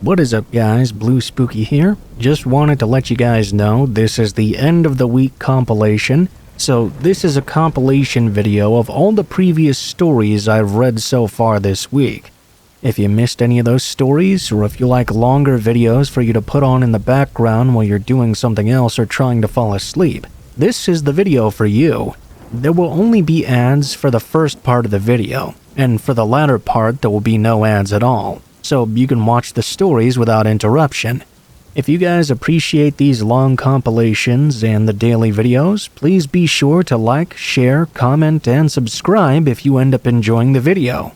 What is up guys, Blue Spooky here. Just wanted to let you guys know this is the end of the week compilation. So this is a compilation video of all the previous stories I've read so far this week. If you missed any of those stories, or if you like longer videos for you to put on in the background while you're doing something else or trying to fall asleep, this is the video for you. There will only be ads for the first part of the video, and for the latter part there will be no ads at all, so you can watch the stories without interruption. If you guys appreciate these long compilations and the daily videos, please be sure to like, share, comment, and subscribe if you end up enjoying the video.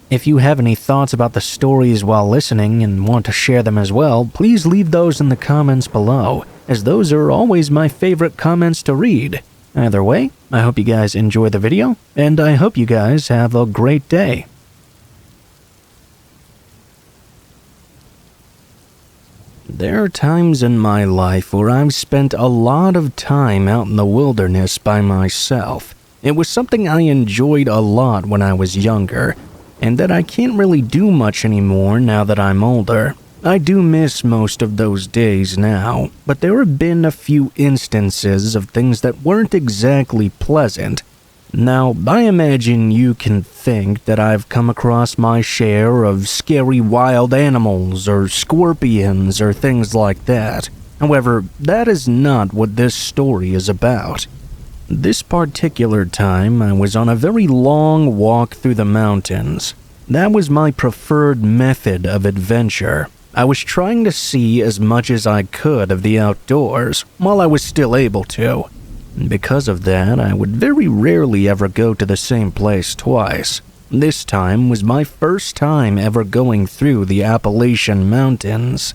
If you have any thoughts about the stories while listening and want to share them as well, please leave those in the comments below, as those are always my favorite comments to read. Either way, I hope you guys enjoy the video, and I hope you guys have a great day. There are times in my life where I've spent a lot of time out in the wilderness by myself. It was something I enjoyed a lot when I was younger, and that I can't really do much anymore now that I'm older. I do miss most of those days now, but there have been a few instances of things that weren't exactly pleasant. Now, I imagine you can think that I've come across my share of scary wild animals or scorpions or things like that. However, that is not what this story is about. This particular time, I was on a very long walk through the mountains. That was my preferred method of adventure. I was trying to see as much as I could of the outdoors while I was still able to. Because of that, I would very rarely ever go to the same place twice. This time was my first time ever going through the Appalachian Mountains.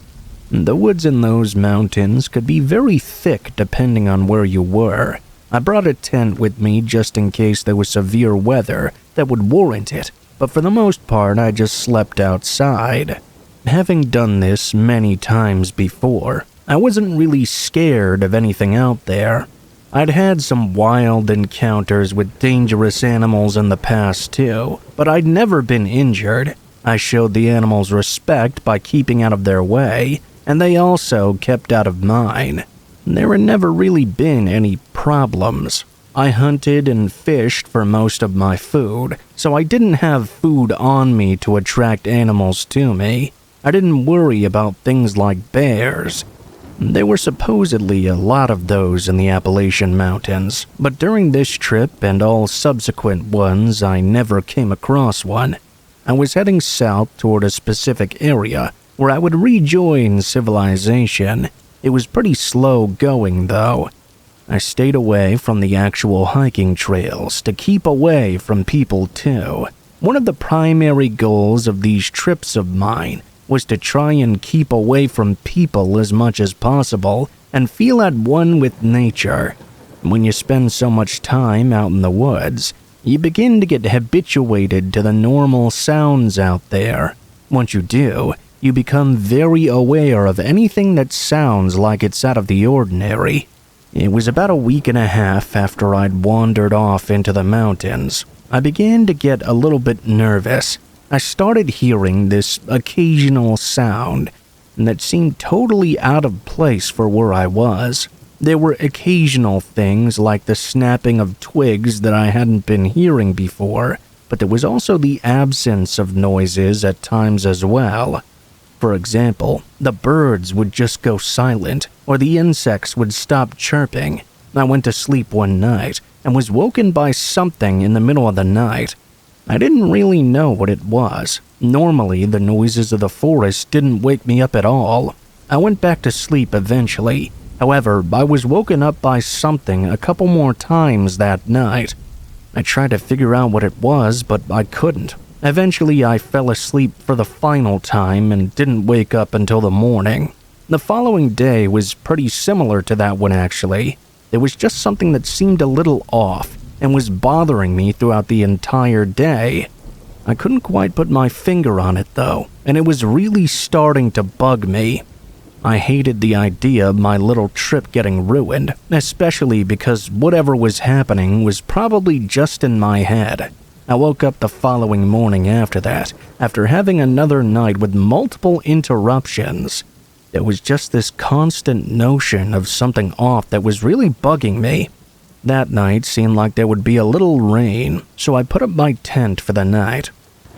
The woods in those mountains could be very thick depending on where you were. I brought a tent with me just in case there was severe weather that would warrant it, but for the most part I just slept outside. Having done this many times before, I wasn't really scared of anything out there. I'd had some wild encounters with dangerous animals in the past too, but I'd never been injured. I showed the animals respect by keeping out of their way, and they also kept out of mine. There had never really been any problems. I hunted and fished for most of my food, so I didn't have food on me to attract animals to me. I didn't worry about things like bears. There were supposedly a lot of those in the Appalachian Mountains, but during this trip and all subsequent ones, I never came across one. I was heading south toward a specific area where I would rejoin civilization. It was pretty slow going, though. I stayed away from the actual hiking trails to keep away from people, too. One of the primary goals of these trips of mine was to try and keep away from people as much as possible and feel at one with nature. When you spend so much time out in the woods, you begin to get habituated to the normal sounds out there. Once you do, you become very aware of anything that sounds like it's out of the ordinary. It was about a week and a half after I'd wandered off into the mountains. I began to get a little bit nervous. I started hearing this occasional sound that seemed totally out of place for where I was. There were occasional things like the snapping of twigs that I hadn't been hearing before, but there was also the absence of noises at times as well. For example, the birds would just go silent, or the insects would stop chirping. I went to sleep one night and was woken by something in the middle of the night. I didn't really know what it was. Normally, the noises of the forest didn't wake me up at all. I went back to sleep eventually. However, I was woken up by something a couple more times that night. I tried to figure out what it was, but I couldn't. Eventually, I fell asleep for the final time and didn't wake up until the morning. The following day was pretty similar to that one, actually. There was just something that seemed a little off and was bothering me throughout the entire day. I couldn't quite put my finger on it though, and it was really starting to bug me. I hated the idea of my little trip getting ruined, especially because whatever was happening was probably just in my head. I woke up the following morning after that, after having another night with multiple interruptions. There was just this constant notion of something off that was really bugging me. That night seemed like there would be a little rain, so I put up my tent for the night.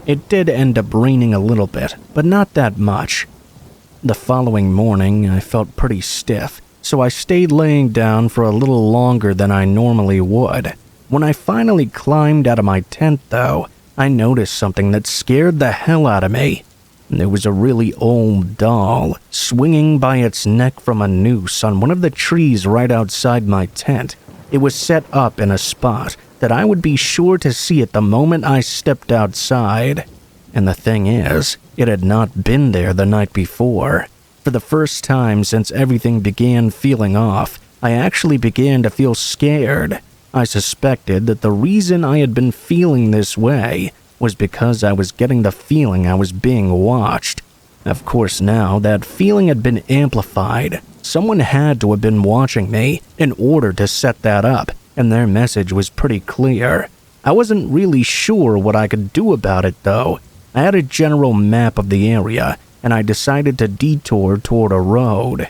It did end up raining a little bit, but not that much. The following morning, I felt pretty stiff, so I stayed laying down for a little longer than I normally would. When I finally climbed out of my tent, though, I noticed something that scared the hell out of me. There was a really old doll swinging by its neck from a noose on one of the trees right outside my tent. It was set up in a spot that I would be sure to see it the moment I stepped outside. And the thing is, it had not been there the night before. For the first time since everything began feeling off, I actually began to feel scared. I suspected that the reason I had been feeling this way was because I was getting the feeling I was being watched. Of course, now that feeling had been amplified. Someone had to have been watching me in order to set that up, and their message was pretty clear. I wasn't really sure what I could do about it, though. I had a general map of the area, and I decided to detour toward a road.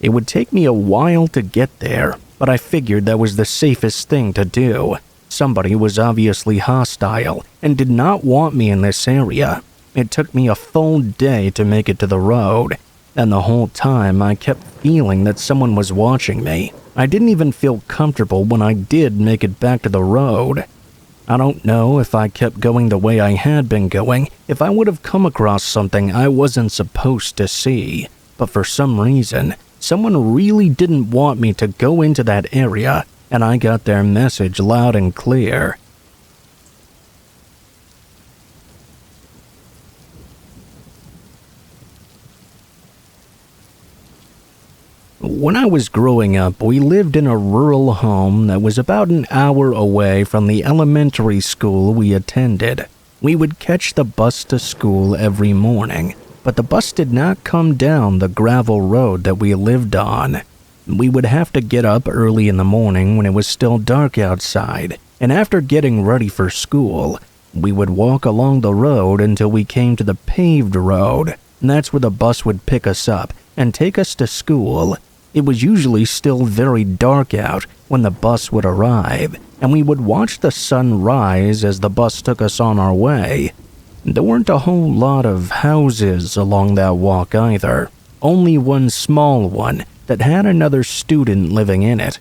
It would take me a while to get there, but I figured that was the safest thing to do. Somebody was obviously hostile and did not want me in this area. It took me a full day to make it to the road, and the whole time I kept feeling that someone was watching me. I didn't even feel comfortable when I did make it back to the road. I don't know if I kept going the way I had been going, if I would have come across something I wasn't supposed to see, but for some reason, someone really didn't want me to go into that area, and I got their message loud and clear. When I was growing up, we lived in a rural home that was about an hour away from the elementary school we attended. We would catch the bus to school every morning, but the bus did not come down the gravel road that we lived on. We would have to get up early in the morning when it was still dark outside, and after getting ready for school, we would walk along the road until we came to the paved road, and that's where the bus would pick us up and take us to school. It was usually still very dark out when the bus would arrive, and we would watch the sun rise as the bus took us on our way. There weren't a whole lot of houses along that walk either, only one small one that had another student living in it.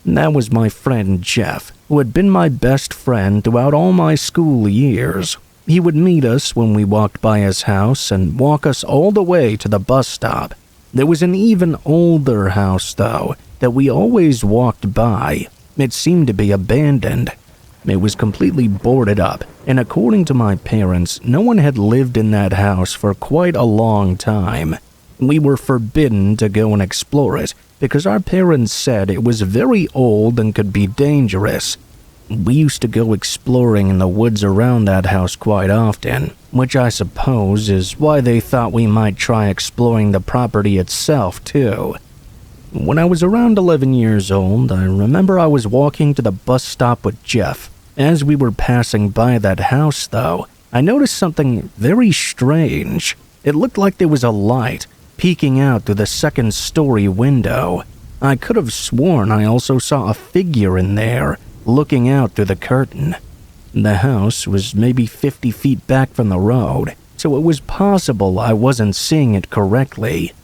That was my friend Jeff, who had been my best friend throughout all my school years. He would meet us when we walked by his house and walk us all the way to the bus stop. There was an even older house, though, that we always walked by. It seemed to be abandoned. It was completely boarded up, and according to my parents, no one had lived in that house for quite a long time. We were forbidden to go and explore it because our parents said it was very old and could be dangerous. We used to go exploring in the woods around that house quite often, which I suppose is why they thought we might try exploring the property itself too. When I was around 11 years old, I remember I was walking to the bus stop with Jeff. As we were passing by that house, though, I noticed something very strange. It looked like there was a light peeking out through the second-story window. I could have sworn I also saw a figure in there, looking out through the curtain. The house was maybe 50 feet back from the road, so it was possible I wasn't seeing it correctly.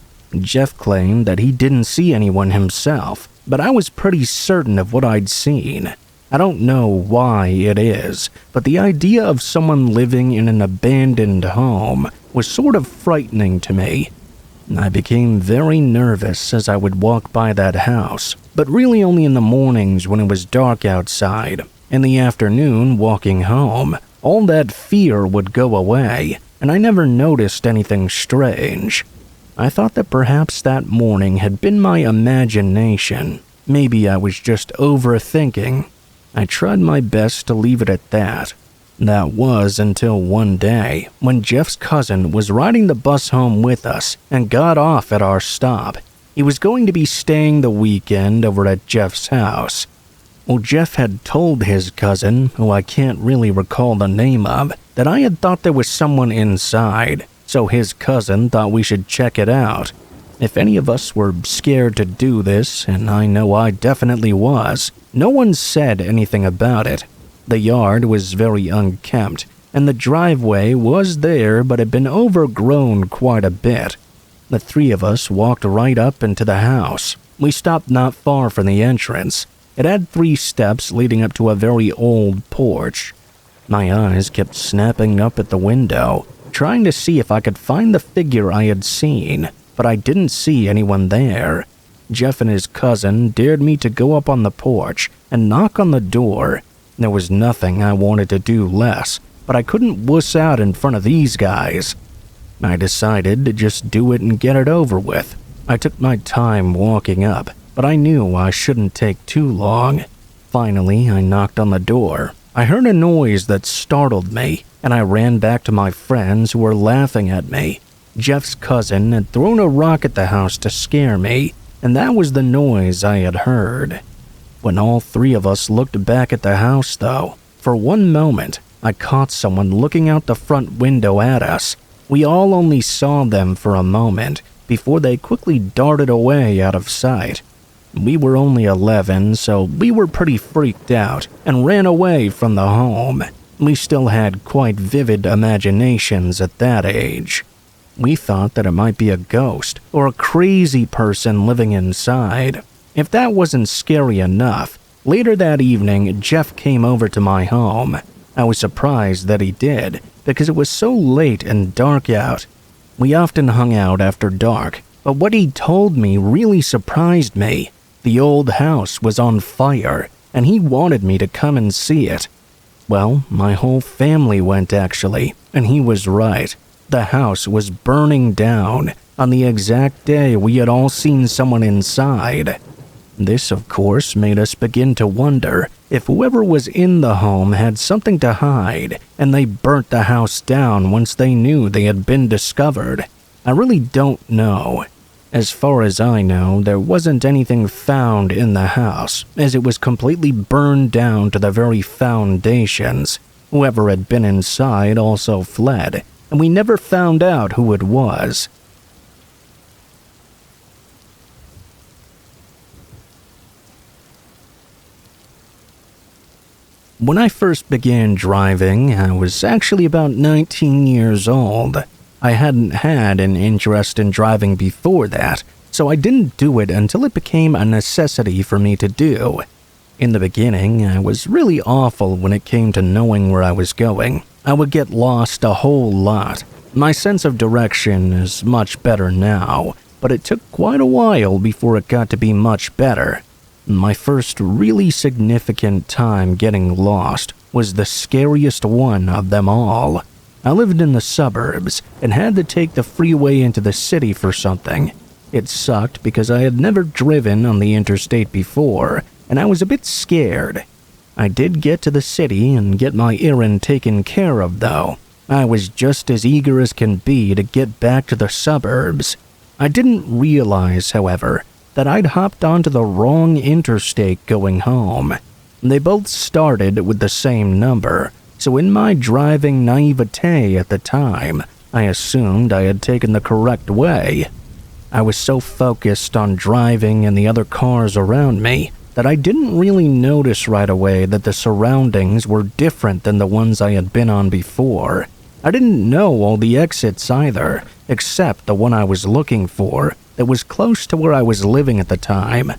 Jeff claimed that he didn't see anyone himself, but I was pretty certain of what I'd seen. I don't know why it is, but the idea of someone living in an abandoned home was sort of frightening to me. I became very nervous as I would walk by that house, but really only in the mornings when it was dark outside. In the afternoon, walking home, all that fear would go away, and I never noticed anything strange. I thought that perhaps that morning had been my imagination. Maybe I was just overthinking. I tried my best to leave it at that. That was until one day when Jeff's cousin was riding the bus home with us and got off at our stop. He was going to be staying the weekend over at Jeff's house. Well, Jeff had told his cousin, who I can't really recall the name of, that I had thought there was someone inside, so his cousin thought we should check it out. If any of us were scared to do this, and I know I definitely was, no one said anything about it. The yard was very unkempt, and the driveway was there but had been overgrown quite a bit. The three of us walked right up into the house. We stopped not far from the entrance. It had 3 steps leading up to a very old porch. My eyes kept snapping up at the window, trying to see if I could find the figure I had seen, but I didn't see anyone there. Jeff and his cousin dared me to go up on the porch and knock on the door. There was nothing I wanted to do less, but I couldn't wuss out in front of these guys. I decided to just do it and get it over with. I took my time walking up, but I knew I shouldn't take too long. Finally, I knocked on the door. I heard a noise that startled me, and I ran back to my friends who were laughing at me. Jeff's cousin had thrown a rock at the house to scare me, and that was the noise I had heard. When all 3 of us looked back at the house, though, for one moment, I caught someone looking out the front window at us. We all only saw them for a moment before they quickly darted away out of sight. We were only 11, so we were pretty freaked out and ran away from the home. We still had quite vivid imaginations at that age. We thought that it might be a ghost or a crazy person living inside. If that wasn't scary enough, later that evening, Jeff came over to my home. I was surprised that he did, because it was so late and dark out. We often hung out after dark, but what he told me really surprised me. The old house was on fire, and he wanted me to come and see it. Well, my whole family went actually, and he was right. The house was burning down on the exact day we had all seen someone inside. This, of course, made us begin to wonder if whoever was in the home had something to hide, and they burnt the house down once they knew they had been discovered. I really don't know. As far as I know, there wasn't anything found in the house, as it was completely burned down to the very foundations. Whoever had been inside also fled, and we never found out who it was. When I first began driving, I was actually about 19 years old. I hadn't had an interest in driving before that, so I didn't do it until it became a necessity for me to do. In the beginning, I was really awful when it came to knowing where I was going. I would get lost a whole lot. My sense of direction is much better now, but it took quite a while before it got to be much better. My first really significant time getting lost was the scariest one of them all. I lived in the suburbs and had to take the freeway into the city for something. It sucked because I had never driven on the interstate before, and I was a bit scared. I did get to the city and get my errand taken care of, though. I was just as eager as can be to get back to the suburbs. I didn't realize, however, that I'd hopped onto the wrong interstate going home. They both started with the same number, so in my driving naivete at the time, I assumed I had taken the correct way. I was so focused on driving and the other cars around me that I didn't really notice right away that the surroundings were different than the ones I had been on before. I didn't know all the exits either, except the one I was looking for that was close to where I was living at the time.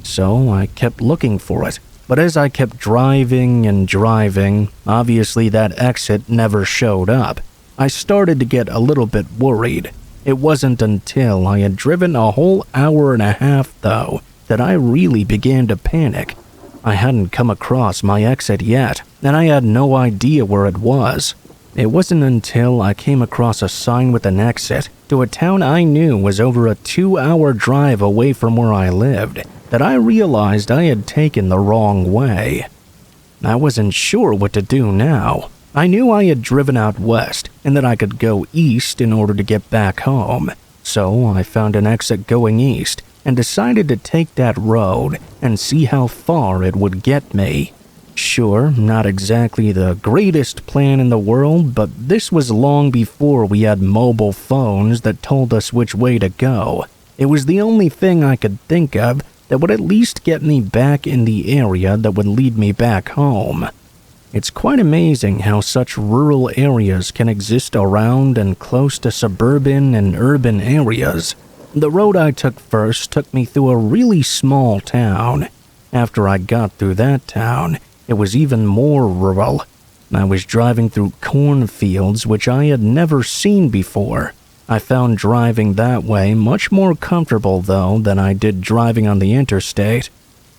So I kept looking for it, but as I kept driving and driving, obviously that exit never showed up. I started to get a little bit worried. It wasn't until I had driven a whole hour and a half, though, that I really began to panic. I hadn't come across my exit yet, and I had no idea where it was. It wasn't until I came across a sign with an exit to a town I knew was over a 2-hour drive away from where I lived that I realized I had taken the wrong way. I wasn't sure what to do now. I knew I had driven out west and that I could go east in order to get back home, so I found an exit going east and decided to take that road and see how far it would get me. Sure, not exactly the greatest plan in the world, but this was long before we had mobile phones that told us which way to go. It was the only thing I could think of that would at least get me back in the area that would lead me back home. It's quite amazing how such rural areas can exist around and close to suburban and urban areas. The road I took first took me through a really small town. After I got through that town, it was even more rural. I was driving through cornfields which I had never seen before. I found driving that way much more comfortable though than I did driving on the interstate.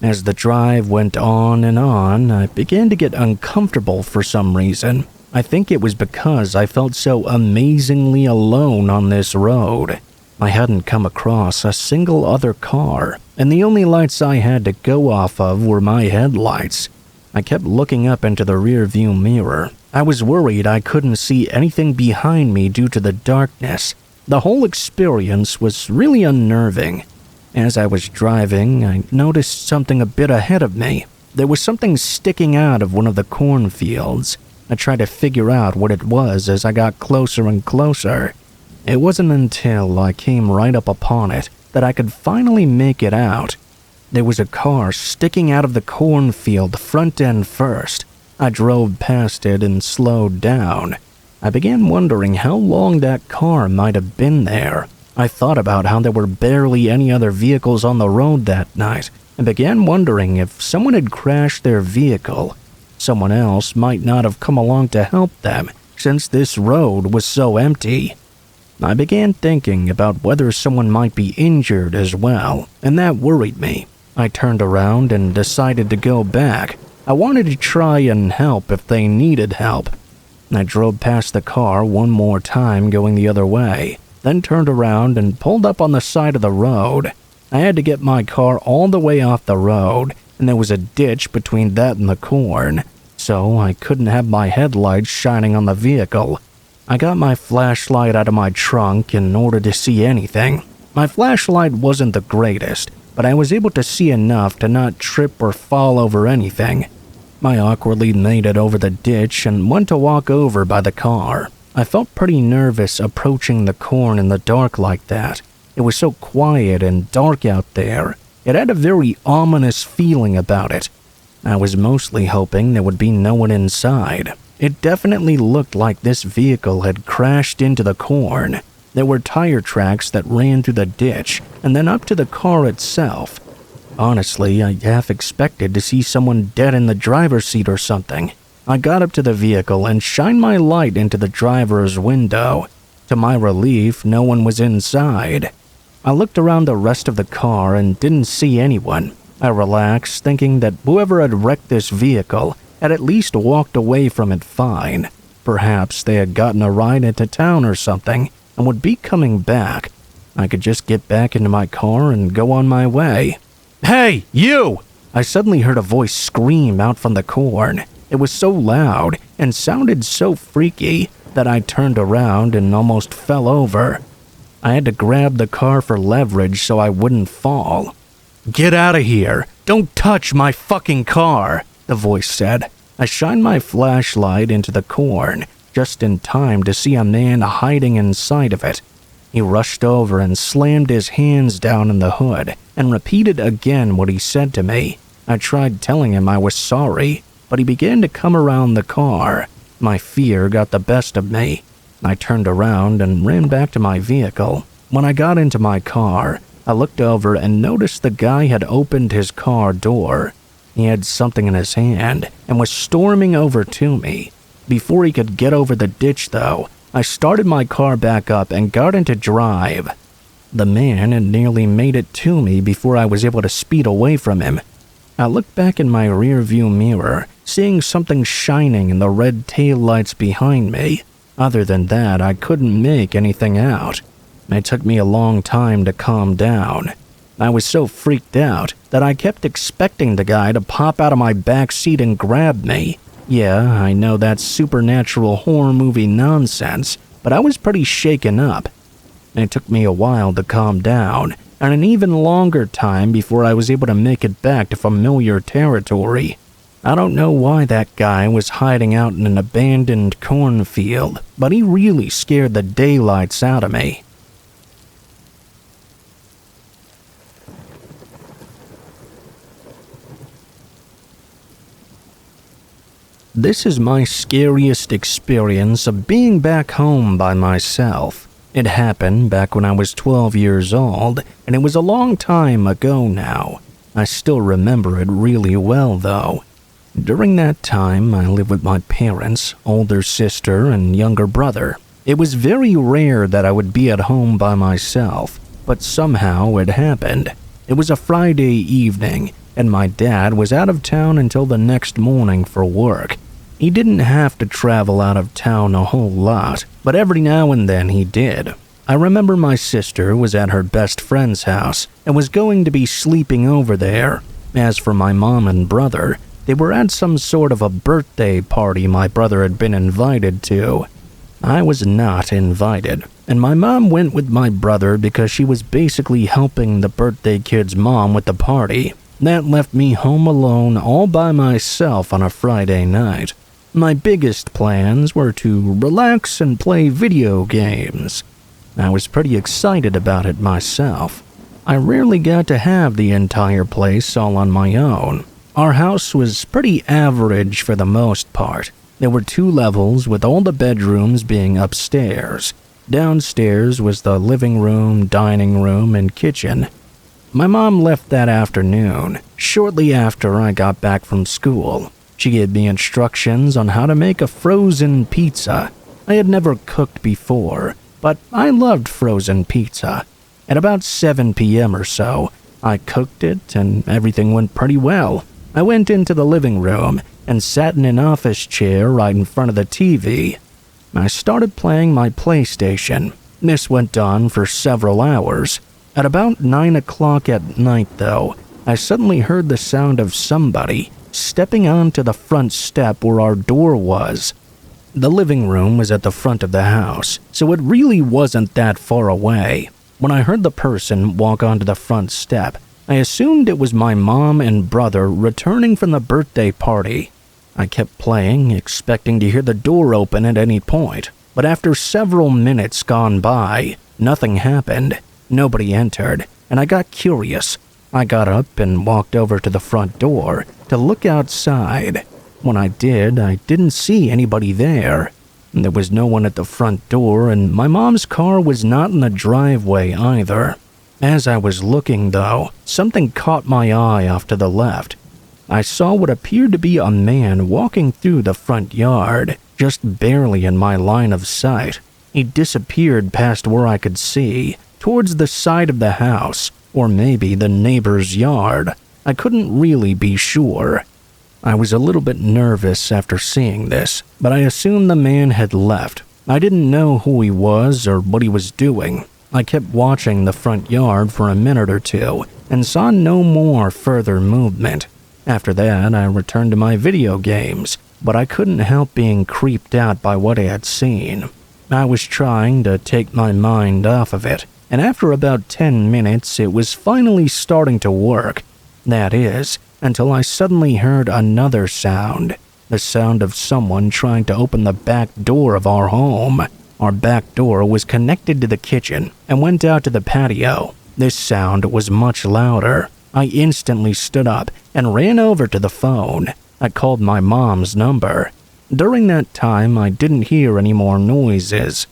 As the drive went on and on, I began to get uncomfortable for some reason. I think it was because I felt so amazingly alone on this road. I hadn't come across a single other car, and the only lights I had to go off of were my headlights. I kept looking up into the rearview mirror. I was worried I couldn't see anything behind me due to the darkness. The whole experience was really unnerving. As I was driving, I noticed something a bit ahead of me. There was something sticking out of one of the cornfields. I tried to figure out what it was as I got closer and closer. It wasn't until I came right up upon it that I could finally make it out. There was a car sticking out of the cornfield front end first. I drove past it and slowed down. I began wondering how long that car might have been there. I thought about how there were barely any other vehicles on the road that night and began wondering if someone had crashed their vehicle. Someone else might not have come along to help them since this road was so empty. I began thinking about whether someone might be injured as well, and that worried me. I turned around and decided to go back. I wanted to try and help if they needed help. I drove past the car one more time going the other way, then turned around and pulled up on the side of the road. I had to get my car all the way off the road, and there was a ditch between that and the corn, so I couldn't have my headlights shining on the vehicle. I got my flashlight out of my trunk in order to see anything. My flashlight wasn't the greatest, but I was able to see enough to not trip or fall over anything. I awkwardly made it over the ditch and went to walk over by the car. I felt pretty nervous approaching the corn in the dark like that. It was so quiet and dark out there. It had a very ominous feeling about it. I was mostly hoping there would be no one inside. It definitely looked like this vehicle had crashed into the corn. There were tire tracks that ran through the ditch and then up to the car itself. Honestly, I half expected to see someone dead in the driver's seat or something. I got up to the vehicle and shined my light into the driver's window. To my relief, no one was inside. I looked around the rest of the car and didn't see anyone. I relaxed, thinking that whoever had wrecked this vehicle had at least walked away from it fine. Perhaps they had gotten a ride into town or something and would be coming back. I could just get back into my car and go on my way. "Hey, you!" I suddenly heard a voice scream out from the corn. It was so loud and sounded so freaky that I turned around and almost fell over. I had to grab the car for leverage so I wouldn't fall. "Get out of here! Don't touch my fucking car!" the voice said. I shined my flashlight into the corn, just in time to see a man hiding inside of it. He rushed over and slammed his hands down in the hood and repeated again what he said to me. I tried telling him I was sorry, but he began to come around the car. My fear got the best of me. I turned around and ran back to my vehicle. When I got into my car, I looked over and noticed the guy had opened his car door. He had something in his hand and was storming over to me. Before he could get over the ditch, though, I started my car back up and got into drive. The man had nearly made it to me before I was able to speed away from him. I looked back in my rearview mirror, seeing something shining in the red taillights behind me. Other than that, I couldn't make anything out. It took me a long time to calm down. I was so freaked out that I kept expecting the guy to pop out of my back seat and grab me. Yeah, I know that's supernatural horror movie nonsense, but I was pretty shaken up. It took me a while to calm down, and an even longer time before I was able to make it back to familiar territory. I don't know why that guy was hiding out in an abandoned cornfield, but he really scared the daylights out of me. This is my scariest experience of being back home by myself. It happened back when I was 12 years old, and it was a long time ago now. I still remember it really well, though. During that time, I lived with my parents, older sister, and younger brother. It was very rare that I would be at home by myself, but somehow it happened. It was a Friday evening, and my dad was out of town until the next morning for work. He didn't have to travel out of town a whole lot, but every now and then he did. I remember my sister was at her best friend's house and was going to be sleeping over there. As for my mom and brother, they were at some sort of a birthday party my brother had been invited to. I was not invited, and my mom went with my brother because she was basically helping the birthday kid's mom with the party. That left me home alone all by myself on a Friday night. My biggest plans were to relax and play video games. I was pretty excited about it myself. I rarely got to have the entire place all on my own. Our house was pretty average for the most part. There were 2 levels with all the bedrooms being upstairs. Downstairs was the living room, dining room, and kitchen. My mom left that afternoon, shortly after I got back from school. She gave me instructions on how to make a frozen pizza. I had never cooked before, but I loved frozen pizza. At about 7 p.m. or so, I cooked it and everything went pretty well. I went into the living room and sat in an office chair right in front of the TV. I started playing my PlayStation. This went on for several hours. At about 9 o'clock at night, though, I suddenly heard the sound of somebody stepping onto the front step where our door was. The living room was at the front of the house, so it really wasn't that far away. When I heard the person walk onto the front step, I assumed it was my mom and brother returning from the birthday party. I kept playing, expecting to hear the door open at any point, but after several minutes gone by, nothing happened. Nobody entered, and I got curious. I got up and walked over to the front door to look outside. When I did, I didn't see anybody there. There was no one at the front door, and my mom's car was not in the driveway either. As I was looking, though, something caught my eye off to the left. I saw what appeared to be a man walking through the front yard, just barely in my line of sight. He disappeared past where I could see, towards the side of the house, or maybe the neighbor's yard. I couldn't really be sure. I was a little bit nervous after seeing this, but I assumed the man had left. I didn't know who he was or what he was doing. I kept watching the front yard for a minute or two and saw no more further movement. After that, I returned to my video games, but I couldn't help being creeped out by what I had seen. I was trying to take my mind off of it, and after about 10 minutes, it was finally starting to work. That is, until I suddenly heard another sound, the sound of someone trying to open the back door of our home. Our back door was connected to the kitchen and went out to the patio. This sound was much louder. I instantly stood up and ran over to the phone. I called my mom's number. During that time, I didn't hear any more noises.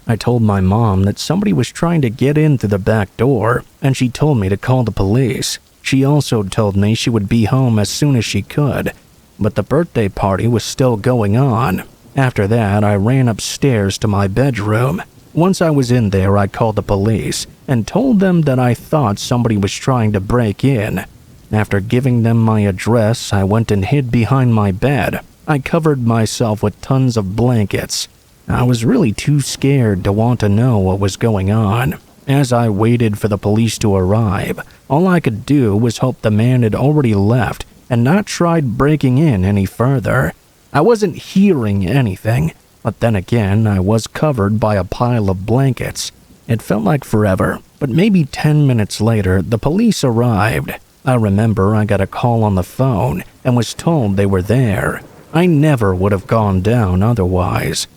I told my mom that somebody was trying to get in through the back door, and she told me to call the police. She also told me she would be home as soon as she could, but the birthday party was still going on. After that, I ran upstairs to my bedroom. Once I was in there, I called the police and told them that I thought somebody was trying to break in. After giving them my address, I went and hid behind my bed. I covered myself with tons of blankets. I was really too scared to want to know what was going on. As I waited for the police to arrive, all I could do was hope the man had already left and not tried breaking in any further. I wasn't hearing anything, but then again, I was covered by a pile of blankets. It felt like forever, but maybe 10 minutes later, the police arrived. I remember I got a call on the phone and was told they were there. I never would have gone down otherwise.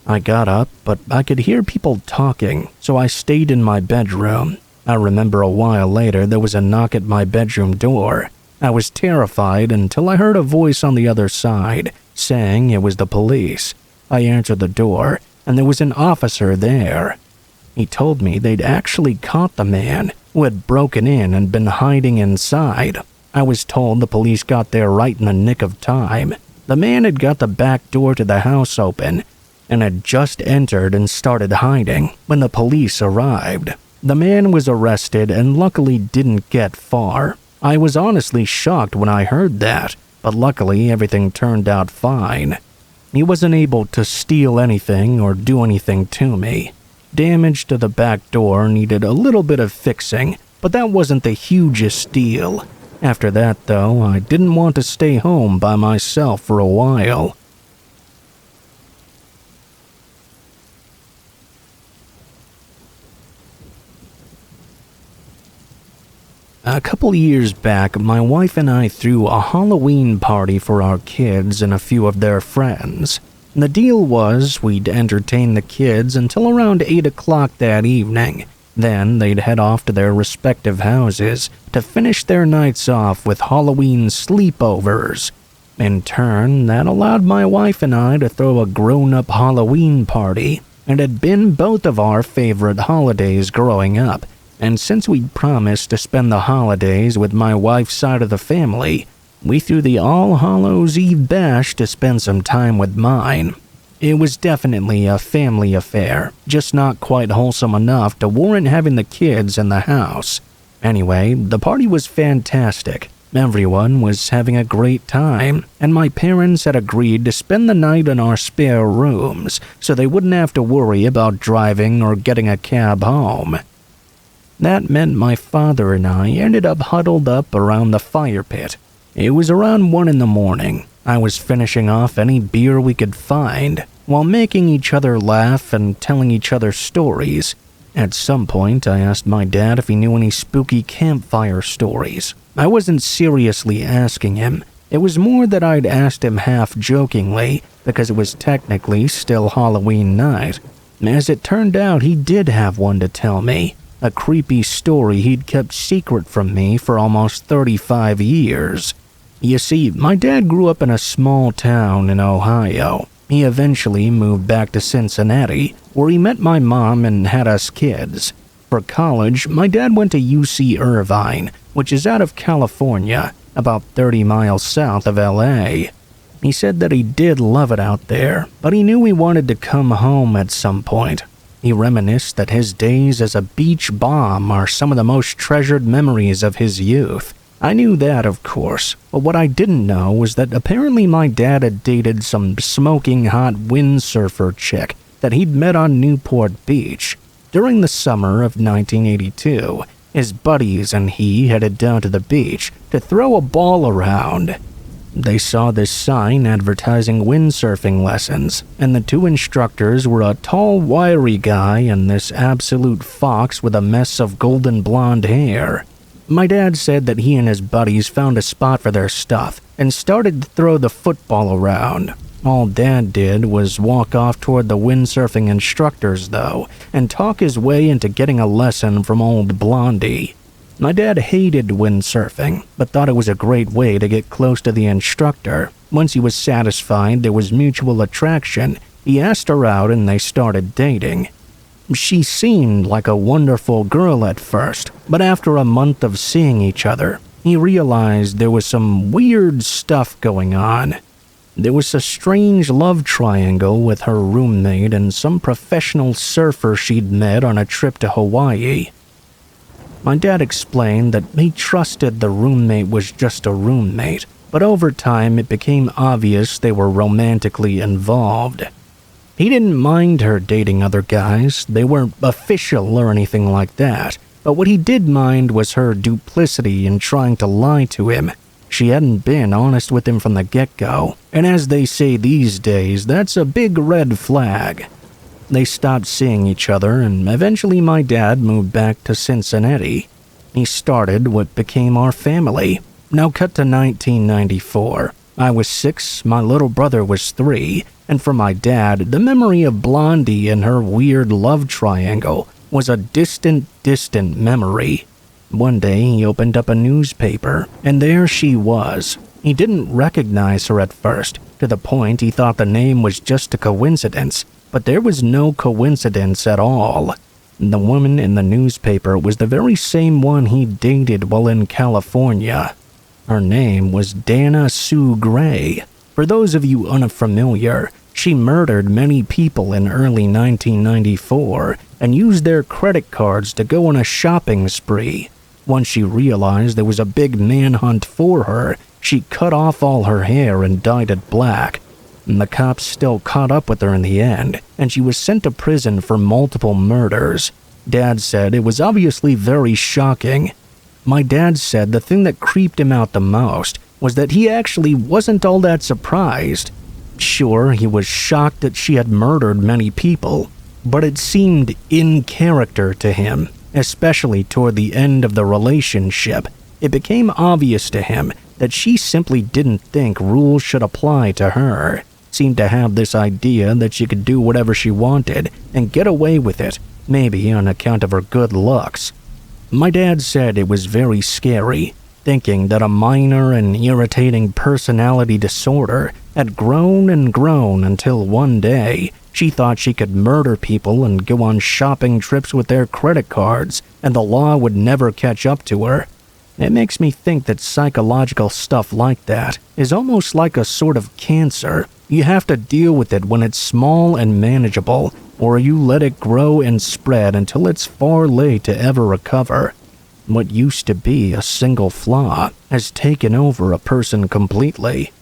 I got up, but I could hear people talking, so I stayed in my bedroom. I remember a while later there was a knock at my bedroom door. I was terrified until I heard a voice on the other side, saying it was the police. I answered the door, and there was an officer there. He told me they'd actually caught the man who had broken in and been hiding inside. I was told the police got there right in the nick of time. The man had got the back door to the house open and had just entered and started hiding when the police arrived. The man was arrested and luckily didn't get far. I was honestly shocked when I heard that, but luckily everything turned out fine. He wasn't able to steal anything or do anything to me. Damage to the back door needed a little bit of fixing, but that wasn't the hugest deal. After that, though, I didn't want to stay home by myself for a while. A couple years back, my wife and I threw a Halloween party for our kids and a few of their friends. The deal was we'd entertain the kids until around 8 o'clock that evening. Then they'd head off to their respective houses to finish their nights off with Halloween sleepovers. In turn, that allowed my wife and I to throw a grown-up Halloween party. It had been both of our favorite holidays growing up. And since we'd promised to spend the holidays with my wife's side of the family, we threw the All Hallows Eve bash to spend some time with mine. It was definitely a family affair, just not quite wholesome enough to warrant having the kids in the house. Anyway, the party was fantastic. Everyone was having a great time, and my parents had agreed to spend the night in our spare rooms so they wouldn't have to worry about driving or getting a cab home. That meant my father and I ended up huddled up around the fire pit. It was around 1 in the morning. I was finishing off any beer we could find while making each other laugh and telling each other stories. At some point, I asked my dad if he knew any spooky campfire stories. I wasn't seriously asking him. It was more that I'd asked him half-jokingly because it was technically still Halloween night. As it turned out, he did have one to tell me. A creepy story he'd kept secret from me for almost 35 years. You see, my dad grew up in a small town in Ohio. He eventually moved back to Cincinnati, where he met my mom and had us kids. For college, my dad went to UC Irvine, which is out of California, about 30 miles south of LA. He said that he did love it out there, but he knew he wanted to come home at some point. He reminisced that his days as a beach bum are some of the most treasured memories of his youth. I knew that, of course, but what I didn't know was that apparently my dad had dated some smoking hot windsurfer chick that he'd met on Newport Beach. During the summer of 1982, his buddies and he headed down to the beach to throw a ball around. They saw this sign advertising windsurfing lessons, and the two instructors were a tall, wiry guy and this absolute fox with a mess of golden blonde hair. My dad said that he and his buddies found a spot for their stuff and started to throw the football around. All Dad did was walk off toward the windsurfing instructors, though, and talk his way into getting a lesson from old Blondie. My dad hated windsurfing, but thought it was a great way to get close to the instructor. Once he was satisfied there was mutual attraction, he asked her out and they started dating. She seemed like a wonderful girl at first, but after a month of seeing each other, he realized there was some weird stuff going on. There was a strange love triangle with her roommate and some professional surfer she'd met on a trip to Hawaii. My dad explained that he trusted the roommate was just a roommate, but over time it became obvious they were romantically involved. He didn't mind her dating other guys, they weren't official or anything like that, but what he did mind was her duplicity in trying to lie to him. She hadn't been honest with him from the get-go, and as they say these days, that's a big red flag. They stopped seeing each other, and eventually my dad moved back to Cincinnati. He started what became our family. Now cut to 1994. I was 6, my little brother was 3, and for my dad, the memory of Blondie and her weird love triangle was a distant memory. One day, he opened up a newspaper, and there she was. He didn't recognize her at first, to the point he thought the name was just a coincidence, but there was no coincidence at all. The woman in the newspaper was the very same one he dated while in California. Her name was Dana Sue Gray. For those of you unfamiliar, she murdered many people in early 1994 and used their credit cards to go on a shopping spree. Once she realized there was a big manhunt for her, she cut off all her hair and dyed it black. The cops still caught up with her in the end, and she was sent to prison for multiple murders. Dad said it was obviously very shocking. My dad said the thing that creeped him out the most was that he actually wasn't all that surprised. Sure, he was shocked that she had murdered many people, but it seemed in character to him, especially toward the end of the relationship. It became obvious to him that she simply didn't think rules should apply to her. Seemed to have this idea that she could do whatever she wanted and get away with it, maybe on account of her good looks. My dad said it was very scary, thinking that a minor and irritating personality disorder had grown and grown until one day she thought she could murder people and go on shopping trips with their credit cards, and the law would never catch up to her. It makes me think that psychological stuff like that is almost like a sort of cancer. You have to deal with it when it's small and manageable, or you let it grow and spread until it's far late to ever recover. What used to be a single flaw has taken over a person completely.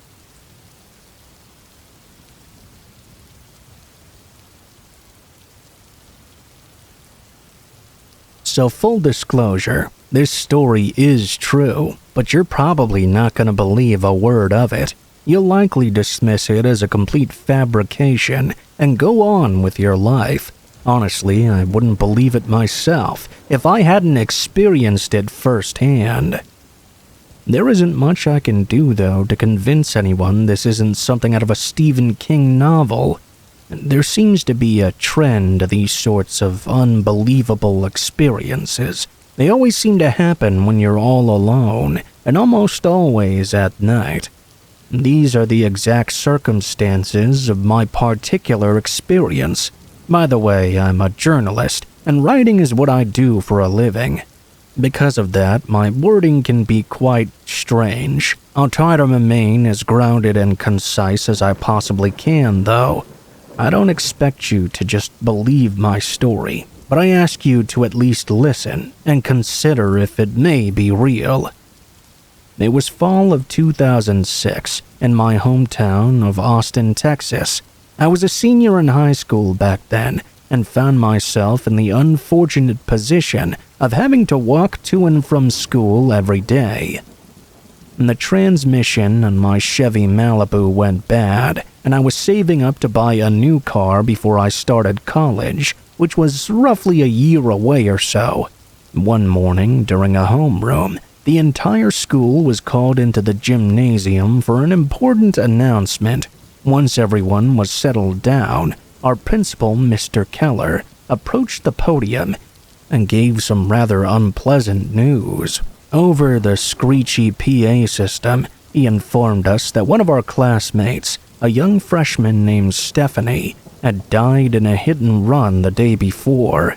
So full disclosure, this story is true, but you're probably not going to believe a word of it. You'll likely dismiss it as a complete fabrication and go on with your life. Honestly, I wouldn't believe it myself if I hadn't experienced it firsthand. There isn't much I can do, though, to convince anyone this isn't something out of a Stephen King novel. There seems to be a trend to these sorts of unbelievable experiences. They always seem to happen when you're all alone, and almost always at night. These are the exact circumstances of my particular experience. By the way, I'm a journalist, and writing is what I do for a living. Because of that, my wording can be quite strange. I'll try to remain as grounded and concise as I possibly can, though. I don't expect you to just believe my story, but I ask you to at least listen and consider if it may be real. It was fall of 2006 in my hometown of Austin, Texas. I was a senior in high school back then and found myself in the unfortunate position of having to walk to and from school every day. The transmission on my Chevy Malibu went bad, and I was saving up to buy a new car before I started college, which was roughly a year away or so. One morning during a homeroom, the entire school was called into the gymnasium for an important announcement. Once everyone was settled down, our principal, Mr. Keller, approached the podium and gave some rather unpleasant news. Over the screechy PA system, he informed us that one of our classmates, a young freshman named Stephanie, had died in a hit-and-run the day before.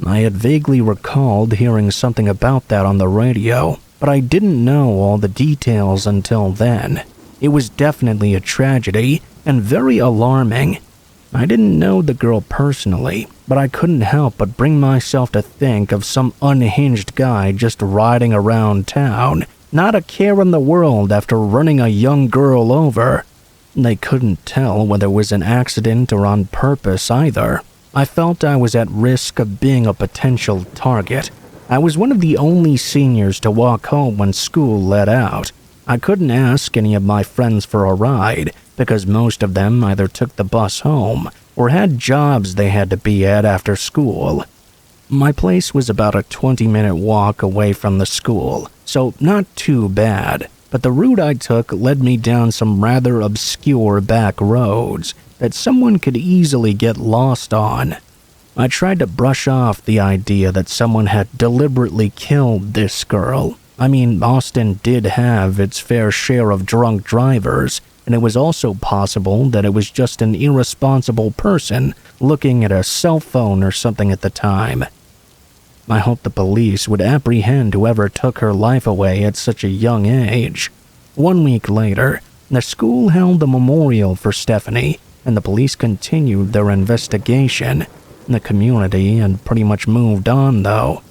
I had vaguely recalled hearing something about that on the radio, but I didn't know all the details until then. It was definitely a tragedy and very alarming. I didn't know the girl personally, but I couldn't help but bring myself to think of some unhinged guy just riding around town, not a care in the world after running a young girl over. They couldn't tell whether it was an accident or on purpose either. I felt I was at risk of being a potential target. I was one of the only seniors to walk home when school let out. I couldn't ask any of my friends for a ride because most of them either took the bus home or had jobs they had to be at after school. My place was about a 20-minute walk away from the school, so not too bad, but the route I took led me down some rather obscure back roads that someone could easily get lost on. I tried to brush off the idea that someone had deliberately killed this girl. I mean, Austin did have its fair share of drunk drivers, and it was also possible that it was just an irresponsible person looking at a cell phone or something at the time. I hoped the police would apprehend whoever took her life away at such a young age. 1 week later, the school held a memorial for Stephanie, and the police continued their investigation. The community had pretty much moved on, though.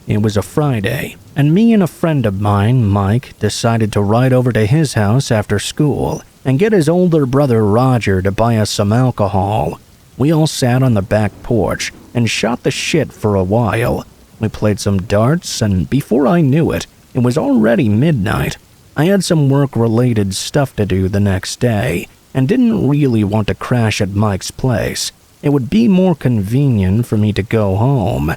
It was a Friday, and me and a friend of mine, Mike, decided to ride over to his house after school and get his older brother Roger to buy us some alcohol. We all sat on the back porch and shot the shit for a while. We played some darts, and before I knew it, it was already midnight. I had some work-related stuff to do the next day, and didn't really want to crash at Mike's place. It would be more convenient for me to go home.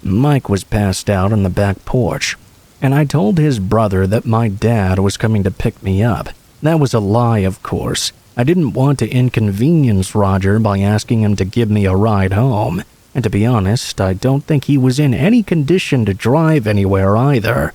Mike was passed out on the back porch, and I told his brother that my dad was coming to pick me up. That was a lie, of course. I didn't want to inconvenience Roger by asking him to give me a ride home, and to be honest, I don't think he was in any condition to drive anywhere either.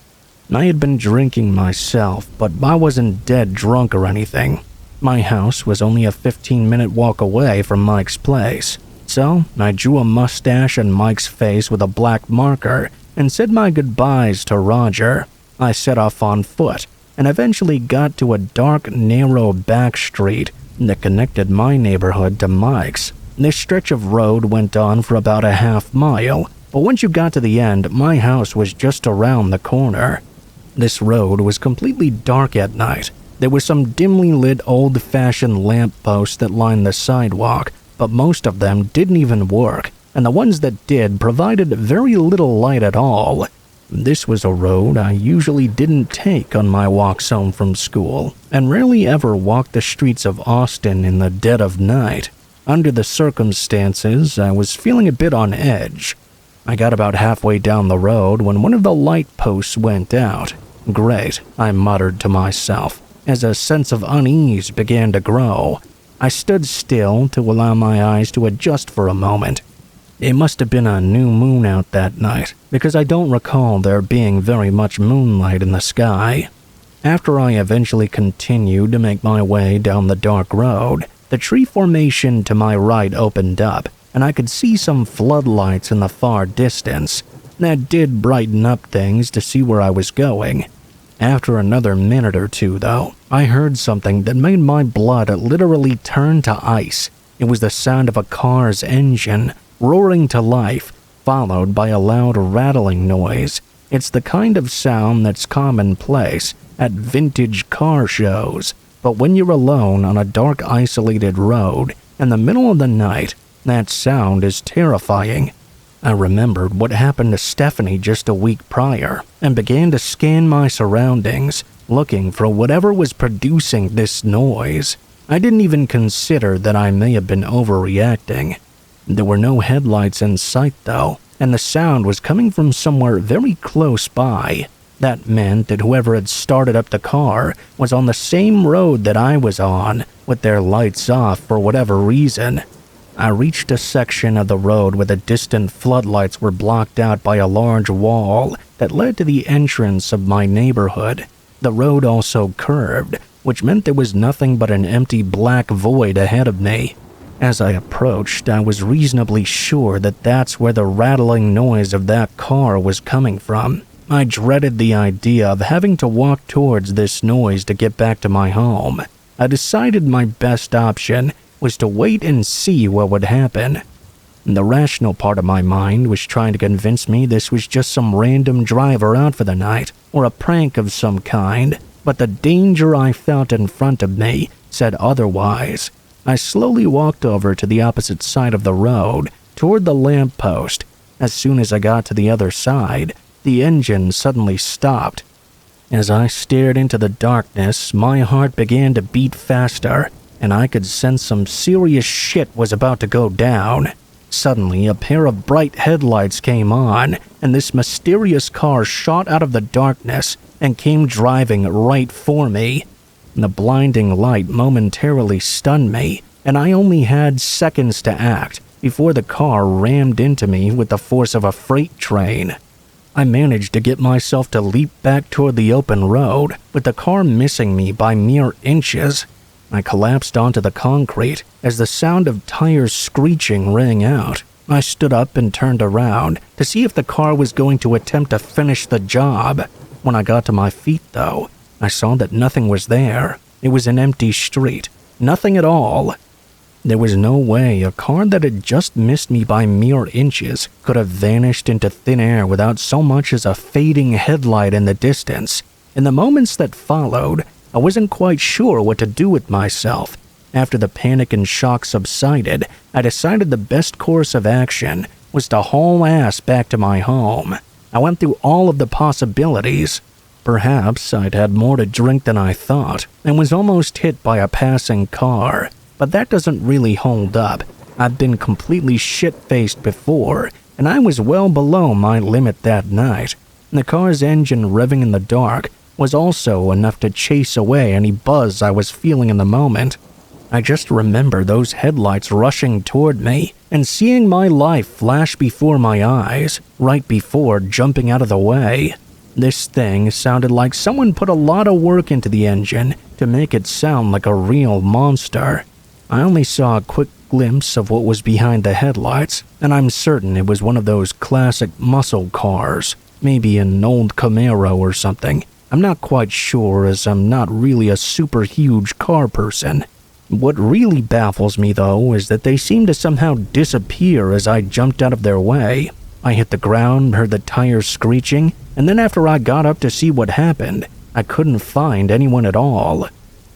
I had been drinking myself, but I wasn't dead drunk or anything. My house was only a 15-minute walk away from Mike's place, so I drew a mustache on Mike's face with a black marker and said my goodbyes to Roger. I set off on foot and eventually got to a dark, narrow back street that connected my neighborhood to Mike's. This stretch of road went on for about a half mile, but once you got to the end, my house was just around the corner. This road was completely dark at night. There were some dimly lit old-fashioned lamp posts that lined the sidewalk, but most of them didn't even work, and the ones that did provided very little light at all. This was a road I usually didn't take on my walks home from school, and rarely ever walked the streets of Austin in the dead of night. Under the circumstances, I was feeling a bit on edge. I got about halfway down the road when one of the light posts went out. Great, I muttered to myself, as a sense of unease began to grow. I stood still to allow my eyes to adjust for a moment. It must have been a new moon out that night, because I don't recall there being very much moonlight in the sky. After I eventually continued to make my way down the dark road, the tree formation to my right opened up, and I could see some floodlights in the far distance. That did brighten up things to see where I was going. After another minute or two, though, I heard something that made my blood literally turn to ice. It was the sound of a car's engine roaring to life, followed by a loud rattling noise. It's the kind of sound that's commonplace at vintage car shows, but when you're alone on a dark, isolated road in the middle of the night, that sound is terrifying. I remembered what happened to Stephanie just a week prior and began to scan my surroundings, looking for whatever was producing this noise. I didn't even consider that I may have been overreacting. There were no headlights in sight, though, and the sound was coming from somewhere very close by. That meant that whoever had started up the car was on the same road that I was on, with their lights off for whatever reason. I reached a section of the road where the distant floodlights were blocked out by a large wall that led to the entrance of my neighborhood. The road also curved, which meant there was nothing but an empty black void ahead of me. As I approached, I was reasonably sure that that's where the rattling noise of that car was coming from. I dreaded the idea of having to walk towards this noise to get back to my home. I decided my best option was to wait and see what would happen. The rational part of my mind was trying to convince me this was just some random driver out for the night, or a prank of some kind, but the danger I felt in front of me said otherwise. I slowly walked over to the opposite side of the road, toward the lamp post. As soon as I got to the other side, the engine suddenly stopped. As I stared into the darkness, my heart began to beat faster. and I could sense some serious shit was about to go down. Suddenly, a pair of bright headlights came on, and this mysterious car shot out of the darkness and came driving right for me. The blinding light momentarily stunned me, and I only had seconds to act before the car rammed into me with the force of a freight train. I managed to get myself to leap back toward the open road, with the car missing me by mere inches. I collapsed onto the concrete as the sound of tires screeching rang out. I stood up and turned around to see if the car was going to attempt to finish the job. When I got to my feet, though, I saw that nothing was there. It was an empty street. Nothing at all. There was no way a car that had just missed me by mere inches could have vanished into thin air without so much as a fading headlight in the distance. In the moments that followed, I wasn't quite sure what to do with myself. After the panic and shock subsided, I decided the best course of action was to haul ass back to my home. I went through all of the possibilities. Perhaps I'd had more to drink than I thought and was almost hit by a passing car, but that doesn't really hold up. I've been completely shit-faced before, and I was well below my limit that night. The car's engine revving in the dark was also enough to chase away any buzz I was feeling in the moment. I just remember those headlights rushing toward me and seeing my life flash before my eyes right before jumping out of the way. This thing sounded like someone put a lot of work into the engine to make it sound like a real monster. I only saw a quick glimpse of what was behind the headlights, and I'm certain it was one of those classic muscle cars, maybe an old Camaro or something. I'm not quite sure, as I'm not really a super huge car person. What really baffles me, though, is that they seem to somehow disappear as I jumped out of their way. I hit the ground, heard the tires screeching, and then after I got up to see what happened, I couldn't find anyone at all.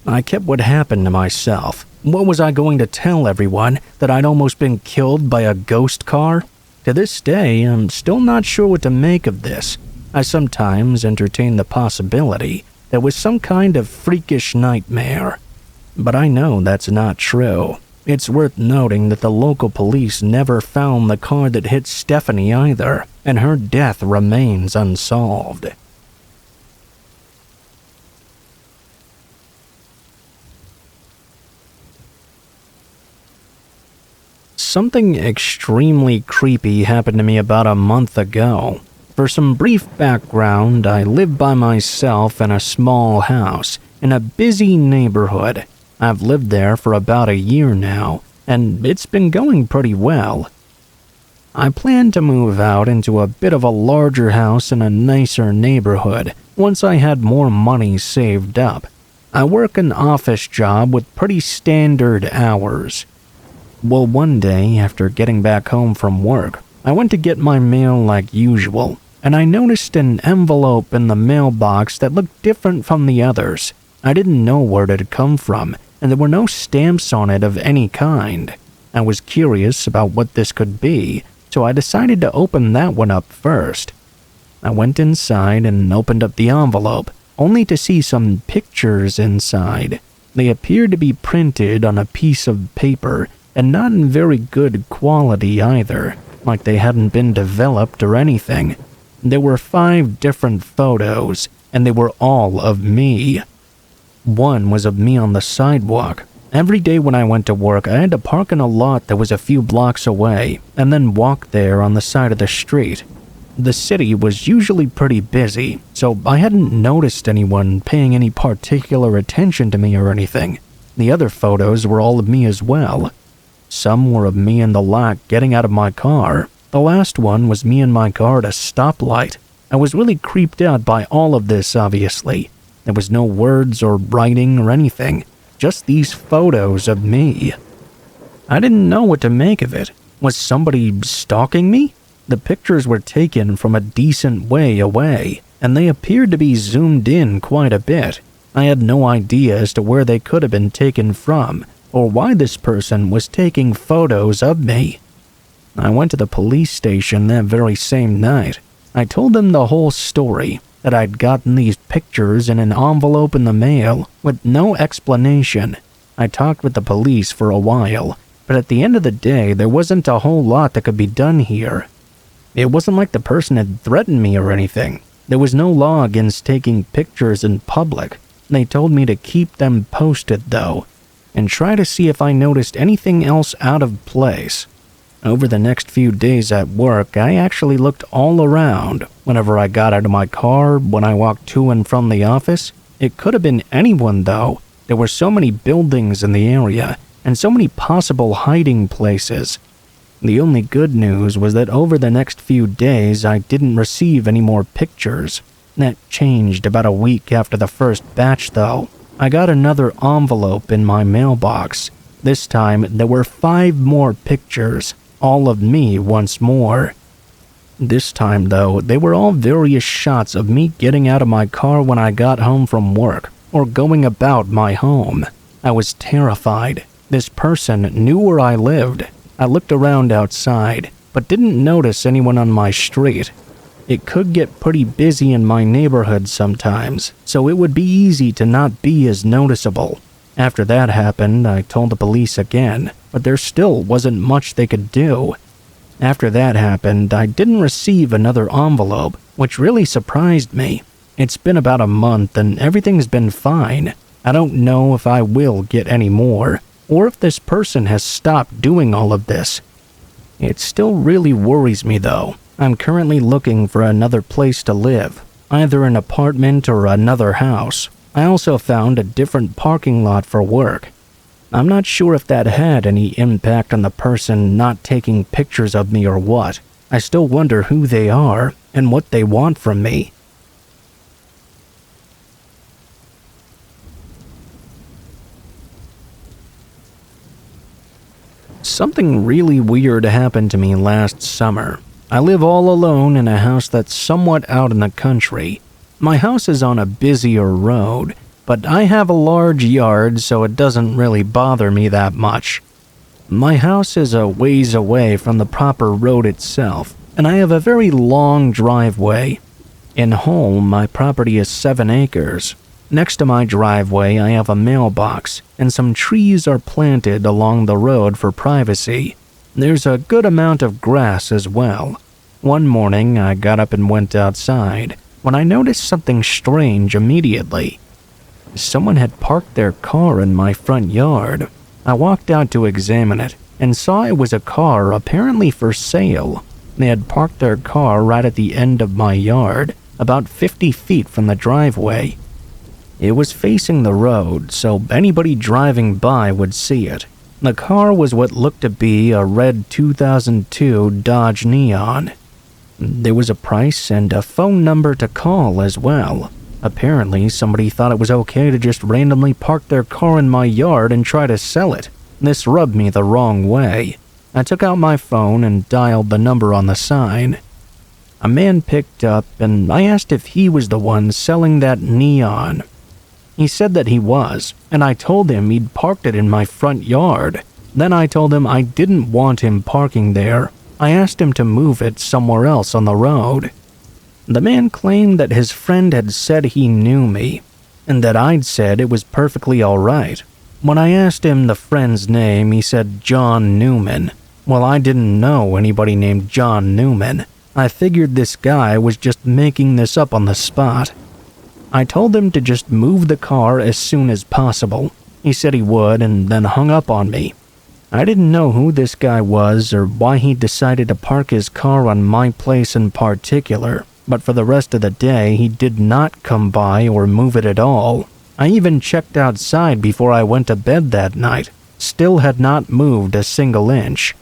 I kept what happened to myself. What was I going to tell everyone, that I'd almost been killed by a ghost car? To this day, I'm still not sure what to make of this. I sometimes entertain the possibility that it was some kind of freakish nightmare. But I know that's not true. It's worth noting that the local police never found the car that hit Stephanie either, and her death remains unsolved. Something extremely creepy happened to me about a month ago. For some brief background, I live by myself in a small house in a busy neighborhood. I've lived there for about a year now, and it's been going pretty well. I plan to move out into a bit of a larger house in a nicer neighborhood once I had more money saved up. I work an office job with pretty standard hours. Well, one day, after getting back home from work, I went to get my mail like usual, and I noticed an envelope in the mailbox that looked different from the others. I didn't know where it had come from, and there were no stamps on it of any kind. I was curious about what this could be, so I decided to open that one up first. I went inside and opened up the envelope, only to see some pictures inside. They appeared to be printed on a piece of paper, and not in very good quality either, like they hadn't been developed or anything. There were 5 different photos, and they were all of me. One was of me on the sidewalk. Every day when I went to work, I had to park in a lot that was a few blocks away, and then walk there on the side of the street. The city was usually pretty busy, so I hadn't noticed anyone paying any particular attention to me or anything. The other photos were all of me as well. Some were of me in the lot getting out of my car. The last one was me in my car at a stoplight. I was really creeped out by all of this, obviously. There was no words or writing or anything, just these photos of me. I didn't know what to make of it. Was somebody stalking me? The pictures were taken from a decent way away, and they appeared to be zoomed in quite a bit. I had no idea as to where they could have been taken from, or why this person was taking photos of me. I went to the police station that very same night. I told them the whole story, that I'd gotten these pictures in an envelope in the mail with no explanation. I talked with the police for a while, but at the end of the day, there wasn't a whole lot that could be done here. It wasn't like the person had threatened me or anything. There was no law against taking pictures in public. They told me to keep them posted, though, and try to see if I noticed anything else out of place. Over the next few days at work, I actually looked all around. Whenever I got out of my car, when I walked to and from the office, it could have been anyone, though. There were so many buildings in the area, and so many possible hiding places. The only good news was that over the next few days, I didn't receive any more pictures. That changed about a week after the first batch, though. I got another envelope in my mailbox. This time, there were 5 more pictures, all of me once more. This time, though, they were all various shots of me getting out of my car when I got home from work, or going about my home. I was terrified. This person knew where I lived. I looked around outside, but didn't notice anyone on my street. It could get pretty busy in my neighborhood sometimes, so it would be easy to not be as noticeable. After that happened, I told the police again, but there still wasn't much they could do. After that happened, I didn't receive another envelope, which really surprised me. It's been about a month and everything's been fine. I don't know if I will get any more, or if this person has stopped doing all of this. It still really worries me, though. I'm currently looking for another place to live, either an apartment or another house. I also found a different parking lot for work. I'm not sure if that had any impact on the person not taking pictures of me or what. I still wonder who they are and what they want from me. Something really weird happened to me last summer. I live all alone in a house that's somewhat out in the country. My house is on a busier road, but I have a large yard, so it doesn't really bother me that much. My house is a ways away from the proper road itself, and I have a very long driveway. In whole, my property is 7 acres. Next to my driveway, I have a mailbox, and some trees are planted along the road for privacy. There's a good amount of grass as well. One morning, I got up and went outside, when I noticed something strange immediately. Someone had parked their car in my front yard. I walked out to examine it, and saw it was a car apparently for sale. They had parked their car right at the end of my yard, about 50 feet from the driveway. It was facing the road, so anybody driving by would see it. The car was what looked to be a red 2002 Dodge Neon. There was a price and a phone number to call as well. Apparently, somebody thought it was okay to just randomly park their car in my yard and try to sell it. This rubbed me the wrong way. I took out my phone and dialed the number on the sign. A man picked up, and I asked if he was the one selling that Neon. He said that he was, and I told him he'd parked it in my front yard. Then I told him I didn't want him parking there. I asked him to move it somewhere else on the road. The man claimed that his friend had said he knew me, and that I'd said it was perfectly alright. When I asked him the friend's name, he said John Newman. Well, I didn't know anybody named John Newman. I figured this guy was just making this up on the spot. I told him to just move the car as soon as possible. He said he would, and then hung up on me. I didn't know who this guy was or why he decided to park his car on my place in particular, but for the rest of the day he did not come by or move it at all. I even checked outside before I went to bed that night. Still had not moved a single inch.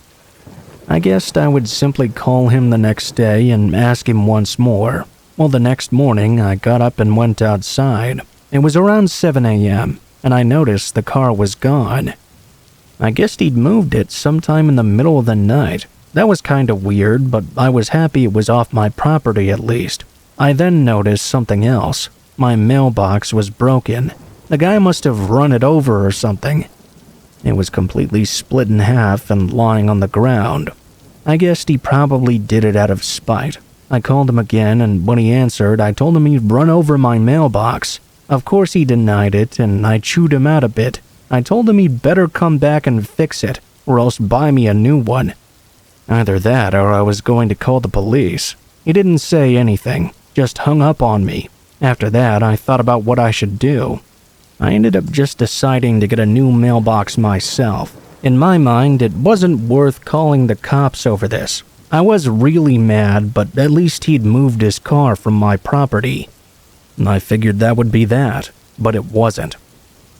I guessed I would simply call him the next day and ask him once more. Well, the next morning, I got up and went outside. It was around 7 a.m., and I noticed the car was gone. I guessed he'd moved it sometime in the middle of the night. That was kinda weird, but I was happy it was off my property at least. I then noticed something else. My mailbox was broken. The guy must have run it over or something. It was completely split in half and lying on the ground. I guessed he probably did it out of spite. I called him again, and when he answered, I told him he'd run over my mailbox. Of course he denied it, and I chewed him out a bit. I told him he'd better come back and fix it, or else buy me a new one. Either that or I was going to call the police. He didn't say anything, just hung up on me. After that, I thought about what I should do. I ended up just deciding to get a new mailbox myself. In my mind, it wasn't worth calling the cops over this. I was really mad, but at least he'd moved his car from my property. I figured that would be that, but it wasn't.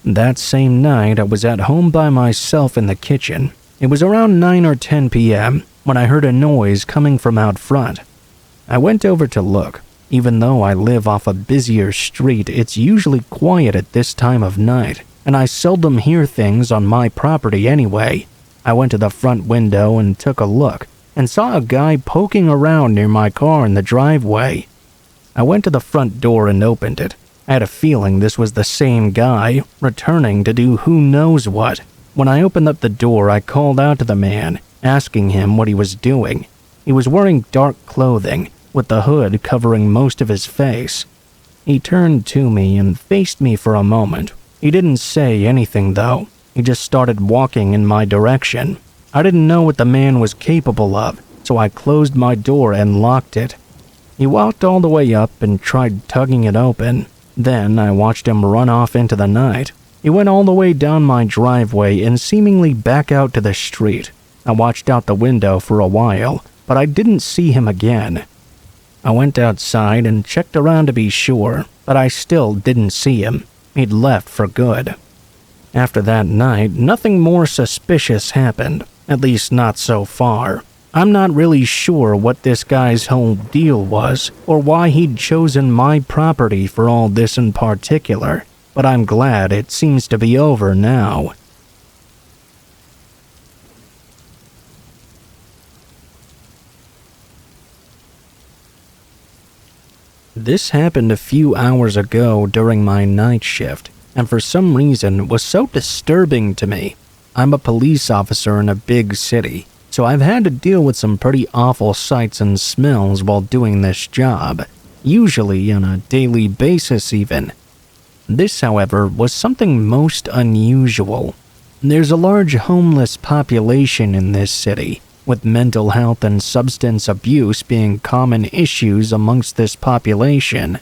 That same night, I was at home by myself in the kitchen. It was around 9 or 10 p.m. when I heard a noise coming from out front. I went over to look. Even though I live off a busier street, it's usually quiet at this time of night, and I seldom hear things on my property anyway. I went to the front window and took a look, and saw a guy poking around near my car in the driveway. I went to the front door and opened it. I had a feeling this was the same guy, returning to do who knows what. When I opened up the door, I called out to the man, asking him what he was doing. He was wearing dark clothing, with the hood covering most of his face. He turned to me and faced me for a moment. He didn't say anything though. He just started walking in my direction. I didn't know what the man was capable of, so I closed my door and locked it. He walked all the way up and tried tugging it open. Then I watched him run off into the night. He went all the way down my driveway and seemingly back out to the street. I watched out the window for a while, but I didn't see him again. I went outside and checked around to be sure, but I still didn't see him. He'd left for good. After that night, nothing more suspicious happened, at least not so far. I'm not really sure what this guy's whole deal was, or why he'd chosen my property for all this in particular, but I'm glad it seems to be over now. This happened a few hours ago during my night shift, and for some reason was so disturbing to me. I'm a police officer in a big city, so I've had to deal with some pretty awful sights and smells while doing this job, usually on a daily basis even. This, however, was something most unusual. There's a large homeless population in this city, with mental health and substance abuse being common issues amongst this population.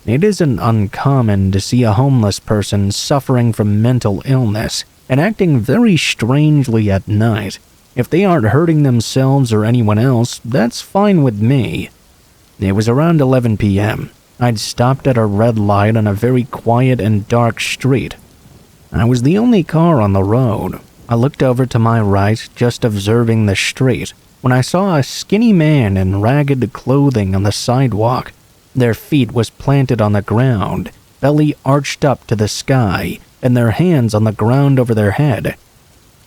It isn't uncommon to see a homeless person suffering from mental illness and acting very strangely at night. If they aren't hurting themselves or anyone else, that's fine with me. It was around 11 p.m. I'd stopped at a red light on a very quiet and dark street. I was the only car on the road. I looked over to my right, just observing the street, when I saw a skinny man in ragged clothing on the sidewalk. Their feet was planted on the ground, belly arched up to the sky, and their hands on the ground over their head.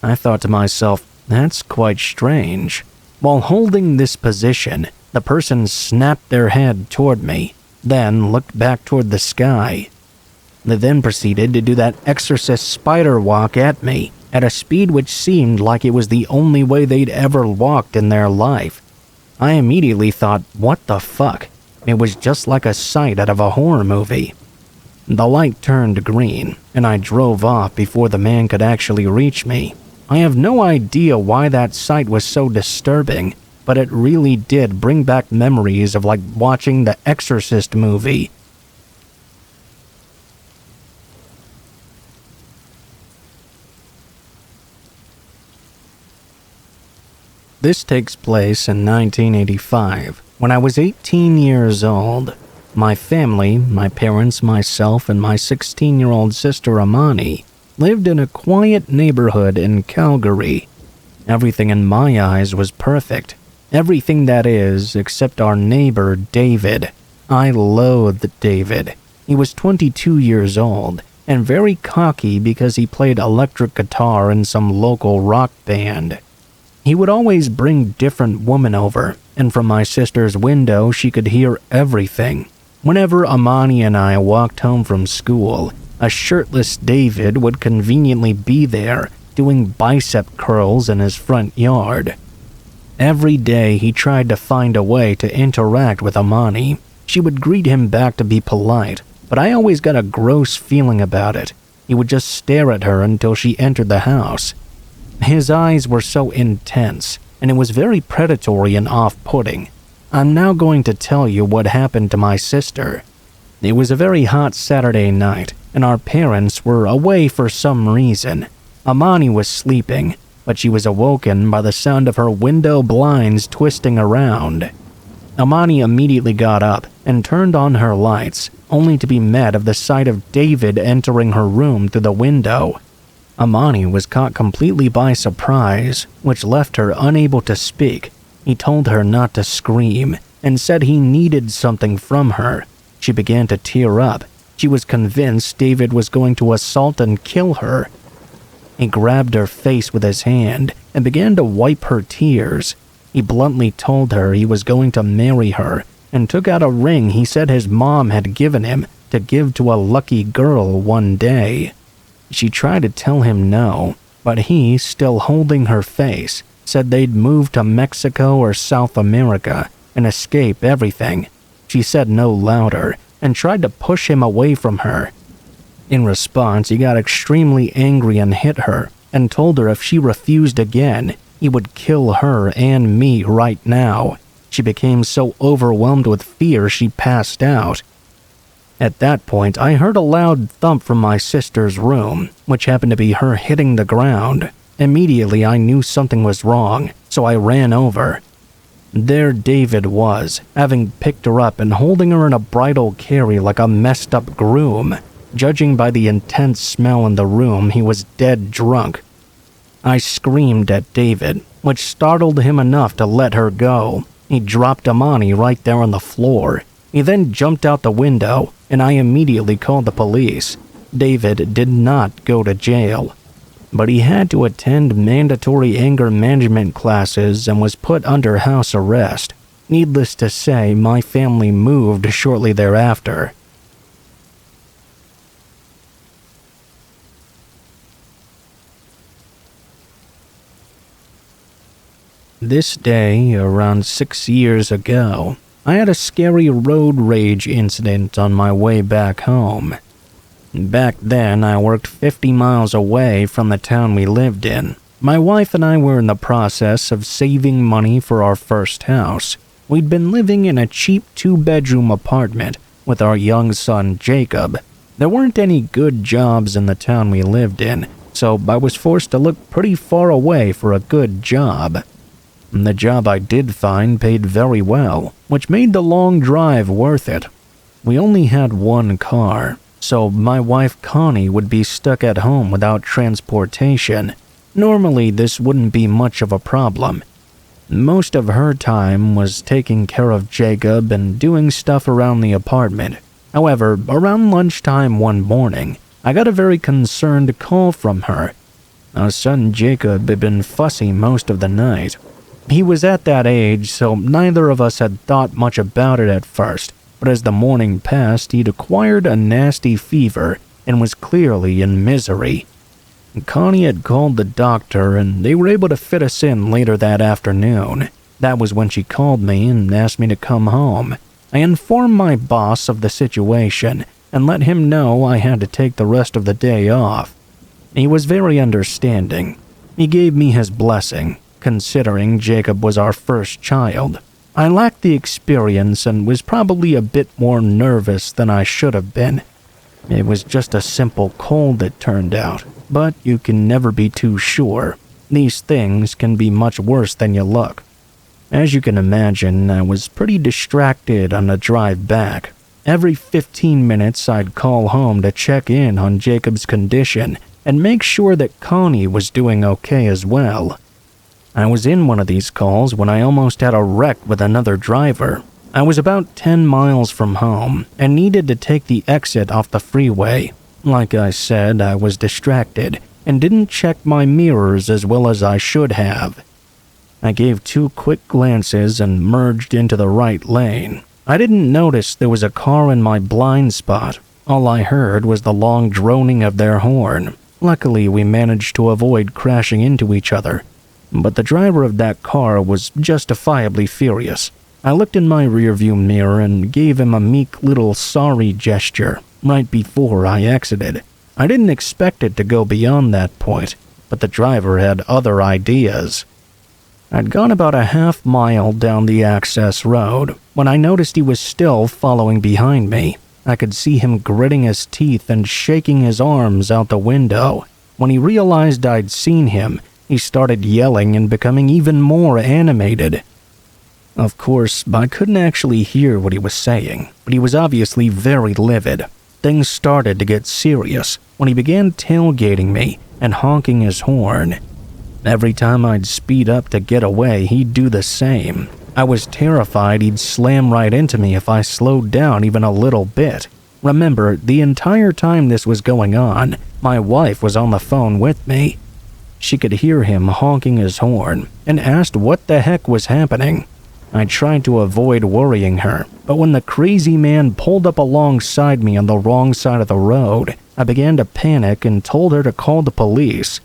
I thought to myself, that's quite strange. While holding this position, the person snapped their head toward me, then looked back toward the sky. They then proceeded to do that exorcist spider walk at me, at a speed which seemed like it was the only way they'd ever walked in their life. I immediately thought, what the fuck? It was just like a sight out of a horror movie. The light turned green, and I drove off before the man could actually reach me. I have no idea why that sight was so disturbing, but it really did bring back memories of like watching the Exorcist movie. This takes place in 1985, when I was 18 years old. My family, my parents, myself, and my 16-year-old sister Amani lived in a quiet neighborhood in Calgary. Everything in my eyes was perfect. Everything that is, except our neighbor David. I loathed David. He was 22 years old, and very cocky because he played electric guitar in some local rock band. He would always bring different women over, and from my sister's window she could hear everything. Whenever Amani and I walked home from school, a shirtless David would conveniently be there, doing bicep curls in his front yard. Every day he tried to find a way to interact with Amani. She would greet him back to be polite, but I always got a gross feeling about it. He would just stare at her until she entered the house. His eyes were so intense, and it was very predatory and off-putting. I'm now going to tell you what happened to my sister. It was a very hot Saturday night, and our parents were away for some reason. Amani was sleeping, but she was awoken by the sound of her window blinds twisting around. Amani immediately got up and turned on her lights, only to be met of the sight of David entering her room through the window. Amani was caught completely by surprise, which left her unable to speak. He told her not to scream and said he needed something from her. She began to tear up. She was convinced David was going to assault and kill her. He grabbed her face with his hand and began to wipe her tears. He bluntly told her he was going to marry her and took out a ring he said his mom had given him to give to a lucky girl one day. She tried to tell him no, but he, still holding her face, said they'd move to Mexico or South America and escape everything. She said no louder and tried to push him away from her. In response, he got extremely angry and hit her and told her if she refused again, he would kill her and me right now. She became so overwhelmed with fear she passed out. At that point, I heard a loud thump from my sister's room, which happened to be her hitting the ground. Immediately, I knew something was wrong, so I ran over. There David was, having picked her up and holding her in a bridal carry like a messed up groom. Judging by the intense smell in the room, he was dead drunk. I screamed at David, which startled him enough to let her go. He dropped Amani right there on the floor. He then jumped out the window, and I immediately called the police. David did not go to jail, but he had to attend mandatory anger management classes and was put under house arrest. Needless to say, my family moved shortly thereafter. This day, around 6 years ago, I had a scary road rage incident on my way back home. Back then, I worked 50 miles away from the town we lived in. My wife and I were in the process of saving money for our first house. We'd been living in a cheap 2-bedroom apartment with our young son Jacob. There weren't any good jobs in the town we lived in, so I was forced to look pretty far away for a good job. The job I did find paid very well, which made the long drive worth it. We only had one car, so my wife Connie would be stuck at home without transportation. Normally, this wouldn't be much of a problem. Most of her time was taking care of Jacob and doing stuff around the apartment. However, around lunchtime one morning, I got a very concerned call from her. Our son Jacob had been fussy most of the night. He was at that age, so neither of us had thought much about it at first, but as the morning passed, he'd acquired a nasty fever and was clearly in misery. Connie had called the doctor, and they were able to fit us in later that afternoon. That was when she called me and asked me to come home. I informed my boss of the situation and let him know I had to take the rest of the day off. He was very understanding. He gave me his blessing, considering Jacob was our first child. I lacked the experience and was probably a bit more nervous than I should have been. It was just a simple cold, it turned out, but you can never be too sure. These things can be much worse than you look. As you can imagine, I was pretty distracted on the drive back. Every 15 minutes, I'd call home to check in on Jacob's condition and make sure that Connie was doing okay as well. I was in one of these calls when I almost had a wreck with another driver. I was about 10 miles from home and needed to take the exit off the freeway. Like I said, I was distracted and didn't check my mirrors as well as I should have. I gave 2 quick glances and merged into the right lane. I didn't notice there was a car in my blind spot. All I heard was the long droning of their horn. Luckily, we managed to avoid crashing into each other. But the driver of that car was justifiably furious. I looked in my rearview mirror and gave him a meek little sorry gesture right before I exited. I didn't expect it to go beyond that point, but the driver had other ideas. I'd gone about a half-mile down the access road when I noticed he was still following behind me. I could see him gritting his teeth and shaking his arms out the window. When he realized I'd seen him, he started yelling and becoming even more animated. Of course, I couldn't actually hear what he was saying, but he was obviously very livid. Things started to get serious when he began tailgating me and honking his horn. Every time I'd speed up to get away, he'd do the same. I was terrified he'd slam right into me if I slowed down even a little bit. Remember, the entire time this was going on, my wife was on the phone with me. She could hear him honking his horn and asked what the heck was happening. I tried to avoid worrying her, but when the crazy man pulled up alongside me on the wrong side of the road, I began to panic and told her to call the police.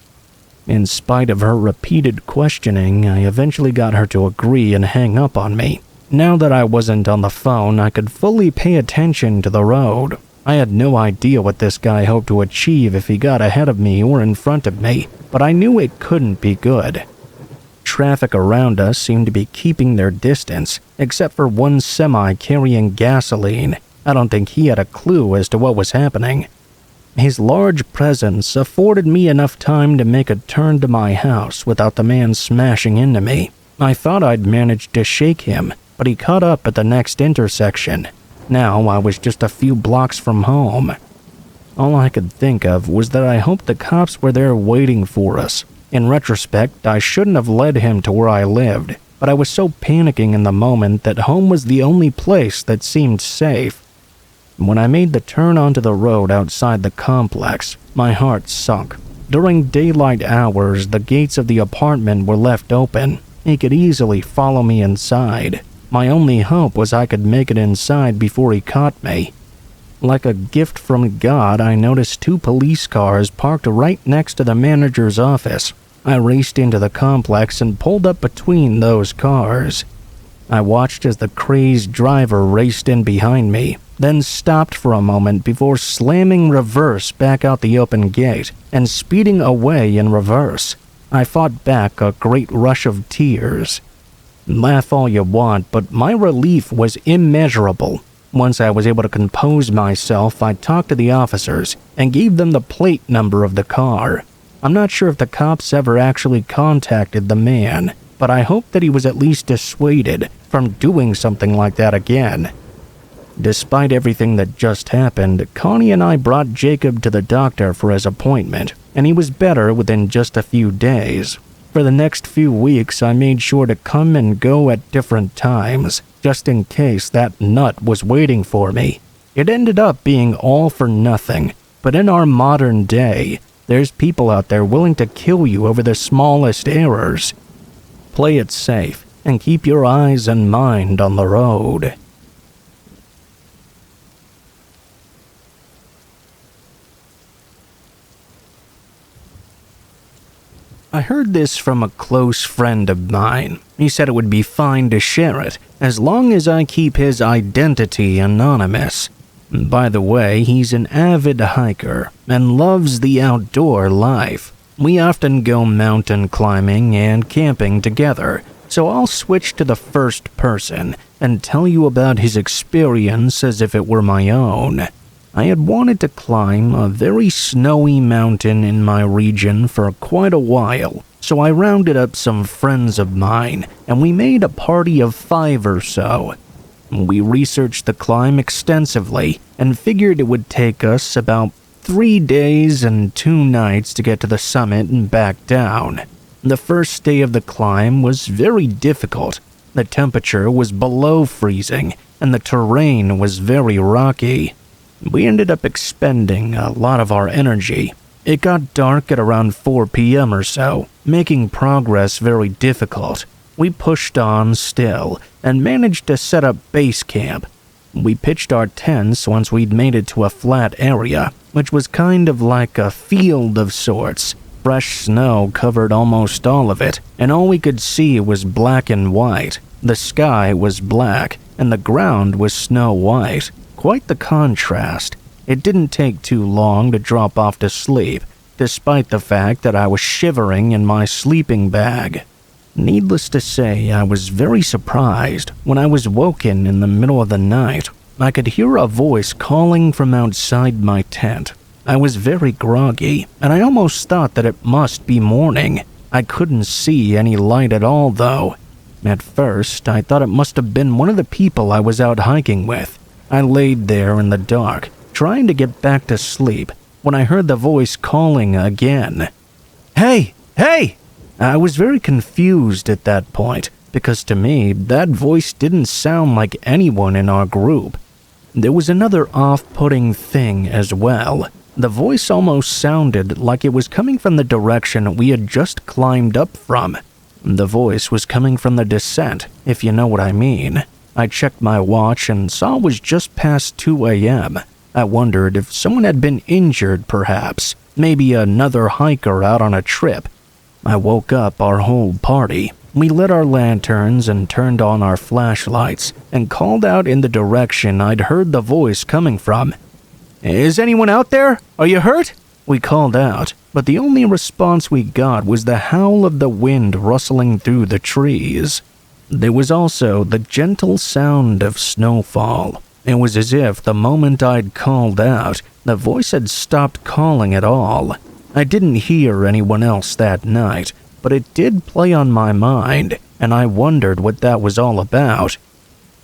In spite of her repeated questioning, I eventually got her to agree and hang up on me. Now that I wasn't on the phone, I could fully pay attention to the road. I had no idea what this guy hoped to achieve if he got ahead of me or in front of me, but I knew it couldn't be good. Traffic around us seemed to be keeping their distance, except for one semi carrying gasoline. I don't think he had a clue as to what was happening. His large presence afforded me enough time to make a turn to my house without the man smashing into me. I thought I'd managed to shake him, but he caught up at the next intersection. Now I was just a few blocks from home. All I could think of was that I hoped the cops were there waiting for us. In retrospect, I shouldn't have led him to where I lived, but I was so panicking in the moment that home was the only place that seemed safe. When I made the turn onto the road outside the complex, my heart sunk. During daylight hours, the gates of the apartment were left open. He could easily follow me inside. My only hope was I could make it inside before he caught me. Like a gift from God, I noticed 2 police cars parked right next to the manager's office. I raced into the complex and pulled up between those cars. I watched as the crazed driver raced in behind me, then stopped for a moment before slamming reverse back out the open gate and speeding away in reverse. I fought back a great rush of tears. Laugh all you want, but my relief was immeasurable. Once I was able to compose myself, I talked to the officers and gave them the plate number of the car. I'm not sure if the cops ever actually contacted the man, but I hope that he was at least dissuaded from doing something like that again. Despite everything that just happened, Connie and I brought Jacob to the doctor for his appointment, and he was better within just a few days. For the next few weeks, I made sure to come and go at different times, just in case that nut was waiting for me. It ended up being all for nothing, but in our modern day, there's people out there willing to kill you over the smallest errors. Play it safe and keep your eyes and mind on the road. I heard this from a close friend of mine. He said it would be fine to share it, as long as I keep his identity anonymous. By the way, he's an avid hiker and loves the outdoor life. We often go mountain climbing and camping together, so I'll switch to the first person and tell you about his experience as if it were my own. I had wanted to climb a very snowy mountain in my region for quite a while, so I rounded up some friends of mine, and we made a party of 5 or so. We researched the climb extensively and figured it would take us about 3 days and 2 nights to get to the summit and back down. The first day of the climb was very difficult. The temperature was below freezing, and the terrain was very rocky. We ended up expending a lot of our energy. It got dark at around 4 p.m. or so, making progress very difficult. We pushed on still and managed to set up base camp. We pitched our tents once we'd made it to a flat area, which was kind of like a field of sorts. Fresh snow covered almost all of it, and all we could see was black and white. The sky was black, and the ground was snow white. Quite the contrast. It didn't take too long to drop off to sleep, despite the fact that I was shivering in my sleeping bag. Needless to say, I was very surprised when I was woken in the middle of the night. I could hear a voice calling from outside my tent. I was very groggy, and I almost thought that it must be morning. I couldn't see any light at all, though. At first, I thought it must have been one of the people I was out hiking with. I laid there in the dark, trying to get back to sleep, when I heard the voice calling again. "Hey! Hey!" I was very confused at that point, because to me, that voice didn't sound like anyone in our group. There was another off-putting thing as well. The voice almost sounded like it was coming from the direction we had just climbed up from. The voice was coming from the descent, if you know what I mean. I checked my watch and saw it was just past 2 a.m. I wondered if someone had been injured, perhaps. Maybe another hiker out on a trip. I woke up our whole party. We lit our lanterns and turned on our flashlights and called out in the direction I'd heard the voice coming from. "Is anyone out there? Are you hurt?" We called out, but the only response we got was the howl of the wind rustling through the trees. There was also the gentle sound of snowfall. It was as if the moment I'd called out, the voice had stopped calling at all. I didn't hear anyone else that night, but it did play on my mind, and I wondered what that was all about.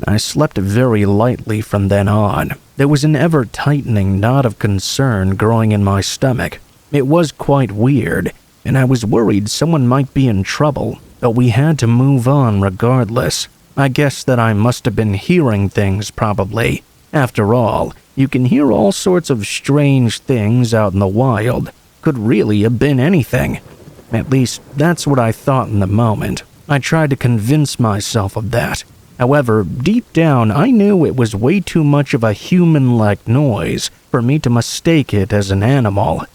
I slept very lightly from then on. There was an ever-tightening knot of concern growing in my stomach. It was quite weird, and I was worried someone might be in trouble, but we had to move on regardless. I guess that I must have been hearing things, probably. After all, you can hear all sorts of strange things out in the wild. Could really have been anything. At least, that's what I thought in the moment. I tried to convince myself of that. However, deep down, I knew it was way too much of a human-like noise for me to mistake it as an animal.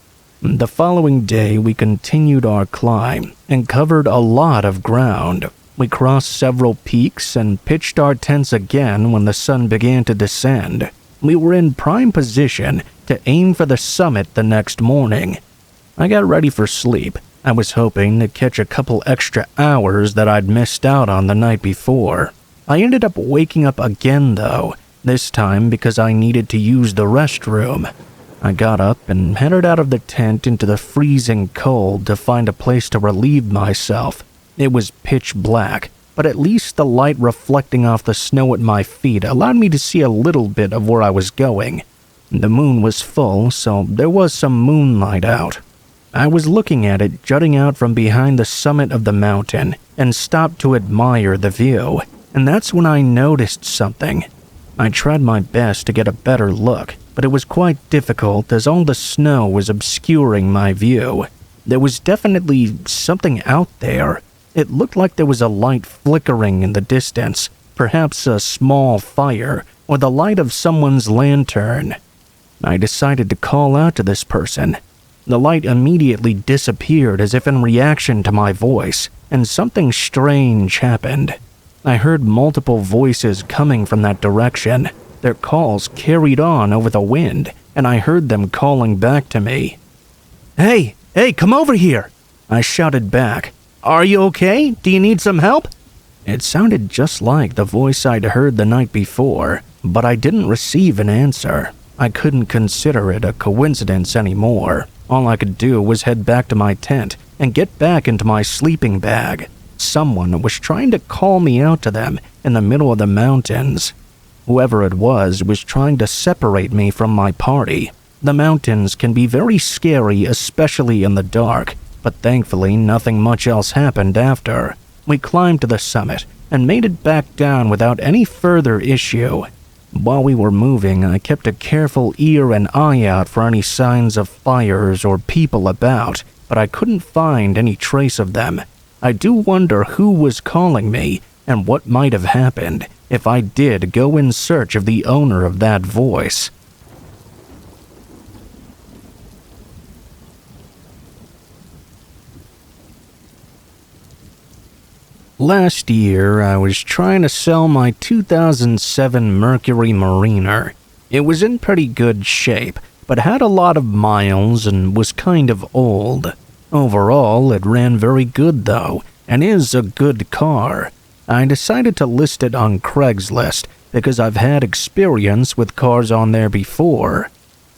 The following day, we continued our climb and covered a lot of ground. We crossed several peaks and pitched our tents again when the sun began to descend. We were in prime position to aim for the summit the next morning. I got ready for sleep. I was hoping to catch a couple extra hours that I'd missed out on the night before. I ended up waking up again, though, this time because I needed to use the restroom. I got up and headed out of the tent into the freezing cold to find a place to relieve myself. It was pitch black, but at least the light reflecting off the snow at my feet allowed me to see a little bit of where I was going. The moon was full, so there was some moonlight out. I was looking at it jutting out from behind the summit of the mountain and stopped to admire the view, and that's when I noticed something. I tried my best to get a better look, but it was quite difficult as all the snow was obscuring my view. There was definitely something out there. It looked like there was a light flickering in the distance, perhaps a small fire or the light of someone's lantern. I decided to call out to this person. The light immediately disappeared as if in reaction to my voice, and something strange happened. I heard multiple voices coming from that direction. Their calls carried on over the wind, and I heard them calling back to me. "Hey, come over here!" I shouted back. "Are you okay? Do you need some help?" It sounded just like the voice I'd heard the night before, but I didn't receive an answer. I couldn't consider it a coincidence anymore. All I could do was head back to my tent and get back into my sleeping bag. Someone was trying to call me out to them in the middle of the mountains. Whoever it was trying to separate me from my party. The mountains can be very scary, especially in the dark, but thankfully nothing much else happened after. We climbed to the summit and made it back down without any further issue. While we were moving, I kept a careful ear and eye out for any signs of fires or people about, but I couldn't find any trace of them. I do wonder who was calling me and what might have happened if I did go in search of the owner of that voice. Last year, I was trying to sell my 2007 Mercury Mariner. It was in pretty good shape, but had a lot of miles and was kind of old. Overall, it ran very good though, and is a good car. I decided to list it on Craigslist because I've had experience with cars on there before.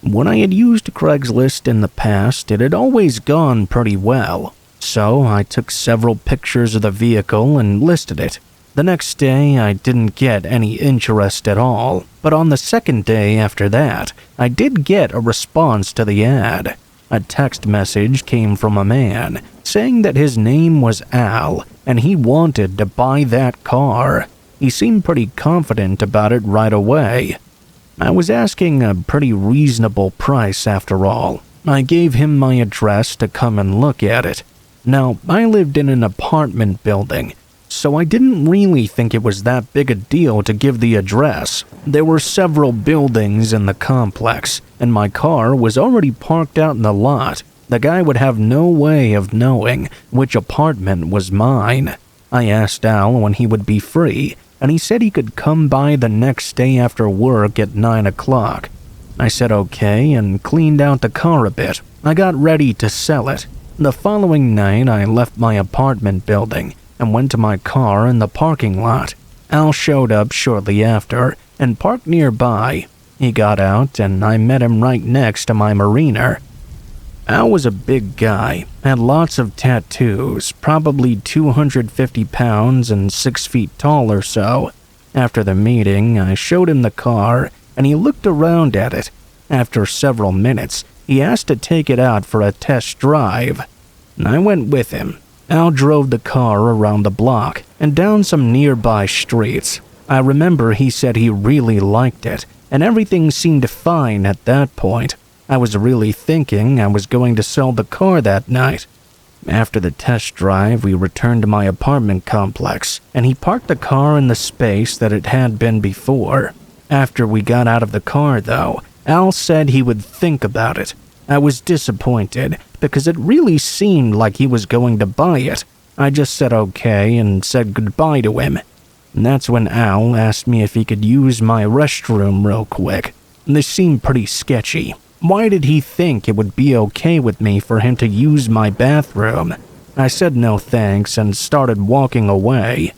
When I had used Craigslist in the past, it had always gone pretty well. So I took several pictures of the vehicle and listed it. The next day, I didn't get any interest at all, but on the second day after that, I did get a response to the ad. A text message came from a man saying that his name was Al and he wanted to buy that car. He seemed pretty confident about it right away. I was asking a pretty reasonable price after all. I gave him my address to come and look at it. Now, I lived in an apartment building, so I didn't really think it was that big a deal to give the address. There were several buildings in the complex, and my car was already parked out in the lot. The guy would have no way of knowing which apartment was mine. I asked Al when he would be free, and he said he could come by the next day after work at 9 o'clock. I said okay and cleaned out the car a bit. I got ready to sell it. The following night, I left my apartment building and went to my car in the parking lot. Al showed up shortly after and parked nearby. He got out and I met him right next to my marina. Al was a big guy, had lots of tattoos, probably 250 pounds and 6 feet tall or so. After the meeting, I showed him the car and he looked around at it. After several minutes, he asked to take it out for a test drive. I went with him. Al drove the car around the block and down some nearby streets. I remember he said he really liked it, and everything seemed fine at that point. I was really thinking I was going to sell the car that night. After the test drive, we returned to my apartment complex, and he parked the car in the space that it had been before. After we got out of the car, though, Al said he would think about it. I was disappointed because it really seemed like he was going to buy it. I just said okay and said goodbye to him. And that's when Al asked me if he could use my restroom real quick. This seemed pretty sketchy. Why did he think it would be okay with me for him to use my bathroom? I said no thanks and started walking away.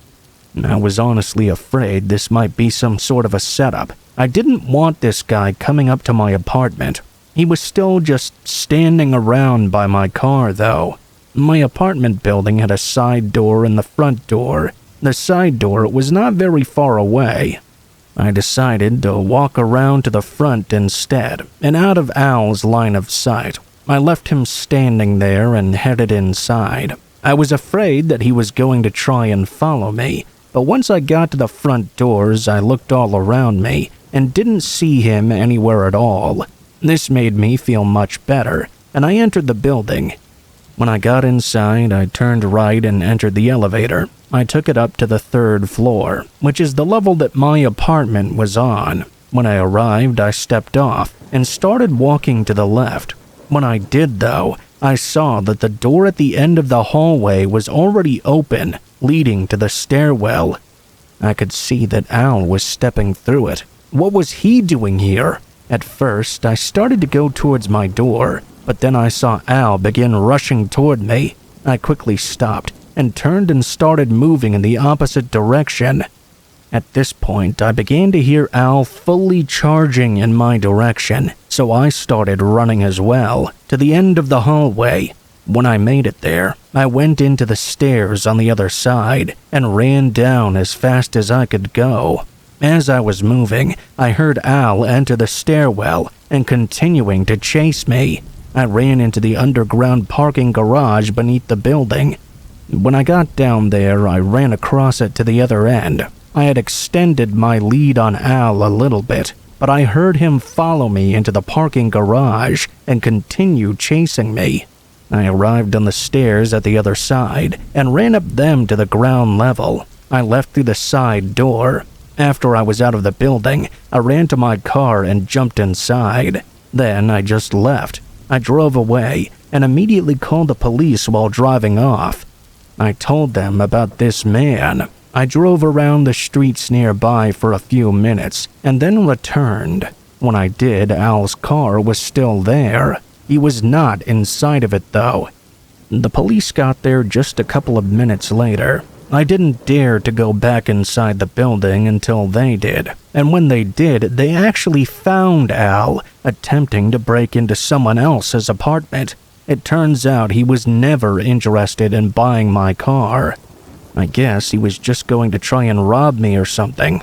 I was honestly afraid this might be some sort of a setup. I didn't want this guy coming up to my apartment. He was still just standing around by my car, though. My apartment building had a side door and the front door. The side door was not very far away. I decided to walk around to the front instead, and out of Al's line of sight. I left him standing there and headed inside. I was afraid that he was going to try and follow me, but once I got to the front doors, I looked all around me and didn't see him anywhere at all. This made me feel much better, and I entered the building. When I got inside, I turned right and entered the elevator. I took it up to the 3rd floor, which is the level that my apartment was on. When I arrived, I stepped off and started walking to the left. When I did, though, I saw that the door at the end of the hallway was already open, leading to the stairwell. I could see that Al was stepping through it. What was he doing here? At first, I started to go towards my door, but then I saw Al begin rushing toward me. I quickly stopped and turned and started moving in the opposite direction. At this point, I began to hear Al fully charging in my direction, so I started running as well, to the end of the hallway. When I made it there, I went into the stairs on the other side and ran down as fast as I could go. As I was moving, I heard Al enter the stairwell and continuing to chase me. I ran into the underground parking garage beneath the building. When I got down there, I ran across it to the other end. I had extended my lead on Al a little bit, but I heard him follow me into the parking garage and continue chasing me. I arrived on the stairs at the other side and ran up them to the ground level. I left through the side door. After I was out of the building, I ran to my car and jumped inside. Then I just left. I drove away and immediately called the police while driving off. I told them about this man. I drove around the streets nearby for a few minutes and then returned. When I did, Al's car was still there. He was not inside of it, though. The police got there just a couple of minutes later. I didn't dare to go back inside the building until they did, and when they did, they actually found Al attempting to break into someone else's apartment. It turns out he was never interested in buying my car. I guess he was just going to try and rob me or something.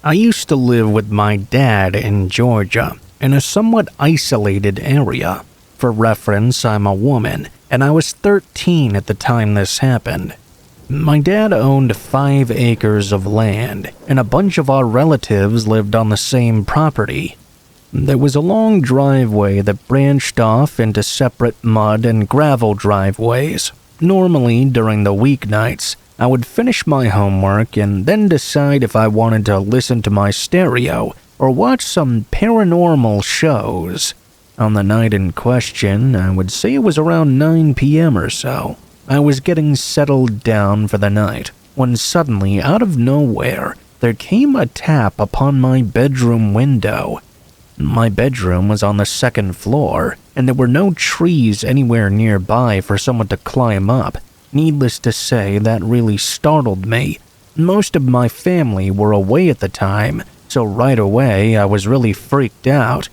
I used to live with my dad in Georgia, in a somewhat isolated area. For reference, I'm a woman, and I was 13 at the time this happened. My dad owned 5 acres of land, and a bunch of our relatives lived on the same property. There was a long driveway that branched off into separate mud and gravel driveways. Normally, during the weeknights, I would finish my homework and then decide if I wanted to listen to my stereo or watch some paranormal shows. On the night in question, I would say it was around 9 p.m. or so. I was getting settled down for the night when suddenly, out of nowhere, there came a tap upon my bedroom window. My bedroom was on the 2nd floor, and there were no trees anywhere nearby for someone to climb up. Needless to say, that really startled me. Most of my family were away at the time, so right away I was really freaked out.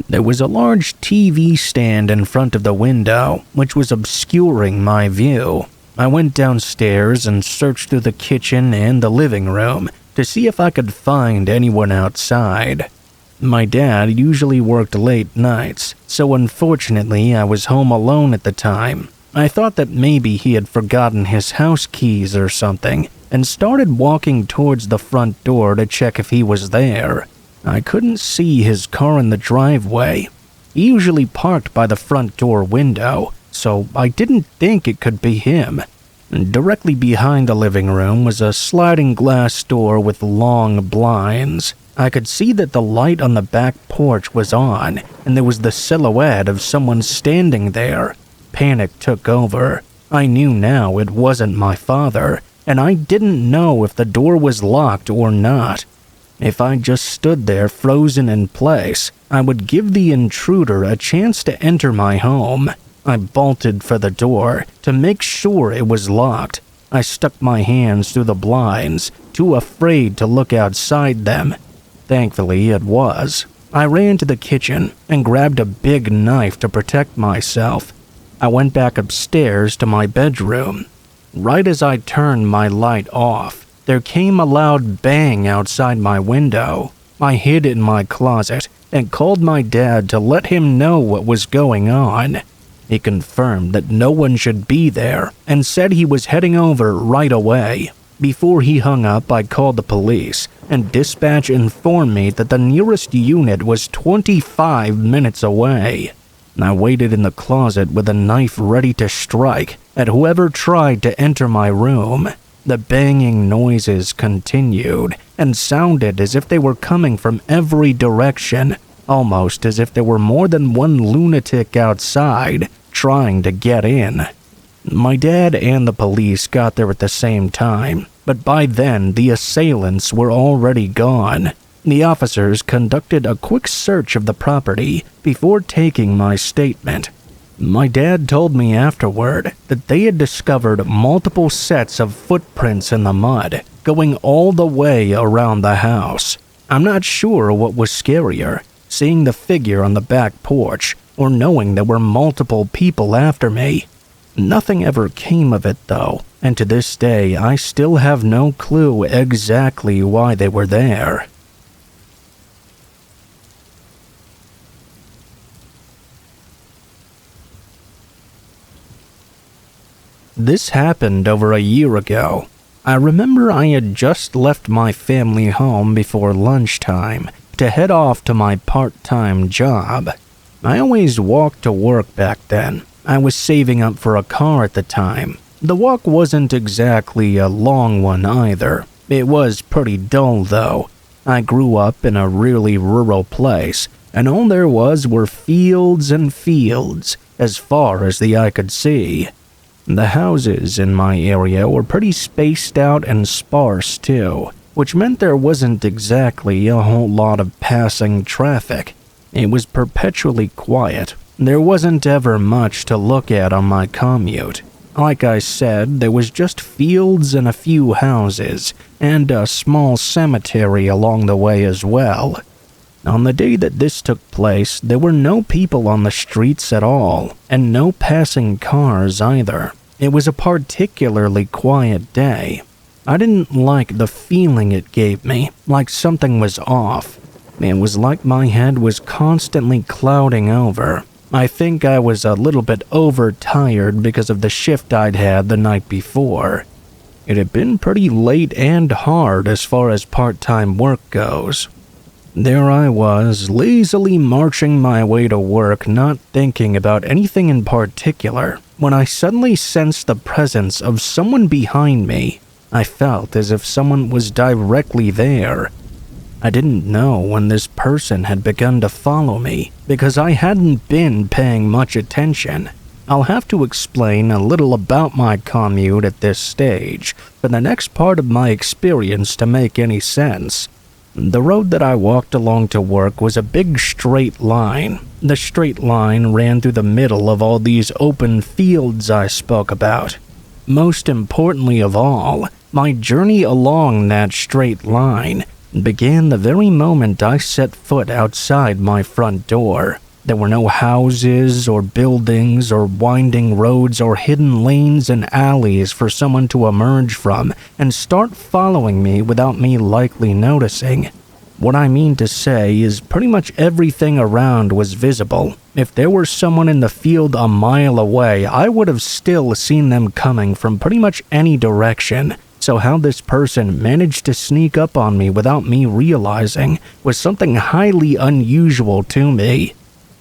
There was a large TV stand in front of the window, which was obscuring my view. I went downstairs and searched through the kitchen and the living room to see if I could find anyone outside. My dad usually worked late nights, so unfortunately I was home alone at the time. I thought that maybe he had forgotten his house keys or something, and started walking towards the front door to check if he was there. I couldn't see his car in the driveway. He usually parked by the front door window, so I didn't think it could be him. Directly behind the living room was a sliding glass door with long blinds. I could see that the light on the back porch was on, and there was the silhouette of someone standing there. Panic took over. I knew now it wasn't my father, and I didn't know if the door was locked or not. If I just stood there frozen in place, I would give the intruder a chance to enter my home. I bolted for the door to make sure it was locked. I stuck my hands through the blinds, too afraid to look outside them. Thankfully, it was. I ran to the kitchen and grabbed a big knife to protect myself. I went back upstairs to my bedroom. Right as I turned my light off, there came a loud bang outside my window. I hid in my closet and called my dad to let him know what was going on. He confirmed that no one should be there and said he was heading over right away. Before he hung up, I called the police, and dispatch informed me that the nearest unit was 25 minutes away. I waited in the closet with a knife ready to strike at whoever tried to enter my room. The banging noises continued and sounded as if they were coming from every direction, almost as if there were more than one lunatic outside trying to get in. My dad and the police got there at the same time, but by then the assailants were already gone. The officers conducted a quick search of the property before taking my statement. My dad told me afterward that they had discovered multiple sets of footprints in the mud, going all the way around the house. I'm not sure what was scarier, seeing the figure on the back porch or knowing there were multiple people after me. Nothing ever came of it though, and to this day I still have no clue exactly why they were there. This happened over a year ago. I remember I had just left my family home before lunchtime to head off to my part-time job. I always walked to work back then. I was saving up for a car at the time. The walk wasn't exactly a long one either. It was pretty dull though. I grew up in a really rural place, and all there was were fields and fields as far as the eye could see. The houses in my area were pretty spaced out and sparse too, which meant there wasn't exactly a whole lot of passing traffic. It was perpetually quiet. There wasn't ever much to look at on my commute. Like I said, there was just fields and a few houses, and a small cemetery along the way as well. On the day that this took place, there were no people on the streets at all, and no passing cars either. It was a particularly quiet day. I didn't like the feeling it gave me, like something was off. It was like my head was constantly clouding over. I think I was a little bit overtired because of the shift I'd had the night before. It had been pretty late and hard as far as part-time work goes. There I was, lazily marching my way to work, not thinking about anything in particular, when I suddenly sensed the presence of someone behind me. I felt as if someone was directly there. I didn't know when this person had begun to follow me, because I hadn't been paying much attention. I'll have to explain a little about my commute at this stage for the next part of my experience to make any sense. The road that I walked along to work was a big straight line. The straight line ran through the middle of all these open fields I spoke about. Most importantly of all, my journey along that straight line began the very moment I set foot outside my front door. There were no houses or buildings or winding roads or hidden lanes and alleys for someone to emerge from and start following me without me likely noticing. What I mean to say is pretty much everything around was visible. If there were someone in the field a mile away, I would have still seen them coming from pretty much any direction. So how this person managed to sneak up on me without me realizing was something highly unusual to me.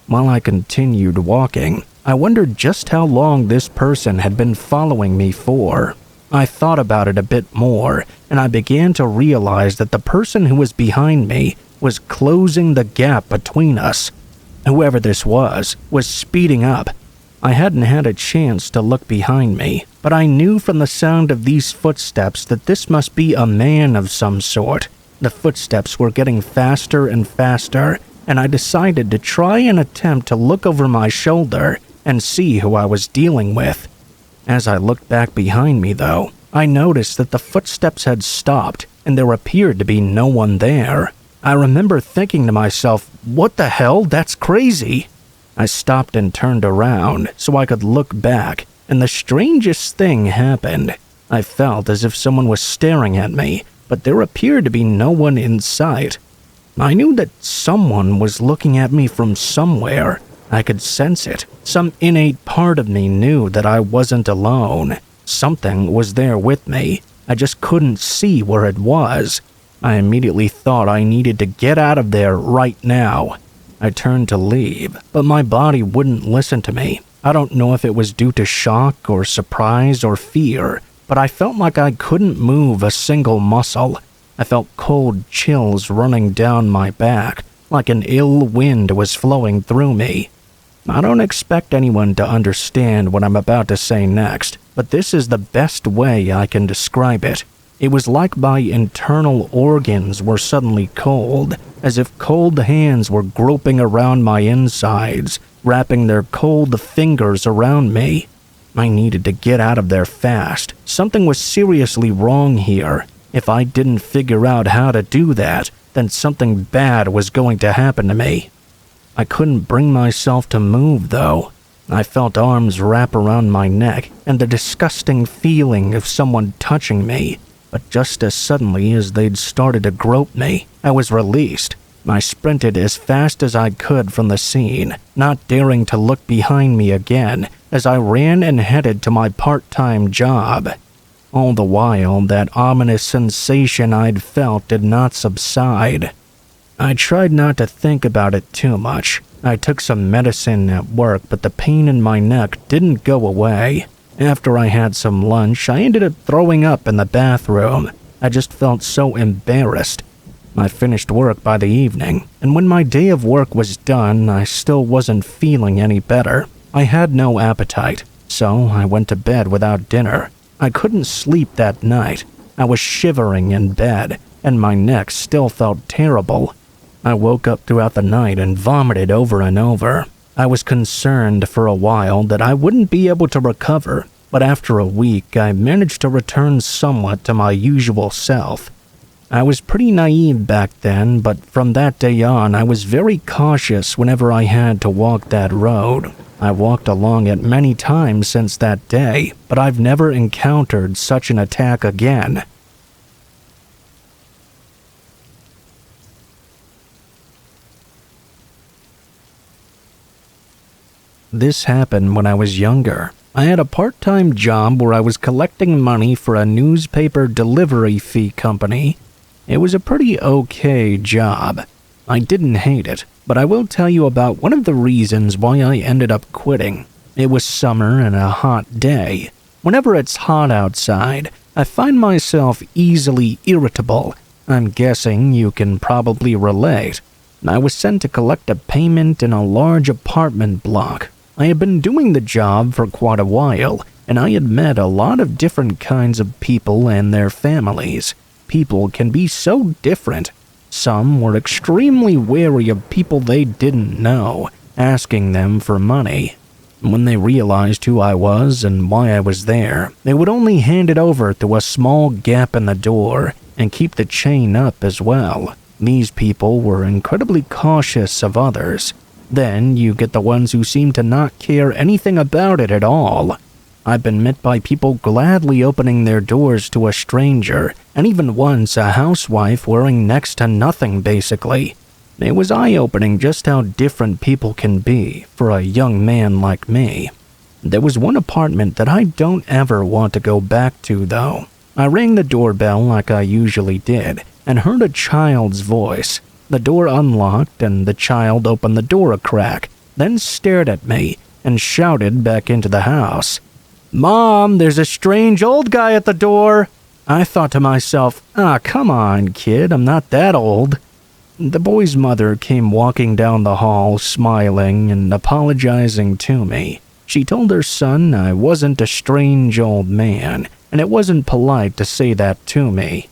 While I continued walking, I wondered just how long this person had been following me for. I thought about it a bit more, and I began to realize that the person who was behind me was closing the gap between us. Whoever this was speeding up. I hadn't had a chance to look behind me, but I knew from the sound of these footsteps that this must be a man of some sort. The footsteps were getting faster and faster, and I decided to try and attempt to look over my shoulder and see who I was dealing with. As I looked back behind me, though, I noticed that the footsteps had stopped, and there appeared to be no one there. I remember thinking to myself, "What the hell? That's crazy." I stopped and turned around so I could look back, and the strangest thing happened. I felt as if someone was staring at me, but there appeared to be no one in sight. I knew that someone was looking at me from somewhere. I could sense it. Some innate part of me knew that I wasn't alone. Something was there with me. I just couldn't see where it was. I immediately thought I needed to get out of there right now. I turned to leave, but my body wouldn't listen to me. I don't know if it was due to shock or surprise or fear, but I felt like I couldn't move a single muscle. I felt cold chills running down my back, like an ill wind was flowing through me. I don't expect anyone to understand what I'm about to say next, but this is the best way I can describe it. It was like my internal organs were suddenly cold, as if cold hands were groping around my insides, wrapping their cold fingers around me. I needed to get out of there fast. Something was seriously wrong here. If I didn't figure out how to do that, then something bad was going to happen to me. I couldn't bring myself to move, though. I felt arms wrap around my neck and the disgusting feeling of someone touching me. But just as suddenly as they'd started to grope me, I was released. I sprinted as fast as I could from the scene, not daring to look behind me again as I ran and headed to my part-time job. All the while, that ominous sensation I'd felt did not subside. I tried not to think about it too much. I took some medicine at work, but the pain in my neck didn't go away. After I had some lunch, I ended up throwing up in the bathroom. I just felt so embarrassed. I finished work by the evening, and when my day of work was done, I still wasn't feeling any better. I had no appetite, So I went to bed without dinner. I couldn't sleep that night. I was shivering in bed, and my neck still felt terrible. I woke up throughout the night and vomited over and over. I was concerned for a while that I wouldn't be able to recover, but after a week I managed to return somewhat to my usual self. I was pretty naive back then, but from that day on I was very cautious whenever I had to walk that road. I walked along it many times since that day, but I've never encountered such an attack again. This happened when I was younger. I had a part-time job where I was collecting money for a newspaper delivery fee company. It was a pretty okay job. I didn't hate it, but I will tell you about one of the reasons why I ended up quitting. It was summer and a hot day. Whenever it's hot outside, I find myself easily irritable. I'm guessing you can probably relate. I was sent to collect a payment in a large apartment block. I had been doing the job for quite a while, and I had met a lot of different kinds of people and their families. People can be so different. Some were extremely wary of people they didn't know, asking them for money. When they realized who I was and why I was there, they would only hand it over through a small gap in the door and keep the chain up as well. These people were incredibly cautious of others. Then you get the ones who seem to not care anything about it at all. I've been met by people gladly opening their doors to a stranger, and even once a housewife wearing next to nothing basically. It was eye-opening just how different people can be for a young man like me. There was one apartment that I don't ever want to go back to though. I rang the doorbell like I usually did, and heard a child's voice. The door unlocked and the child opened the door a crack, then stared at me and shouted back into the house, "Mom, there's a strange old guy at the door." I thought to myself, come on, kid, I'm not that old. The boy's mother came walking down the hall, smiling and apologizing to me. She told her son I wasn't a strange old man, and it wasn't polite to say that to me.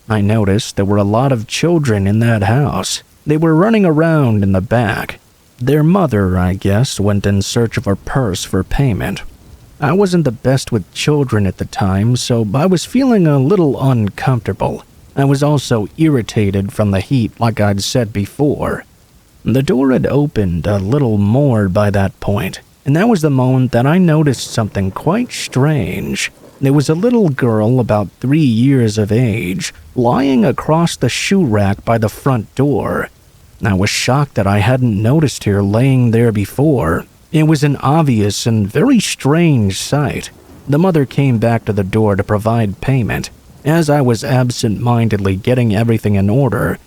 I noticed there were a lot of children in that house. They were running around in the back. Their mother, I guess, went in search of her purse for payment. I wasn't the best with children at the time, so I was feeling a little uncomfortable. I was also irritated from the heat, like I'd said before. The door had opened a little more by that point, and that was the moment that I noticed something quite strange. There was a little girl about 3 years of age, lying across the shoe rack by the front door. I was shocked that I hadn't noticed her laying there before. It was an obvious and very strange sight. The mother came back to the door to provide payment. As I was absent-mindedly getting everything in order,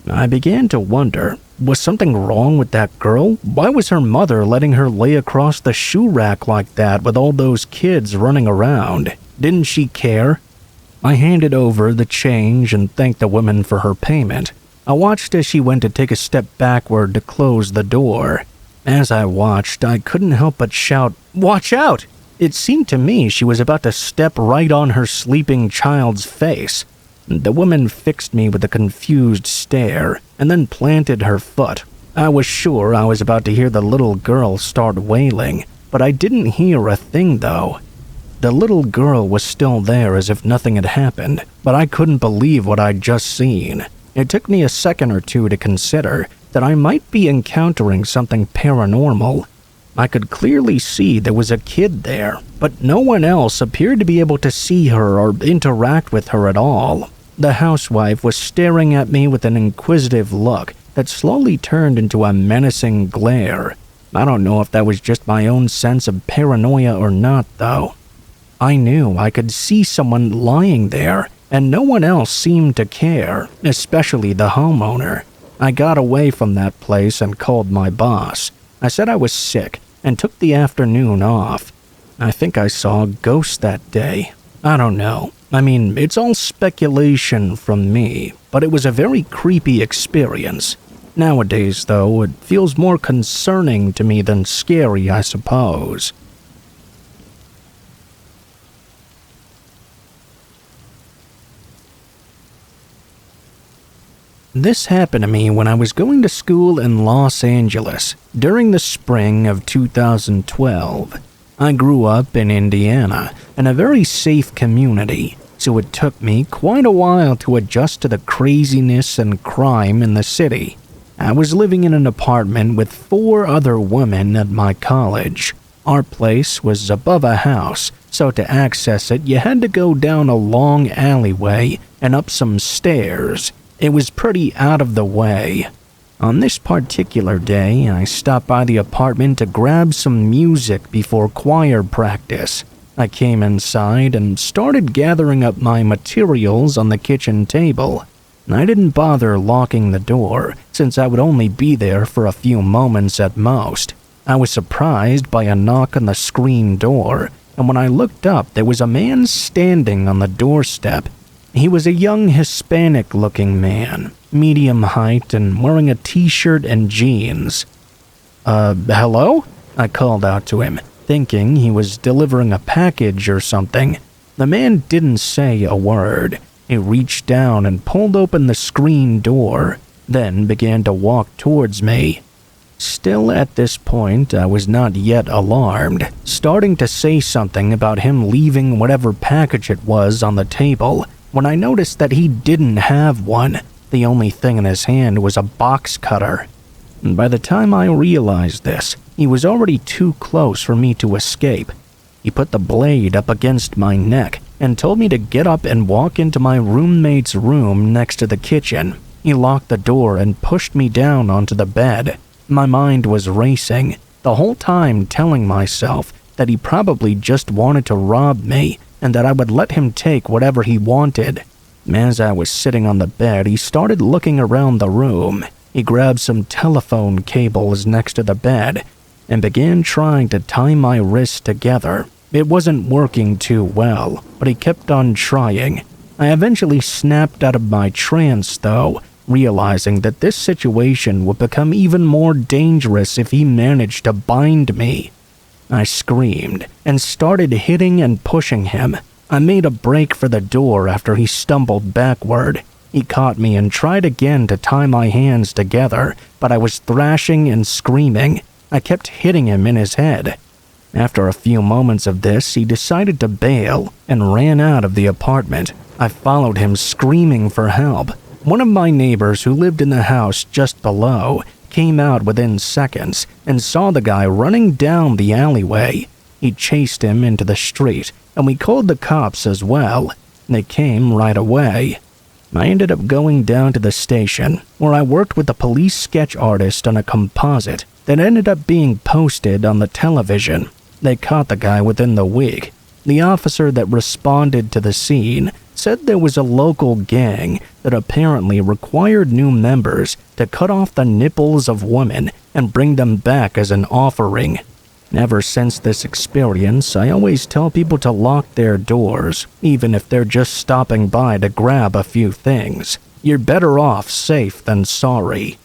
I began to wonder, was something wrong with that girl? Why was her mother letting her lay across the shoe rack like that with all those kids running around? Didn't she care? I handed over the change and thanked the woman for her payment. I watched as she went to take a step backward to close the door. As I watched, I couldn't help but shout, "Watch out!" It seemed to me she was about to step right on her sleeping child's face. The woman fixed me with a confused stare and then planted her foot. I was sure I was about to hear the little girl start wailing, but I didn't hear a thing though. The little girl was still there as if nothing had happened, but I couldn't believe what I'd just seen. It took me a second or two to consider that I might be encountering something paranormal. I could clearly see there was a kid there, but no one else appeared to be able to see her or interact with her at all. The housewife was staring at me with an inquisitive look that slowly turned into a menacing glare. I don't know if that was just my own sense of paranoia or not, though. I knew I could see someone lying there, and no one else seemed to care, especially the homeowner. I got away from that place and called my boss. I said I was sick and took the afternoon off. I think I saw a ghost that day. I don't know. I mean, it's all speculation from me, but it was a very creepy experience. Nowadays, though, it feels more concerning to me than scary, I suppose. This happened to me when I was going to school in Los Angeles during the spring of 2012. I grew up in Indiana, in a very safe community, so it took me quite a while to adjust to the craziness and crime in the city. I was living in an apartment with 4 other women at my college. Our place was above a house, so to access it you had to go down a long alleyway and up some stairs. It was pretty out of the way. On this particular day, I stopped by the apartment to grab some music before choir practice. I came inside and started gathering up my materials on the kitchen table. I didn't bother locking the door, since I would only be there for a few moments at most. I was surprised by a knock on the screen door, and when I looked up, there was a man standing on the doorstep. He was a young Hispanic-looking man, medium height, and wearing a t-shirt and jeans. Hello? I called out to him, thinking he was delivering a package or something. The man didn't say a word. He reached down and pulled open the screen door, then began to walk towards me. Still at this point, I was not yet alarmed, starting to say something about him leaving whatever package it was on the table, when I noticed that he didn't have one. The only thing in his hand was a box cutter. And by the time I realized this, he was already too close for me to escape. He put the blade up against my neck and told me to get up and walk into my roommate's room next to the kitchen. He locked the door and pushed me down onto the bed. My mind was racing, the whole time telling myself that he probably just wanted to rob me and that I would let him take whatever he wanted. As I was sitting on the bed, he started looking around the room. He grabbed some telephone cables next to the bed and began trying to tie my wrists together. It wasn't working too well, but he kept on trying. I eventually snapped out of my trance, though, realizing that this situation would become even more dangerous if he managed to bind me. I screamed and started hitting and pushing him. I made a break for the door after he stumbled backward. He caught me and tried again to tie my hands together, but I was thrashing and screaming. I kept hitting him in his head. After a few moments of this, he decided to bail and ran out of the apartment. I followed him screaming for help. One of my neighbors who lived in the house just below came out within seconds and saw the guy running down the alleyway. He chased him into the street, and we called the cops as well. They came right away. I ended up going down to the station, where I worked with a police sketch artist on a composite that ended up being posted on the television. They caught the guy within the week. The officer that responded to the scene said there was a local gang that apparently required new members to cut off the nipples of women and bring them back as an offering. Ever since this experience, I always tell people to lock their doors, even if they're just stopping by to grab a few things. You're better off safe than sorry.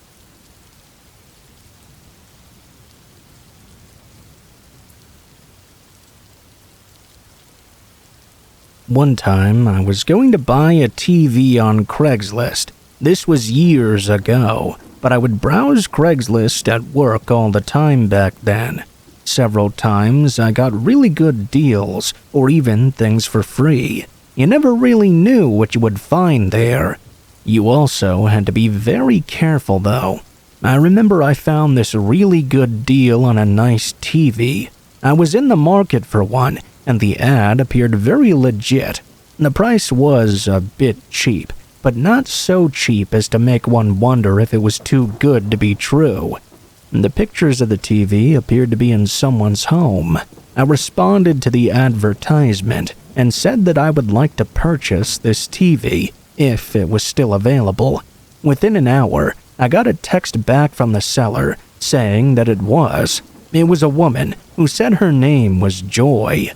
One time, I was going to buy a TV on Craigslist. This was years ago, but I would browse Craigslist at work all the time back then. Several times, I got really good deals, or even things for free. You never really knew what you would find there. You also had to be very careful, though. I remember I found this really good deal on a nice TV. I was in the market for one, and the ad appeared very legit. The price was a bit cheap, but not so cheap as to make one wonder if it was too good to be true. The pictures of the TV appeared to be in someone's home. I responded to the advertisement and said that I would like to purchase this TV, if it was still available. Within an hour, I got a text back from the seller saying that it was. It was a woman who said her name was Joy.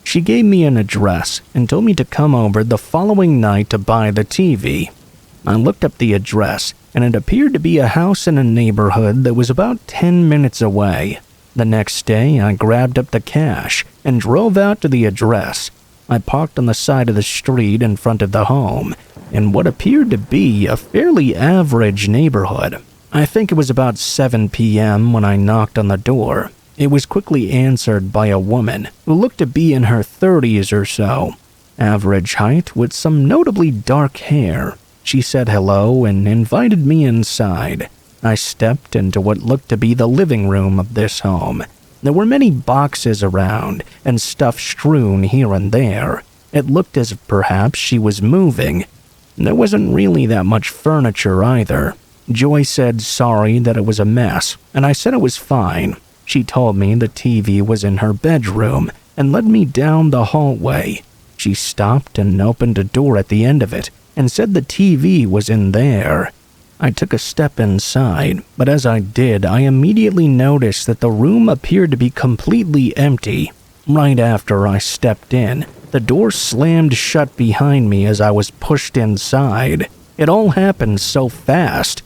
She gave me an address and told me to come over the following night to buy the TV. I looked up the address, and it appeared to be a house in a neighborhood that was about 10 minutes away. The next day, I grabbed up the cash and drove out to the address. I parked on the side of the street in front of the home. in what appeared to be a fairly average neighborhood. I think it was about 7 p.m. when I knocked on the door. It was quickly answered by a woman who looked to be in her 30s or so. Average height with some notably dark hair. She said hello and invited me inside. I stepped into what looked to be the living room of this home. There were many boxes around and stuff strewn here and there. It looked as if perhaps she was moving. There wasn't really that much furniture either. Joy said sorry that it was a mess, and I said it was fine. She told me the TV was in her bedroom and led me down the hallway. She stopped and opened a door at the end of it and said the TV was in there. I took a step inside, but as I did, I immediately noticed that the room appeared to be completely empty. Right after I stepped in, the door slammed shut behind me as I was pushed inside. It all happened so fast.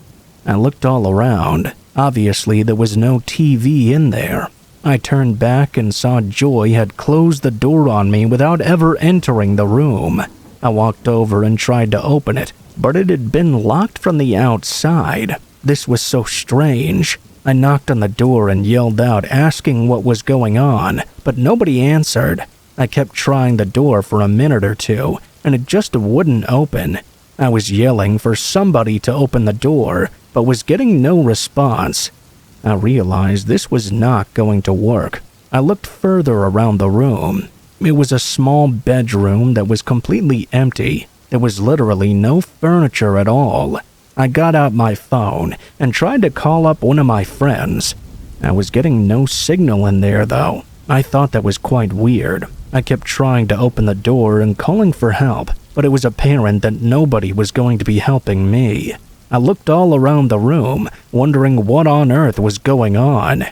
I looked all around. Obviously, there was no TV in there. I turned back and saw Joy had closed the door on me without ever entering the room. I walked over and tried to open it, but it had been locked from the outside. This was so strange. I knocked on the door and yelled out asking what was going on, but nobody answered. I kept trying the door for a minute or two, and it just wouldn't open. I was yelling for somebody to open the door, but was getting no response. I realized this was not going to work. I looked further around the room. It was a small bedroom that was completely empty. There was literally no furniture at all. I got out my phone and tried to call up one of my friends. I was getting no signal in there though. I thought that was quite weird. I kept trying to open the door and calling for help, but it was apparent that nobody was going to be helping me. I looked all around the room, wondering what on earth was going on.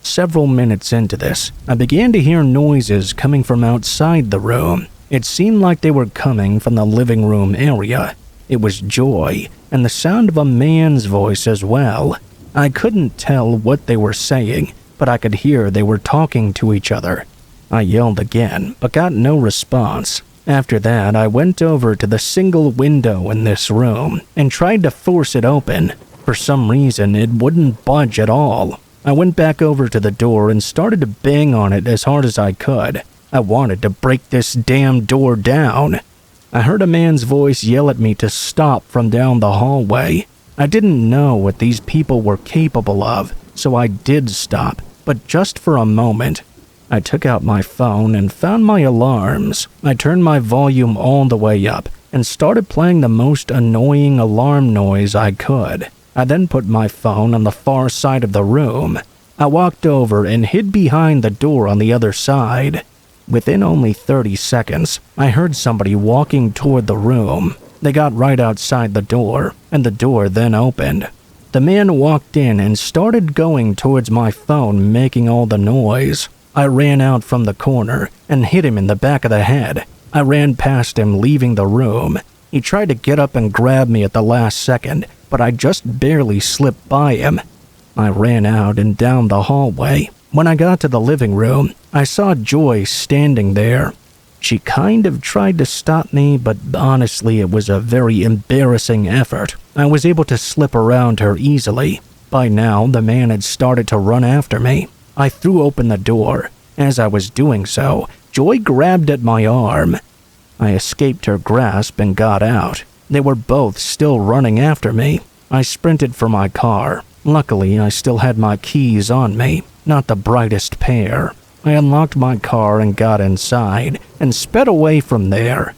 Several minutes into this, I began to hear noises coming from outside the room. It seemed like they were coming from the living room area. It was Joy, and the sound of a man's voice as well. I couldn't tell what they were saying, but I could hear they were talking to each other. I yelled again, but got no response. After that, I went over to the single window in this room and tried to force it open. For some reason, it wouldn't budge at all. I went back over to the door and started to bang on it as hard as I could. I wanted to break this damn door down. I heard a man's voice yell at me to stop from down the hallway. I didn't know what these people were capable of, so I did stop, but just for a moment. I took out my phone and found my alarms. I turned my volume all the way up and started playing the most annoying alarm noise I could. I then put my phone on the far side of the room. I walked over and hid behind the door on the other side. Within only 30 seconds, I heard somebody walking toward the room. They got right outside the door, and the door then opened. The man walked in and started going towards my phone, making all the noise. I ran out from the corner and hit him in the back of the head. I ran past him, leaving the room. He tried to get up and grab me at the last second, but I just barely slipped by him. I ran out and down the hallway. When I got to the living room, I saw Joy standing there. She kind of tried to stop me, but honestly, it was a very embarrassing effort. I was able to slip around her easily. By now, the man had started to run after me. I threw open the door. As I was doing so, Joy grabbed at my arm. I escaped her grasp and got out. They were both still running after me. I sprinted for my car. Luckily, I still had my keys on me, not the brightest pair. I unlocked my car and got inside and sped away from there.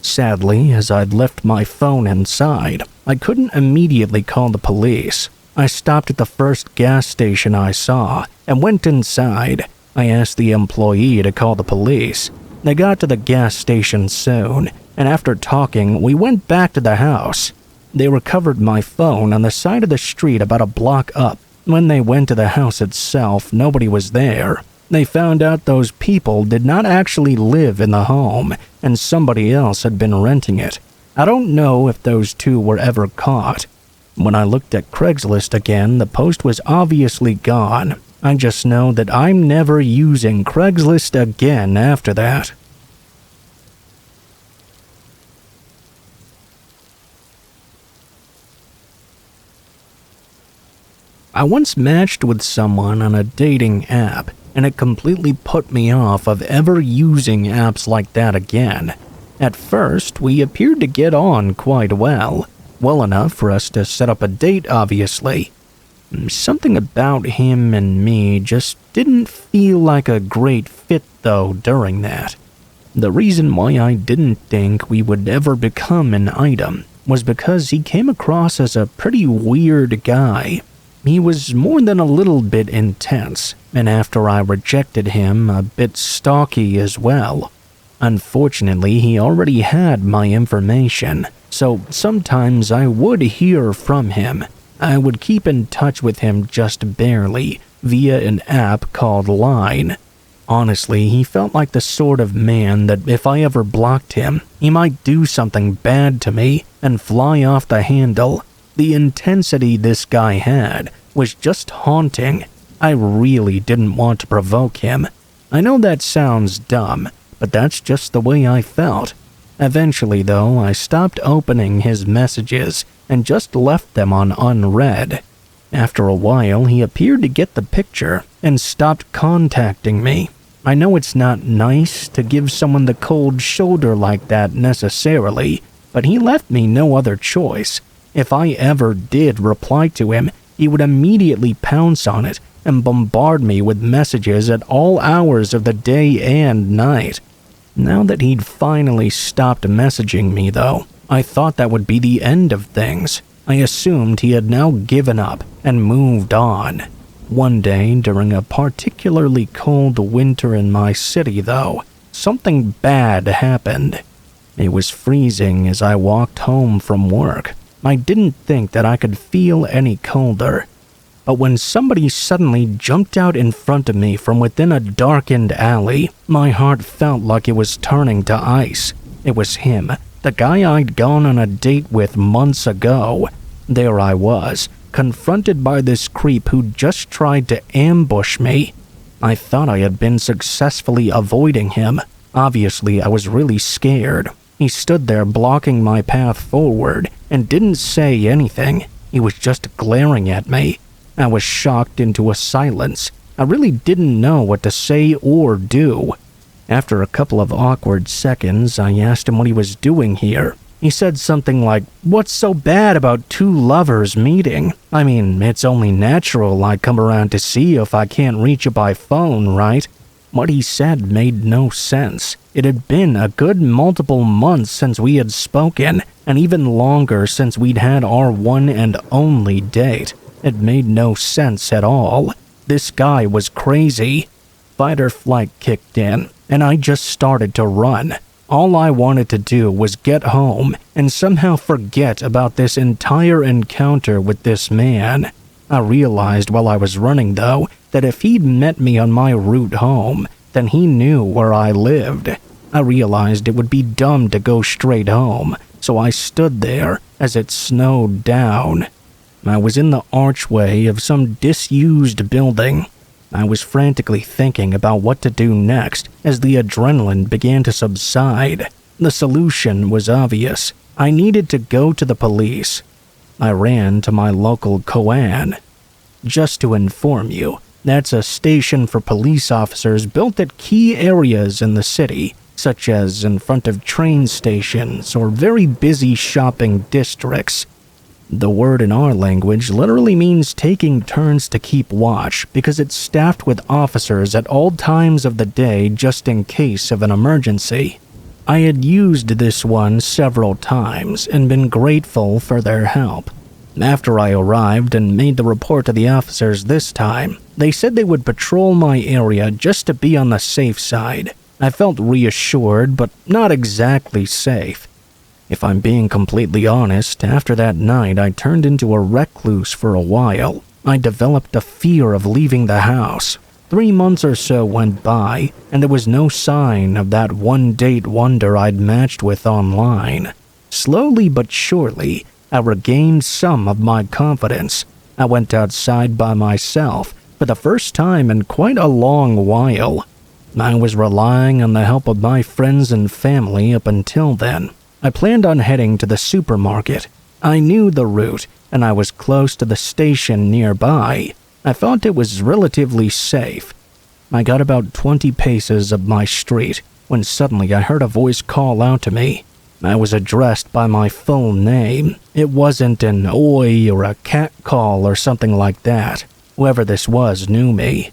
Sadly, as I'd left my phone inside, I couldn't immediately call the police. I stopped at the first gas station I saw and went inside. I asked the employee to call the police. They got to the gas station soon, and after talking, we went back to the house. They recovered my phone on the side of the street about a block up. When they went to the house itself, nobody was there. They found out those people did not actually live in the home, and somebody else had been renting it. I don't know if those two were ever caught. When I looked at Craigslist again, the post was obviously gone. I just know that I'm never using Craigslist again after that. I once matched with someone on a dating app, and it completely put me off of ever using apps like that again. At first, we appeared to get on quite well enough for us to set up a date, obviously. Something about him and me just didn't feel like a great fit, though, during that. The reason why I didn't think we would ever become an item was because he came across as a pretty weird guy. He was more than a little bit intense, and after I rejected him, a bit stalky as well. Unfortunately, he already had my information, so sometimes I would hear from him. I would keep in touch with him just barely, via an app called Line. Honestly, he felt like the sort of man that if I ever blocked him, he might do something bad to me and fly off the handle. The intensity this guy had was just haunting. I really didn't want to provoke him. I know that sounds dumb, but that's just the way I felt. Eventually, though, I stopped opening his messages and just left them on unread. After a while, he appeared to get the picture and stopped contacting me. I know it's not nice to give someone the cold shoulder like that necessarily, but he left me no other choice. If I ever did reply to him, he would immediately pounce on it and bombard me with messages at all hours of the day and night. Now that he'd finally stopped messaging me, though, I thought that would be the end of things. I assumed he had now given up and moved on. One day, during a particularly cold winter in my city, though, something bad happened. It was freezing as I walked home from work. I didn't think that I could feel any colder. But when somebody suddenly jumped out in front of me from within a darkened alley, my heart felt like it was turning to ice. It was him, the guy I'd gone on a date with months ago. There I was, confronted by this creep who just tried to ambush me. I thought I had been successfully avoiding him. Obviously, I was really scared. He stood there blocking my path forward and didn't say anything. He was just glaring at me. I was shocked into a silence. I really didn't know what to say or do. After a couple of awkward seconds, I asked him what he was doing here. He said something like, "What's so bad about two lovers meeting? I mean, it's only natural I come around to see you if I can't reach you by phone, right?" What he said made no sense. It had been a good multiple months since we had spoken, and even longer since we'd had our one and only date. It made no sense at all. This guy was crazy. Fight or flight kicked in, and I just started to run. All I wanted to do was get home and somehow forget about this entire encounter with this man. I realized while I was running, though, that if he'd met me on my route home, then he knew where I lived. I realized it would be dumb to go straight home, so I stood there as it snowed down. I was in the archway of some disused building. I was frantically thinking about what to do next as the adrenaline began to subside. The solution was obvious. I needed to go to the police. I ran to my local Koan. Just to inform you, that's a station for police officers built at key areas in the city, such as in front of train stations or very busy shopping districts. The word in our language literally means taking turns to keep watch because it's staffed with officers at all times of the day just in case of an emergency. I had used this one several times and been grateful for their help. After I arrived and made the report to the officers this time, they said they would patrol my area just to be on the safe side. I felt reassured, but not exactly safe. If I'm being completely honest, after that night I turned into a recluse for a while. I developed a fear of leaving the house. 3 months or so went by, and there was no sign of that one-date wonder I'd matched with online. Slowly but surely, I regained some of my confidence. I went outside by myself for the first time in quite a long while. I was relying on the help of my friends and family up until then. I planned on heading to the supermarket. I knew the route, and I was close to the station nearby. I thought it was relatively safe. I got about 20 paces up my street when suddenly I heard a voice call out to me. I was addressed by my full name. It wasn't an oi or a cat call or something like that. Whoever this was knew me.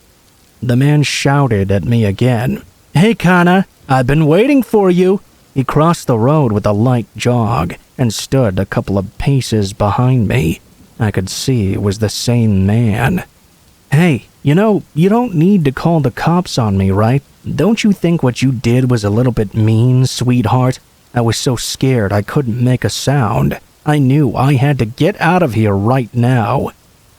The man shouted at me again. "Hey, Kana, I've been waiting for you." He crossed the road with a light jog and stood a couple of paces behind me. I could see it was the same man. "Hey, you don't need to call the cops on me, right? Don't you think what you did was a little bit mean, sweetheart? I was so scared I couldn't make a sound. I knew I had to get out of here right now.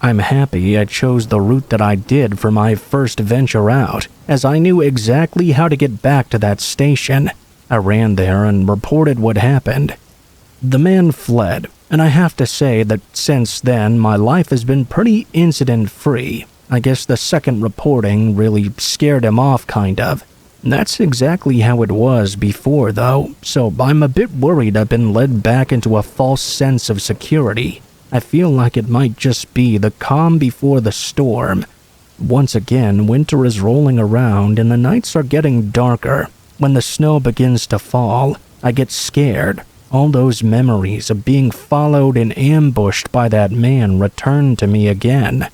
I'm happy I chose the route that I did for my first venture out, as I knew exactly how to get back to that station. I ran there and reported what happened." The man fled, and I have to say that since then my life has been pretty incident-free. I guess the second reporting really scared him off, kind of. That's exactly how it was before, though, so I'm a bit worried I've been led back into a false sense of security. I feel like it might just be the calm before the storm. Once again, winter is rolling around and the nights are getting darker. When the snow begins to fall, I get scared. All those memories of being followed and ambushed by that man return to me again.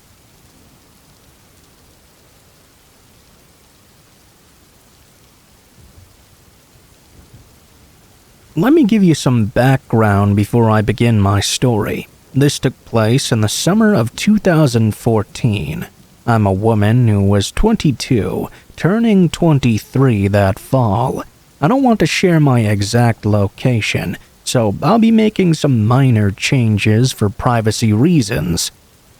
Let me give you some background before I begin my story. This took place in the summer of 2014. I'm a woman who was 22, turning 23 that fall. I don't want to share my exact location, so I'll be making some minor changes for privacy reasons.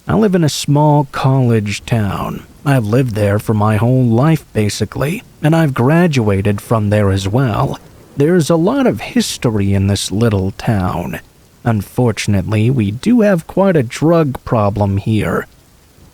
I live in a small college town. I've lived there for my whole life basically, and I've graduated from there as well. There's a lot of history in this little town. Unfortunately, we do have quite a drug problem here.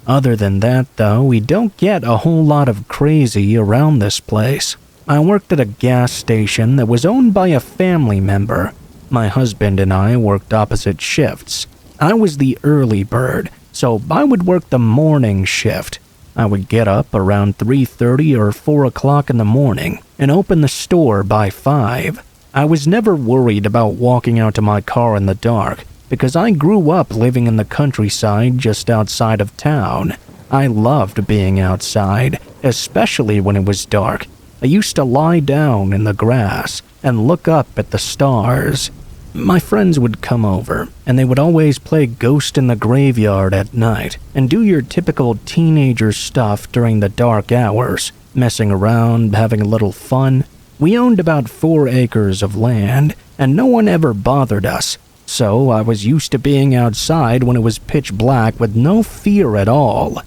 Other than that, though, we don't get a whole lot of crazy around this place. I worked at a gas station that was owned by a family member. My husband and I worked opposite shifts. I was the early bird, so I would work the morning shift. I would get up around 3:30 or 4 o'clock in the morning and open the store by 5. I was never worried about walking out to my car in the dark because I grew up living in the countryside just outside of town. I loved being outside, especially when it was dark. I used to lie down in the grass and look up at the stars. My friends would come over, and they would always play Ghost in the Graveyard at night and do your typical teenager stuff during the dark hours, messing around, having a little fun. We owned about 4 acres of land, and no one ever bothered us, so I was used to being outside when it was pitch black with no fear at all.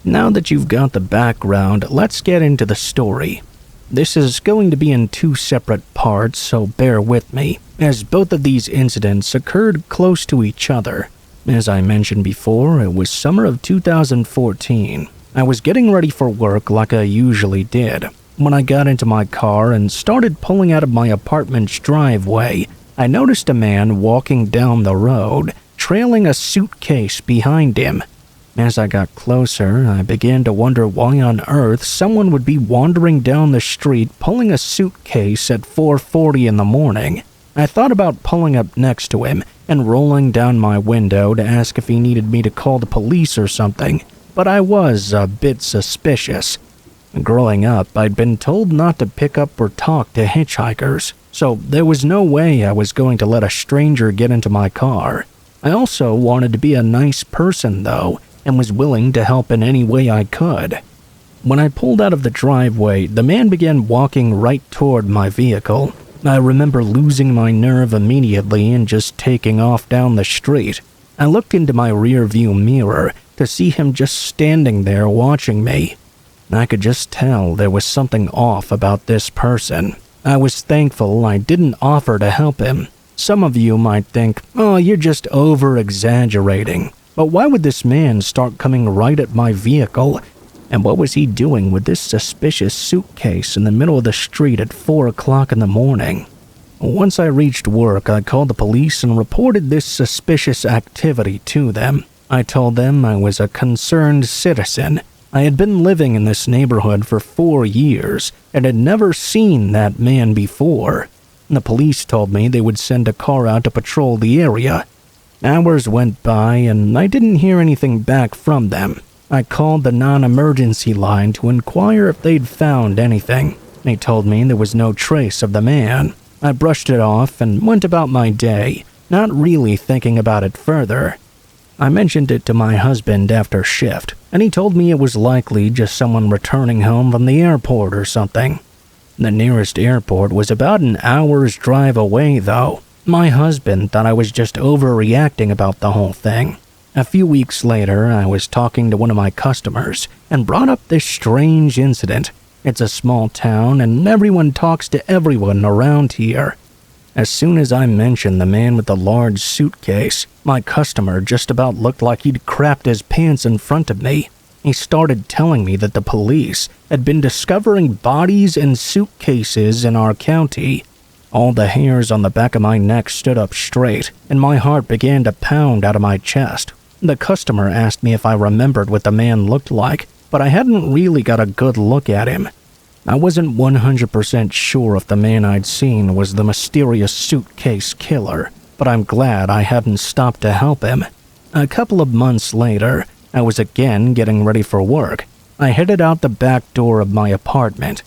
Now that you've got the background, let's get into the story. This is going to be in 2 separate parts, so bear with me, as both of these incidents occurred close to each other. As I mentioned before, it was summer of 2014. I was getting ready for work like I usually did. When I got into my car and started pulling out of my apartment's driveway, I noticed a man walking down the road, trailing a suitcase behind him. As I got closer, I began to wonder why on earth someone would be wandering down the street pulling a suitcase at 4:40 in the morning. I thought about pulling up next to him and rolling down my window to ask if he needed me to call the police or something, but I was a bit suspicious. Growing up, I'd been told not to pick up or talk to hitchhikers, so there was no way I was going to let a stranger get into my car. I also wanted to be a nice person, though, and was willing to help in any way I could. When I pulled out of the driveway, the man began walking right toward my vehicle. I remember losing my nerve immediately and just taking off down the street. I looked into my rear-view mirror to see him just standing there watching me. I could just tell there was something off about this person. I was thankful I didn't offer to help him. Some of you might think, oh, you're just over-exaggerating. But why would this man start coming right at my vehicle? And what was he doing with this suspicious suitcase in the middle of the street at 4 o'clock in the morning? Once I reached work, I called the police and reported this suspicious activity to them. I told them I was a concerned citizen. I had been living in this neighborhood for 4 years and had never seen that man before. The police told me they would send a car out to patrol the area. Hours went by and I didn't hear anything back from them. I called the non-emergency line to inquire if they'd found anything. They told me there was no trace of the man. I brushed it off and went about my day, not really thinking about it further. I mentioned it to my husband after shift, and he told me it was likely just someone returning home from the airport or something. The nearest airport was about an hour's drive away, though. My husband thought I was just overreacting about the whole thing. A few weeks later, I was talking to one of my customers and brought up this strange incident. It's a small town and everyone talks to everyone around here. As soon as I mentioned the man with the large suitcase, my customer just about looked like he'd crapped his pants in front of me. He started telling me that the police had been discovering bodies and suitcases in our county. All the hairs on the back of my neck stood up straight, and my heart began to pound out of my chest. The customer asked me if I remembered what the man looked like, but I hadn't really got a good look at him. I wasn't 100% sure if the man I'd seen was the mysterious suitcase killer, but I'm glad I hadn't stopped to help him. A couple of months later, I was again getting ready for work. I headed out the back door of my apartment.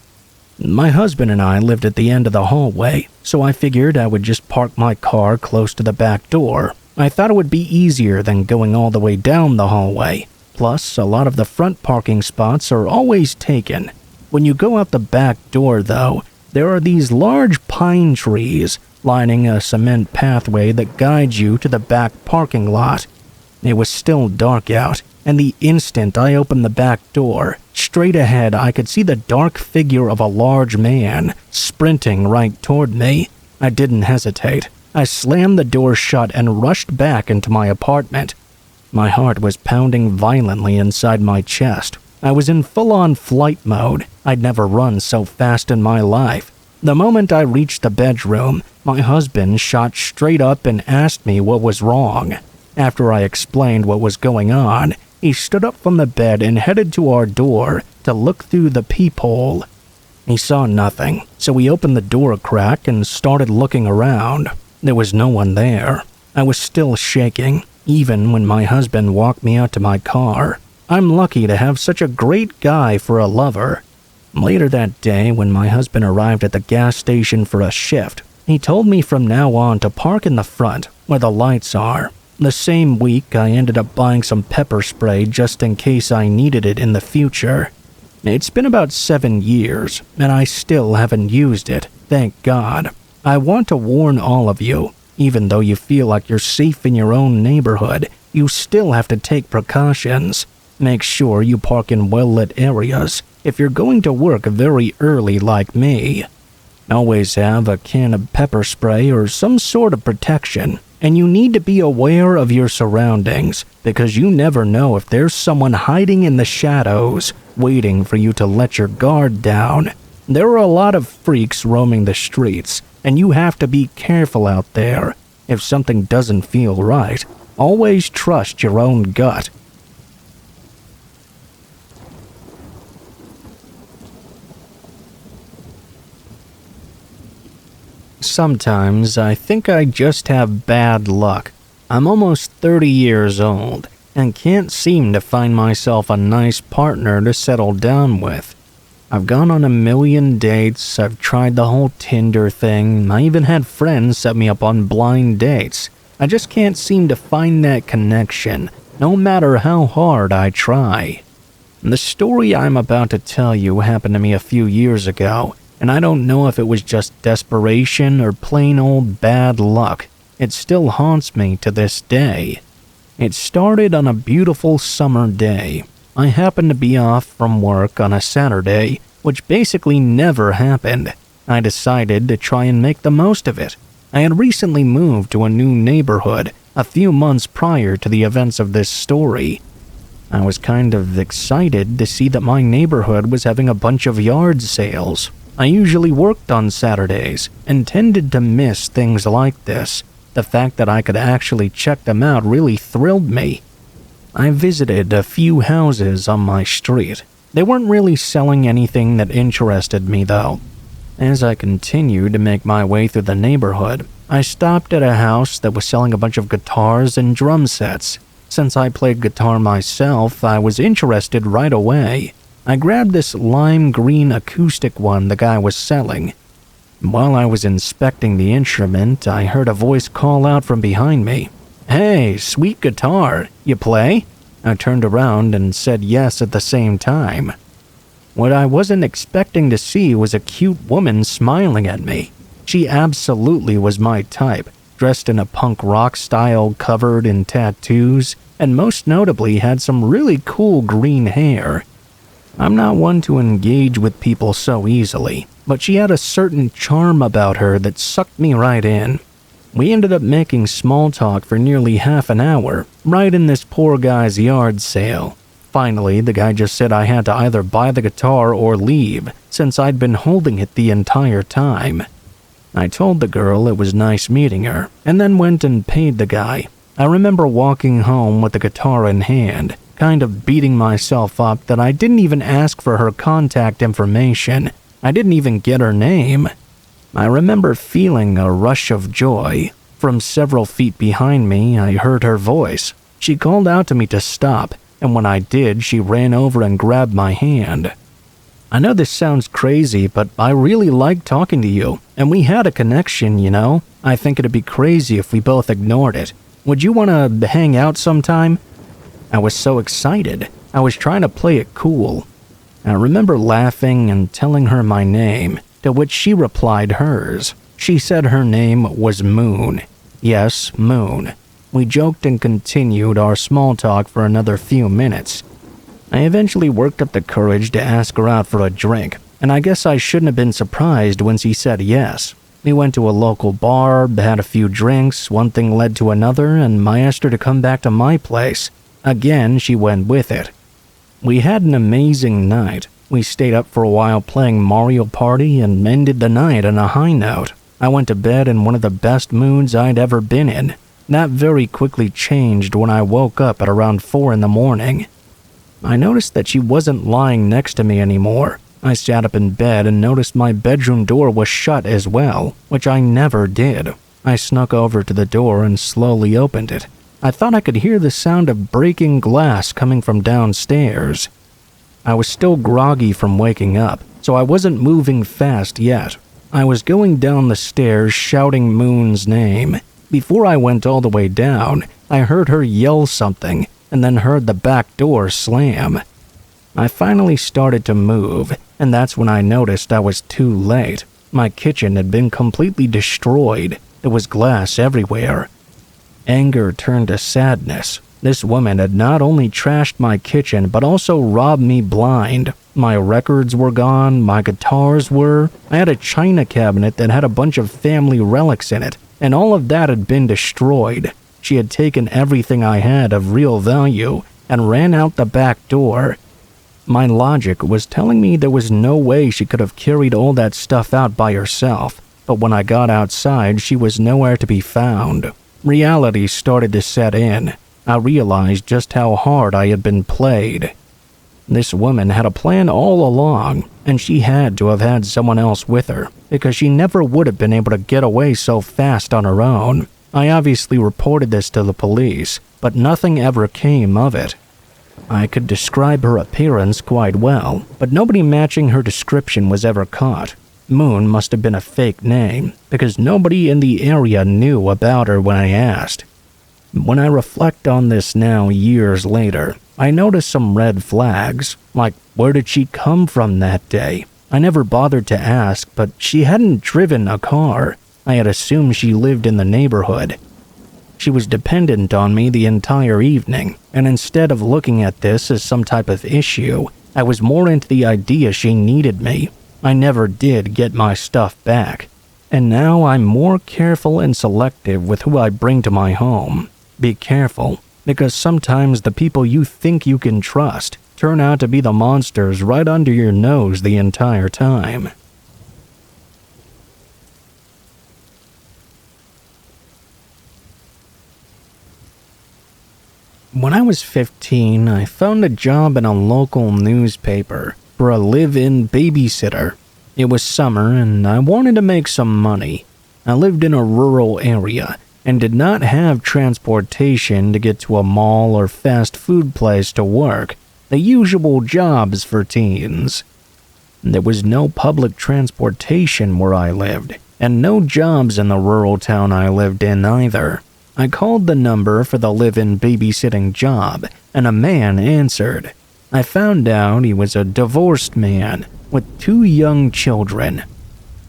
My husband and I lived at the end of the hallway, so I figured I would just park my car close to the back door. I thought it would be easier than going all the way down the hallway. Plus, a lot of the front parking spots are always taken. When you go out the back door, though, there are these large pine trees lining a cement pathway that guides you to the back parking lot. It was still dark out, and the instant I opened the back door, straight ahead I could see the dark figure of a large man sprinting right toward me. I didn't hesitate. I slammed the door shut and rushed back into my apartment. My heart was pounding violently inside my chest. I was in full-on flight mode. I'd never run so fast in my life. The moment I reached the bedroom, my husband shot straight up and asked me what was wrong. After I explained what was going on, he stood up from the bed and headed to our door to look through the peephole. He saw nothing, so he opened the door a crack and started looking around. There was no one there. I was still shaking, even when my husband walked me out to my car. I'm lucky to have such a great guy for a lover. Later that day, when my husband arrived at the gas station for a shift, he told me from now on to park in the front, where the lights are. The same week, I ended up buying some pepper spray just in case I needed it in the future. It's been about 7 years, and I still haven't used it, thank God. I want to warn all of you, even though you feel like you're safe in your own neighborhood, you still have to take precautions. Make sure you park in well-lit areas if you're going to work very early like me. Always have a can of pepper spray or some sort of protection, and you need to be aware of your surroundings because you never know if there's someone hiding in the shadows waiting for you to let your guard down. There are a lot of freaks roaming the streets, and you have to be careful out there. If something doesn't feel right, always trust your own gut. Sometimes I think I just have bad luck. I'm almost 30 years old and can't seem to find myself a nice partner to settle down with. I've gone on a million dates, I've tried the whole Tinder thing, I even had friends set me up on blind dates. I just can't seem to find that connection, no matter how hard I try. The story I'm about to tell you happened to me a few years ago, and I don't know if it was just desperation or plain old bad luck. It still haunts me to this day. It started on a beautiful summer day. I happened to be off from work on a Saturday, which basically never happened. I decided to try and make the most of it. I had recently moved to a new neighborhood a few months prior to the events of this story. I was kind of excited to see that my neighborhood was having a bunch of yard sales. I usually worked on Saturdays and tended to miss things like this. The fact that I could actually check them out really thrilled me. I visited a few houses on my street. They weren't really selling anything that interested me though. As I continued to make my way through the neighborhood, I stopped at a house that was selling a bunch of guitars and drum sets. Since I played guitar myself, I was interested right away. I grabbed this lime green acoustic one the guy was selling. While I was inspecting the instrument, I heard a voice call out from behind me. "Hey, sweet guitar, you play?" I turned around and said yes at the same time. What I wasn't expecting to see was a cute woman smiling at me. She absolutely was my type, dressed in a punk rock style covered in tattoos, and most notably had some really cool green hair. I'm not one to engage with people so easily, but she had a certain charm about her that sucked me right in. We ended up making small talk for nearly half an hour, right in this poor guy's yard sale. Finally, the guy just said I had to either buy the guitar or leave, since I'd been holding it the entire time. I told the girl it was nice meeting her, and then went and paid the guy. I remember walking home with the guitar in hand, kind of beating myself up that I didn't even ask for her contact information. I didn't even get her name. I remember feeling a rush of joy. From several feet behind me, I heard her voice. She called out to me to stop, and when I did, she ran over and grabbed my hand. "I know this sounds crazy, but I really like talking to you, and we had a connection, you know? I think it'd be crazy if we both ignored it. Would you want to hang out sometime?" I was so excited. I was trying to play it cool. I remember laughing and telling her my name, to which she replied hers. She said her name was Moon. Yes, Moon. We joked and continued our small talk for another few minutes. I eventually worked up the courage to ask her out for a drink, and I guess I shouldn't have been surprised when she said yes. We went to a local bar, had a few drinks, one thing led to another, and I asked her to come back to my place. Again, she went with it. We had an amazing night. We stayed up for a while playing Mario Party and ended the night on a high note. I went to bed in one of the best moods I'd ever been in. That very quickly changed when I woke up at around 4 in the morning. I noticed that she wasn't lying next to me anymore. I sat up in bed and noticed my bedroom door was shut as well, which I never did. I snuck over to the door and slowly opened it. I thought I could hear the sound of breaking glass coming from downstairs. I was still groggy from waking up, so I wasn't moving fast yet. I was going down the stairs shouting Moon's name. Before I went all the way down, I heard her yell something, and then heard the back door slam. I finally started to move, and that's when I noticed I was too late. My kitchen had been completely destroyed. There was glass everywhere. Anger turned to sadness. This woman had not only trashed my kitchen, but also robbed me blind. My records were gone, my guitars were. I had a china cabinet that had a bunch of family relics in it, and all of that had been destroyed. She had taken everything I had of real value and ran out the back door. My logic was telling me there was no way she could have carried all that stuff out by herself, but when I got outside, she was nowhere to be found. Reality started to set in. I realized just how hard I had been played. This woman had a plan all along, and she had to have had someone else with her, because she never would have been able to get away so fast on her own. I obviously reported this to the police, but nothing ever came of it. I could describe her appearance quite well, but nobody matching her description was ever caught. Moon must have been a fake name, because nobody in the area knew about her when I asked. When I reflect on this now years later, I notice some red flags, like where did she come from that day? I never bothered to ask, but she hadn't driven a car. I had assumed she lived in the neighborhood. She was dependent on me the entire evening, and instead of looking at this as some type of issue, I was more into the idea she needed me. I never did get my stuff back, and now I'm more careful and selective with who I bring to my home. Be careful, because sometimes the people you think you can trust turn out to be the monsters right under your nose the entire time. When I was 15, I found a job in a local newspaper for a live-in babysitter. It was summer and I wanted to make some money. I lived in a rural area and did not have transportation to get to a mall or fast food place to work, the usual jobs for teens. There was no public transportation where I lived, and no jobs in the rural town I lived in either. I called the number for the live-in babysitting job, and a man answered. I found out he was a divorced man with 2 young children.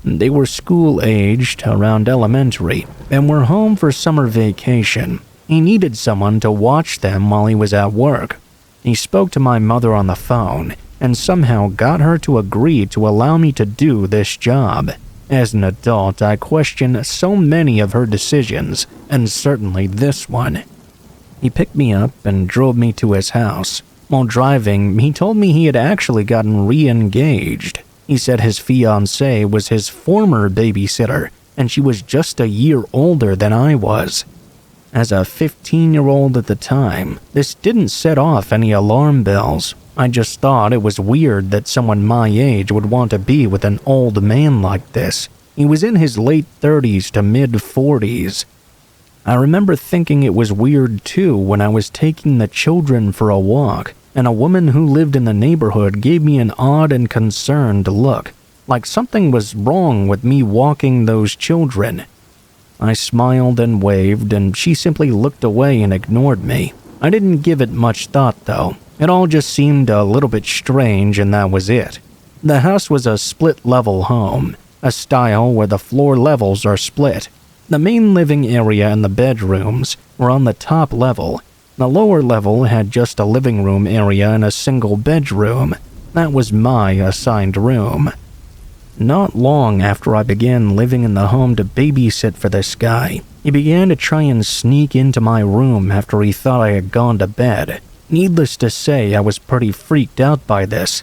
They were school-aged, around elementary, and were home for summer vacation. He needed someone to watch them while he was at work. He spoke to my mother on the phone and somehow got her to agree to allow me to do this job. As an adult, I questioned so many of her decisions, and certainly this one. He picked me up and drove me to his house. While driving, he told me he had actually gotten re-engaged. He said his fiancée was his former babysitter, and she was just a year older than I was. As a 15-year-old at the time, this didn't set off any alarm bells. I just thought it was weird that someone my age would want to be with an old man like this. He was in his late 30s to mid-40s. I remember thinking it was weird too when I was taking the children for a walk, and a woman who lived in the neighborhood gave me an odd and concerned look, like something was wrong with me walking those children. I smiled and waved, and she simply looked away and ignored me. I didn't give it much thought though. It all just seemed a little bit strange, and that was it. The house was a split-level home, a style where the floor levels are split. The main living area and the bedrooms were on the top level. The lower level had just a living room area and a single bedroom. That was my assigned room. Not long after I began living in the home to babysit for this guy, he began to try and sneak into my room after he thought I had gone to bed. Needless to say, I was pretty freaked out by this.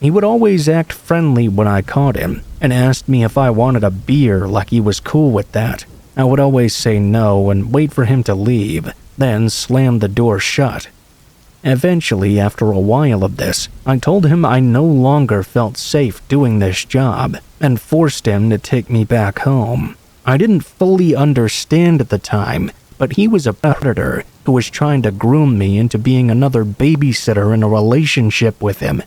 He would always act friendly when I caught him, and asked me if I wanted a beer like he was cool with that. I would always say no and wait for him to leave, then slam the door shut. Eventually, after a while of this, I told him I no longer felt safe doing this job, and forced him to take me back home. I didn't fully understand at the time, but he was a predator who was trying to groom me into being another babysitter in a relationship with him.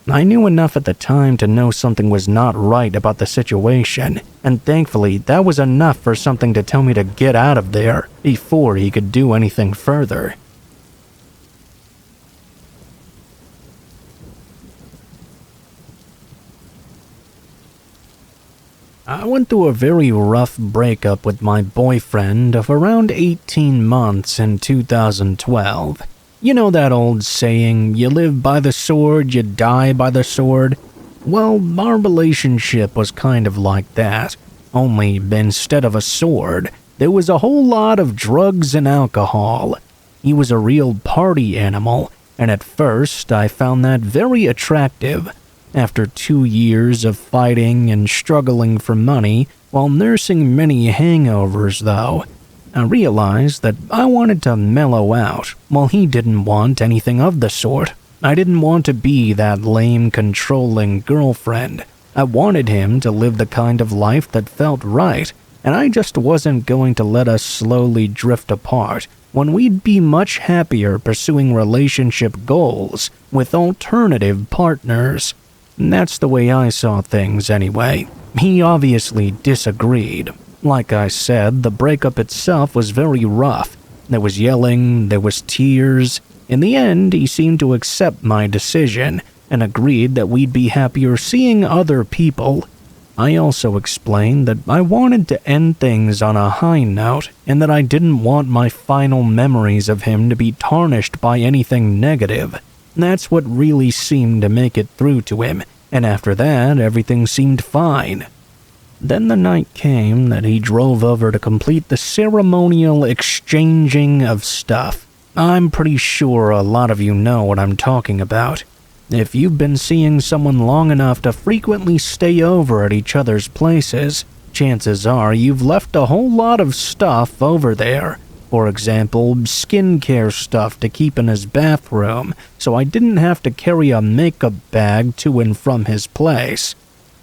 I knew enough at the time to know something was not right about the situation, and thankfully that was enough for something to tell me to get out of there before he could do anything further. I went through a very rough breakup with my boyfriend of around 18 months in 2012. You know that old saying, you live by the sword, you die by the sword? Well, our relationship was kind of like that, only instead of a sword, there was a whole lot of drugs and alcohol. He was a real party animal, and at first I found that very attractive. After 2 years of fighting and struggling for money while nursing many hangovers, though, I realized that I wanted to mellow out while he didn't want anything of the sort. I didn't want to be that lame, controlling girlfriend. I wanted him to live the kind of life that felt right, and I just wasn't going to let us slowly drift apart when we'd be much happier pursuing relationship goals with alternative partners. That's the way I saw things anyway. He obviously disagreed. Like I said, the breakup itself was very rough. There was yelling, there was tears. In the end, he seemed to accept my decision and agreed that we'd be happier seeing other people. I also explained that I wanted to end things on a high note and that I didn't want my final memories of him to be tarnished by anything negative. That's what really seemed to make it through to him, and after that, everything seemed fine. Then the night came that he drove over to complete the ceremonial exchanging of stuff. I'm pretty sure a lot of you know what I'm talking about. If you've been seeing someone long enough to frequently stay over at each other's places, chances are you've left a whole lot of stuff over there, For example, skincare stuff to keep in his bathroom, so I didn't have to carry a makeup bag to and from his place.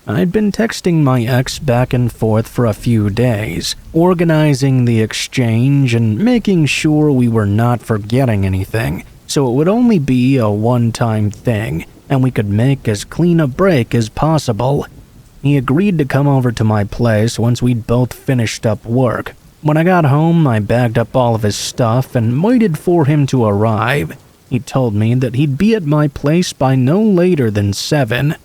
I'd been texting my ex back and forth for a few days, organizing the exchange and making sure we were not forgetting anything, so it would only be a one-time thing, and we could make as clean a break as possible. He agreed to come over to my place once we'd both finished up work. When I got home, I bagged up all of his stuff and waited for him to arrive. He told me that he'd be at my place by no later than 7.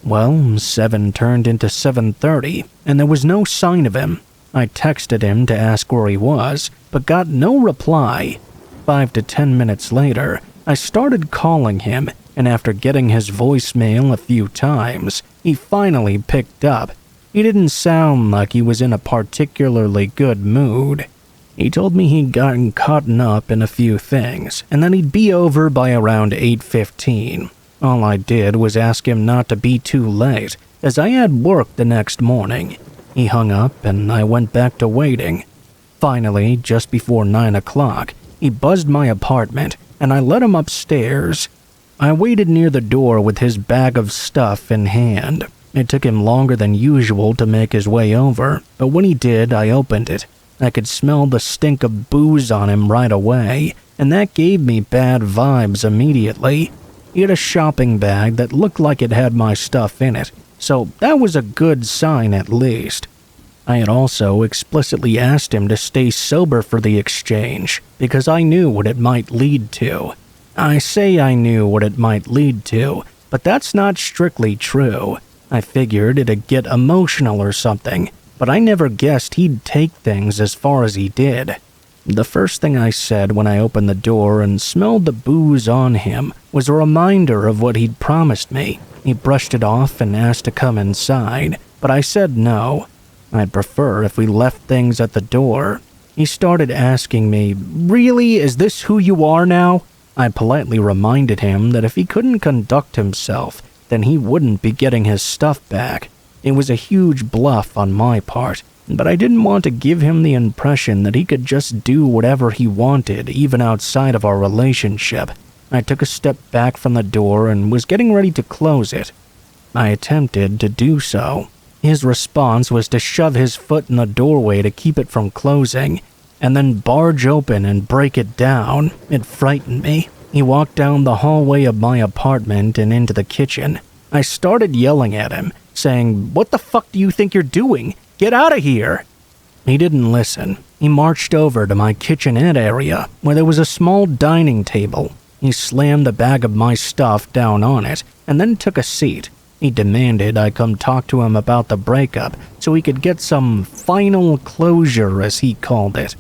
Well, 7 turned into 7:30, and there was no sign of him. I texted him to ask where he was, but got no reply. 5 to 10 minutes later, I started calling him, and after getting his voicemail a few times, he finally picked up. He didn't sound like he was in a particularly good mood. He told me he'd gotten caught up in a few things, and that he'd be over by around 8:15. All I did was ask him not to be too late, as I had work the next morning. He hung up, and I went back to waiting. Finally, just before 9 o'clock, he buzzed my apartment, and I let him upstairs. I waited near the door with his bag of stuff in hand. It took him longer than usual to make his way over, but when he did, I opened it. I could smell the stink of booze on him right away, and that gave me bad vibes immediately. He had a shopping bag that looked like it had my stuff in it, so that was a good sign at least. I had also explicitly asked him to stay sober for the exchange, because I knew what it might lead to. I say I knew what it might lead to, but that's not strictly true. I figured it'd get emotional or something, but I never guessed he'd take things as far as he did. The first thing I said when I opened the door and smelled the booze on him was a reminder of what he'd promised me. He brushed it off and asked to come inside, but I said no. I'd prefer if we left things at the door. He started asking me, "Really? Is this who you are now?" I politely reminded him that if he couldn't conduct himself, then he wouldn't be getting his stuff back. It was a huge bluff on my part, but I didn't want to give him the impression that he could just do whatever he wanted even outside of our relationship. I took a step back from the door and was getting ready to close it. I attempted to do so. His response was to shove his foot in the doorway to keep it from closing, and then barge open and break it down. It frightened me. He walked down the hallway of my apartment and into the kitchen. I started yelling at him, saying, "What the fuck do you think you're doing? Get out of here!" He didn't listen. He marched over to my kitchenette area, where there was a small dining table. He slammed the bag of my stuff down on it, and then took a seat. He demanded I come talk to him about the breakup, so he could get some final closure, as he called it.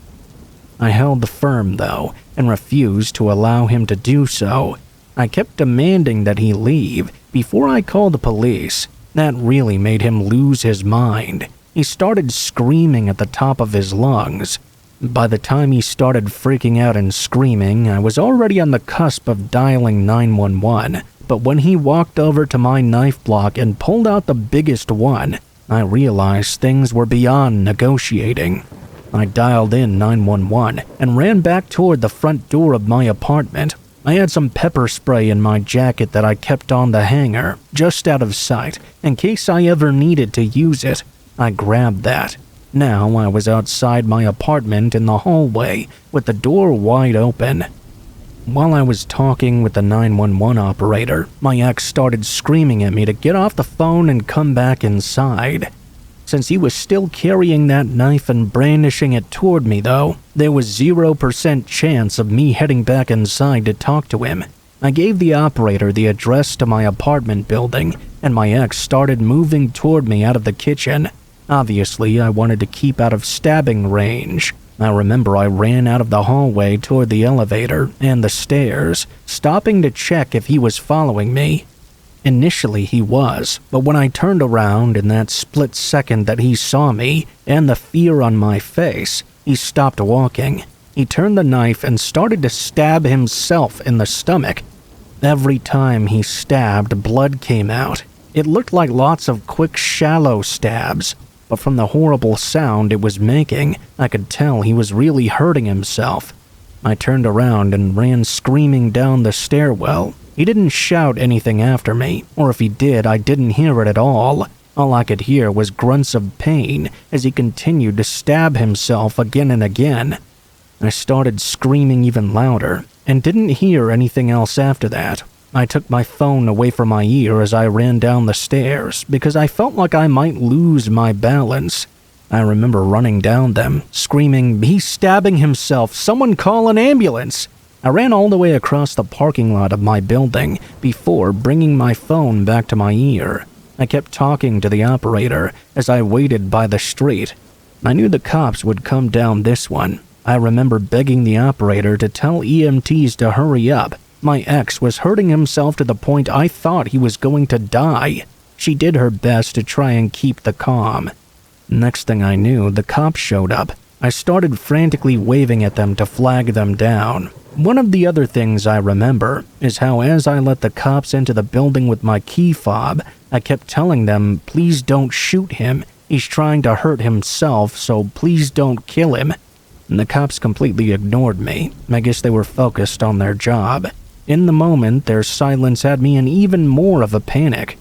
I held firm, though, and refused to allow him to do so. I kept demanding that he leave before I called the police. That really made him lose his mind. He started screaming at the top of his lungs. By the time he started freaking out and screaming, I was already on the cusp of dialing 911, but when he walked over to my knife block and pulled out the biggest one, I realized things were beyond negotiating. I dialed in 911 and ran back toward the front door of my apartment. I had some pepper spray in my jacket that I kept on the hanger, just out of sight, in case I ever needed to use it. I grabbed that. Now I was outside my apartment in the hallway, with the door wide open. While I was talking with the 911 operator, my ex started screaming at me to get off the phone and come back inside. Since he was still carrying that knife and brandishing it toward me, though, there was 0% chance of me heading back inside to talk to him. I gave the operator the address to my apartment building, and my ex started moving toward me out of the kitchen. Obviously, I wanted to keep out of stabbing range. I remember I ran out of the hallway toward the elevator and the stairs, stopping to check if he was following me. Initially he was, but when I turned around in that split second that he saw me and the fear on my face, he stopped walking. He turned the knife and started to stab himself in the stomach. Every time he stabbed, blood came out. It looked like lots of quick, shallow stabs. but from the horrible sound it was making, I could tell he was really hurting himself. I turned around and ran screaming down the stairwell. He didn't shout anything after me, or if he did, I didn't hear it at all. All I could hear was grunts of pain as he continued to stab himself again and again. I started screaming even louder and didn't hear anything else after that. I took my phone away from my ear as I ran down the stairs because I felt like I might lose my balance. I remember running down them, screaming, "He's stabbing himself! Someone call an ambulance!" I ran all the way across the parking lot of my building before bringing my phone back to my ear. I kept talking to the operator as I waited by the street. I knew the cops would come down this one. I remember begging the operator to tell EMTs to hurry up. My ex was hurting himself to the point I thought he was going to die. She did her best to try and keep the calm. Next thing I knew, the cops showed up. I started frantically waving at them to flag them down. One of the other things I remember is how as I let the cops into the building with my key fob, I kept telling them, "Please don't shoot him. He's trying to hurt himself, so please don't kill him." And the cops completely ignored me. I guess they were focused on their job. In the moment, their silence had me in even more of a panic.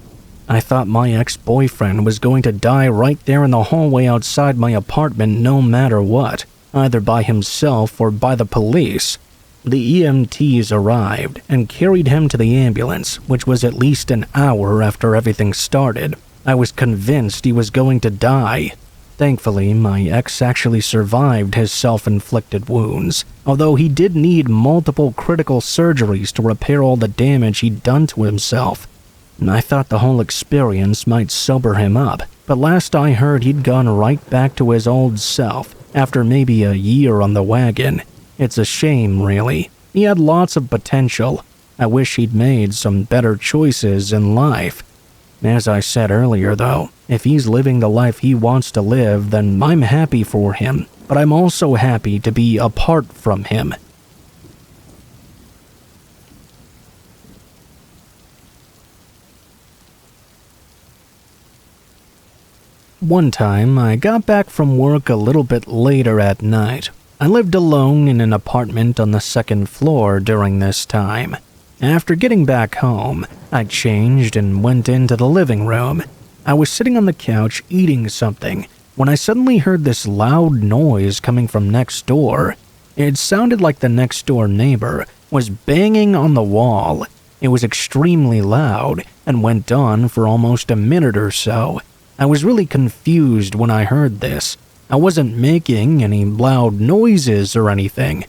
I thought my ex-boyfriend was going to die right there in the hallway outside my apartment no matter what, either by himself or by the police. The EMTs arrived and carried him to the ambulance, which was at least an hour after everything started. I was convinced he was going to die. Thankfully, my ex actually survived his self-inflicted wounds, although he did need multiple critical surgeries to repair all the damage he'd done to himself. I thought the whole experience might sober him up, but last I heard he'd gone right back to his old self after maybe a year on the wagon. It's a shame, really. He had lots of potential. I wish he'd made some better choices in life. As I said earlier, though, if he's living the life he wants to live, then I'm happy for him, but I'm also happy to be apart from him. One time, I got back from work a little bit later at night. I lived alone in an apartment on the second floor during this time. After getting back home, I changed and went into the living room. I was sitting on the couch eating something when I suddenly heard this loud noise coming from next door. It sounded like the next door neighbor was banging on the wall. It was extremely loud and went on for almost a minute or so. I was really confused when I heard this. I wasn't making any loud noises or anything.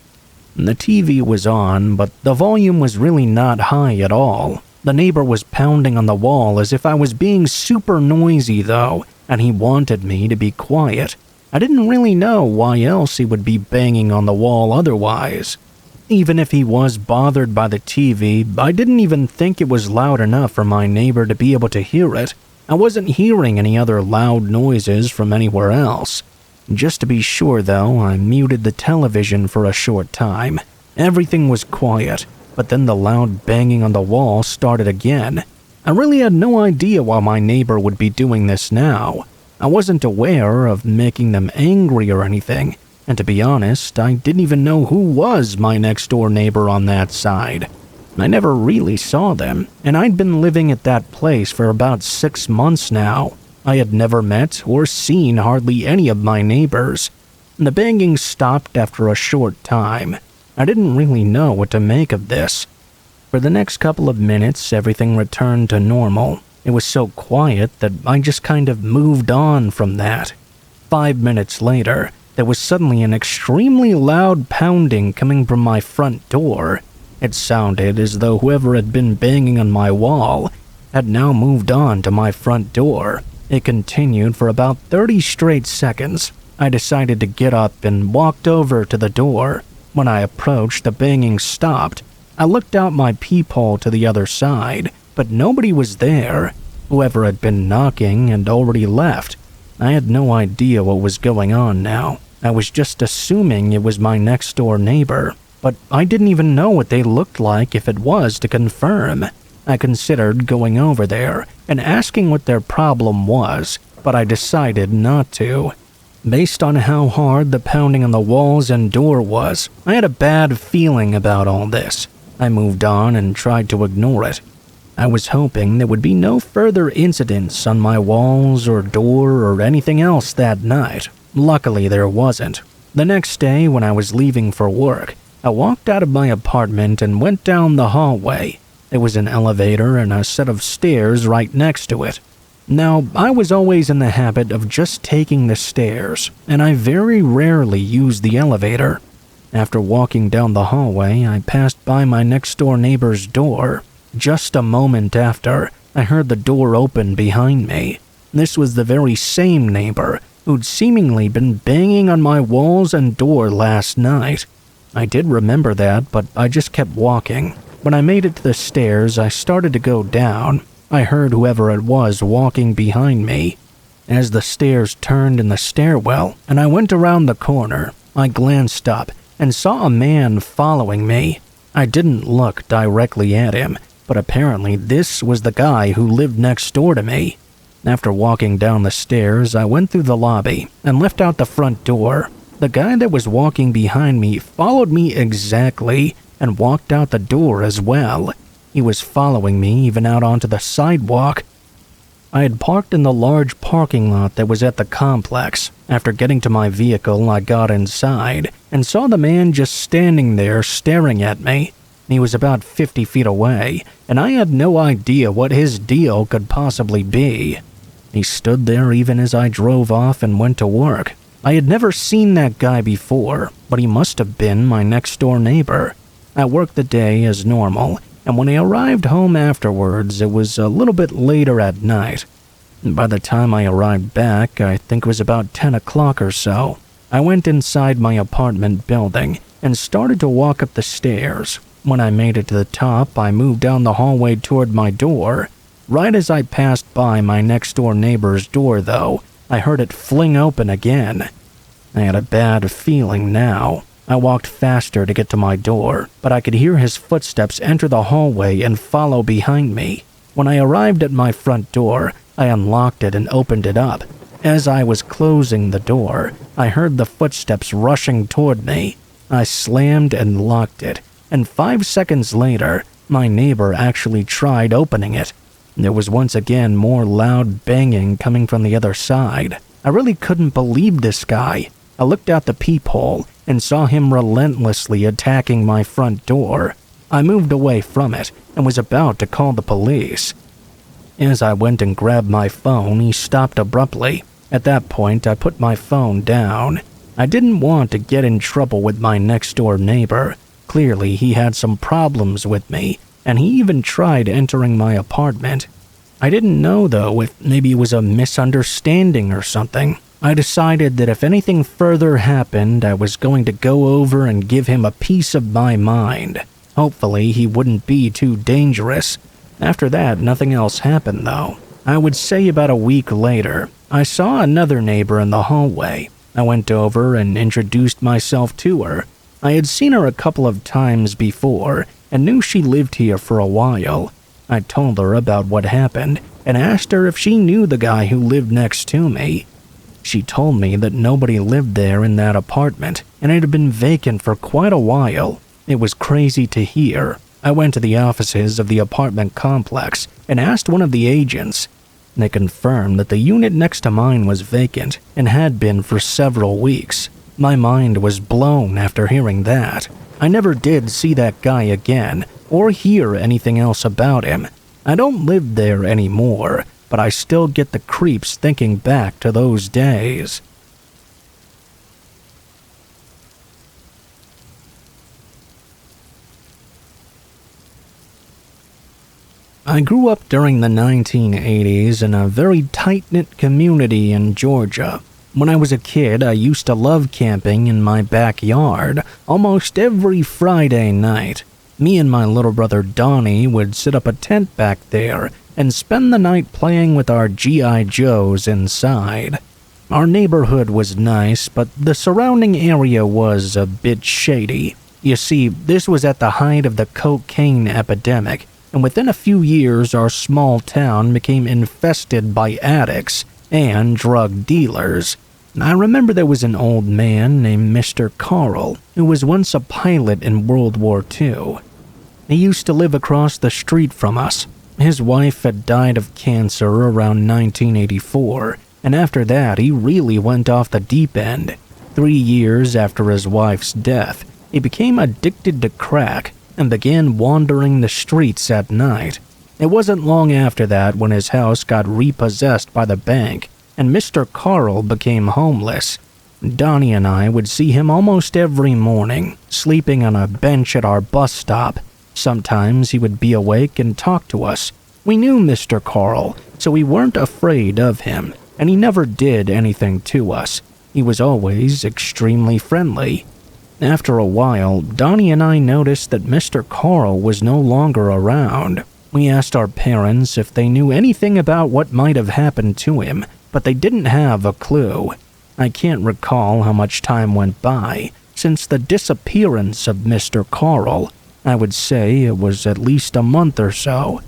The TV was on, but the volume was really not high at all. The neighbor was pounding on the wall as if I was being super noisy though, and he wanted me to be quiet. I didn't really know why else he would be banging on the wall otherwise. Even if he was bothered by the TV, I didn't even think it was loud enough for my neighbor to be able to hear it. I wasn't hearing any other loud noises from anywhere else. Just to be sure though, I muted the television for a short time. Everything was quiet, but then the loud banging on the wall started again. I really had no idea why my neighbor would be doing this now. I wasn't aware of making them angry or anything, and to be honest, I didn't even know who was my next door neighbor on that side. I never really saw them, and I'd been living at that place for about 6 months now. I had never met or seen hardly any of my neighbors. The banging stopped after a short time. I didn't really know what to make of this. For the next couple of minutes, everything returned to normal. It was so quiet that I just kind of moved on from that. 5 minutes later, there was suddenly an extremely loud pounding coming from my front door. It sounded as though whoever had been banging on my wall had now moved on to my front door. It continued for about 30 straight seconds. I decided to get up and walked over to the door. When I approached, the banging stopped. I looked out my peephole to the other side, but nobody was there. Whoever had been knocking had already left. I had no idea what was going on now. I was just assuming it was my next door neighbor, but I didn't even know what they looked like if it was to confirm. I considered going over there and asking what their problem was, but I decided not to. Based on how hard the pounding on the walls and door was, I had a bad feeling about all this. I moved on and tried to ignore it. I was hoping there would be no further incidents on my walls or door or anything else that night. Luckily, there wasn't. The next day, when I was leaving for work, I walked out of my apartment and went down the hallway. There was an elevator and a set of stairs right next to it. Now, I was always in the habit of just taking the stairs, and I very rarely used the elevator. After walking down the hallway, I passed by my next-door neighbor's door. Just a moment after, I heard the door open behind me. This was the very same neighbor who'd seemingly been banging on my walls and door last night. I did remember that, but I just kept walking. When I made it to the stairs, I started to go down. I heard whoever it was walking behind me. As the stairs turned in the stairwell and I went around the corner, I glanced up and saw a man following me. I didn't look directly at him, but apparently this was the guy who lived next door to me. After walking down the stairs, I went through the lobby and left out the front door. The guy that was walking behind me followed me exactly and walked out the door as well. He was following me even out onto the sidewalk. I had parked in the large parking lot that was at the complex. After getting to my vehicle, I got inside and saw the man just standing there staring at me. He was about 50 feet away, and I had no idea what his deal could possibly be. He stood there even as I drove off and went to work. I had never seen that guy before, but he must have been my next-door neighbor. I worked the day as normal, and when I arrived home afterwards, it was a little bit later at night. By the time I arrived back, I think it was about 10 o'clock or so. I went inside my apartment building and started to walk up the stairs. When I made it to the top, I moved down the hallway toward my door. Right as I passed by my next-door neighbor's door, though, I heard it fling open again. I had a bad feeling now. I walked faster to get to my door, but I could hear his footsteps enter the hallway and follow behind me. When I arrived at my front door, I unlocked it and opened it up. As I was closing the door, I heard the footsteps rushing toward me. I slammed and locked it, and 5 seconds later, my neighbor actually tried opening it. There was once again more loud banging coming from the other side. I really couldn't believe this guy. I looked out the peephole and saw him relentlessly attacking my front door. I moved away from it and was about to call the police. As I went and grabbed my phone, he stopped abruptly. At that point, I put my phone down. I didn't want to get in trouble with my next-door neighbor. Clearly, he had some problems with me, and he even tried entering my apartment. I didn't know, though, if maybe it was a misunderstanding or something. I decided that if anything further happened, I was going to go over and give him a piece of my mind. Hopefully, he wouldn't be too dangerous. After that, nothing else happened, though. I would say about a week later, I saw another neighbor in the hallway. I went over and introduced myself to her. I had seen her a couple of times before and knew she lived here for a while. I told her about what happened and asked her if she knew the guy who lived next to me. She told me that nobody lived there in that apartment, and it had been vacant for quite a while. It was crazy to hear. I went to the offices of the apartment complex and asked one of the agents. They confirmed that the unit next to mine was vacant and had been for several weeks. My mind was blown after hearing that. I never did see that guy again or hear anything else about him. I don't live there anymore, but I still get the creeps thinking back to those days. I grew up during the 1980s in a very tight-knit community in Georgia. When I was a kid, I used to love camping in my backyard almost every Friday night. Me and my little brother Donnie would set up a tent back there and spend the night playing with our G.I. Joes inside. Our neighborhood was nice, but the surrounding area was a bit shady. You see, this was at the height of the cocaine epidemic, and within a few years our small town became infested by addicts. and drug dealers. I remember there was an old man named Mr. Carl who was once a pilot in World War II. He used to live across the street from us. His wife had died of cancer around 1984, and after that he really went off the deep end. 3 years after his wife's death, he became addicted to crack and began wandering the streets at night. It wasn't long after that when his house got repossessed by the bank and Mr. Carl became homeless. Donnie and I would see him almost every morning, sleeping on a bench at our bus stop. Sometimes he would be awake and talk to us. We knew Mr. Carl, so we weren't afraid of him, and he never did anything to us. He was always extremely friendly. After a while, Donnie and I noticed that Mr. Carl was no longer around. We asked our parents if they knew anything about what might have happened to him, but they didn't have a clue. I can't recall how much time went by since the disappearance of Mr. Carl. I would say it was at least a month or so.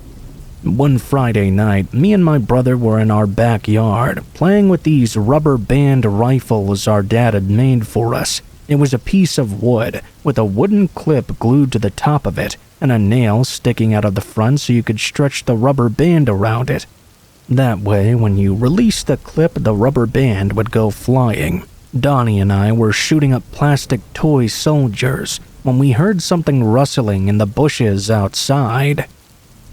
One Friday night, me and my brother were in our backyard, playing with these rubber band rifles our dad had made for us. It was a piece of wood, with a wooden clip glued to the top of it, and a nail sticking out of the front so you could stretch the rubber band around it. That way, when you released the clip, the rubber band would go flying. Donnie and I were shooting up plastic toy soldiers when we heard something rustling in the bushes outside.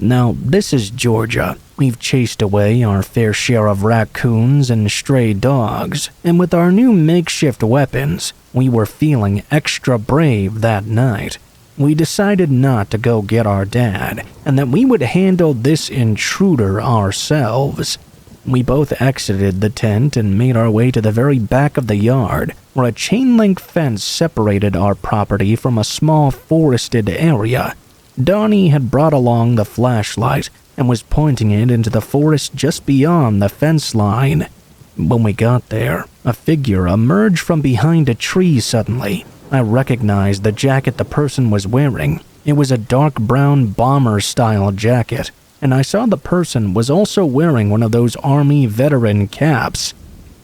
Now, this is Georgia. We've chased away our fair share of raccoons and stray dogs, and with our new makeshift weapons, we were feeling extra brave that night. We decided not to go get our dad, and that we would handle this intruder ourselves. We both exited the tent and made our way to the very back of the yard, where a chain-link fence separated our property from a small forested area. Donnie had brought along the flashlight and was pointing it into the forest just beyond the fence line. When we got there, a figure emerged from behind a tree suddenly. I recognized the jacket the person was wearing. It was a dark brown bomber-style jacket, and I saw the person was also wearing one of those Army veteran caps.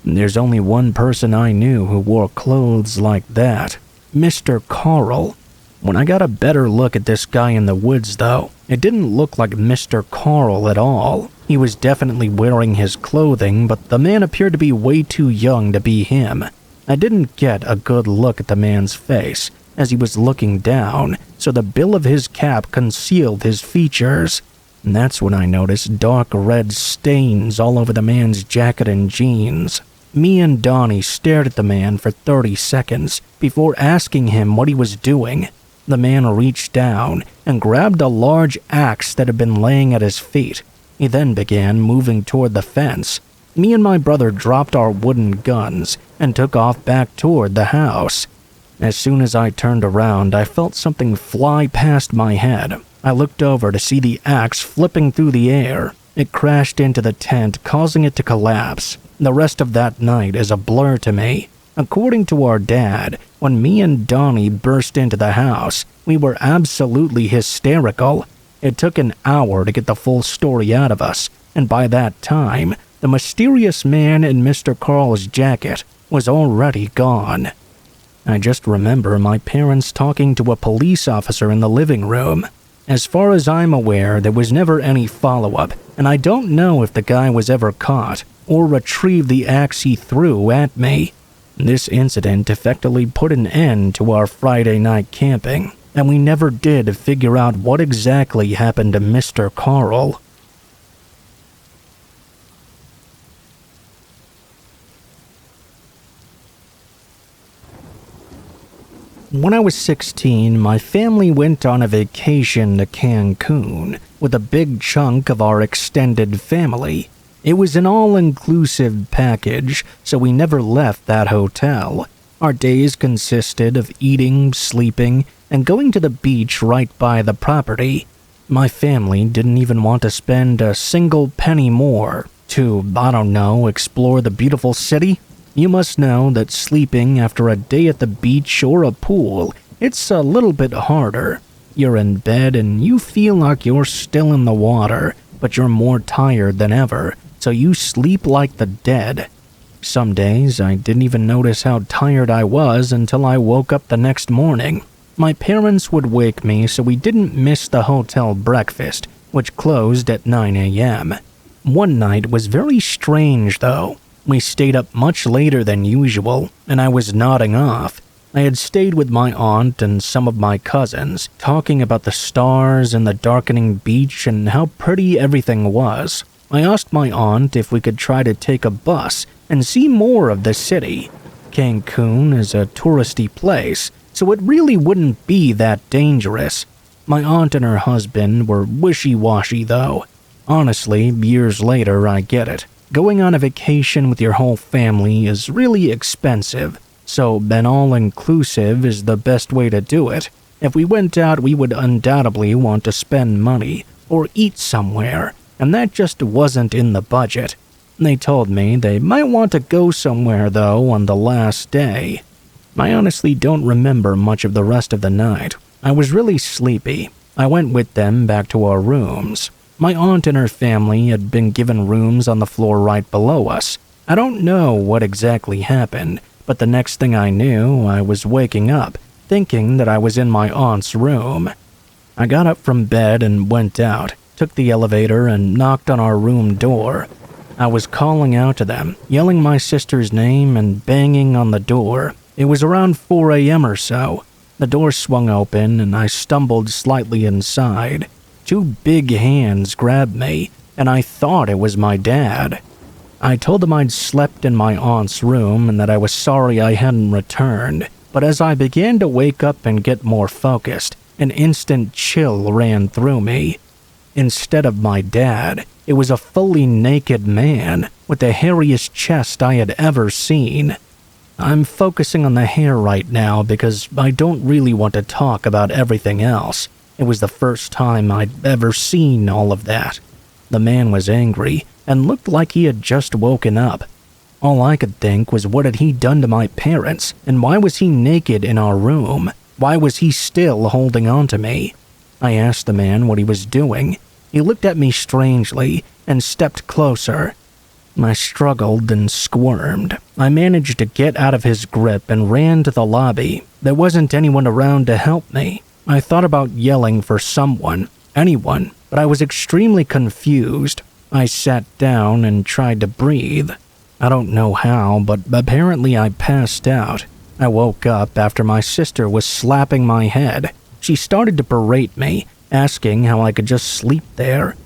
There's only one person I knew who wore clothes like that: Mr. Carl. When I got a better look at this guy in the woods, though, it didn't look like Mr. Carl at all. He was definitely wearing his clothing, but the man appeared to be way too young to be him. I didn't get a good look at the man's face, as he was looking down, so the bill of his cap concealed his features. And that's when I noticed dark red stains all over the man's jacket and jeans. Me and Donnie stared at the man for 30 seconds before asking him what he was doing. The man reached down and grabbed a large axe that had been laying at his feet. He then began moving toward the fence. Me and my brother dropped our wooden guns and took off back toward the house. As soon as I turned around, I felt something fly past my head. I looked over to see the axe flipping through the air. It crashed into the tent, causing it to collapse. The rest of that night is a blur to me. According to our dad, when me and Donnie burst into the house, we were absolutely hysterical. It took an hour to get the full story out of us, and by that time, the mysterious man in Mr. Carl's jacket was already gone. I just remember my parents talking to a police officer in the living room. As far as I'm aware, there was never any follow-up, and I don't know if the guy was ever caught or retrieved the axe he threw at me. This incident effectively put an end to our Friday night camping, and we never did figure out what exactly happened to Mr. Carl. When I was 16, my family went on a vacation to Cancun with a big chunk of our extended family. It was an all-inclusive package, so we never left that hotel. Our days consisted of eating, sleeping, and going to the beach right by the property. My family didn't even want to spend a single penny more to, explore the beautiful city. You must know that sleeping after a day at the beach or a pool, it's a little bit harder. You're in bed and you feel like you're still in the water, but you're more tired than ever, so you sleep like the dead. Some days, I didn't even notice how tired I was until I woke up the next morning. My parents would wake me so we didn't miss the hotel breakfast, which closed at 9 a.m. One night was very strange, though. We stayed up much later than usual, and I was nodding off. I had stayed with my aunt and some of my cousins, talking about the stars and the darkening beach and how pretty everything was. I asked my aunt if we could try to take a bus and see more of the city. Cancun is a touristy place, so it really wouldn't be that dangerous. My aunt and her husband were wishy-washy, though. Honestly, years later, I get it. Going on a vacation with your whole family is really expensive, so an all-inclusive is the best way to do it. If we went out, we would undoubtedly want to spend money or eat somewhere, and that just wasn't in the budget. They told me they might want to go somewhere, though, on the last day. I honestly don't remember much of the rest of the night. I was really sleepy. I went with them back to our rooms. My aunt and her family had been given rooms on the floor right below us. I don't know what exactly happened, but the next thing I knew, I was waking up, thinking that I was in my aunt's room. I got up from bed and went out, took the elevator and knocked on our room door. I was calling out to them, yelling my sister's name and banging on the door. It was around 4 a.m. or so. The door swung open and I stumbled slightly inside. 2 big hands grabbed me, and I thought it was my dad. I told them I'd slept in my aunt's room and that I was sorry I hadn't returned, but as I began to wake up and get more focused, an instant chill ran through me. Instead of my dad, it was a fully naked man with the hairiest chest I had ever seen. I'm focusing on the hair right now because I don't really want to talk about everything else. It was the first time I'd ever seen all of that. The man was angry and looked like he had just woken up. All I could think was, what had he done to my parents, and why was he naked in our room? Why was he still holding on to me? I asked the man what he was doing. He looked at me strangely and stepped closer. I struggled and squirmed. I managed to get out of his grip and ran to the lobby. There wasn't anyone around to help me. I thought about yelling for someone, anyone, but I was extremely confused. I sat down and tried to breathe. I don't know how, but apparently I passed out. I woke up after my sister was slapping my head. She started to berate me, asking how I could just sleep there.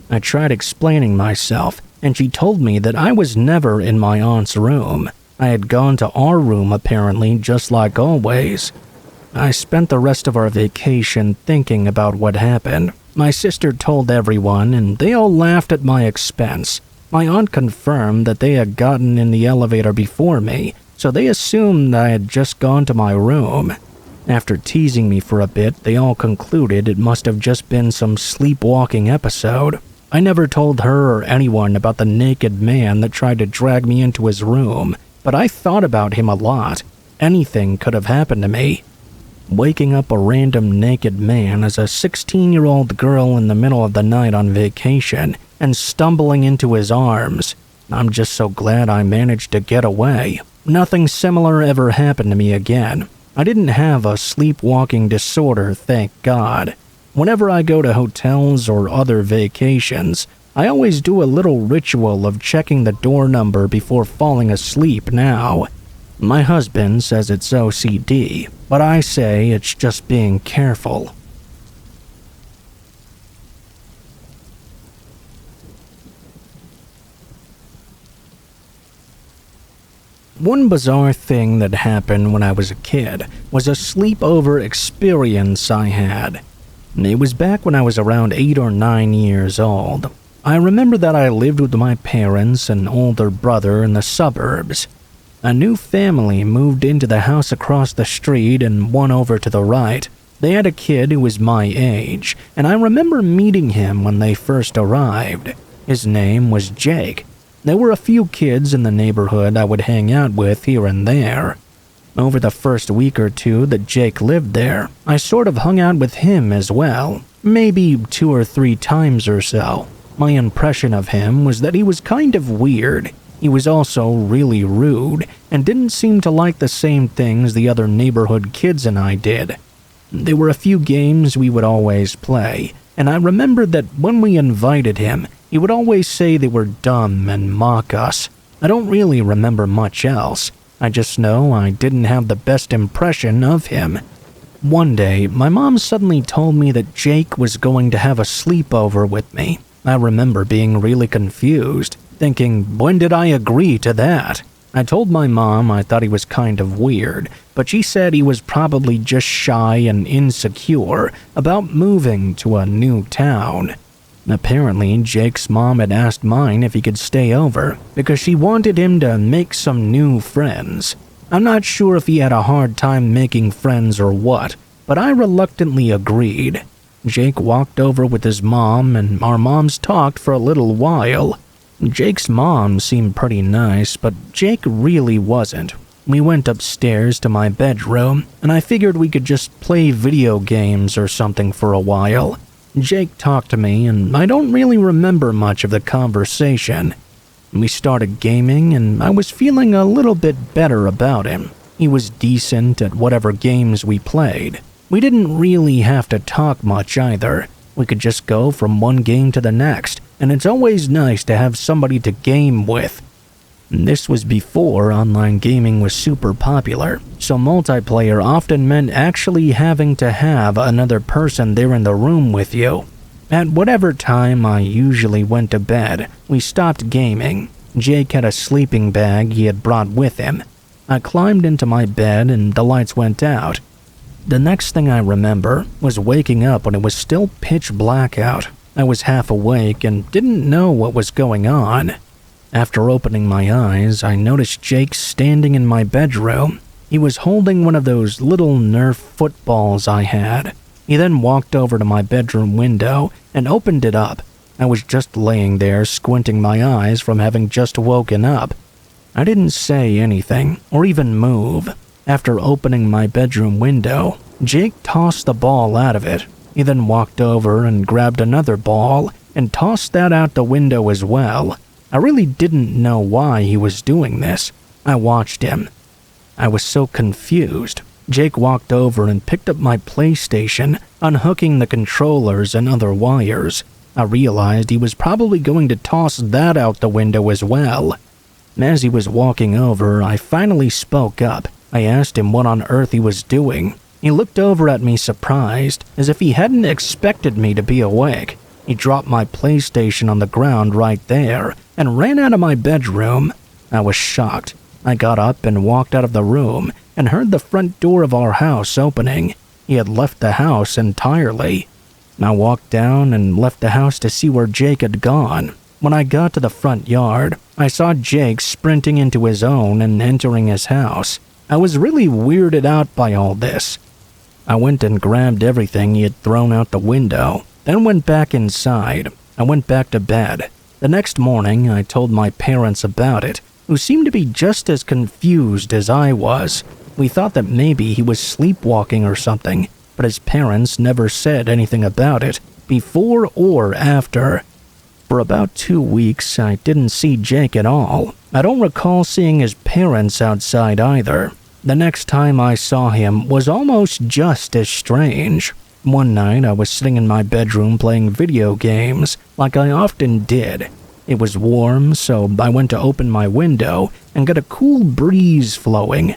I tried explaining myself, and she told me that I was never in my aunt's room. I had gone to our room apparently, just like always. I spent the rest of our vacation thinking about what happened. My sister told everyone, and they all laughed at my expense. My aunt confirmed that they had gotten in the elevator before me, so they assumed I had just gone to my room. After teasing me for a bit, they all concluded it must have just been some sleepwalking episode. I never told her or anyone about the naked man that tried to drag me into his room, but I thought about him a lot. Anything could have happened to me. Waking up a random naked man as a 16-year-old girl in the middle of the night on vacation and stumbling into his arms. I'm just so glad I managed to get away. Nothing similar ever happened to me again. I didn't have a sleepwalking disorder, thank God. Whenever I go to hotels or other vacations, I always do a little ritual of checking the door number before falling asleep now. My husband says it's OCD, but I say it's just being careful. One bizarre thing that happened when I was a kid was a sleepover experience I had. It was back when I was around 8 or 9 years old. I remember that I lived with my parents and older brother in the suburbs. A new family moved into the house across the street and one over to the right. They had a kid who was my age, and I remember meeting him when they first arrived. His name was Jake. There were a few kids in the neighborhood I would hang out with here and there. Over the first week or two that Jake lived there, I sort of hung out with him as well, maybe 2 or 3 times or so. My impression of him was that he was kind of weird. He was also really rude and didn't seem to like the same things the other neighborhood kids and I did. There were a few games we would always play, and I remembered that when we invited him, he would always say they were dumb and mock us. I don't really remember much else. I just know I didn't have the best impression of him. One day, my mom suddenly told me that Jake was going to have a sleepover with me. I remember being really confused, thinking, when did I agree to that? I told my mom I thought he was kind of weird, but she said he was probably just shy and insecure about moving to a new town. Apparently, Jake's mom had asked mine if he could stay over because she wanted him to make some new friends. I'm not sure if he had a hard time making friends or what, but I reluctantly agreed. Jake walked over with his mom, and our moms talked for a little while. Jake's mom seemed pretty nice, but Jake really wasn't. We went upstairs to my bedroom, and I figured we could just play video games or something for a while. Jake talked to me, and I don't really remember much of the conversation. We started gaming, and I was feeling a little bit better about him. He was decent at whatever games we played. We didn't really have to talk much either. We could just go from one game to the next, and it's always nice to have somebody to game with. This was before online gaming was super popular, so multiplayer often meant actually having to have another person there in the room with you. At whatever time I usually went to bed, we stopped gaming. Jake had a sleeping bag he had brought with him. I climbed into my bed and the lights went out. The next thing I remember was waking up when it was still pitch black out. I was half awake and didn't know what was going on. After opening my eyes, I noticed Jake standing in my bedroom. He was holding one of those little Nerf footballs I had. He then walked over to my bedroom window and opened it up. I was just laying there squinting my eyes from having just woken up. I didn't say anything or even move. After opening my bedroom window, Jake tossed the ball out of it. He then walked over and grabbed another ball and tossed that out the window as well. I really didn't know why he was doing this. I watched him. I was so confused. Jake walked over and picked up my PlayStation, unhooking the controllers and other wires. I realized he was probably going to toss that out the window as well. As he was walking over, I finally spoke up. I asked him what on earth he was doing. He looked over at me surprised, as if he hadn't expected me to be awake. He dropped my PlayStation on the ground right there and ran out of my bedroom. I was shocked. I got up and walked out of the room and heard the front door of our house opening. He had left the house entirely. I walked down and left the house to see where Jake had gone. When I got to the front yard, I saw Jake sprinting into his own and entering his house. I was really weirded out by all this. I went and grabbed everything he had thrown out the window, then went back inside. I went back to bed. The next morning, I told my parents about it, who seemed to be just as confused as I was. We thought that maybe he was sleepwalking or something, but his parents never said anything about it, before or after. For about 2 weeks, I didn't see Jake at all. I don't recall seeing his parents outside either. The next time I saw him was almost just as strange. One night, I was sitting in my bedroom playing video games, like I often did. It was warm, so I went to open my window and got a cool breeze flowing.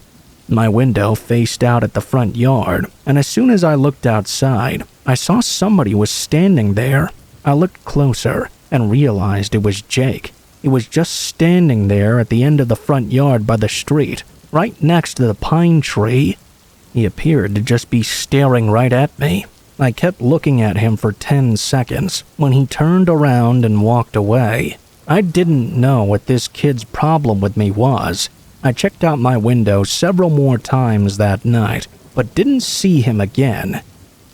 My window faced out at the front yard, and as soon as I looked outside, I saw somebody was standing there. I looked closer and realized it was Jake. He was just standing there at the end of the front yard by the street, right next to the pine tree. He appeared to just be staring right at me. I kept looking at him for 10 seconds when he turned around and walked away. I didn't know what this kid's problem with me was. I checked out my window several more times that night, but didn't see him again.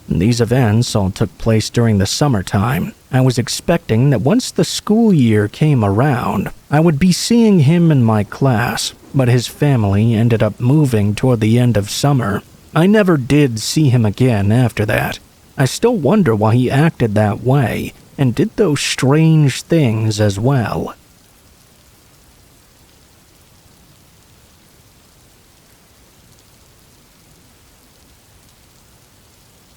These events all took place during the summertime. I was expecting that once the school year came around, I would be seeing him in my class, but his family ended up moving toward the end of summer. I never did see him again after that. I still wonder why he acted that way. and did those strange things as well.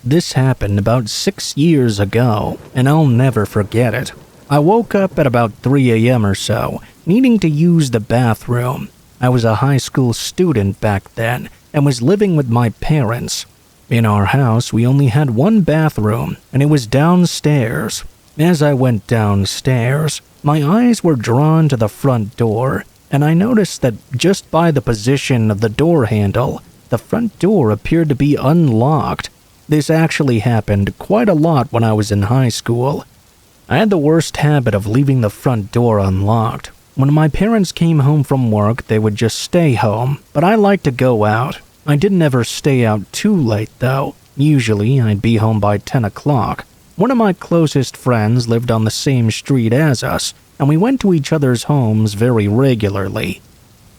This happened about 6 years ago, and I'll never forget it. I woke up at about 3 a.m. or so, needing to use the bathroom. I was a high school student back then, and was living with my parents. In our house, we only had one bathroom, and it was downstairs. As I went downstairs, my eyes were drawn to the front door, and I noticed that just by the position of the door handle, the front door appeared to be unlocked. This actually happened quite a lot when I was in high school. I had the worst habit of leaving the front door unlocked. When my parents came home from work, they would just stay home, but I liked to go out. I didn't ever stay out too late though. Usually, I'd be home by 10 o'clock. One of my closest friends lived on the same street as us, and we went to each other's homes very regularly.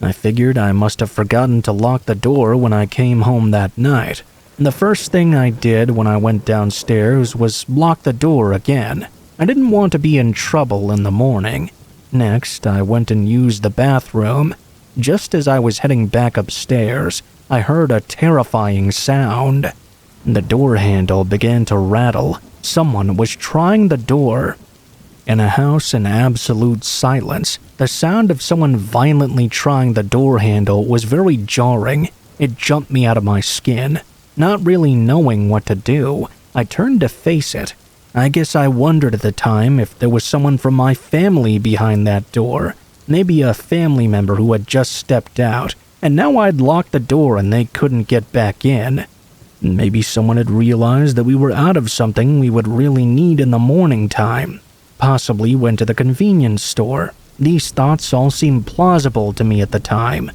I figured I must have forgotten to lock the door when I came home that night. The first thing I did when I went downstairs was lock the door again. I didn't want to be in trouble in the morning. Next, I went and used the bathroom. Just as I was heading back upstairs, I heard a terrifying sound. The door handle began to rattle. Someone was trying the door. In a house in absolute silence, the sound of someone violently trying the door handle was very jarring. It jumped me out of my skin. Not really knowing what to do, I turned to face it. I guess I wondered at the time if there was someone from my family behind that door. Maybe a family member who had just stepped out, and now I'd locked the door and they couldn't get back in. Maybe someone had realized that we were out of something we would really need in the morning time. Possibly went to the convenience store. These thoughts all seemed plausible to me at the time.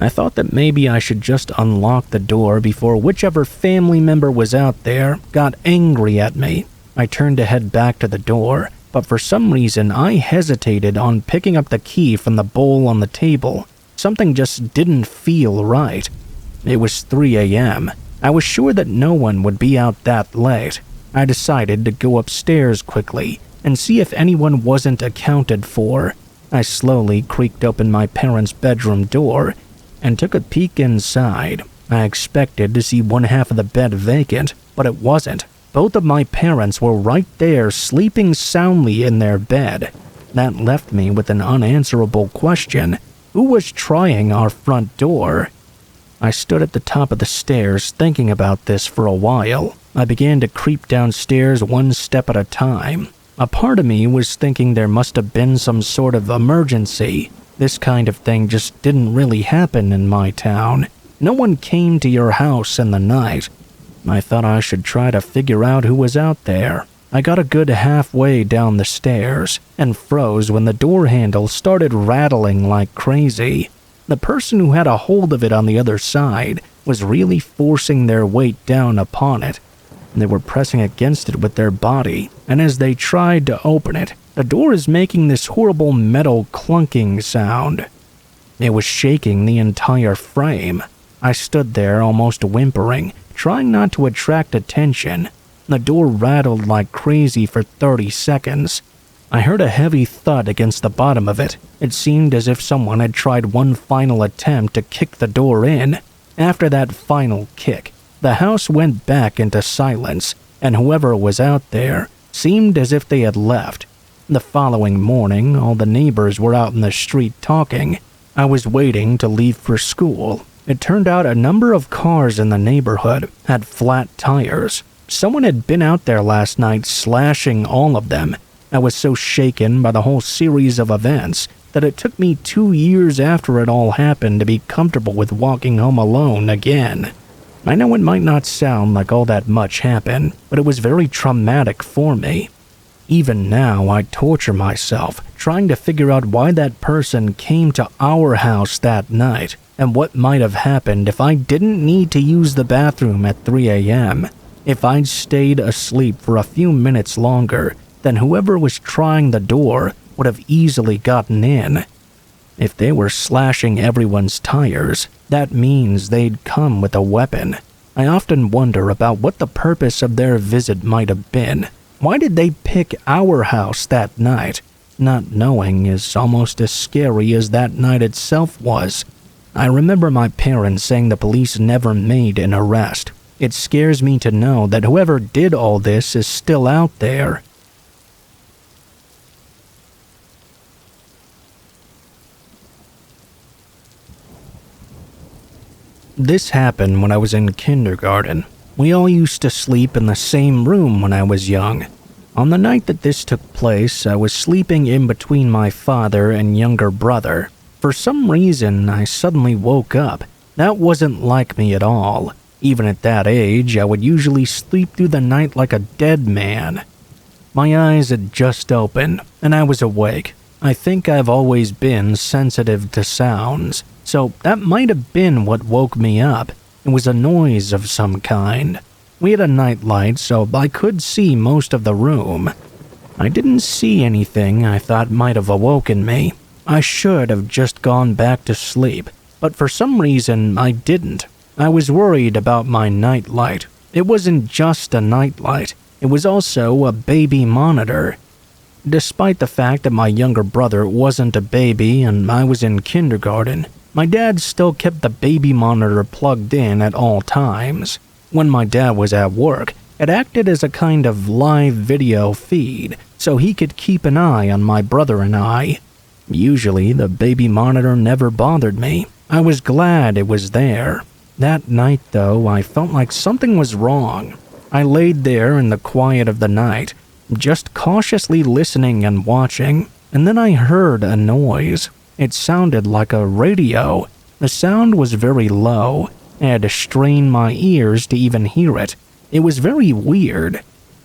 I thought that maybe I should just unlock the door before whichever family member was out there got angry at me. I turned to head back to the door, but for some reason I hesitated on picking up the key from the bowl on the table. Something just didn't feel right. It was 3 a.m. I was sure that no one would be out that late. I decided to go upstairs quickly and see if anyone wasn't accounted for. I slowly creaked open my parents' bedroom door and took a peek inside. I expected to see one half of the bed vacant, but it wasn't. Both of my parents were right there sleeping soundly in their bed. That left me with an unanswerable question. Who was trying our front door? I stood at the top of the stairs thinking about this for a while. I began to creep downstairs one step at a time. A part of me was thinking there must have been some sort of emergency. This kind of thing just didn't really happen in my town. No one came to your house in the night. I thought I should try to figure out who was out there. I got a good halfway down the stairs and froze when the door handle started rattling like crazy. The person who had a hold of it on the other side was really forcing their weight down upon it. They were pressing against it with their body, and as they tried to open it, the door is making this horrible metal clunking sound. It was shaking the entire frame. I stood there almost whimpering, trying not to attract attention. The door rattled like crazy for 30 seconds. I heard a heavy thud against the bottom of it. It seemed as if someone had tried one final attempt to kick the door in. After that final kick, the house went back into silence, and whoever was out there seemed as if they had left. The following morning, all the neighbors were out in the street talking. I was waiting to leave for school. It turned out a number of cars in the neighborhood had flat tires. Someone had been out there last night slashing all of them. I was so shaken by the whole series of events that it took me 2 years after it all happened to be comfortable with walking home alone again. I know it might not sound like all that much happened, but it was very traumatic for me. Even now, I torture myself trying to figure out why that person came to our house that night and what might have happened if I didn't need to use the bathroom at 3 a.m. If I'd stayed asleep for a few minutes longer, then whoever was trying the door would have easily gotten in. If they were slashing everyone's tires, that means they'd come with a weapon. I often wonder about what the purpose of their visit might have been. Why did they pick our house that night? Not knowing is almost as scary as that night itself was. I remember my parents saying the police never made an arrest. It scares me to know that whoever did all this is still out there. This happened when I was in kindergarten. We all used to sleep in the same room when I was young. On the night that this took place, I was sleeping in between my father and younger brother. For some reason, I suddenly woke up. That wasn't like me at all. Even at that age, I would usually sleep through the night like a dead man. My eyes had just opened, and I was awake. I think I've always been sensitive to sounds, so that might have been what woke me up. It was a noise of some kind. We had a night light, so I could see most of the room. I didn't see anything I thought might have awoken me. I should have just gone back to sleep, but for some reason I didn't. I was worried about my night light. It wasn't just a night light. It was also a baby monitor. Despite the fact that my younger brother wasn't a baby and I was in kindergarten, my dad still kept the baby monitor plugged in at all times. When my dad was at work, it acted as a kind of live video feed, so he could keep an eye on my brother and I. Usually, the baby monitor never bothered me. I was glad it was there. That night, though, I felt like something was wrong. I laid there in the quiet of the night, just cautiously listening and watching, and then I heard a noise. It sounded like a radio. The sound was very low. I had to strain my ears to even hear it. It was very weird.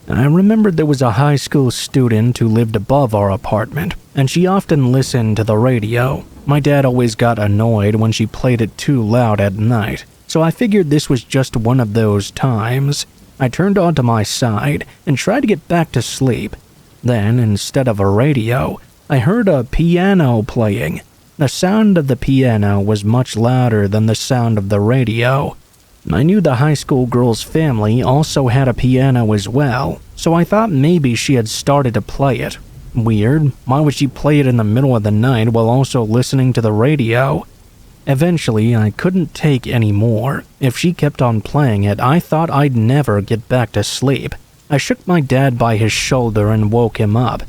I remembered there was a high school student who lived above our apartment, and she often listened to the radio. My dad always got annoyed when she played it too loud at night, so I figured this was just one of those times. I turned onto my side and tried to get back to sleep. Then, instead of a radio, I heard a piano playing. The sound of the piano was much louder than the sound of the radio. I knew the high school girl's family also had a piano as well, so I thought maybe she had started to play it. Weird, why would she play it in the middle of the night while also listening to the radio? Eventually, I couldn't take any more. If she kept on playing it, I thought I'd never get back to sleep. I shook my dad by his shoulder and woke him up.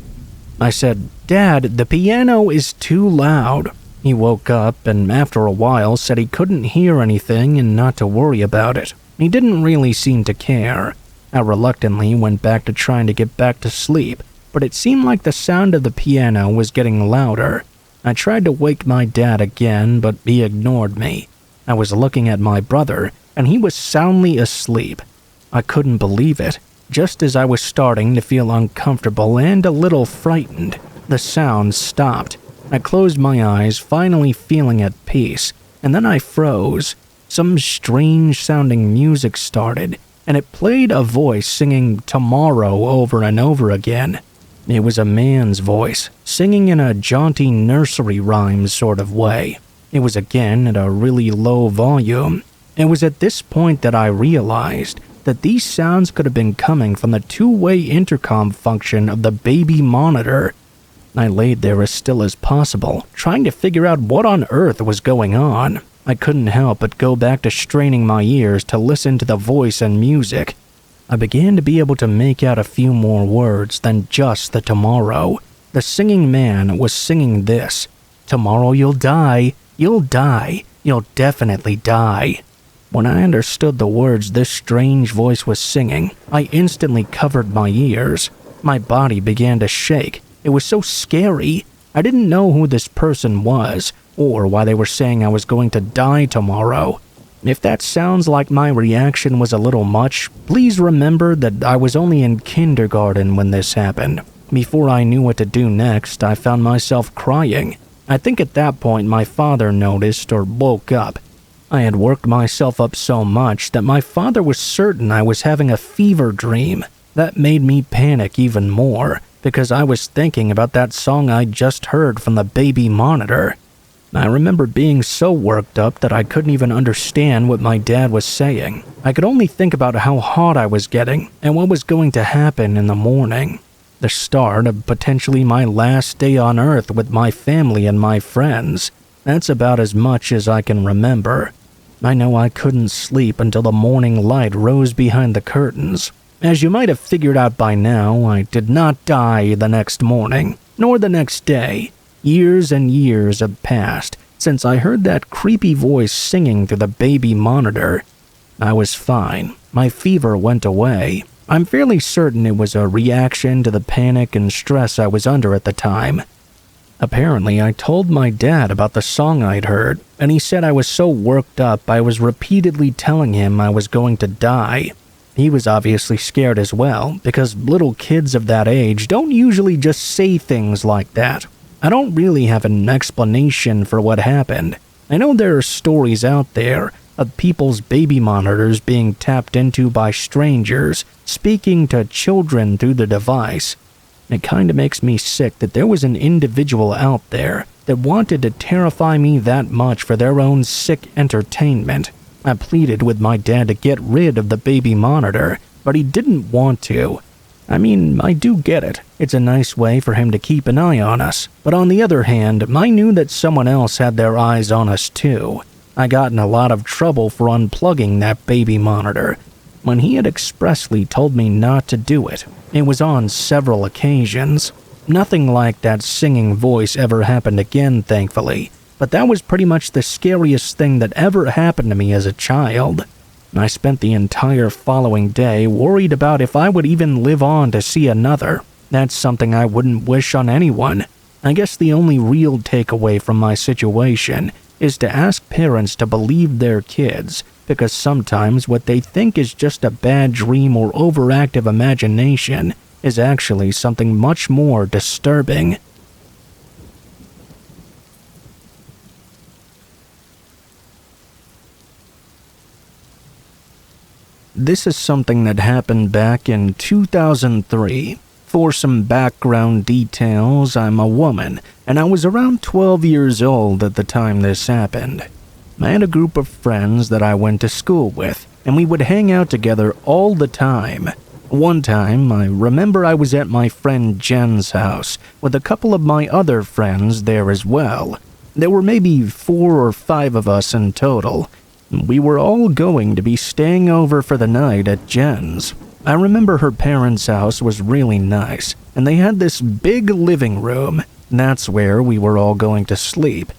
I said, "Dad, the piano is too loud." He woke up and after a while said he couldn't hear anything and not to worry about it. He didn't really seem to care. I reluctantly went back to trying to get back to sleep, but it seemed like the sound of the piano was getting louder. I tried to wake my dad again, but he ignored me. I was looking at my brother, and he was soundly asleep. I couldn't believe it. Just as I was starting to feel uncomfortable and a little frightened, the sound stopped. I closed my eyes, finally feeling at peace, and then I froze. Some strange-sounding music started, and it played a voice singing "Tomorrow" over and over again. It was a man's voice, singing in a jaunty nursery rhyme sort of way. It was again at a really low volume. It was at this point that I realized that these sounds could have been coming from the two-way intercom function of the baby monitor. I laid there as still as possible, trying to figure out what on earth was going on. I couldn't help but go back to straining my ears to listen to the voice and music. I began to be able to make out a few more words than just the "tomorrow." The singing man was singing this: "Tomorrow you'll die, you'll die, you'll definitely die." When I understood the words this strange voice was singing, I instantly covered my ears. My body began to shake. It was so scary. I didn't know who this person was, or why they were saying I was going to die tomorrow. If that sounds like my reaction was a little much, please remember that I was only in kindergarten when this happened. Before I knew what to do next, I found myself crying. I think at that point my father noticed or woke up. I had worked myself up so much that my father was certain I was having a fever dream. That made me panic even more, because I was thinking about that song I'd just heard from the baby monitor. I remember being so worked up that I couldn't even understand what my dad was saying. I could only think about how hot I was getting and what was going to happen in the morning. The start of potentially my last day on Earth with my family and my friends. That's about as much as I can remember. I know I couldn't sleep until the morning light rose behind the curtains. As you might have figured out by now, I did not die the next morning, nor the next day. Years and years have passed since I heard that creepy voice singing through the baby monitor. I was fine. My fever went away. I'm fairly certain it was a reaction to the panic and stress I was under at the time. Apparently, I told my dad about the song I'd heard, and he said I was so worked up I was repeatedly telling him I was going to die. He was obviously scared as well, because little kids of that age don't usually just say things like that. I don't really have an explanation for what happened. I know there are stories out there of people's baby monitors being tapped into by strangers, speaking to children through the device. It kinda makes me sick that there was an individual out there that wanted to terrify me that much for their own sick entertainment. I pleaded with my dad to get rid of the baby monitor, but he didn't want to. I mean, I do get it. It's a nice way for him to keep an eye on us. But on the other hand, I knew that someone else had their eyes on us too. I got in a lot of trouble for unplugging that baby monitor when he had expressly told me not to do it. It was on several occasions. Nothing like that singing voice ever happened again, thankfully. But that was pretty much the scariest thing that ever happened to me as a child. I spent the entire following day worried about if I would even live on to see another. That's something I wouldn't wish on anyone. I guess the only real takeaway from my situation is to ask parents to believe their kids, because sometimes what they think is just a bad dream or overactive imagination is actually something much more disturbing. This is something that happened back in 2003. For some background details, I'm a woman, and I was around 12 years old at the time this happened. I had a group of friends that I went to school with, and we would hang out together all the time. One time, I remember I was at my friend Jen's house with a couple of my other friends there as well. There were maybe 4 or 5 of us in total. We were all going to be staying over for the night at Jen's. I remember her parents' house was really nice, and they had this big living room. That's where we were all going to sleep.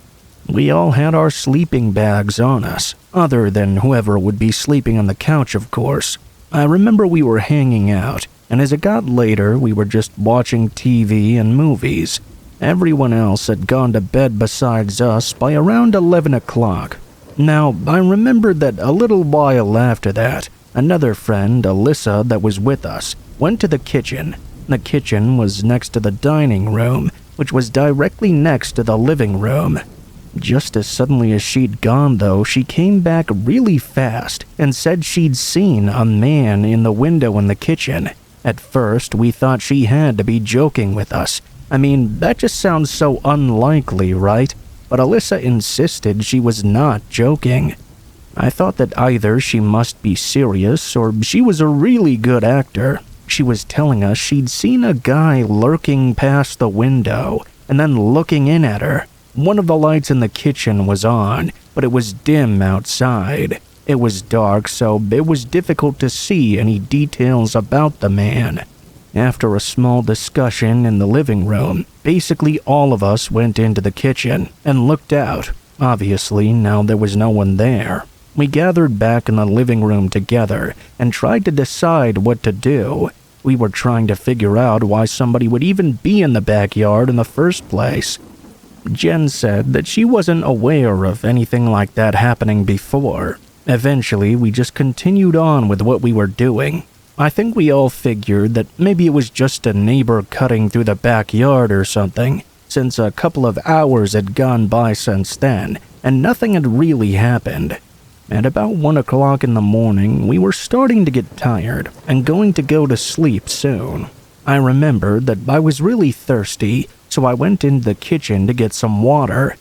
We all had our sleeping bags on us, other than whoever would be sleeping on the couch, of course. I remember we were hanging out, and as it got later, we were just watching TV and movies. Everyone else had gone to bed besides us by around 11 o'clock. Now, I remembered that a little while after that, another friend, Alyssa, that was with us, went to the kitchen. The kitchen was next to the dining room, which was directly next to the living room. Just as suddenly as she'd gone, though, she came back really fast and said she'd seen a man in the window in the kitchen. At first, we thought she had to be joking with us. I mean, that just sounds so unlikely, right? But Alyssa insisted she was not joking. I thought that either she must be serious or she was a really good actor. She was telling us she'd seen a guy lurking past the window and then looking in at her. One of the lights in the kitchen was on, but it was dim outside. It was dark, so it was difficult to see any details about the man. After a small discussion in the living room, basically all of us went into the kitchen and looked out. Obviously, now there was no one there. We gathered back in the living room together and tried to decide what to do. We were trying to figure out why somebody would even be in the backyard in the first place. Jen said that she wasn't aware of anything like that happening before. Eventually, we just continued on with what we were doing. I think we all figured that maybe it was just a neighbor cutting through the backyard or something, since a couple of hours had gone by since then, and nothing had really happened. At about 1 o'clock in the morning, we were starting to get tired and going to go to sleep soon. I remembered that I was really thirsty, so I went into the kitchen to get some water.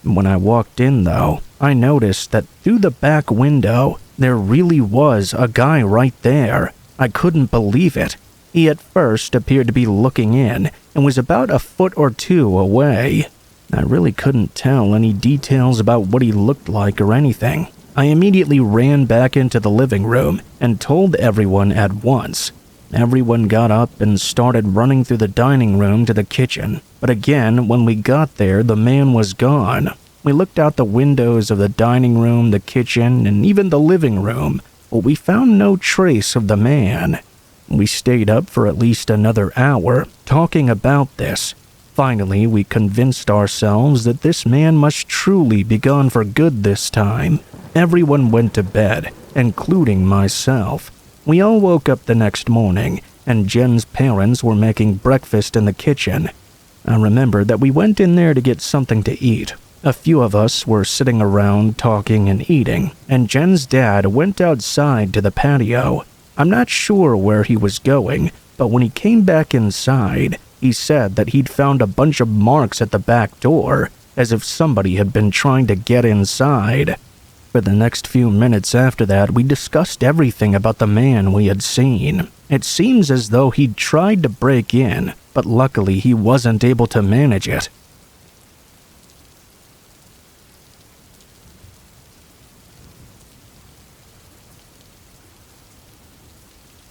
When I walked in, though, I noticed that through the back window, there really was a guy right there. I couldn't believe it. He at first appeared to be looking in and was about a foot or two away. I really couldn't tell any details about what he looked like or anything. I immediately ran back into the living room and told everyone at once. Everyone got up and started running through the dining room to the kitchen. But again, when we got there, the man was gone. We looked out the windows of the dining room, the kitchen, and even the living room, but we found no trace of the man. We stayed up for at least another hour, talking about this. Finally, we convinced ourselves that this man must truly be gone for good this time. Everyone went to bed, including myself. We all woke up the next morning, and Jen's parents were making breakfast in the kitchen. I remember that we went in there to get something to eat. A few of us were sitting around talking and eating, and Jen's dad went outside to the patio. I'm not sure where he was going, but when he came back inside, he said that he'd found a bunch of marks at the back door, as if somebody had been trying to get inside. For the next few minutes after that, we discussed everything about the man we had seen. It seems as though he'd tried to break in, but luckily he wasn't able to manage it.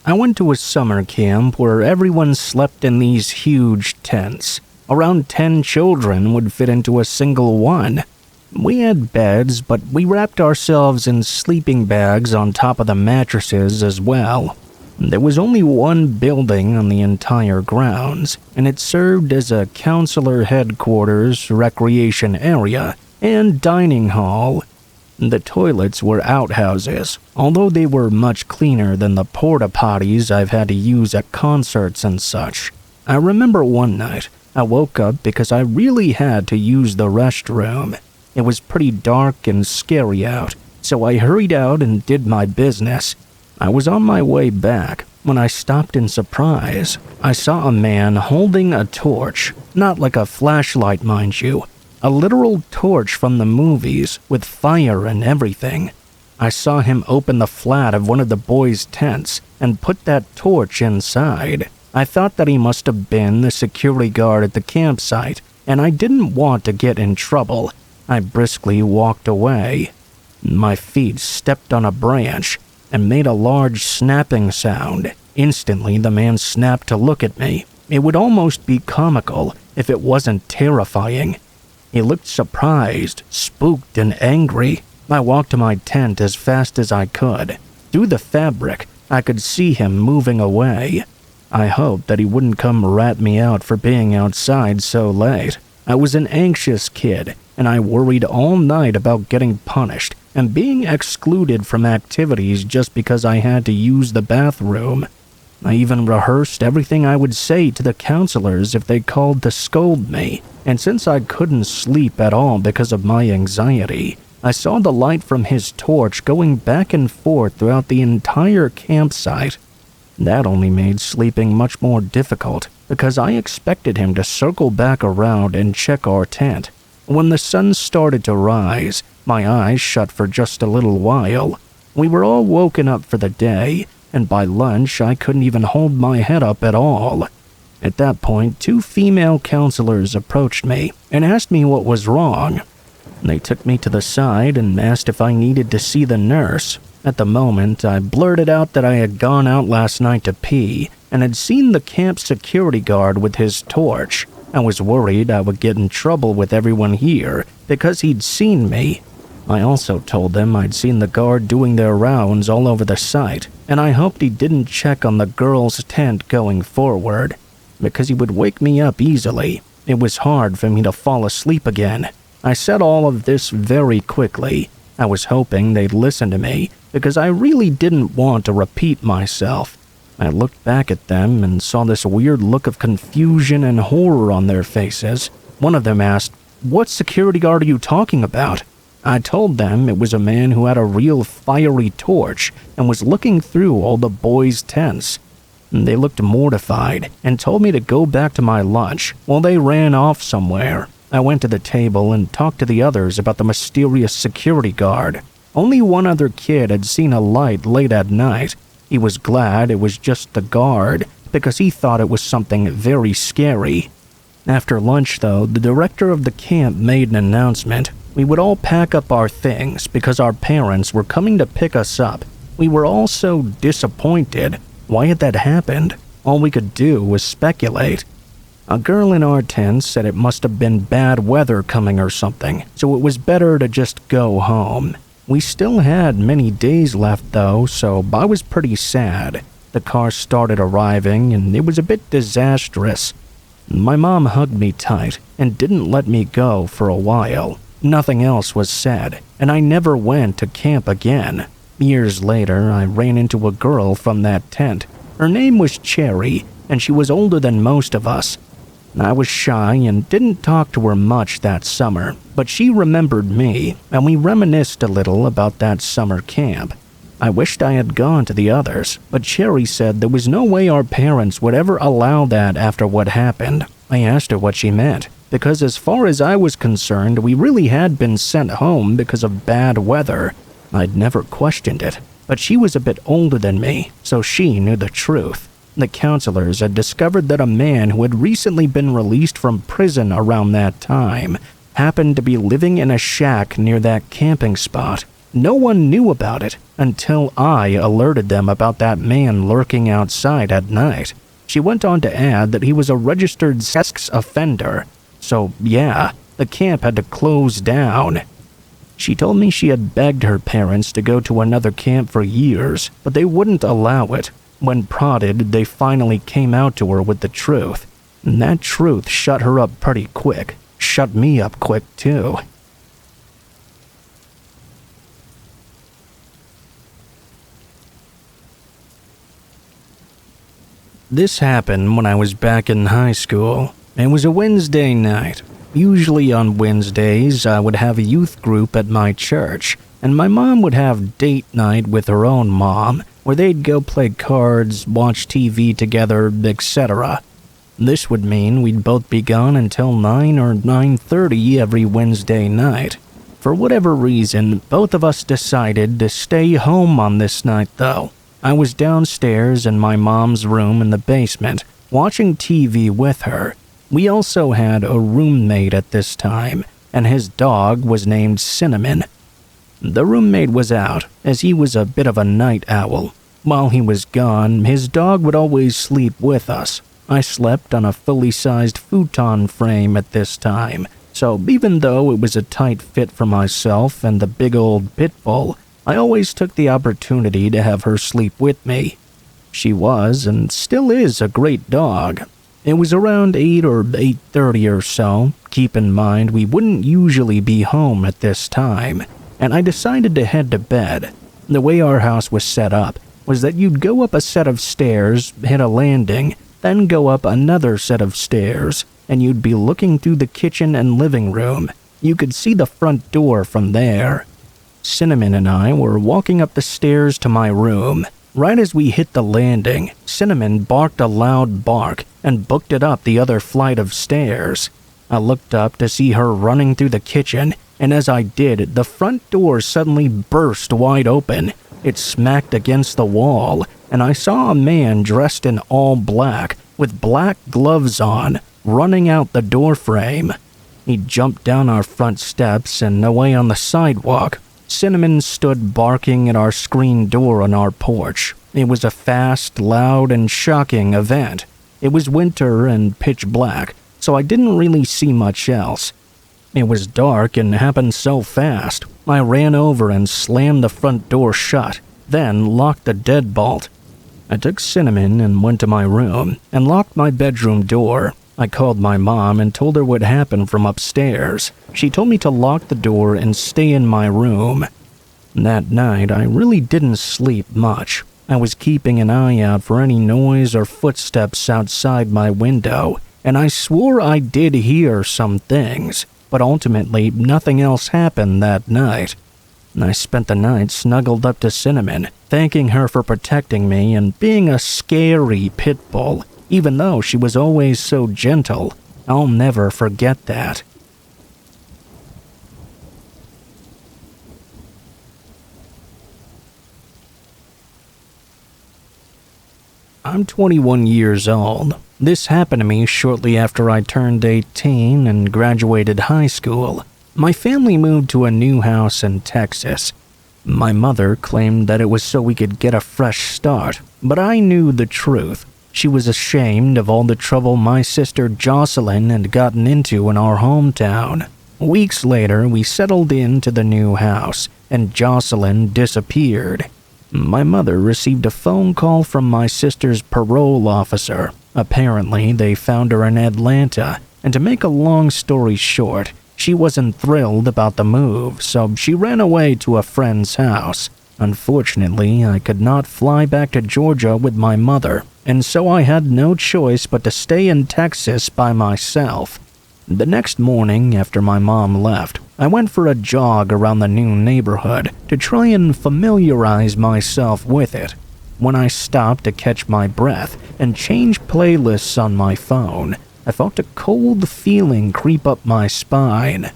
I went to a summer camp where everyone slept in these huge tents. Around 10 children would fit into a single one. We had beds, but we wrapped ourselves in sleeping bags on top of the mattresses as well. There was only one building on the entire grounds, and it served as a counselor headquarters, recreation area, and dining hall. The toilets were outhouses, although they were much cleaner than the porta potties I've had to use at concerts and such. I remember one night, I woke up because I really had to use the restroom. It was pretty dark and scary out, so I hurried out and did my business. I was on my way back when I stopped in surprise. I saw a man holding a torch, not like a flashlight, mind you. A literal torch from the movies, with fire and everything. I saw him open the flat of one of the boys' tents and put that torch inside. I thought that he must have been the security guard at the campsite, and I didn't want to get in trouble. I briskly walked away. My feet stepped on a branch and made a large snapping sound. Instantly, the man snapped to look at me. It would almost be comical if it wasn't terrifying. He looked surprised, spooked, and angry. I walked to my tent as fast as I could. Through the fabric, I could see him moving away. I hoped that he wouldn't come rat me out for being outside so late. I was an anxious kid, and I worried all night about getting punished and being excluded from activities just because I had to use the bathroom. I even rehearsed everything I would say to the counselors if they called to scold me, and since I couldn't sleep at all because of my anxiety, I saw the light from his torch going back and forth throughout the entire campsite. That only made sleeping much more difficult, because I expected him to circle back around and check our tent. When the sun started to rise, my eyes shut for just a little while. We were all woken up for the day, and by lunch I couldn't even hold my head up at all. At that point, 2 female counselors approached me and asked me what was wrong. They took me to the side and asked if I needed to see the nurse. At the moment, I blurted out that I had gone out last night to pee and had seen the camp security guard with his torch. I was worried I would get in trouble with everyone here because he'd seen me. I also told them I'd seen the guard doing their rounds all over the site, and I hoped he didn't check on the girls' tent going forward, because he would wake me up easily. It was hard for me to fall asleep again. I said all of this very quickly. I was hoping they'd listen to me, because I really didn't want to repeat myself. I looked back at them and saw this weird look of confusion and horror on their faces. One of them asked, "What security guard are you talking about?" I told them it was a man who had a real fiery torch and was looking through all the boys' tents. They looked mortified and told me to go back to my lunch while they ran off somewhere. I went to the table and talked to the others about the mysterious security guard. Only one other kid had seen a light late at night. He was glad it was just the guard, because he thought it was something very scary. After lunch, though, the director of the camp made an announcement. We would all pack up our things because our parents were coming to pick us up. We were all so disappointed. Why had that happened? All we could do was speculate. A girl in our tent said it must have been bad weather coming or something, so it was better to just go home. We still had many days left though, so I was pretty sad. The car started arriving and it was a bit disastrous. My mom hugged me tight and didn't let me go for a while. Nothing else was said, and I never went to camp again. Years later, I ran into a girl from that tent. Her name was Cherry, and she was older than most of us. I was shy and didn't talk to her much that summer, but she remembered me, and we reminisced a little about that summer camp. I wished I had gone to the others, but Cherry said there was no way our parents would ever allow that after what happened. I asked her what she meant, because as far as I was concerned, we really had been sent home because of bad weather. I'd never questioned it, but she was a bit older than me, so she knew the truth. The counselors had discovered that a man who had recently been released from prison around that time happened to be living in a shack near that camping spot. No one knew about it until I alerted them about that man lurking outside at night. She went on to add that he was a registered sex offender. So yeah, the camp had to close down. She told me she had begged her parents to go to another camp for years, but they wouldn't allow it. When prodded, they finally came out to her with the truth. And that truth shut her up pretty quick. Shut me up quick, too. This happened when I was back in high school. It was a Wednesday night. Usually on Wednesdays, I would have a youth group at my church, and my mom would have date night with her own mom, where they'd go play cards, watch TV together, etc. This would mean we'd both be gone until 9 or 9:30 every Wednesday night. For whatever reason, both of us decided to stay home on this night though. I was downstairs in my mom's room in the basement, watching TV with her. We also had a roommate at this time, and his dog was named Cinnamon. The roommate was out, as he was a bit of a night owl. While he was gone, his dog would always sleep with us. I slept on a fully sized futon frame at this time, so even though it was a tight fit for myself and the big old pit bull, I always took the opportunity to have her sleep with me. She was, and still is, a great dog. It was around 8 or 8:30 or so. Keep in mind, we wouldn't usually be home at this time, and I decided to head to bed. The way our house was set up was that you'd go up a set of stairs, hit a landing, then go up another set of stairs, and you'd be looking through the kitchen and living room. You could see the front door from there. Cinnamon and I were walking up the stairs to my room. Right as we hit the landing, Cinnamon barked a loud bark and booked it up the other flight of stairs. I looked up to see her running through the kitchen, and as I did, the front door suddenly burst wide open. It smacked against the wall, and I saw a man dressed in all black, with black gloves on, running out the door frame. He jumped down our front steps and away on the sidewalk. Cinnamon stood barking at our screen door on our porch. It was a fast, loud, and shocking event. It was winter and pitch black, so I didn't really see much else. It was dark and happened so fast. I ran over and slammed the front door shut, then locked the deadbolt. I took Cinnamon and went to my room and locked my bedroom door. I called my mom and told her what happened from upstairs. She told me to lock the door and stay in my room. That night, I really didn't sleep much. I was keeping an eye out for any noise or footsteps outside my window, and I swore I did hear some things, but ultimately nothing else happened that night. I spent the night snuggled up to Cinnamon, thanking her for protecting me and being a scary pit bull. Even though she was always so gentle, I'll never forget that. I'm 21 years old. This happened to me shortly after I turned 18 and graduated high school. My family moved to a new house in Texas. My mother claimed that it was so we could get a fresh start, but I knew the truth. She was ashamed of all the trouble my sister Jocelyn had gotten into in our hometown. Weeks later, we settled into the new house, and Jocelyn disappeared. My mother received a phone call from my sister's parole officer. Apparently, they found her in Atlanta, and to make a long story short, she wasn't thrilled about the move, so she ran away to a friend's house. Unfortunately, I could not fly back to Georgia with my mother, and so I had no choice but to stay in Texas by myself. The next morning, after my mom left, I went for a jog around the new neighborhood to try and familiarize myself with it. When I stopped to catch my breath and change playlists on my phone, I felt a cold feeling creep up my spine.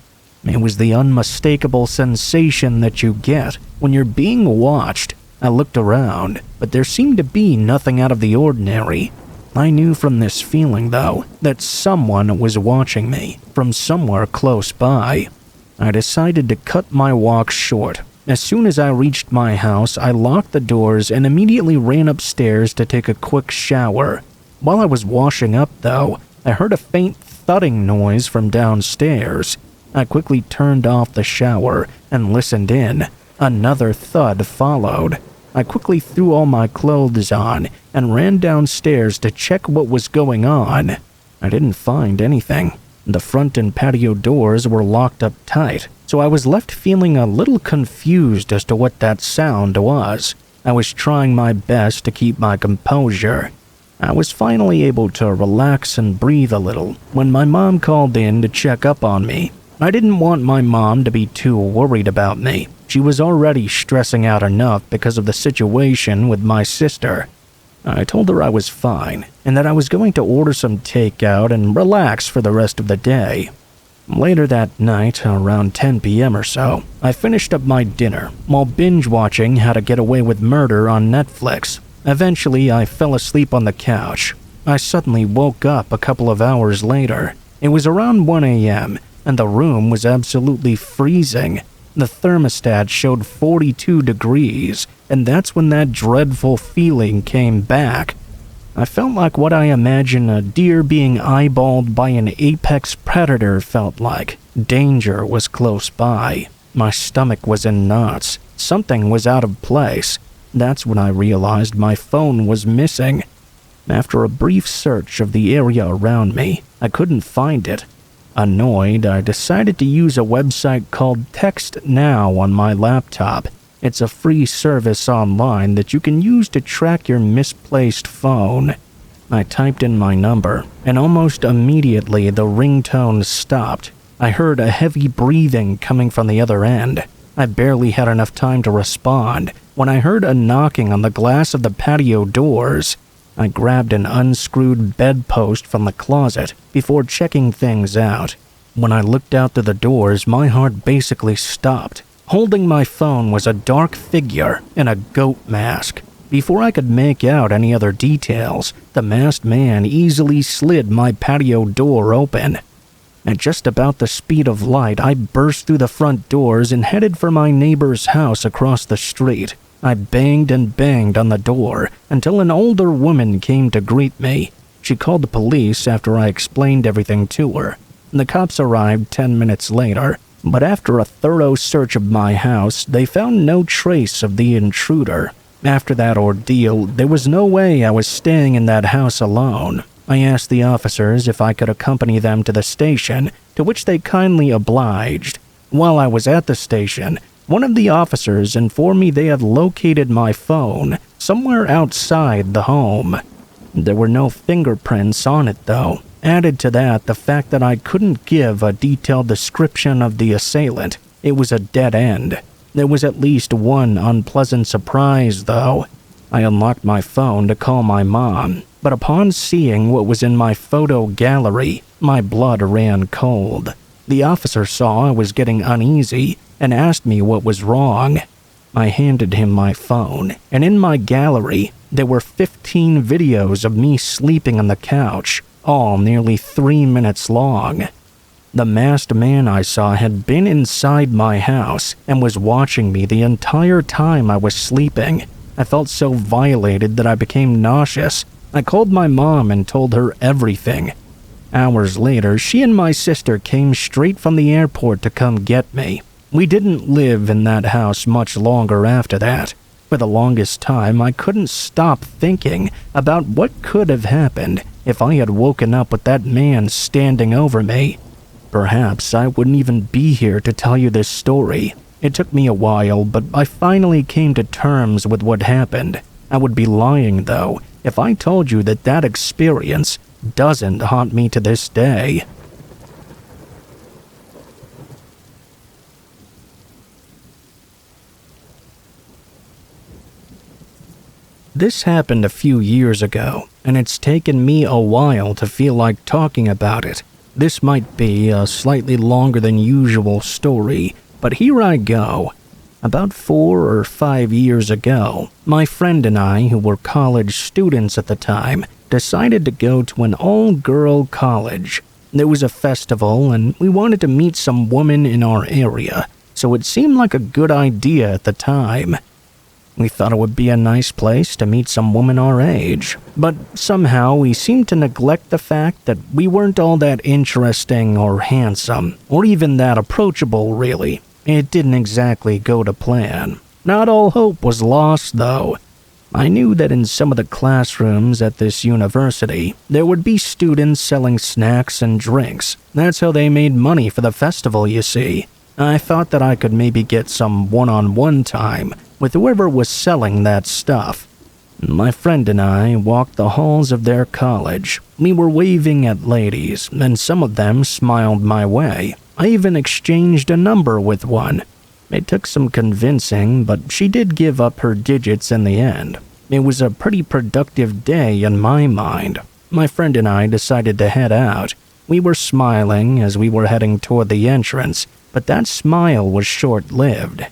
It was the unmistakable sensation that you get when you're being watched. I looked around, but there seemed to be nothing out of the ordinary. I knew from this feeling, though, that someone was watching me from somewhere close by. I decided to cut my walk short. As soon as I reached my house, I locked the doors and immediately ran upstairs to take a quick shower. While I was washing up, though, I heard a faint thudding noise from downstairs. I quickly turned off the shower and listened in. Another thud followed. I quickly threw all my clothes on and ran downstairs to check what was going on. I didn't find anything. The front and patio doors were locked up tight, so I was left feeling a little confused as to what that sound was. I was trying my best to keep my composure. I was finally able to relax and breathe a little when my mom called in to check up on me. I didn't want my mom to be too worried about me. She was already stressing out enough because of the situation with my sister. I told her I was fine and that I was going to order some takeout and relax for the rest of the day. Later that night, around 10 p.m. or so, I finished up my dinner while binge-watching How to Get Away with Murder on Netflix. Eventually, I fell asleep on the couch. I suddenly woke up a couple of hours later. It was around 1 a.m., and the room was absolutely freezing. The thermostat showed 42 degrees, and that's when that dreadful feeling came back. I felt like what I imagine a deer being eyeballed by an apex predator felt like. Danger was close by. My stomach was in knots. Something was out of place. That's when I realized my phone was missing. After a brief search of the area around me, I couldn't find it. Annoyed, I decided to use a website called Text Now on my laptop. It's a free service online that you can use to track your misplaced phone. I typed in my number, and almost immediately the ringtone stopped. I heard a heavy breathing coming from the other end. I barely had enough time to respond when I heard a knocking on the glass of the patio doors. I grabbed an unscrewed bedpost from the closet before checking things out. When I looked out through the doors, my heart basically stopped. Holding my phone was a dark figure in a goat mask. Before I could make out any other details, the masked man easily slid my patio door open. At just about the speed of light, I burst through the front doors and headed for my neighbor's house across the street. I banged and banged on the door until an older woman came to greet me. She called the police after I explained everything to her. The cops arrived 10 minutes later, but after a thorough search of my house, they found no trace of the intruder. After that ordeal, there was no way I was staying in that house alone. I asked the officers if I could accompany them to the station, to which they kindly obliged. While I was at the station, one of the officers informed me they had located my phone somewhere outside the home. There were no fingerprints on it, though. Added to that, the fact that I couldn't give a detailed description of the assailant. It was a dead end. There was at least one unpleasant surprise, though. I unlocked my phone to call my mom, but upon seeing what was in my photo gallery, my blood ran cold. The officer saw I was getting uneasy and asked me what was wrong. I handed him my phone, and in my gallery, there were 15 videos of me sleeping on the couch, all nearly 3 minutes long. The masked man I saw had been inside my house and was watching me the entire time I was sleeping. I felt so violated that I became nauseous. I called my mom and told her everything. Hours later, she and my sister came straight from the airport to come get me. We didn't live in that house much longer after that. For the longest time, I couldn't stop thinking about what could have happened if I had woken up with that man standing over me. Perhaps I wouldn't even be here to tell you this story. It took me a while, but I finally came to terms with what happened. I would be lying, though, if I told you that that experience doesn't haunt me to this day. This happened a few years ago, and it's taken me a while to feel like talking about it. This might be a slightly longer than usual story, but here I go. About 4 or 5 years ago, my friend and I, who were college students at the time, decided to go to an all-girl college. There was a festival, and we wanted to meet some women in our area, so it seemed like a good idea at the time. We thought it would be a nice place to meet some women our age, but somehow we seemed to neglect the fact that we weren't all that interesting or handsome, or even that approachable, really. It didn't exactly go to plan. Not all hope was lost, though. I knew that in some of the classrooms at this university, there would be students selling snacks and drinks. That's how they made money for the festival, you see. I thought that I could maybe get some one-on-one time with whoever was selling that stuff. My friend and I walked the halls of their college. We were waving at ladies, and some of them smiled my way. I even exchanged a number with one. It took some convincing, but she did give up her digits in the end. It was a pretty productive day in my mind. My friend and I decided to head out. We were smiling as we were heading toward the entrance, but that smile was short-lived.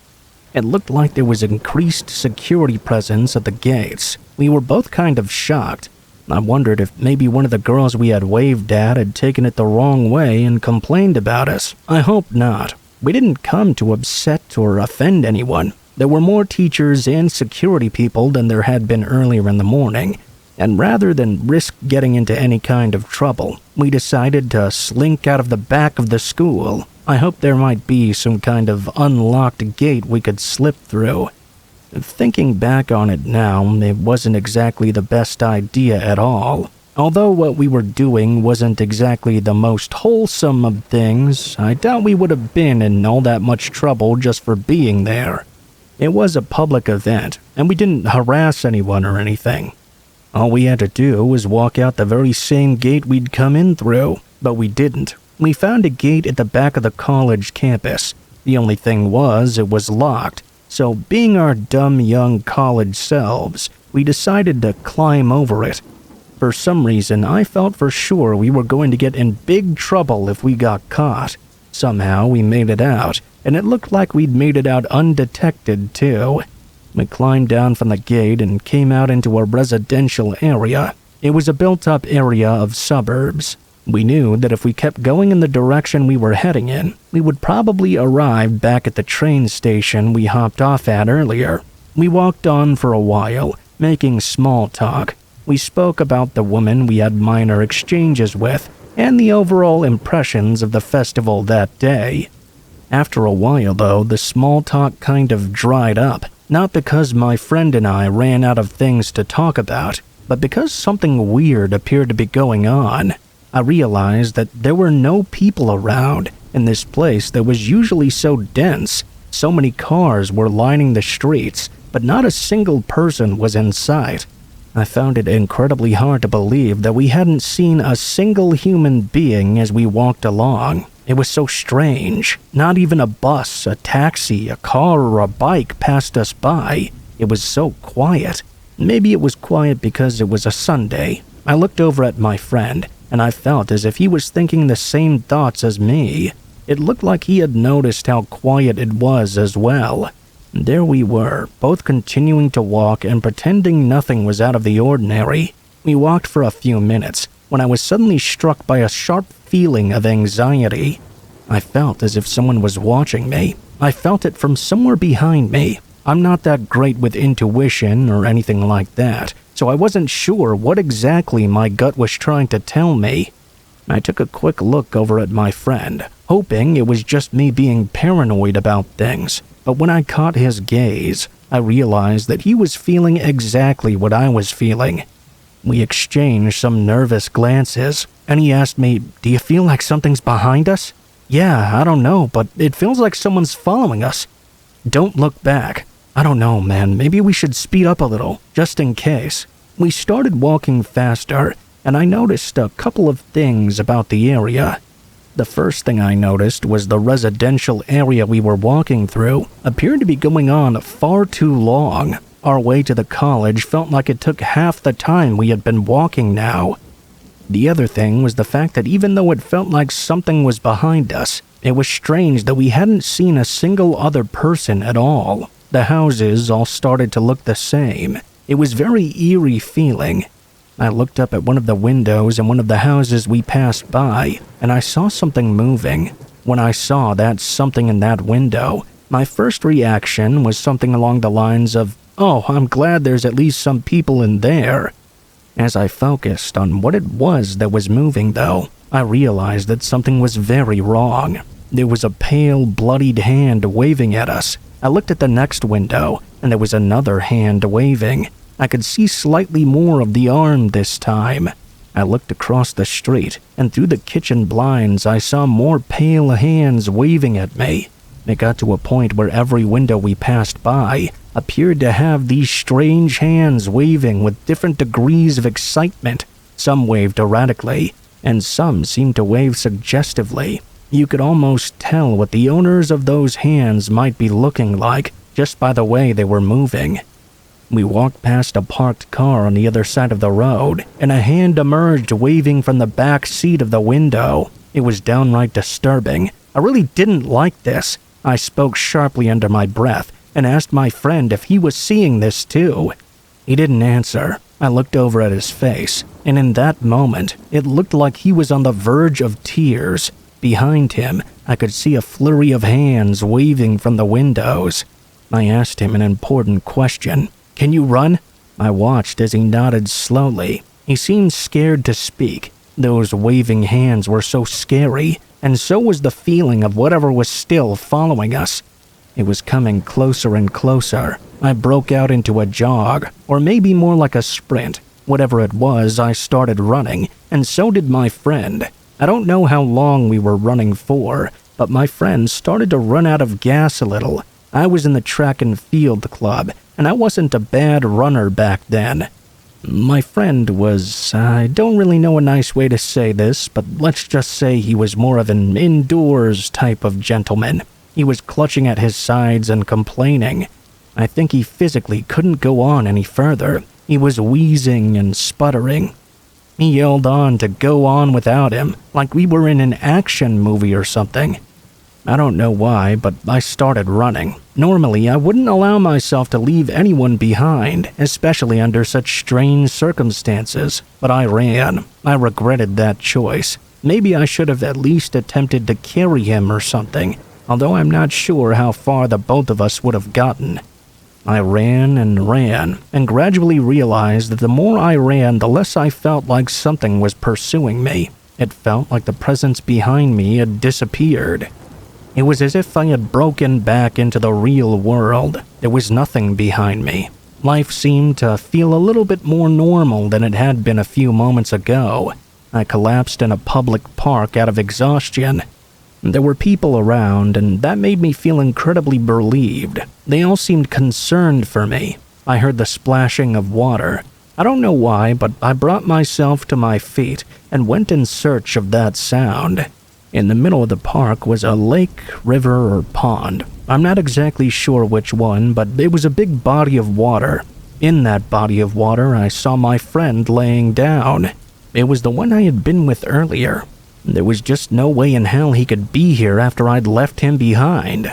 It looked like there was increased security presence at the gates. We were both kind of shocked. I wondered if maybe one of the girls we had waved at had taken it the wrong way and complained about us. I hope not. We didn't come to upset or offend anyone. There were more teachers and security people than there had been earlier in the morning, and rather than risk getting into any kind of trouble, we decided to slink out of the back of the school. I hoped there might be some kind of unlocked gate we could slip through. Thinking back on it now, it wasn't exactly the best idea at all. Although what we were doing wasn't exactly the most wholesome of things, I doubt we would have been in all that much trouble just for being there. It was a public event, and we didn't harass anyone or anything. All we had to do was walk out the very same gate we'd come in through, but we didn't. We found a gate at the back of the college campus. The only thing was, it was locked. So, being our dumb young college selves, we decided to climb over it. For some reason, I felt for sure we were going to get in big trouble if we got caught. Somehow, we made it out, and it looked like we'd made it out undetected, too. We climbed down from the gate and came out into a residential area. It was a built-up area of suburbs. We knew that if we kept going in the direction we were heading in, we would probably arrive back at the train station we hopped off at earlier. We walked on for a while, making small talk. We spoke about the woman we had minor exchanges with, and the overall impressions of the festival that day. After a while, though, the small talk kind of dried up, not because my friend and I ran out of things to talk about, but because something weird appeared to be going on. I realized that there were no people around in this place that was usually so dense. So many cars were lining the streets, but not a single person was in sight. I found it incredibly hard to believe that we hadn't seen a single human being as we walked along. It was so strange. Not even a bus, a taxi, a car, or a bike passed us by. It was so quiet. Maybe it was quiet because it was a Sunday. I looked over at my friend, and I felt as if he was thinking the same thoughts as me. It looked like he had noticed how quiet it was as well. There we were, both continuing to walk and pretending nothing was out of the ordinary. We walked for a few minutes when I was suddenly struck by a sharp feeling of anxiety. I felt as if someone was watching me. I felt it from somewhere behind me. I'm not that great with intuition or anything like that, so I wasn't sure what exactly my gut was trying to tell me. I took a quick look over at my friend, hoping it was just me being paranoid about things. But when I caught his gaze, I realized that he was feeling exactly what I was feeling. We exchanged some nervous glances, and he asked me, "Do you feel like something's behind us?" "Yeah, I don't know, but it feels like someone's following us." "Don't look back." "I don't know, man, maybe we should speed up a little, just in case." We started walking faster, and I noticed a couple of things about the area. The first thing I noticed was the residential area we were walking through appeared to be going on far too long. Our way to the college felt like it took half the time we had been walking now. The other thing was the fact that even though it felt like something was behind us, it was strange that we hadn't seen a single other person at all. The houses all started to look the same. It was very eerie feeling. I looked up at one of the windows in one of the houses we passed by, and I saw something moving. When I saw that something in that window, my first reaction was something along the lines of, "Oh, I'm glad there's at least some people in there." As I focused on what it was that was moving, though, I realized that something was very wrong. There was a pale, bloodied hand waving at us. I looked at the next window, and there was another hand waving. I could see slightly more of the arm this time. I looked across the street, and through the kitchen blinds I saw more pale hands waving at me. It got to a point where every window we passed by appeared to have these strange hands waving with different degrees of excitement. Some waved erratically, and some seemed to wave suggestively. You could almost tell what the owners of those hands might be looking like just by the way they were moving. We walked past a parked car on the other side of the road, and a hand emerged waving from the back seat of the window. It was downright disturbing. I really didn't like this. I spoke sharply under my breath and asked my friend if he was seeing this too. He didn't answer. I looked over at his face, and in that moment, it looked like he was on the verge of tears. Behind him, I could see a flurry of hands waving from the windows. I asked him an important question. "Can you run?" I watched as he nodded slowly. He seemed scared to speak. Those waving hands were so scary, and so was the feeling of whatever was still following us. It was coming closer and closer. I broke out into a jog, or maybe more like a sprint. Whatever it was, I started running, and so did my friend. I don't know how long we were running for, but my friend started to run out of gas a little. I was in the track and field club, and I wasn't a bad runner back then. My friend was, I don't really know a nice way to say this, but let's just say he was more of an indoors type of gentleman. He was clutching at his sides and complaining. I think he physically couldn't go on any further. He was wheezing and sputtering. He yelled on to go on without him, like we were in an action movie or something. I don't know why, but I started running. Normally, I wouldn't allow myself to leave anyone behind, especially under such strange circumstances, but I ran. I regretted that choice. Maybe I should have at least attempted to carry him or something, although I'm not sure how far the both of us would have gotten. I ran, and gradually realized that the more I ran, the less I felt like something was pursuing me. It felt like the presence behind me had disappeared. It was as if I had broken back into the real world. There was nothing behind me. Life seemed to feel a little bit more normal than it had been a few moments ago. I collapsed in a public park out of exhaustion. There were people around, and that made me feel incredibly relieved. They all seemed concerned for me. I heard the splashing of water. I don't know why, but I brought myself to my feet and went in search of that sound. In the middle of the park was a lake, river, or pond. I'm not exactly sure which one, but it was a big body of water. In that body of water, I saw my friend laying down. It was the one I had been with earlier. There was just no way in hell he could be here after I'd left him behind.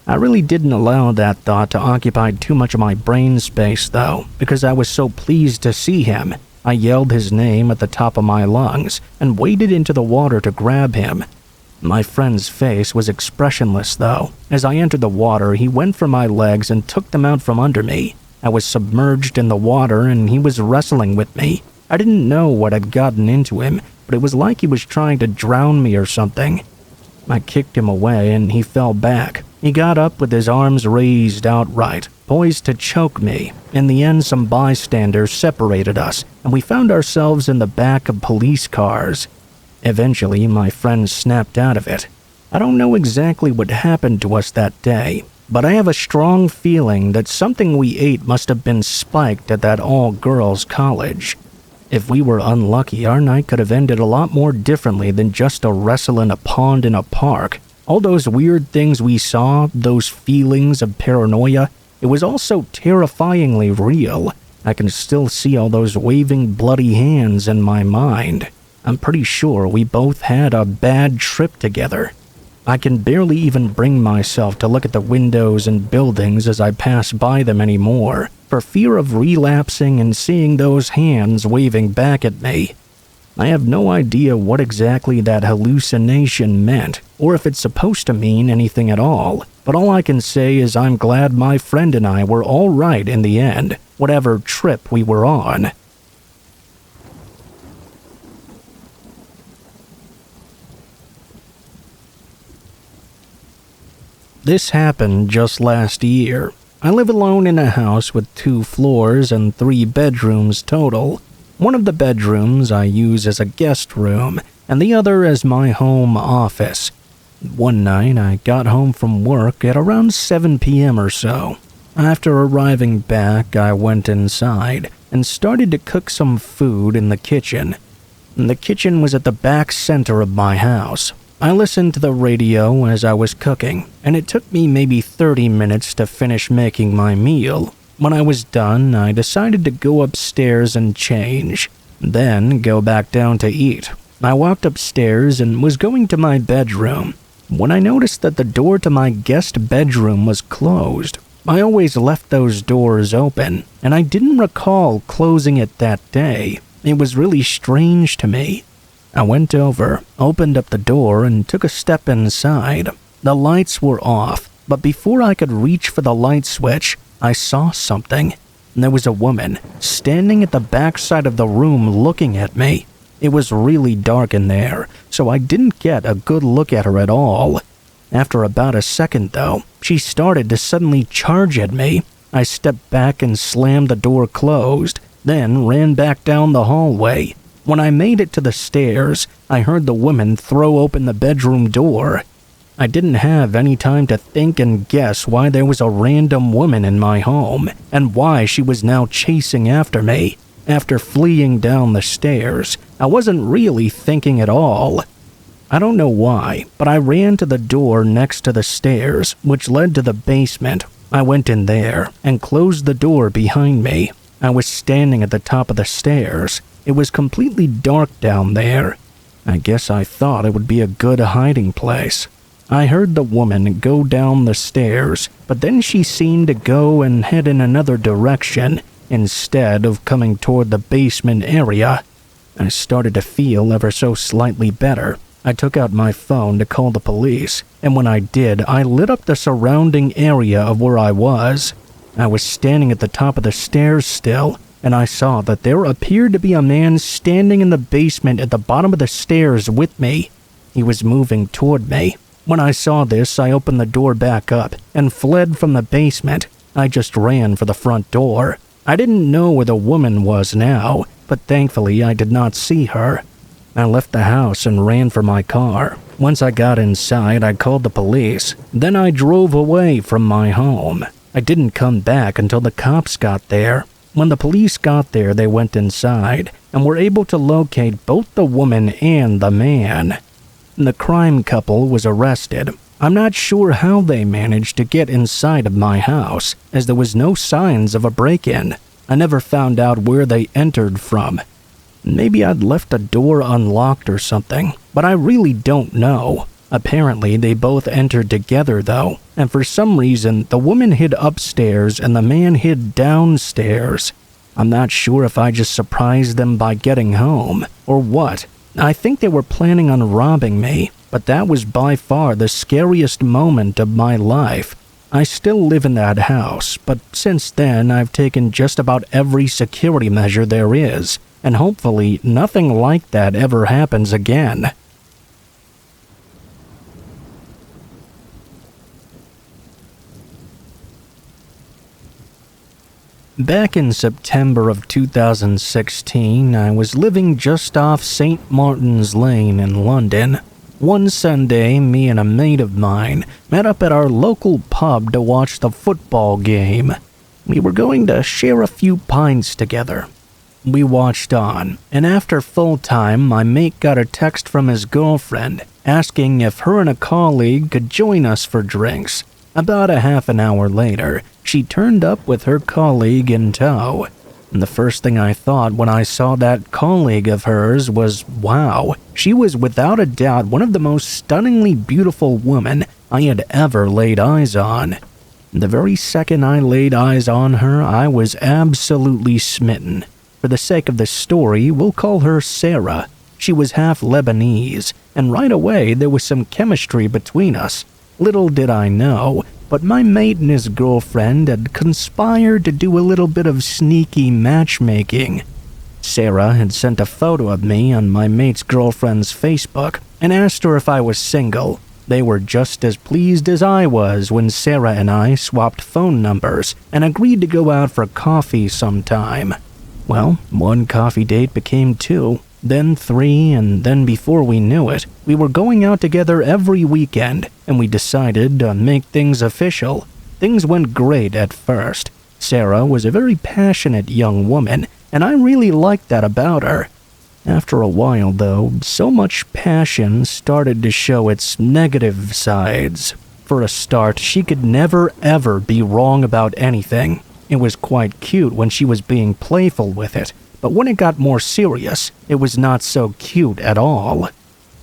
I really didn't allow that thought to occupy too much of my brain space, though, because I was so pleased to see him. I yelled his name at the top of my lungs and waded into the water to grab him. My friend's face was expressionless, though. As I entered the water, he went for my legs and took them out from under me. I was submerged in the water and he was wrestling with me. I didn't know what had gotten into him, but it was like he was trying to drown me or something. I kicked him away and he fell back. He got up with his arms raised outright, poised to choke me. In the end, some bystanders separated us, and we found ourselves in the back of police cars. Eventually, my friend snapped out of it. I don't know exactly what happened to us that day, but I have a strong feeling that something we ate must have been spiked at that all-girls college. If we were unlucky, our night could have ended a lot more differently than just a wrestle in a pond in a park. All those weird things we saw, those feelings of paranoia, it was all so terrifyingly real. I can still see all those waving bloody hands in my mind. I'm pretty sure we both had a bad trip together. I can barely even bring myself to look at the windows and buildings as I pass by them anymore, for fear of relapsing and seeing those hands waving back at me. I have no idea what exactly that hallucination meant, or if it's supposed to mean anything at all, but all I can say is I'm glad my friend and I were all right in the end, whatever trip we were on. This happened just last year. I live alone in a house with 2 floors and 3 bedrooms total. One of the bedrooms I use as a guest room, and the other as my home office. One night, I got home from work at around 7 p.m. or so. After arriving back, I went inside and started to cook some food in the kitchen. The kitchen was at the back center of my house. I listened to the radio as I was cooking, and it took me maybe 30 minutes to finish making my meal. When I was done, I decided to go upstairs and change, then go back down to eat. I walked upstairs and was going to my bedroom when I noticed that the door to my guest bedroom was closed. I always left those doors open, and I didn't recall closing it that day. It was really strange to me. I went over, opened up the door, and took a step inside. The lights were off, but before I could reach for the light switch, I saw something. There was a woman standing at the backside of the room looking at me. It was really dark in there, so I didn't get a good look at her at all. After about a second, though, she started to suddenly charge at me. I stepped back and slammed the door closed, then ran back down the hallway. When I made it to the stairs, I heard the woman throw open the bedroom door. I didn't have any time to think and guess why there was a random woman in my home, and why she was now chasing after me. After fleeing down the stairs, I wasn't really thinking at all. I don't know why, but I ran to the door next to the stairs, which led to the basement. I went in there and closed the door behind me. I was standing at the top of the stairs. It was completely dark down there. I guess I thought it would be a good hiding place. I heard the woman go down the stairs, but then she seemed to go and head in another direction instead of coming toward the basement area. I started to feel ever so slightly better. I took out my phone to call the police, and when I did, I lit up the surrounding area of where I was. I was standing at the top of the stairs still, and I saw that there appeared to be a man standing in the basement at the bottom of the stairs with me. He was moving toward me. When I saw this, I opened the door back up and fled from the basement. I just ran for the front door. I didn't know where the woman was now, but thankfully I did not see her. I left the house and ran for my car. Once I got inside, I called the police. Then I drove away from my home. I didn't come back until the cops got there. When the police got there, they went inside and were able to locate both the woman and the man. The crime couple was arrested. I'm not sure how they managed to get inside of my house, as there was no signs of a break-in. I never found out where they entered from. Maybe I'd left a door unlocked or something, but I really don't know. Apparently, they both entered together, though. and for some reason, the woman hid upstairs and the man hid downstairs. I'm not sure if I just surprised them by getting home, or what. I think they were planning on robbing me, but that was by far the scariest moment of my life. I still live in that house, but since then I've taken just about every security measure there is, and hopefully nothing like that ever happens again. Back in September of 2016, I was living just off St. Martin's Lane in London. One Sunday, me and a mate of mine met up at our local pub to watch the football game. We were going to share a few pints together. We watched on, and after full time, my mate got a text from his girlfriend asking if her and a colleague could join us for drinks. About a half an hour later, she turned up with her colleague in tow. And the first thing I thought when I saw that colleague of hers was, wow, she was without a doubt one of the most stunningly beautiful women I had ever laid eyes on. The very second I laid eyes on her, I was absolutely smitten. For the sake of the story, we'll call her Sarah. She was half Lebanese, and right away there was some chemistry between us. Little did I know, but my mate and his girlfriend had conspired to do a little bit of sneaky matchmaking. Sarah had sent a photo of me on my mate's girlfriend's Facebook and asked her if I was single. They were just as pleased as I was when Sarah and I swapped phone numbers and agreed to go out for coffee sometime. Well, one coffee date became two, then three, and then before we knew it, we were going out together every weekend, and we decided to make things official. Things went great at first. Sarah was a very passionate young woman, and I really liked that about her. After a while, though, so much passion started to show its negative sides. For a start, she could never ever be wrong about anything. It was quite cute when she was being playful with it, but when it got more serious, it was not so cute at all.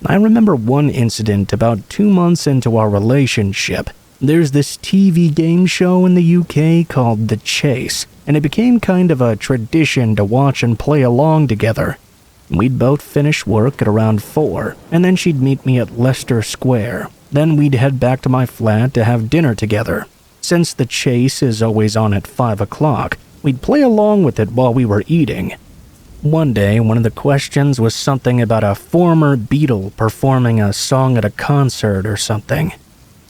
I remember one incident about 2 months into our relationship. There's this TV game show in the UK called The Chase, and it became kind of a tradition to watch and play along together. We'd both finish work at around 4, and then she'd meet me at Leicester Square. Then we'd head back to my flat to have dinner together. Since The Chase is always on at 5 o'clock, we'd play along with it while we were eating. One day, one of the questions was something about a former Beatle performing a song at a concert or something.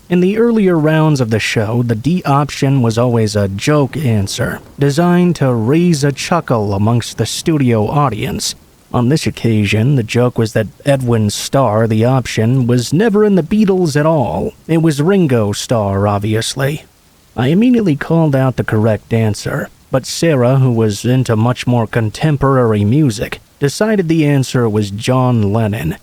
In the earlier rounds of the show, the D option was always a joke answer, designed to raise a chuckle amongst the studio audience. On this occasion, the joke was that Edwin Starr, the option, was never in the Beatles at all. It was Ringo Starr, obviously. I immediately called out the correct answer, but Sarah, who was into much more contemporary music, decided the answer was John Lennon.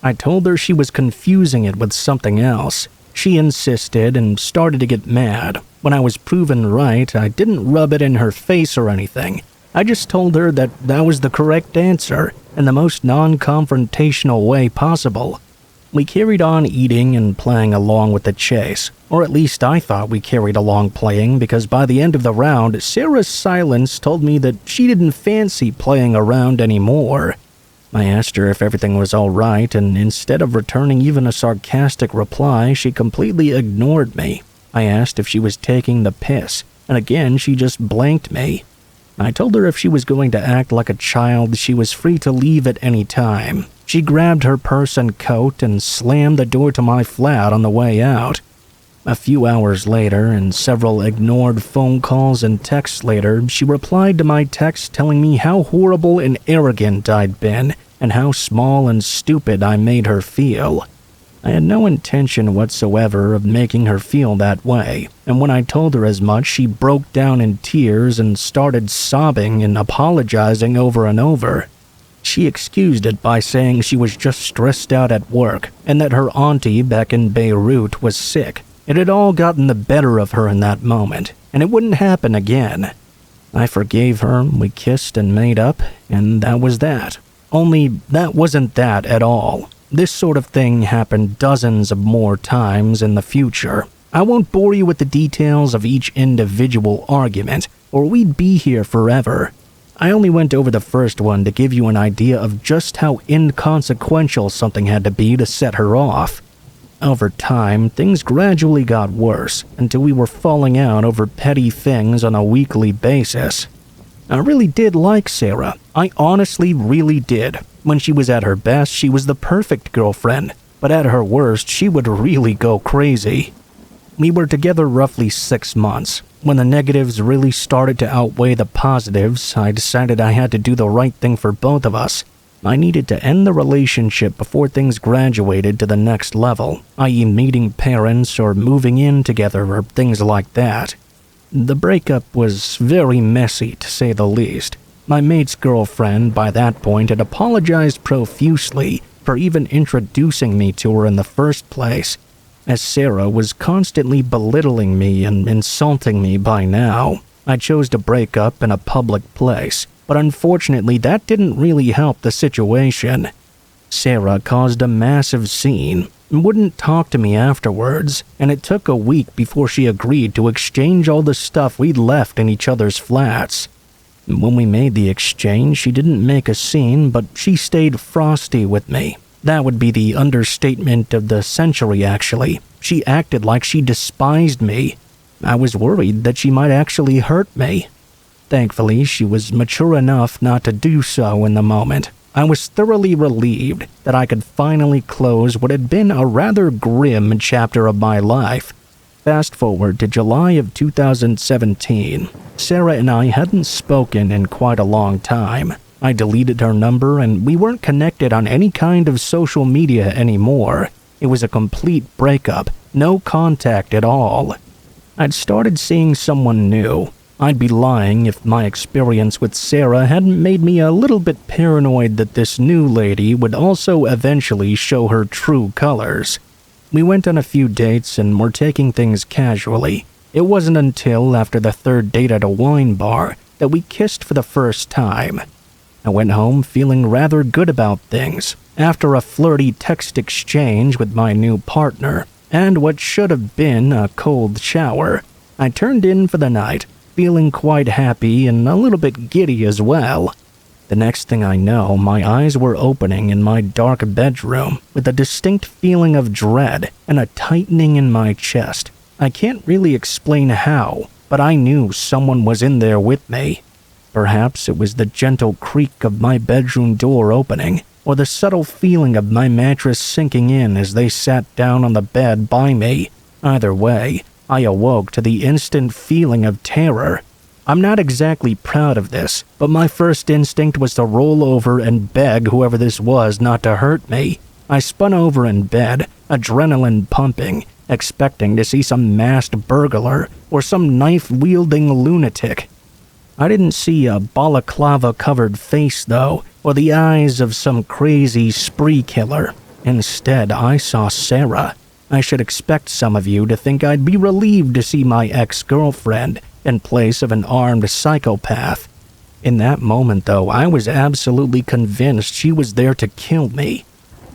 I told her she was confusing it with something else. She insisted and started to get mad. When I was proven right, I didn't rub it in her face or anything. I just told her that that was the correct answer, in the most non-confrontational way possible. We carried on eating and playing along with the chase, or at least I thought we carried along playing, because by the end of the round, Sarah's silence told me that she didn't fancy playing around anymore. I asked her if everything was all right, and instead of returning even a sarcastic reply, she completely ignored me. I asked if she was taking the piss, and again she just blanked me. I told her if she was going to act like a child, she was free to leave at any time. She grabbed her purse and coat and slammed the door to my flat on the way out. A few hours later, and several ignored phone calls and texts later, she replied to my text telling me how horrible and arrogant I'd been, and how small and stupid I made her feel. I had no intention whatsoever of making her feel that way, and when I told her as much, she broke down in tears and started sobbing and apologizing over and over. She excused it by saying she was just stressed out at work, and that her auntie back in Beirut was sick. It had all gotten the better of her in that moment, and it wouldn't happen again. I forgave her, we kissed and made up, and that was that. Only that wasn't that at all. This sort of thing happened dozens of more times in the future. I won't bore you with the details of each individual argument, or we'd be here forever. I only went over the first one to give you an idea of just how inconsequential something had to be to set her off. Over time, things gradually got worse until we were falling out over petty things on a weekly basis. I really did like Sarah. I honestly really did. When she was at her best, she was the perfect girlfriend, but at her worst, she would really go crazy. We were together roughly 6 months. When the negatives really started to outweigh the positives, I decided I had to do the right thing for both of us. I needed to end the relationship before things graduated to the next level, i.e. meeting parents or moving in together or things like that. The breakup was very messy, to say the least. My mate's girlfriend, by that point, had apologized profusely for even introducing me to her in the first place, as Sarah was constantly belittling me and insulting me by now. I chose to break up in a public place, but unfortunately that didn't really help the situation. Sarah caused a massive scene and wouldn't talk to me afterwards, and it took a week before she agreed to exchange all the stuff we'd left in each other's flats. When we made the exchange, she didn't make a scene, but she stayed frosty with me. That would be the understatement of the century, actually. She acted like she despised me. I was worried that she might actually hurt me. Thankfully, she was mature enough not to do so in the moment. I was thoroughly relieved that I could finally close what had been a rather grim chapter of my life. Fast forward to July of 2017. Sarah and I hadn't spoken in quite a long time. I deleted her number and we weren't connected on any kind of social media anymore. It was a complete breakup, no contact at all. I'd started seeing someone new. I'd be lying if my experience with Sarah hadn't made me a little bit paranoid that this new lady would also eventually show her true colors. We went on a few dates and were taking things casually. It wasn't until after the third date at a wine bar that we kissed for the first time. I went home feeling rather good about things. After a flirty text exchange with my new partner, and what should have been a cold shower, I turned in for the night, feeling quite happy and a little bit giddy as well. The next thing I know, my eyes were opening in my dark bedroom with a distinct feeling of dread and a tightening in my chest. I can't really explain how, but I knew someone was in there with me. Perhaps it was the gentle creak of my bedroom door opening, or the subtle feeling of my mattress sinking in as they sat down on the bed by me. Either way, I awoke to the instant feeling of terror. I'm not exactly proud of this, but my first instinct was to roll over and beg whoever this was not to hurt me. I spun over in bed, adrenaline pumping, expecting to see some masked burglar or some knife-wielding lunatic. I didn't see a balaclava-covered face, though, or the eyes of some crazy spree killer. Instead, I saw Sarah. I should expect some of you to think I'd be relieved to see my ex-girlfriend in place of an armed psychopath. In that moment, though, I was absolutely convinced she was there to kill me.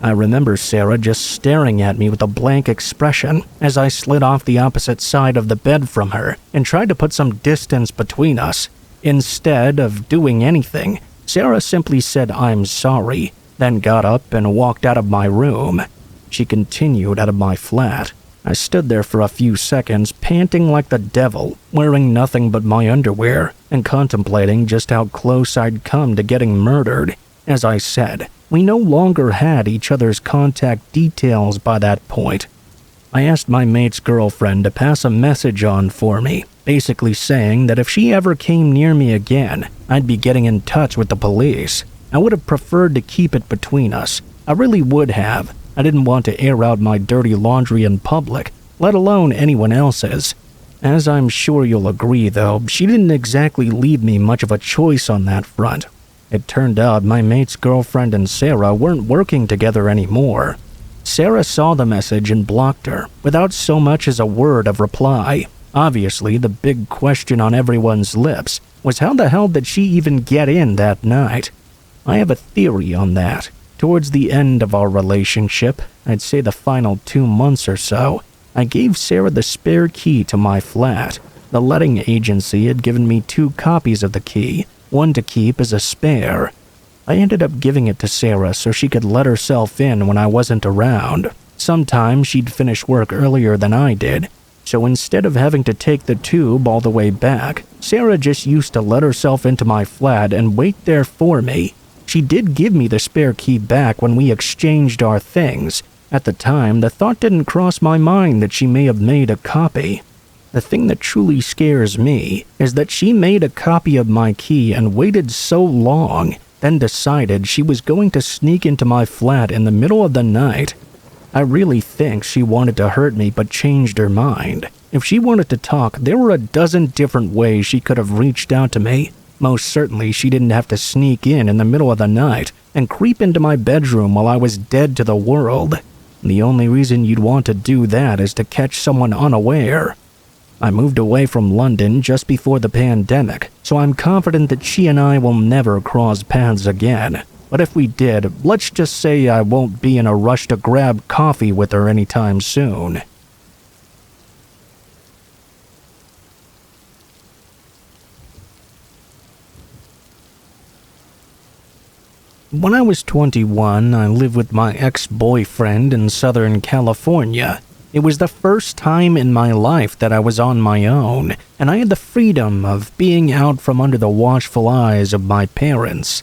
I remember Sarah just staring at me with a blank expression as I slid off the opposite side of the bed from her and tried to put some distance between us. Instead of doing anything, Sarah simply said, "I'm sorry," then got up and walked out of my room. She continued out of my flat. I stood there for a few seconds, panting like the devil, wearing nothing but my underwear, and contemplating just how close I'd come to getting murdered. As I said, we no longer had each other's contact details by that point. I asked my mate's girlfriend to pass a message on for me, basically saying that if she ever came near me again, I'd be getting in touch with the police. I would have preferred to keep it between us. I really would have. I didn't want to air out my dirty laundry in public, let alone anyone else's. As I'm sure you'll agree, though, she didn't exactly leave me much of a choice on that front. It turned out my mate's girlfriend and Sarah weren't working together anymore. Sarah saw the message and blocked her, without so much as a word of reply. Obviously, the big question on everyone's lips was how the hell did she even get in that night? I have a theory on that. Towards the end of our relationship, I'd say the final 2 months or so, I gave Sarah the spare key to my flat. The letting agency had given me 2 copies of the key, one to keep as a spare. I ended up giving it to Sarah so she could let herself in when I wasn't around. Sometimes she'd finish work earlier than I did, so instead of having to take the tube all the way back, Sarah just used to let herself into my flat and wait there for me. She did give me the spare key back when we exchanged our things. At the time, the thought didn't cross my mind that she may have made a copy. The thing that truly scares me is that she made a copy of my key and waited so long, then decided she was going to sneak into my flat in the middle of the night. I really think she wanted to hurt me but changed her mind. If she wanted to talk, there were a dozen different ways she could have reached out to me. Most certainly she didn't have to sneak in the middle of the night and creep into my bedroom while I was dead to the world. The only reason you'd want to do that is to catch someone unaware. I moved away from London just before the pandemic, so I'm confident that she and I will never cross paths again. But if we did, let's just say I won't be in a rush to grab coffee with her anytime soon. When I was 21, I lived with my ex-boyfriend in Southern California. It was the first time in my life that I was on my own, and I had the freedom of being out from under the watchful eyes of my parents.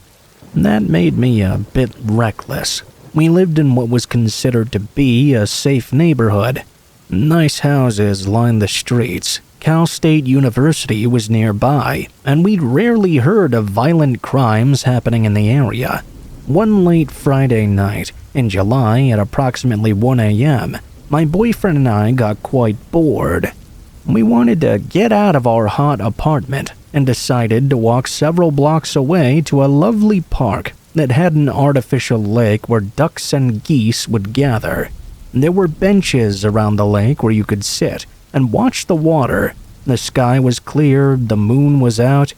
That made me a bit reckless. We lived in what was considered to be a safe neighborhood. Nice houses lined the streets. Cal State University was nearby, and we'd rarely heard of violent crimes happening in the area. One late Friday night, in July at approximately 1 a.m., my boyfriend and I got quite bored. We wanted to get out of our hot apartment and decided to walk several blocks away to a lovely park that had an artificial lake where ducks and geese would gather. There were benches around the lake where you could sit and watch the water. The sky was clear, the moon was out.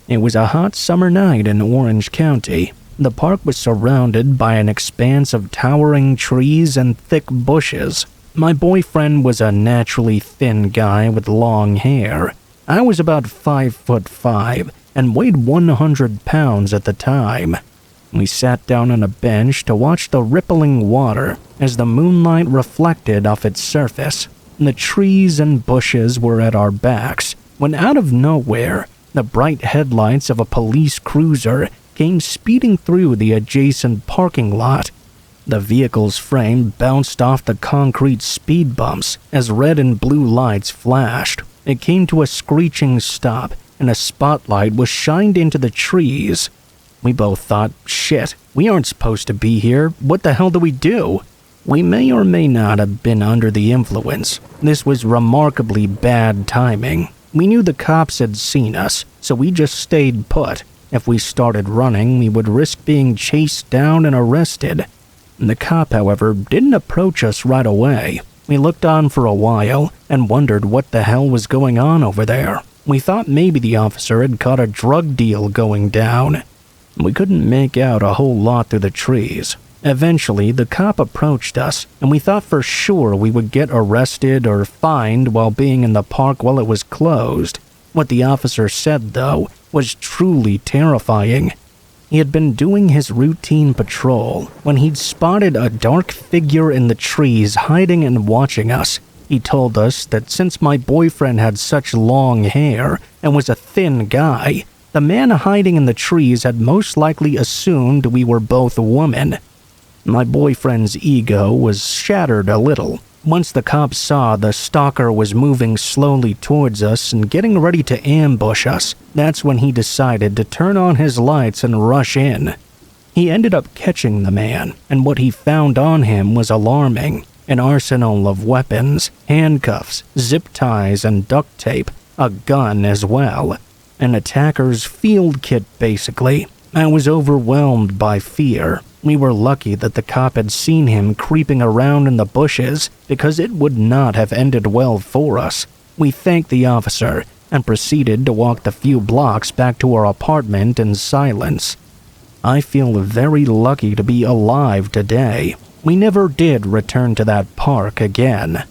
It was a hot summer night in Orange County. The park was surrounded by an expanse of towering trees and thick bushes. My boyfriend was a naturally thin guy with long hair. I was about 5'5" and weighed 100 pounds at the time. We sat down on a bench to watch the rippling water as the moonlight reflected off its surface. The trees and bushes were at our backs when out of nowhere, the bright headlights of a police cruiser came speeding through the adjacent parking lot. The vehicle's frame bounced off the concrete speed bumps as red and blue lights flashed. It came to a screeching stop, and a spotlight was shined into the trees. We both thought, shit, we aren't supposed to be here. What the hell do we do? We may or may not have been under the influence. This was remarkably bad timing. We knew the cops had seen us, so we just stayed put. If we started running, we would risk being chased down and arrested. The cop, however, didn't approach us right away. We looked on for a while and wondered what the hell was going on over there. We thought maybe the officer had caught a drug deal going down. We couldn't make out a whole lot through the trees. Eventually, the cop approached us, and we thought for sure we would get arrested or fined while being in the park while it was closed. What the officer said, though, was truly terrifying. He had been doing his routine patrol when he'd spotted a dark figure in the trees hiding and watching us. He told us that since my boyfriend had such long hair and was a thin guy, the man hiding in the trees had most likely assumed we were both women. My boyfriend's ego was shattered a little. Once the cops saw the stalker was moving slowly towards us and getting ready to ambush us, that's when he decided to turn on his lights and rush in. He ended up catching the man, and what he found on him was alarming. An arsenal of weapons, handcuffs, zip ties, and duct tape, a gun as well. An attacker's field kit, basically. I was overwhelmed by fear. We were lucky that the cop had seen him creeping around in the bushes because it would not have ended well for us. We thanked the officer and proceeded to walk the few blocks back to our apartment in silence. I feel very lucky to be alive today. We never did return to that park again.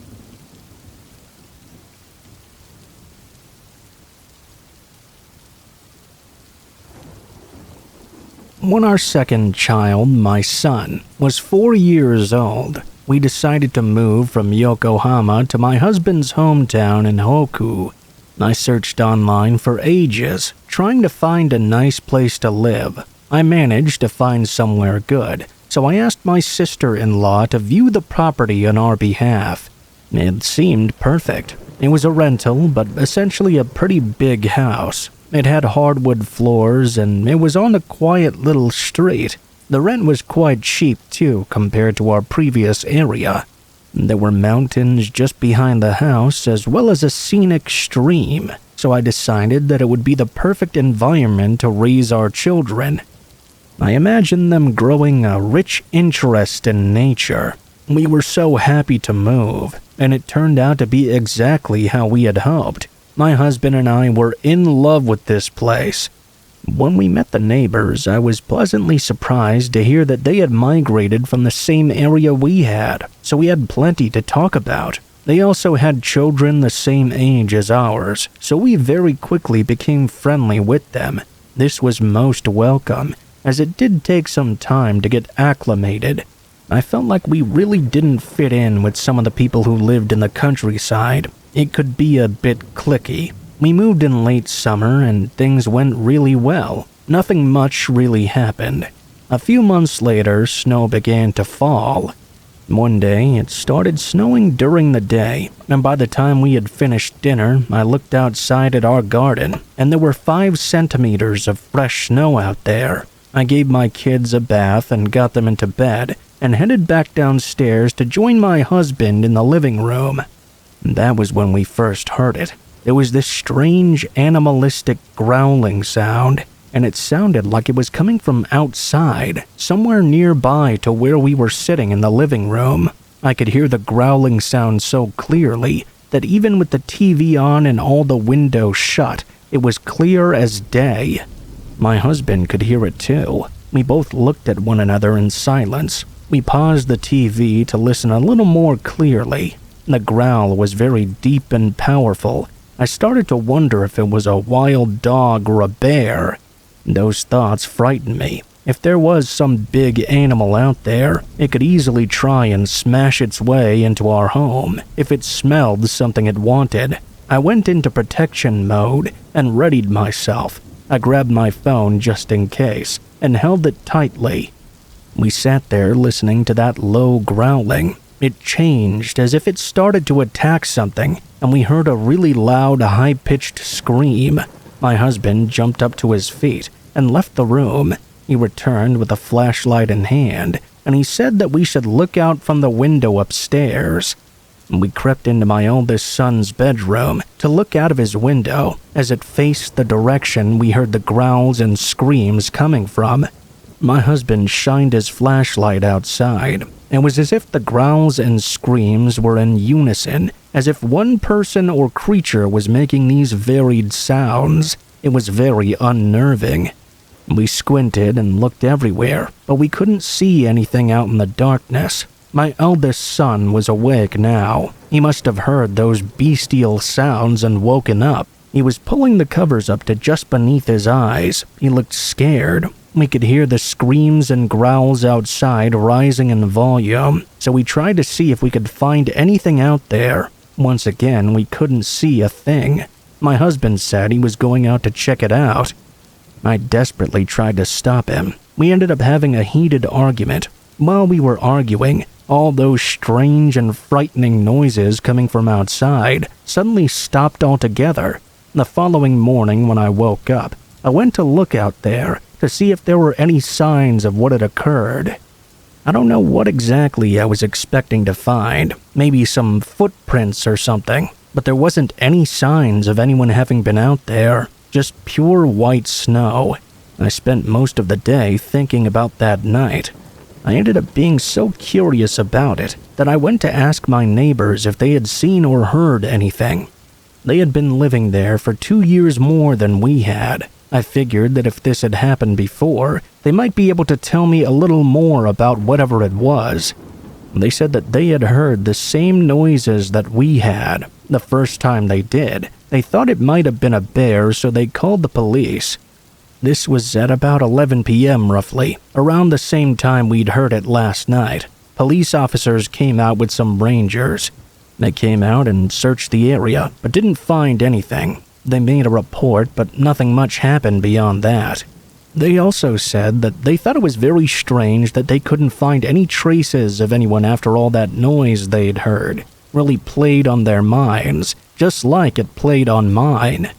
When our second child, my son, was 4 years old, we decided to move from Yokohama to my husband's hometown in Hoku. I searched online for ages, trying to find a nice place to live. I managed to find somewhere good, so I asked my sister-in-law to view the property on our behalf. It seemed perfect. It was a rental, but essentially a pretty big house. It had hardwood floors, and it was on a quiet little street. The rent was quite cheap, too, compared to our previous area. There were mountains just behind the house, as well as a scenic stream, so I decided that it would be the perfect environment to raise our children. I imagined them growing a rich interest in nature. We were so happy to move, and it turned out to be exactly how we had hoped. My husband and I were in love with this place. When we met the neighbors, I was pleasantly surprised to hear that they had migrated from the same area we had, so we had plenty to talk about. They also had children the same age as ours, so we very quickly became friendly with them. This was most welcome, as it did take some time to get acclimated. I felt like we really didn't fit in with some of the people who lived in the countryside. It could be a bit cliquey. We moved in late summer and things went really well. Nothing much really happened. A few months later, snow began to fall. One day, it started snowing during the day, and by the time we had finished dinner, I looked outside at our garden, and there were 5 centimeters of fresh snow out there. I gave my kids a bath and got them into bed, and headed back downstairs to join my husband in the living room. That was when we first heard it. There was this strange animalistic growling sound, and it sounded like it was coming from outside, somewhere nearby to where we were sitting in the living room. I could hear the growling sound so clearly that even with the TV on and all the windows shut, it was clear as day. My husband could hear it too. We both looked at one another in silence. We paused the TV to listen a little more clearly. The growl was very deep and powerful. I started to wonder if it was a wild dog or a bear. Those thoughts frightened me. If there was some big animal out there, it could easily try and smash its way into our home if it smelled something it wanted. I went into protection mode and readied myself. I grabbed my phone just in case and held it tightly. We sat there listening to that low growling. It changed as if it started to attack something, and we heard a really loud, high-pitched scream. My husband jumped up to his feet and left the room. He returned with a flashlight in hand, and he said that we should look out from the window upstairs. We crept into my oldest son's bedroom to look out of his window as it faced the direction we heard the growls and screams coming from. My husband shined his flashlight outside. It was as if the growls and screams were in unison, as if one person or creature was making these varied sounds. It was very unnerving. We squinted and looked everywhere, but we couldn't see anything out in the darkness. My eldest son was awake now. He must have heard those bestial sounds and woken up. He was pulling the covers up to just beneath his eyes. He looked scared. We could hear the screams and growls outside rising in volume, so we tried to see if we could find anything out there. Once again, we couldn't see a thing. My husband said he was going out to check it out. I desperately tried to stop him. We ended up having a heated argument. While we were arguing, all those strange and frightening noises coming from outside suddenly stopped altogether. The following morning when I woke up, I went to look out there to see if there were any signs of what had occurred. I don't know what exactly I was expecting to find, maybe some footprints or something, but there wasn't any signs of anyone having been out there, just pure white snow. I spent most of the day thinking about that night. I ended up being so curious about it that I went to ask my neighbors if they had seen or heard anything. They had been living there for 2 years more than we had. I figured that if this had happened before, they might be able to tell me a little more about whatever it was. They said that they had heard the same noises that we had. The first time they did, they thought it might have been a bear, so they called the police. This was at about 11 p.m. roughly, around the same time we'd heard it last night. Police officers came out with some rangers. They came out and searched the area, but didn't find anything. They made a report, but nothing much happened beyond that. They also said that they thought it was very strange that they couldn't find any traces of anyone after all that noise they'd heard. Really played on their minds, just like it played on mine.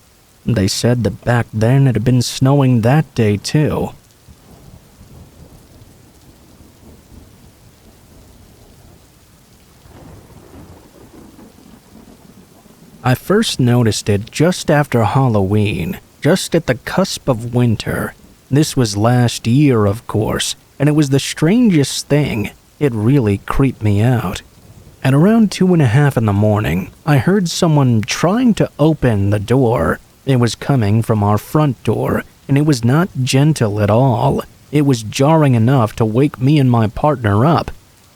They said that back then it had been snowing that day too. I first noticed it just after Halloween, just at the cusp of winter. This was last year, of course, and it was the strangest thing. It really creeped me out. At around 2:30 in the morning, I heard someone trying to open the door. It was coming from our front door, and it was not gentle at all. It was jarring enough to wake me and my partner up.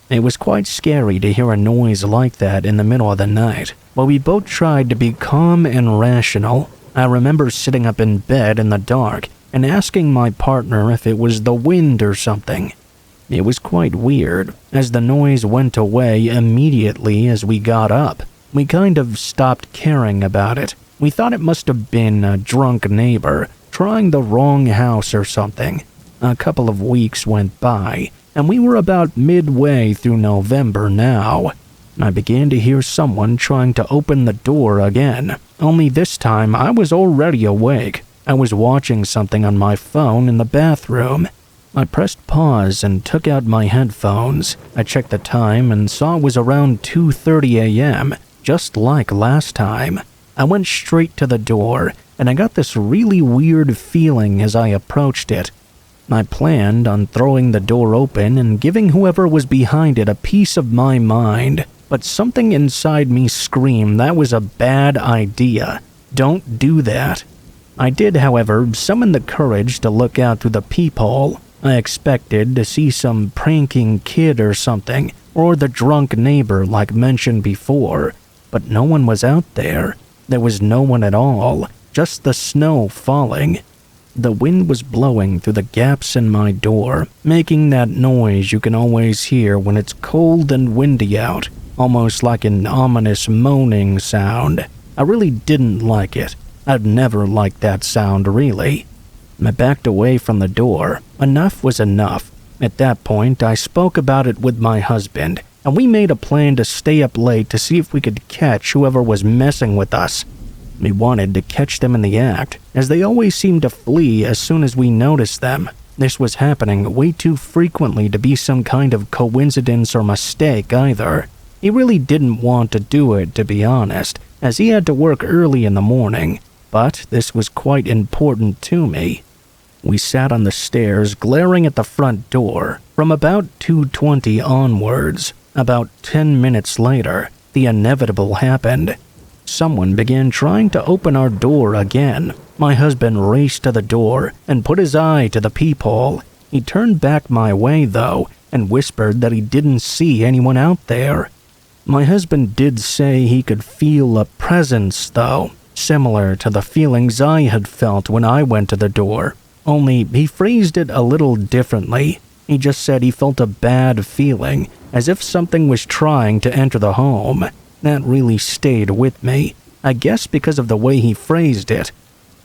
It was quite scary to hear a noise like that in the middle of the night, but we both tried to be calm and rational. I remember sitting up in bed in the dark and asking my partner if it was the wind or something. It was quite weird, as the noise went away immediately as we got up. We kind of stopped caring about it. We thought it must have been a drunk neighbor trying the wrong house or something. A couple of weeks went by, and we were about midway through November now. I began to hear someone trying to open the door again, only this time I was already awake. I was watching something on my phone in the bathroom. I pressed pause and took out my headphones. I checked the time and saw it was around 2:30 a.m., just like last time. I went straight to the door, and I got this really weird feeling as I approached it. I planned on throwing the door open and giving whoever was behind it a piece of my mind, but something inside me screamed that was a bad idea. Don't do that. I did, however, summon the courage to look out through the peephole. I expected to see some pranking kid or something, or the drunk neighbor like mentioned before, but no one was out there. There was no one at all, just the snow falling. The wind was blowing through the gaps in my door, making that noise you can always hear when it's cold and windy out, almost like an ominous moaning sound. I really didn't like it. I'd never liked that sound, really. I backed away from the door. Enough was enough. At that point, I spoke about it with my husband, and we made a plan to stay up late to see if we could catch whoever was messing with us. We wanted to catch them in the act, as they always seemed to flee as soon as we noticed them. This was happening way too frequently to be some kind of coincidence or mistake either. He really didn't want to do it, to be honest, as he had to work early in the morning, but this was quite important to me. We sat on the stairs glaring at the front door from about 2:20 onwards. About 10 minutes later, the inevitable happened. Someone began trying to open our door again. My husband raced to the door and put his eye to the peephole. He turned back my way, though, and whispered that he didn't see anyone out there. My husband did say he could feel a presence, though, similar to the feelings I had felt when I went to the door. Only he phrased it a little differently. He just said he felt a bad feeling, as if something was trying to enter the home. That really stayed with me, I guess because of the way he phrased it.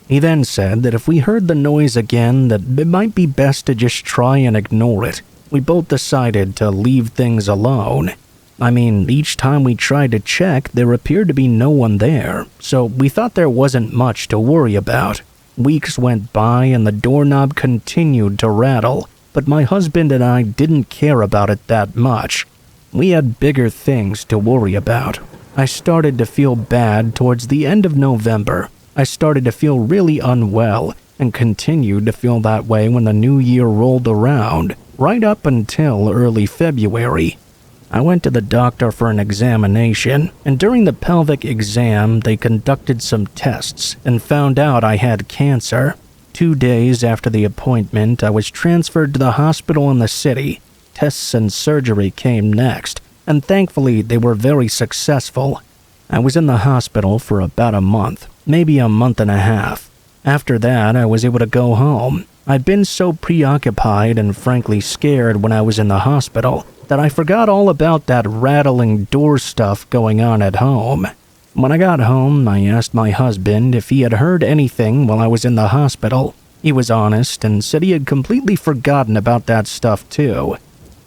He then said that if we heard the noise again, that it might be best to just try and ignore it. We both decided to leave things alone. I mean, each time we tried to check, there appeared to be no one there, so we thought there wasn't much to worry about. Weeks went by and the doorknob continued to rattle, but my husband and I didn't care about it that much. We had bigger things to worry about. I started to feel bad towards the end of November. I started to feel really unwell and continued to feel that way when the new year rolled around, right up until early February. I went to the doctor for an examination, and during the pelvic exam, they conducted some tests and found out I had cancer. 2 days after the appointment, I was transferred to the hospital in the city. Tests and surgery came next, and thankfully they were very successful. I was in the hospital for about a month, maybe a month and a half. After that, I was able to go home. I'd been so preoccupied and frankly scared when I was in the hospital that I forgot all about that rattling door stuff going on at home. When I got home, I asked my husband if he had heard anything while I was in the hospital. He was honest and said he had completely forgotten about that stuff too.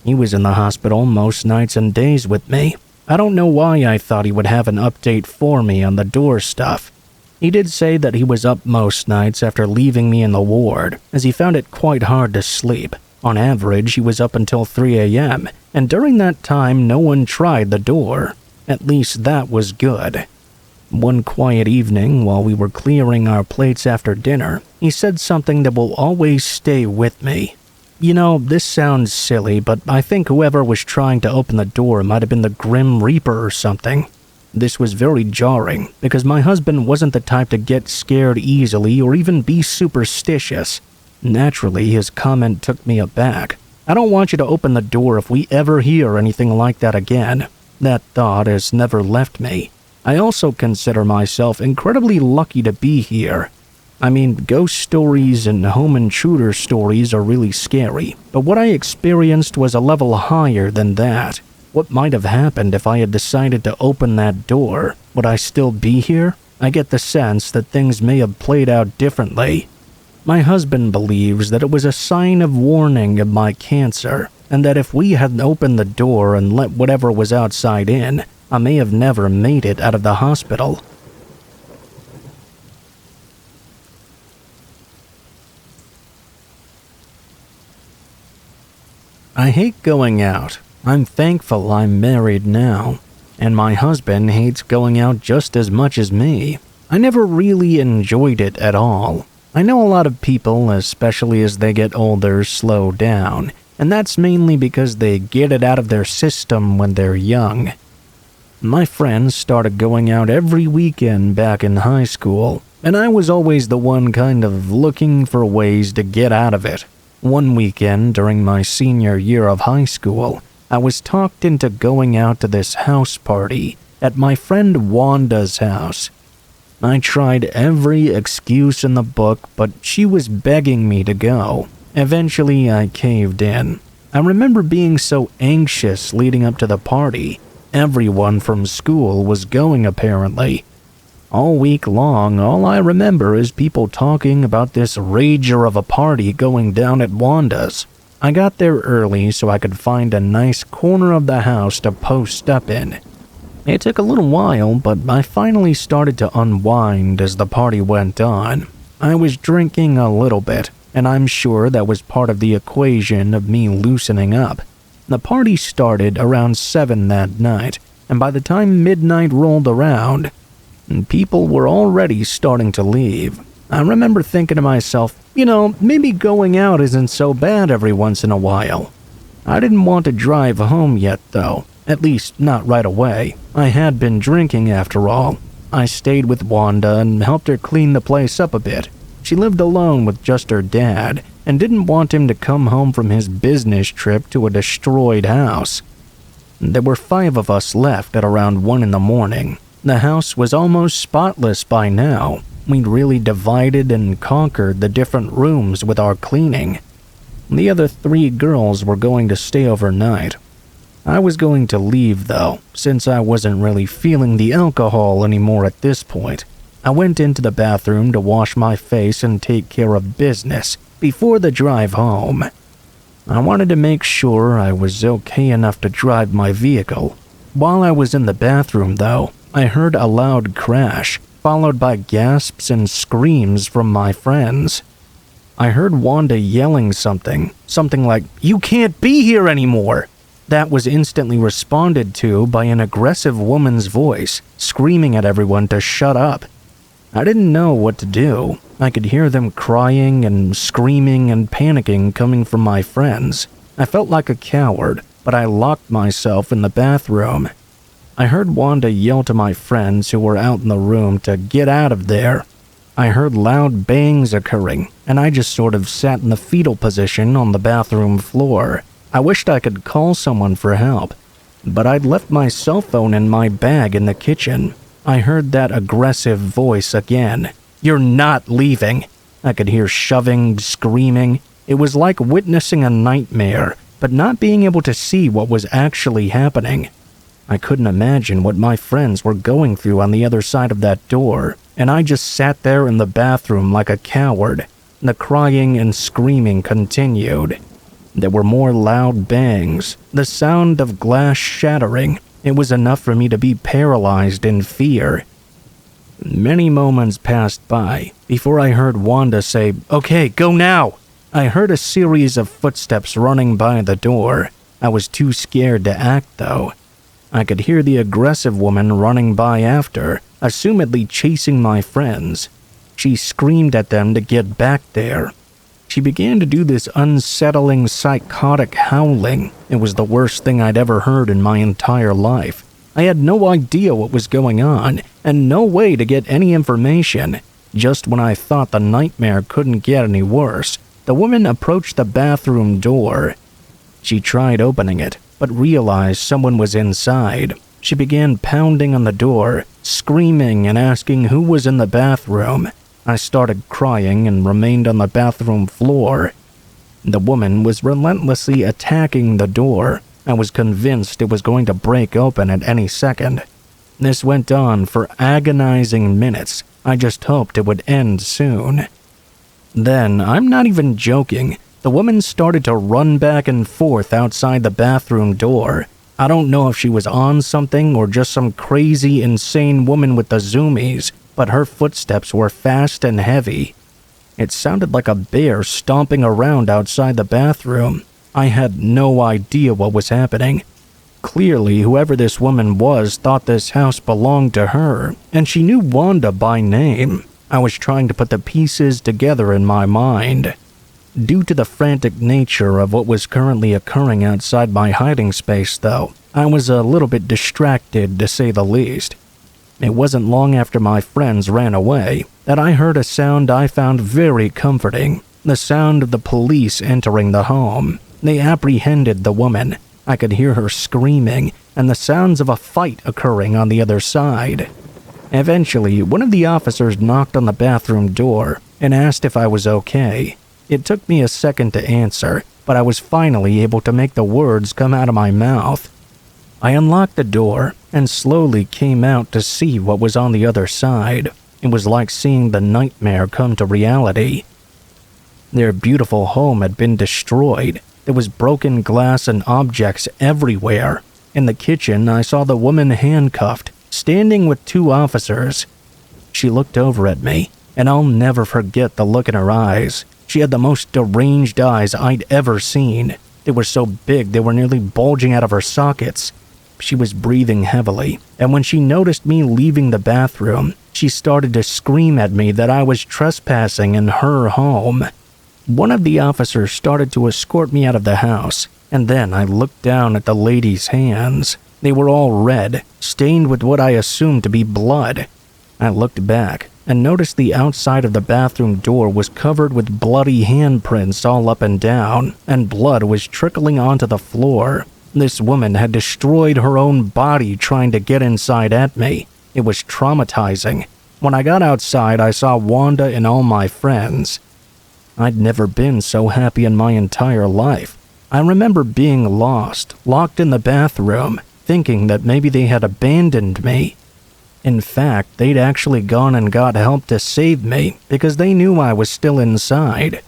He was in the hospital most nights and days with me. I don't know why I thought he would have an update for me on the door stuff. He did say that he was up most nights after leaving me in the ward, as he found it quite hard to sleep. On average, he was up until 3 a.m., and during that time, no one tried the door. At least that was good. One quiet evening, while we were clearing our plates after dinner, he said something that will always stay with me. You know, this sounds silly, but I think whoever was trying to open the door might have been the Grim Reaper or something. This was very jarring, because my husband wasn't the type to get scared easily or even be superstitious. Naturally, his comment took me aback. I don't want you to open the door if we ever hear anything like that again. That thought has never left me. I also consider myself incredibly lucky to be here. I mean, ghost stories and home intruder stories are really scary, but what I experienced was a level higher than that. What might have happened if I had decided to open that door? Would I still be here? I get the sense that things may have played out differently. My husband believes that it was a sign of warning of my cancer, and that if we hadn't opened the door and let whatever was outside in, I may have never made it out of the hospital. I hate going out. I'm thankful I'm married now. And my husband hates going out just as much as me. I never really enjoyed it at all. I know a lot of people, especially as they get older, slow down. And that's mainly because they get it out of their system when they're young. My friends started going out every weekend back in high school, and I was always the one kind of looking for ways to get out of it. One weekend during my senior year of high school, I was talked into going out to this house party at my friend Wanda's house. I tried every excuse in the book, but she was begging me to go. Eventually, I caved in. I remember being so anxious leading up to the party. Everyone from school was going apparently. All week long, all I remember is people talking about this rager of a party going down at Wanda's. I got there early so I could find a nice corner of the house to post up in. It took a little while, but I finally started to unwind as the party went on. I was drinking a little bit, and I'm sure that was part of the equation of me loosening up. The party started around 7 that night, and by the time midnight rolled around, people were already starting to leave. I remember thinking to myself, maybe going out isn't so bad every once in a while. I didn't want to drive home yet, though. At least, not right away. I had been drinking after all. I stayed with Wanda and helped her clean the place up a bit. She lived alone with just her dad, and didn't want him to come home from his business trip to a destroyed house. There were 5 of us left at around 1 in the morning. The house was almost spotless by now. We'd really divided and conquered the different rooms with our cleaning. The other 3 girls were going to stay overnight. I was going to leave, though, since I wasn't really feeling the alcohol anymore at this point. I went into the bathroom to wash my face and take care of business before the drive home. I wanted to make sure I was okay enough to drive my vehicle. While I was in the bathroom, though, I heard a loud crash, followed by gasps and screams from my friends. I heard Wanda yelling something like, "You can't be here anymore!" That was instantly responded to by an aggressive woman's voice, screaming at everyone to shut up. I didn't know what to do. I could hear them crying and screaming and panicking coming from my friends. I felt like a coward, but I locked myself in the bathroom. I heard Wanda yell to my friends who were out in the room to get out of there. I heard loud bangs occurring, and I just sort of sat in the fetal position on the bathroom floor. I wished I could call someone for help, but I'd left my cell phone in my bag in the kitchen. I heard that aggressive voice again. You're not leaving." I could hear shoving, screaming. It was like witnessing a nightmare, but not being able to see what was actually happening. I couldn't imagine what my friends were going through on the other side of that door, and I just sat there in the bathroom like a coward. The crying and screaming continued. There were more loud bangs, the sound of glass shattering. It was enough for me to be paralyzed in fear. Many moments passed by before I heard Wanda say, "Okay, go now." I heard a series of footsteps running by the door. I was too scared to act, though. I could hear the aggressive woman running by after, assumedly chasing my friends. She screamed at them to get back there. She began to do this unsettling, psychotic howling. It was the worst thing I'd ever heard in my entire life. I had no idea what was going on, and no way to get any information. Just when I thought the nightmare couldn't get any worse, the woman approached the bathroom door. She tried opening it, but realized someone was inside. She began pounding on the door, screaming and asking who was in the bathroom. I started crying and remained on the bathroom floor. The woman was relentlessly attacking the door. I was convinced it was going to break open at any second. This went on for agonizing minutes. I just hoped it would end soon. Then, I'm not even joking, the woman started to run back and forth outside the bathroom door. I don't know if she was on something or just some crazy, insane woman with the zoomies, but her footsteps were fast and heavy. It sounded like a bear stomping around outside the bathroom. I had no idea what was happening. Clearly, whoever this woman was thought this house belonged to her, and she knew Wanda by name. I was trying to put the pieces together in my mind. Due to the frantic nature of what was currently occurring outside my hiding space, though, I was a little bit distracted, to say the least. It wasn't long after my friends ran away that I heard a sound I found very comforting, the sound of the police entering the home. They apprehended the woman. I could hear her screaming and the sounds of a fight occurring on the other side. Eventually, one of the officers knocked on the bathroom door and asked if I was okay. It took me a second to answer, but I was finally able to make the words come out of my mouth. I unlocked the door and slowly came out to see what was on the other side. It was like seeing the nightmare come to reality. Their beautiful home had been destroyed. There was broken glass and objects everywhere. In the kitchen, I saw the woman handcuffed, standing with two officers. She looked over at me, and I'll never forget the look in her eyes. She had the most deranged eyes I'd ever seen. They were so big they were nearly bulging out of her sockets. She was breathing heavily, and when she noticed me leaving the bathroom, she started to scream at me that I was trespassing in her home. One of the officers started to escort me out of the house, and then I looked down at the lady's hands. They were all red, stained with what I assumed to be blood. I looked back and noticed the outside of the bathroom door was covered with bloody handprints all up and down, and blood was trickling onto the floor. This woman had destroyed her own body trying to get inside at me. It was traumatizing. When I got outside, I saw Wanda and all my friends. I'd never been so happy in my entire life. I remember being lost, locked in the bathroom, thinking that maybe they had abandoned me. In fact, they'd actually gone and got help to save me because they knew I was still inside.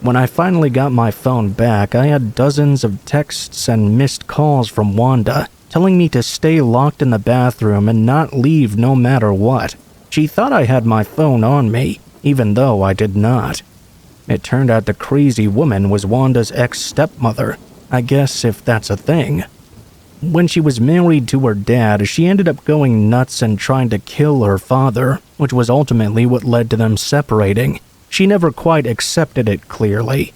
When I finally got my phone back, I had dozens of texts and missed calls from Wanda, telling me to stay locked in the bathroom and not leave no matter what. She thought I had my phone on me, even though I did not. It turned out the crazy woman was Wanda's ex-stepmother, I guess if that's a thing. When she was married to her dad, she ended up going nuts and trying to kill her father, which was ultimately what led to them separating. She never quite accepted it clearly.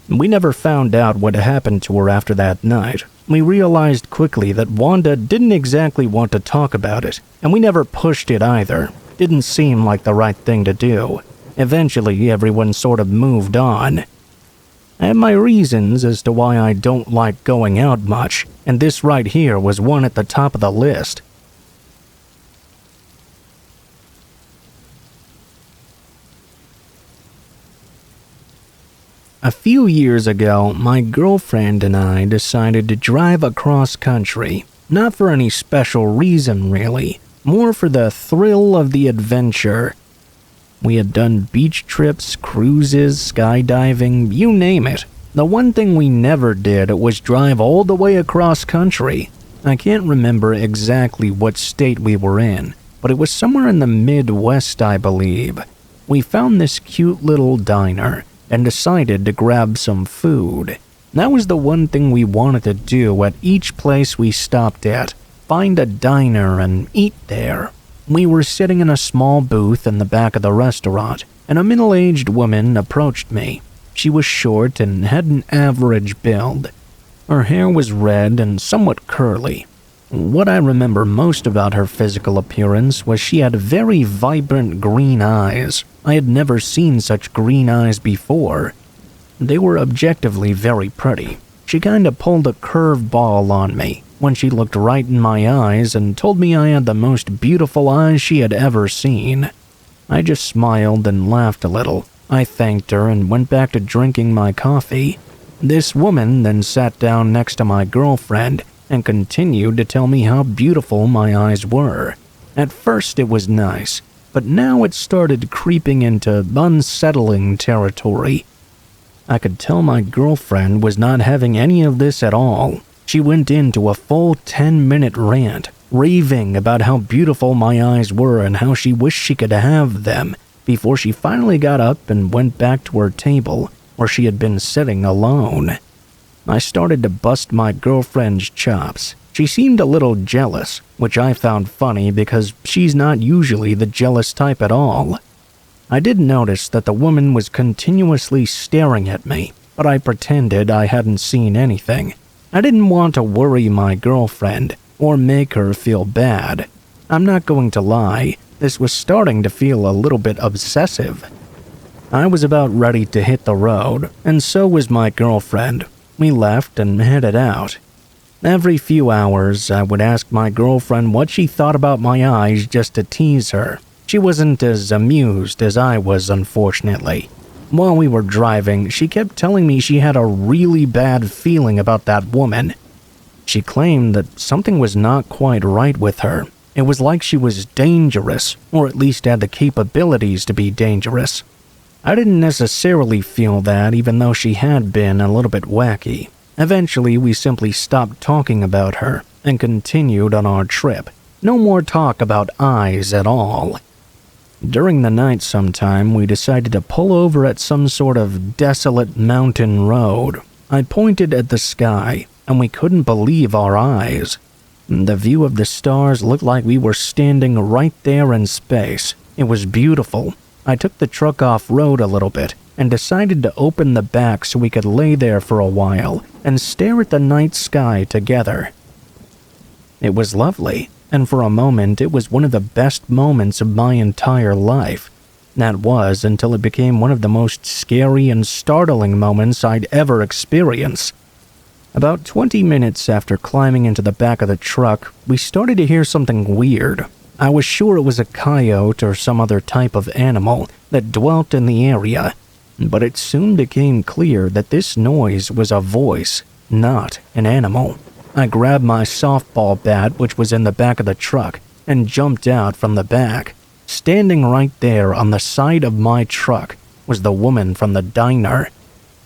We never found out what happened to her after that night. We realized quickly that Wanda didn't exactly want to talk about it, and we never pushed it either. Didn't seem like the right thing to do. Eventually, everyone sort of moved on. I have my reasons as to why I don't like going out much, and this right here was one at the top of the list. A few years ago, my girlfriend and I decided to drive across country. Not for any special reason, really. More for the thrill of the adventure. We had done beach trips, cruises, skydiving, you name it. The one thing we never did was drive all the way across country. I can't remember exactly what state we were in, but it was somewhere in the Midwest, I believe. We found this cute little diner and decided to grab some food. That was the one thing we wanted to do at each place we stopped at. Find a diner and eat there. We were sitting in a small booth in the back of the restaurant, and a middle-aged woman approached me. She was short and had an average build. Her hair was red and somewhat curly. What I remember most about her physical appearance was she had very vibrant green eyes. I had never seen such green eyes before. They were objectively very pretty. She kinda pulled a curveball on me when she looked right in my eyes and told me I had the most beautiful eyes she had ever seen. I just smiled and laughed a little. I thanked her and went back to drinking my coffee. This woman then sat down next to my girlfriend and continued to tell me how beautiful my eyes were. At first it was nice, but now it started creeping into unsettling territory. I could tell my girlfriend was not having any of this at all. She went into a full 10-minute rant, raving about how beautiful my eyes were and how she wished she could have them, before she finally got up and went back to her table where she had been sitting alone. I started to bust my girlfriend's chops. She seemed a little jealous, which I found funny because she's not usually the jealous type at all. I did notice that the woman was continuously staring at me, but I pretended I hadn't seen anything. I didn't want to worry my girlfriend or make her feel bad. I'm not going to lie, this was starting to feel a little bit obsessive. I was about ready to hit the road, and so was my girlfriend. We left and headed out. Every few hours, I would ask my girlfriend what she thought about my eyes just to tease her. She wasn't as amused as I was, unfortunately. While we were driving, she kept telling me she had a really bad feeling about that woman. She claimed that something was not quite right with her. It was like she was dangerous, or at least had the capabilities to be dangerous. I didn't necessarily feel that, even though she had been a little bit wacky. Eventually, we simply stopped talking about her and continued on our trip. No more talk about eyes at all. During the night sometime, we decided to pull over at some sort of desolate mountain road. I pointed at the sky, and we couldn't believe our eyes. The view of the stars looked like we were standing right there in space. It was beautiful. I took the truck off-road a little bit and decided to open the back so we could lay there for a while and stare at the night sky together. It was lovely, and for a moment it was one of the best moments of my entire life. That was until it became one of the most scary and startling moments I'd ever experienced. About 20 minutes after climbing into the back of the truck, we started to hear something weird. I was sure it was a coyote or some other type of animal that dwelt in the area, but it soon became clear that this noise was a voice, not an animal. I grabbed my softball bat, which was in the back of the truck, and jumped out from the back. Standing right there on the side of my truck was the woman from the diner.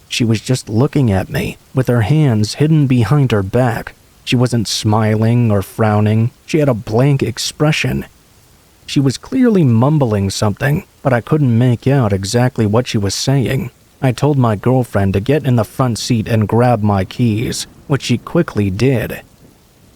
She was just looking at me, with her hands hidden behind her back. She wasn't smiling or frowning. She had a blank expression. She was clearly mumbling something, but I couldn't make out exactly what she was saying. I told my girlfriend to get in the front seat and grab my keys, which she quickly did.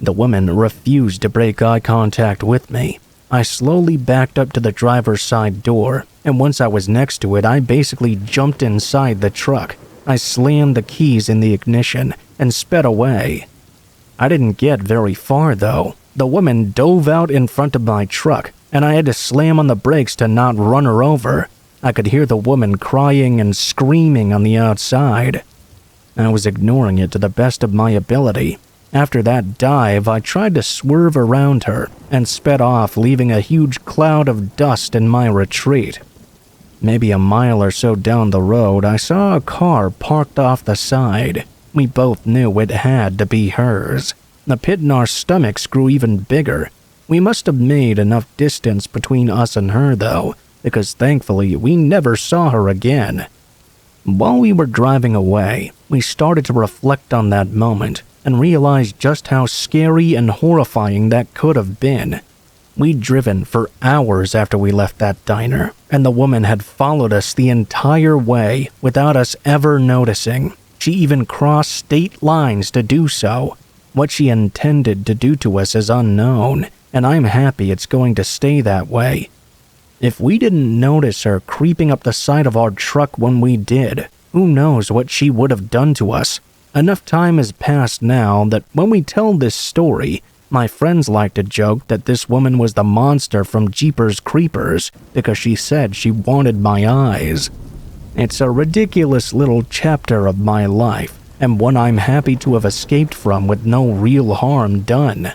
The woman refused to break eye contact with me. I slowly backed up to the driver's side door, and once I was next to it, I basically jumped inside the truck. I slammed the keys in the ignition and sped away. I didn't get very far, though. The woman dove out in front of my truck, and I had to slam on the brakes to not run her over. I could hear the woman crying and screaming on the outside. I was ignoring it to the best of my ability. After that dive, I tried to swerve around her and sped off, leaving a huge cloud of dust in my retreat. Maybe a mile or so down the road, I saw a car parked off the side. We both knew it had to be hers. The pit in our stomachs grew even bigger. We must have made enough distance between us and her, though, because thankfully we never saw her again. While we were driving away, we started to reflect on that moment and realized just how scary and horrifying that could have been. We'd driven for hours after we left that diner, and the woman had followed us the entire way without us ever noticing. She even crossed state lines to do so. What she intended to do to us is unknown, and I'm happy it's going to stay that way. If we didn't notice her creeping up the side of our truck when we did, who knows what she would have done to us. Enough time has passed now that when we tell this story, my friends like to joke that this woman was the monster from Jeepers Creepers because she said she wanted my eyes. It's a ridiculous little chapter of my life, and one I'm happy to have escaped from with no real harm done.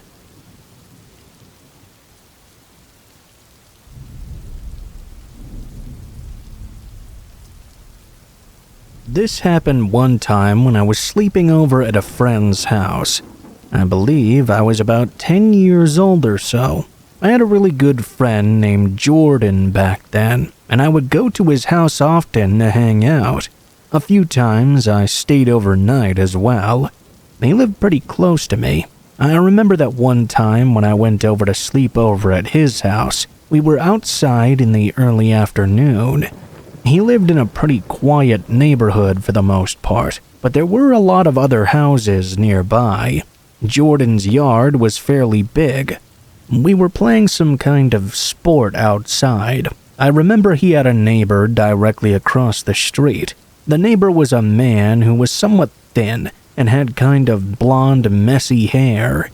This happened one time when I was sleeping over at a friend's house. I believe I was about 10 years old or so. I had a really good friend named Jordan back then, and I would go to his house often to hang out. A few times I stayed overnight as well. He lived pretty close to me. I remember that one time when I went over to sleep over at his house. We were outside in the early afternoon. He lived in a pretty quiet neighborhood for the most part, but there were a lot of other houses nearby. Jordan's yard was fairly big. We were playing some kind of sport outside. I remember he had a neighbor directly across the street. The neighbor was a man who was somewhat thin and had kind of blonde, messy hair.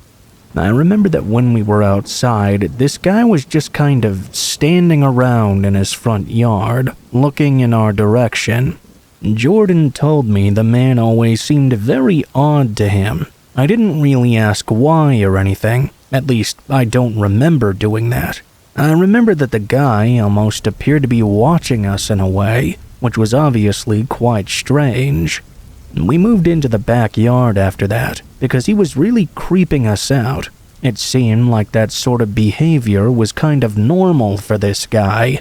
I remember that when we were outside, this guy was just kind of standing around in his front yard, looking in our direction. Jordan told me the man always seemed very odd to him. I didn't really ask why or anything. At least, I don't remember doing that. I remember that the guy almost appeared to be watching us in a way, which was obviously quite strange. We moved into the backyard after that, because he was really creeping us out. It seemed like that sort of behavior was kind of normal for this guy.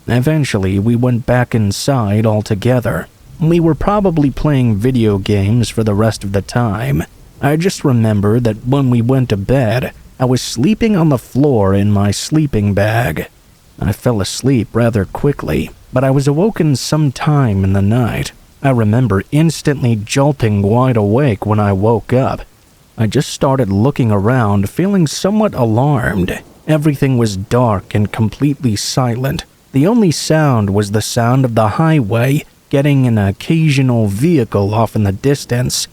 Eventually, we went back inside altogether. We were probably playing video games for the rest of the time. I just remember that when we went to bed, I was sleeping on the floor in my sleeping bag. I fell asleep rather quickly, but I was awoken sometime in the night. I remember instantly jolting wide awake when I woke up. I just started looking around, feeling somewhat alarmed. Everything was dark and completely silent. The only sound was the sound of the highway, getting an occasional vehicle off in the distance.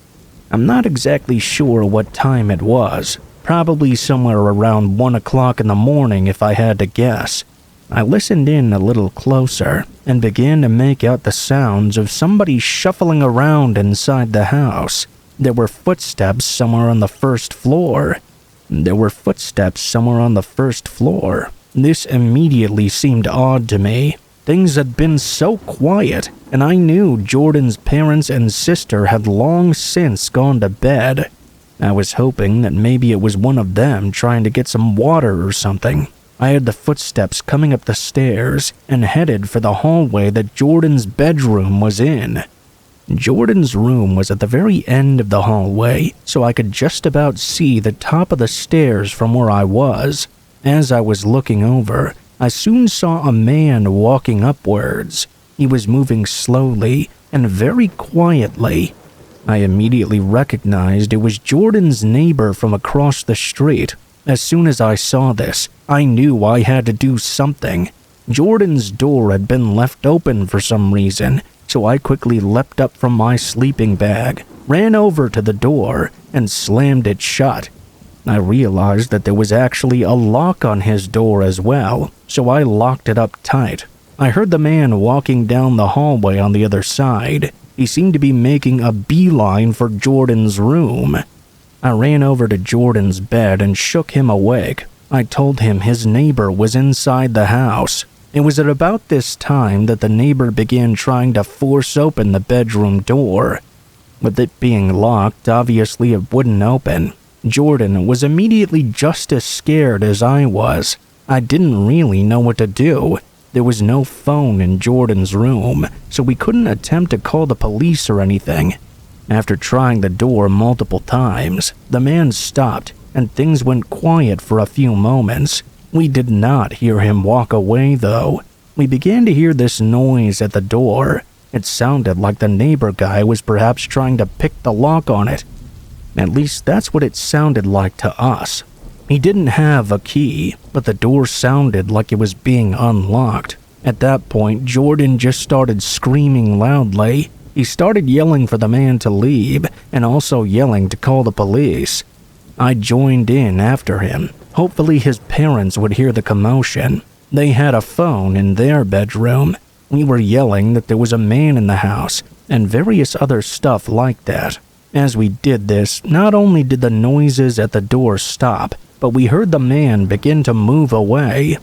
I'm not exactly sure what time it was. Probably somewhere around 1 o'clock in the morning if I had to guess. I listened in a little closer and began to make out the sounds of somebody shuffling around inside the house. There were footsteps somewhere on the first floor. This immediately seemed odd to me. Things had been so quiet, and I knew Jordan's parents and sister had long since gone to bed. I was hoping that maybe it was one of them trying to get some water or something. I heard the footsteps coming up the stairs and headed for the hallway that Jordan's bedroom was in. Jordan's room was at the very end of the hallway, so I could just about see the top of the stairs from where I was. As I was looking over, I soon saw a man walking upwards. He was moving slowly and very quietly. I immediately recognized it was Jordan's neighbor from across the street. As soon as I saw this, I knew I had to do something. Jordan's door had been left open for some reason, so I quickly leapt up from my sleeping bag, ran over to the door, and slammed it shut. I realized that there was actually a lock on his door as well, so I locked it up tight. I heard the man walking down the hallway on the other side. He seemed to be making a beeline for Jordan's room. I ran over to Jordan's bed and shook him awake. I told him his neighbor was inside the house. It was at about this time that the neighbor began trying to force open the bedroom door. With it being locked, obviously it wouldn't open. Jordan was immediately just as scared as I was. I didn't really know what to do. There was no phone in Jordan's room, so we couldn't attempt to call the police or anything. After trying the door multiple times, the man stopped and things went quiet for a few moments. We did not hear him walk away though. We began to hear this noise at the door. It sounded like the neighbor guy was perhaps trying to pick the lock on it. At least that's what it sounded like to us. He didn't have a key, but the door sounded like it was being unlocked. At that point, Jordan just started screaming loudly. He started yelling for the man to leave and also yelling to call the police. I joined in after him. Hopefully his parents would hear the commotion. They had a phone in their bedroom. We were yelling that there was a man in the house and various other stuff like that. As we did this, not only did the noises at the door stop, but we heard the man begin to move away.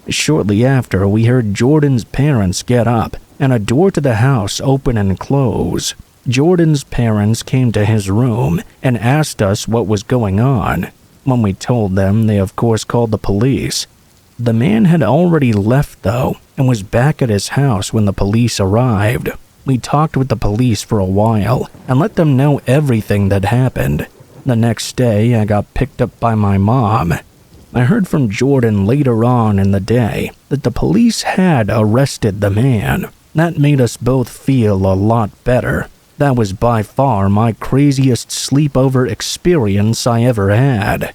Shortly after, we heard Jordan's parents get up and a door to the house open and close. Jordan's parents came to his room and asked us what was going on. When we told them, they of course called the police. The man had already left though and was back at his house when the police arrived. We talked with the police for a while and let them know everything that happened. The next day, I got picked up by my mom. I heard from Jordan later on in the day that the police had arrested the man. That made us both feel a lot better. That was by far my craziest sleepover experience I ever had.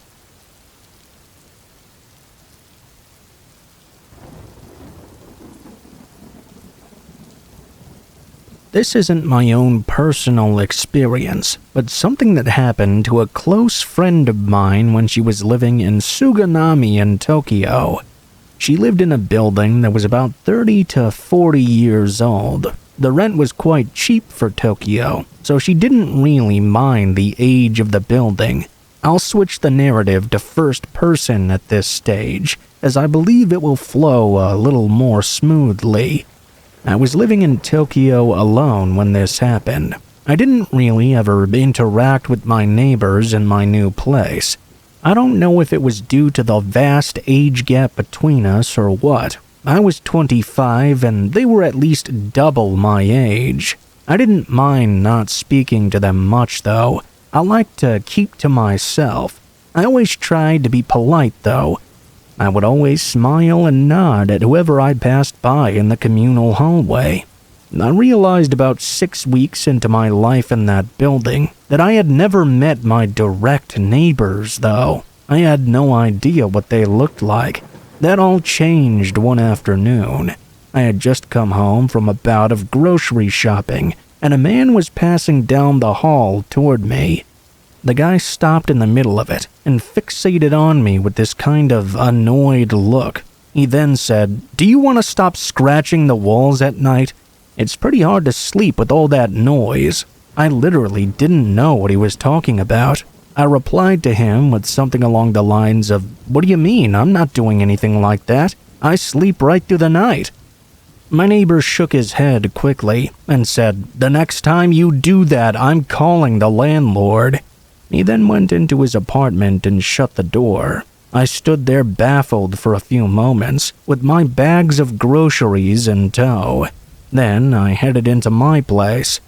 This isn't my own personal experience, but something that happened to a close friend of mine when she was living in Suganami in Tokyo. She lived in a building that was about 30 to 40 years old. The rent was quite cheap for Tokyo, so she didn't really mind the age of the building. I'll switch the narrative to first person at this stage, as I believe it will flow a little more smoothly. I was living in Tokyo alone when this happened. I didn't really ever interact with my neighbors in my new place. I don't know if it was due to the vast age gap between us or what. I was 25 and they were at least double my age. I didn't mind not speaking to them much though. I liked to keep to myself. I always tried to be polite though. I would always smile and nod at whoever I passed by in the communal hallway. I realized about 6 weeks into my life in that building that I had never met my direct neighbors, though. I had no idea what they looked like. That all changed one afternoon. I had just come home from a bout of grocery shopping, and a man was passing down the hall toward me. The guy stopped in the middle of it and fixated on me with this kind of annoyed look. He then said, "Do you want to stop scratching the walls at night? It's pretty hard to sleep with all that noise." I literally didn't know what he was talking about. I replied to him with something along the lines of, "What do you mean? I'm not doing anything like that. I sleep right through the night." My neighbor shook his head quickly and said, "The next time you do that, I'm calling the landlord." He then went into his apartment and shut the door. I stood there baffled for a few moments, with my bags of groceries in tow. Then I headed into my place.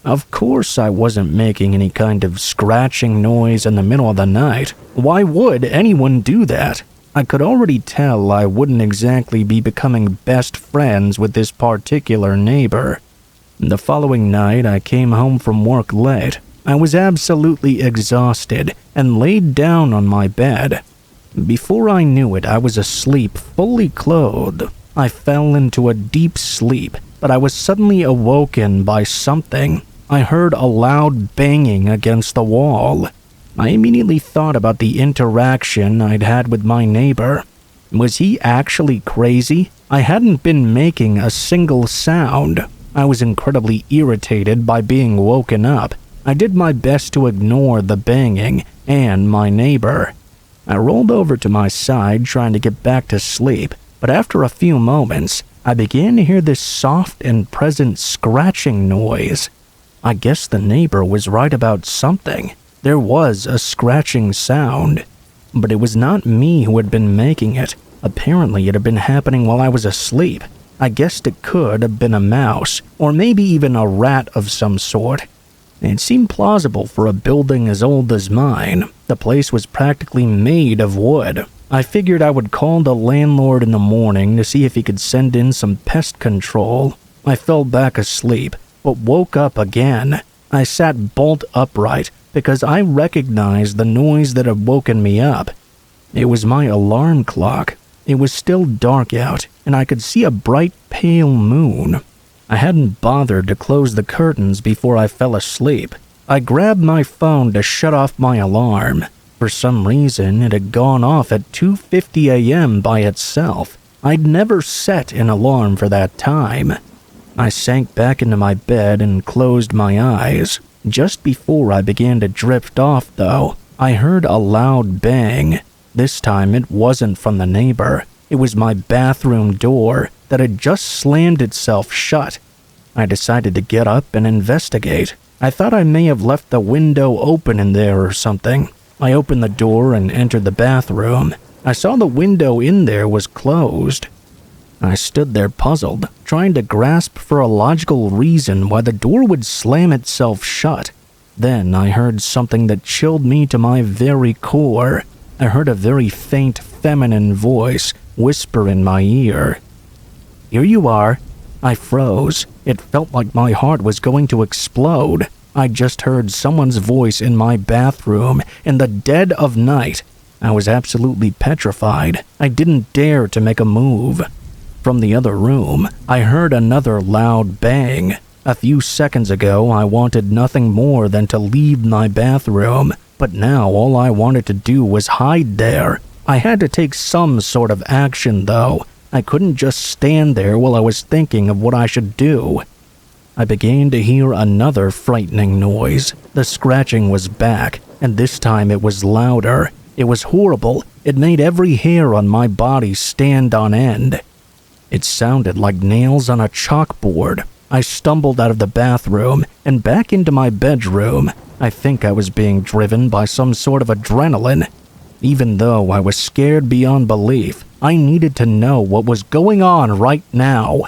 Of course I wasn't making any kind of scratching noise in the middle of the night. Why would anyone do that? I could already tell I wouldn't exactly be becoming best friends with this particular neighbor. The following night I came home from work late. I was absolutely exhausted and laid down on my bed. Before I knew it, I was asleep, fully clothed. I fell into a deep sleep, but I was suddenly awoken by something. I heard a loud banging against the wall. I immediately thought about the interaction I'd had with my neighbor. Was he actually crazy? I hadn't been making a single sound. I was incredibly irritated by being woken up. I did my best to ignore the banging and my neighbor. I rolled over to my side trying to get back to sleep, but but after a few moments, I began to hear this soft and present scratching noise. I guess the neighbor was right about something. There was a scratching sound, but it was not me who had been making it. Apparently, it had been happening while I was asleep. I guessed it could have been a mouse, or maybe even a rat of some sort. It seemed plausible for a building as old as mine. The place was practically made of wood. I figured I would call the landlord in the morning to see if he could send in some pest control. I fell back asleep, but woke up again. I sat bolt upright because I recognized the noise that had woken me up. It was my alarm clock. It was still dark out, and I could see a bright, pale moon. I hadn't bothered to close the curtains before I fell asleep. I grabbed my phone to shut off my alarm. For some reason, it had gone off at 2:50 a.m. by itself. I'd never set an alarm for that time. I sank back into my bed and closed my eyes. Just before I began to drift off, though, I heard a loud bang. This time it wasn't from the neighbor. It was my bathroom door that had just slammed itself shut. I decided to get up and investigate. I thought I may have left the window open in there or something. I opened the door and entered the bathroom. I saw the window in there was closed. I stood there puzzled, trying to grasp for a logical reason why the door would slam itself shut. Then I heard something that chilled me to my very core. I heard a very faint feminine voice whisper in my ear. "Here you are." I froze. It felt like my heart was going to explode. I just heard someone's voice in my bathroom in the dead of night. I was absolutely petrified. I didn't dare to make a move. From the other room, I heard another loud bang. A few seconds ago, I wanted nothing more than to leave my bathroom, but now all I wanted to do was hide there. I had to take some sort of action, though. I couldn't just stand there while I was thinking of what I should do. I began to hear another frightening noise. The scratching was back, and this time it was louder. It was horrible. It made every hair on my body stand on end. It sounded like nails on a chalkboard. I stumbled out of the bathroom and back into my bedroom. I think I was being driven by some sort of adrenaline. Even though I was scared beyond belief, I needed to know what was going on right now.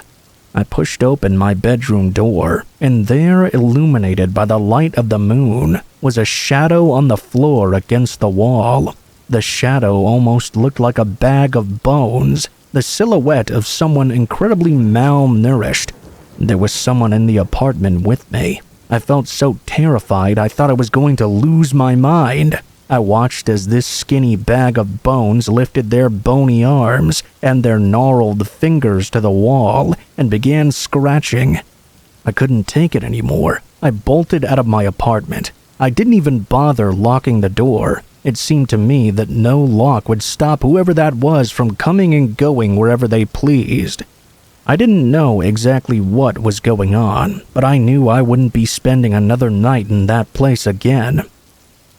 I pushed open my bedroom door, and there, illuminated by the light of the moon, was a shadow on the floor against the wall. The shadow almost looked like a bag of bones, the silhouette of someone incredibly malnourished. There was someone in the apartment with me. I felt so terrified I thought I was going to lose my mind. I watched as this skinny bag of bones lifted their bony arms and their gnarled fingers to the wall and began scratching. I couldn't take it anymore. I bolted out of my apartment. I didn't even bother locking the door. It seemed to me that no lock would stop whoever that was from coming and going wherever they pleased. I didn't know exactly what was going on, but I knew I wouldn't be spending another night in that place again.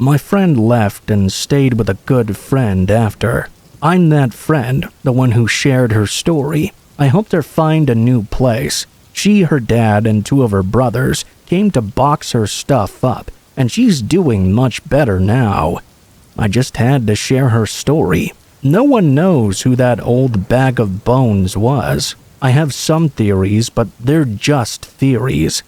My friend left and stayed with a good friend after. I'm that friend, the one who shared her story. I helped her find a new place. She, her dad, and two of her brothers came to box her stuff up, and she's doing much better now. I just had to share her story. No one knows who that old bag of bones was. I have some theories, but they're just theories.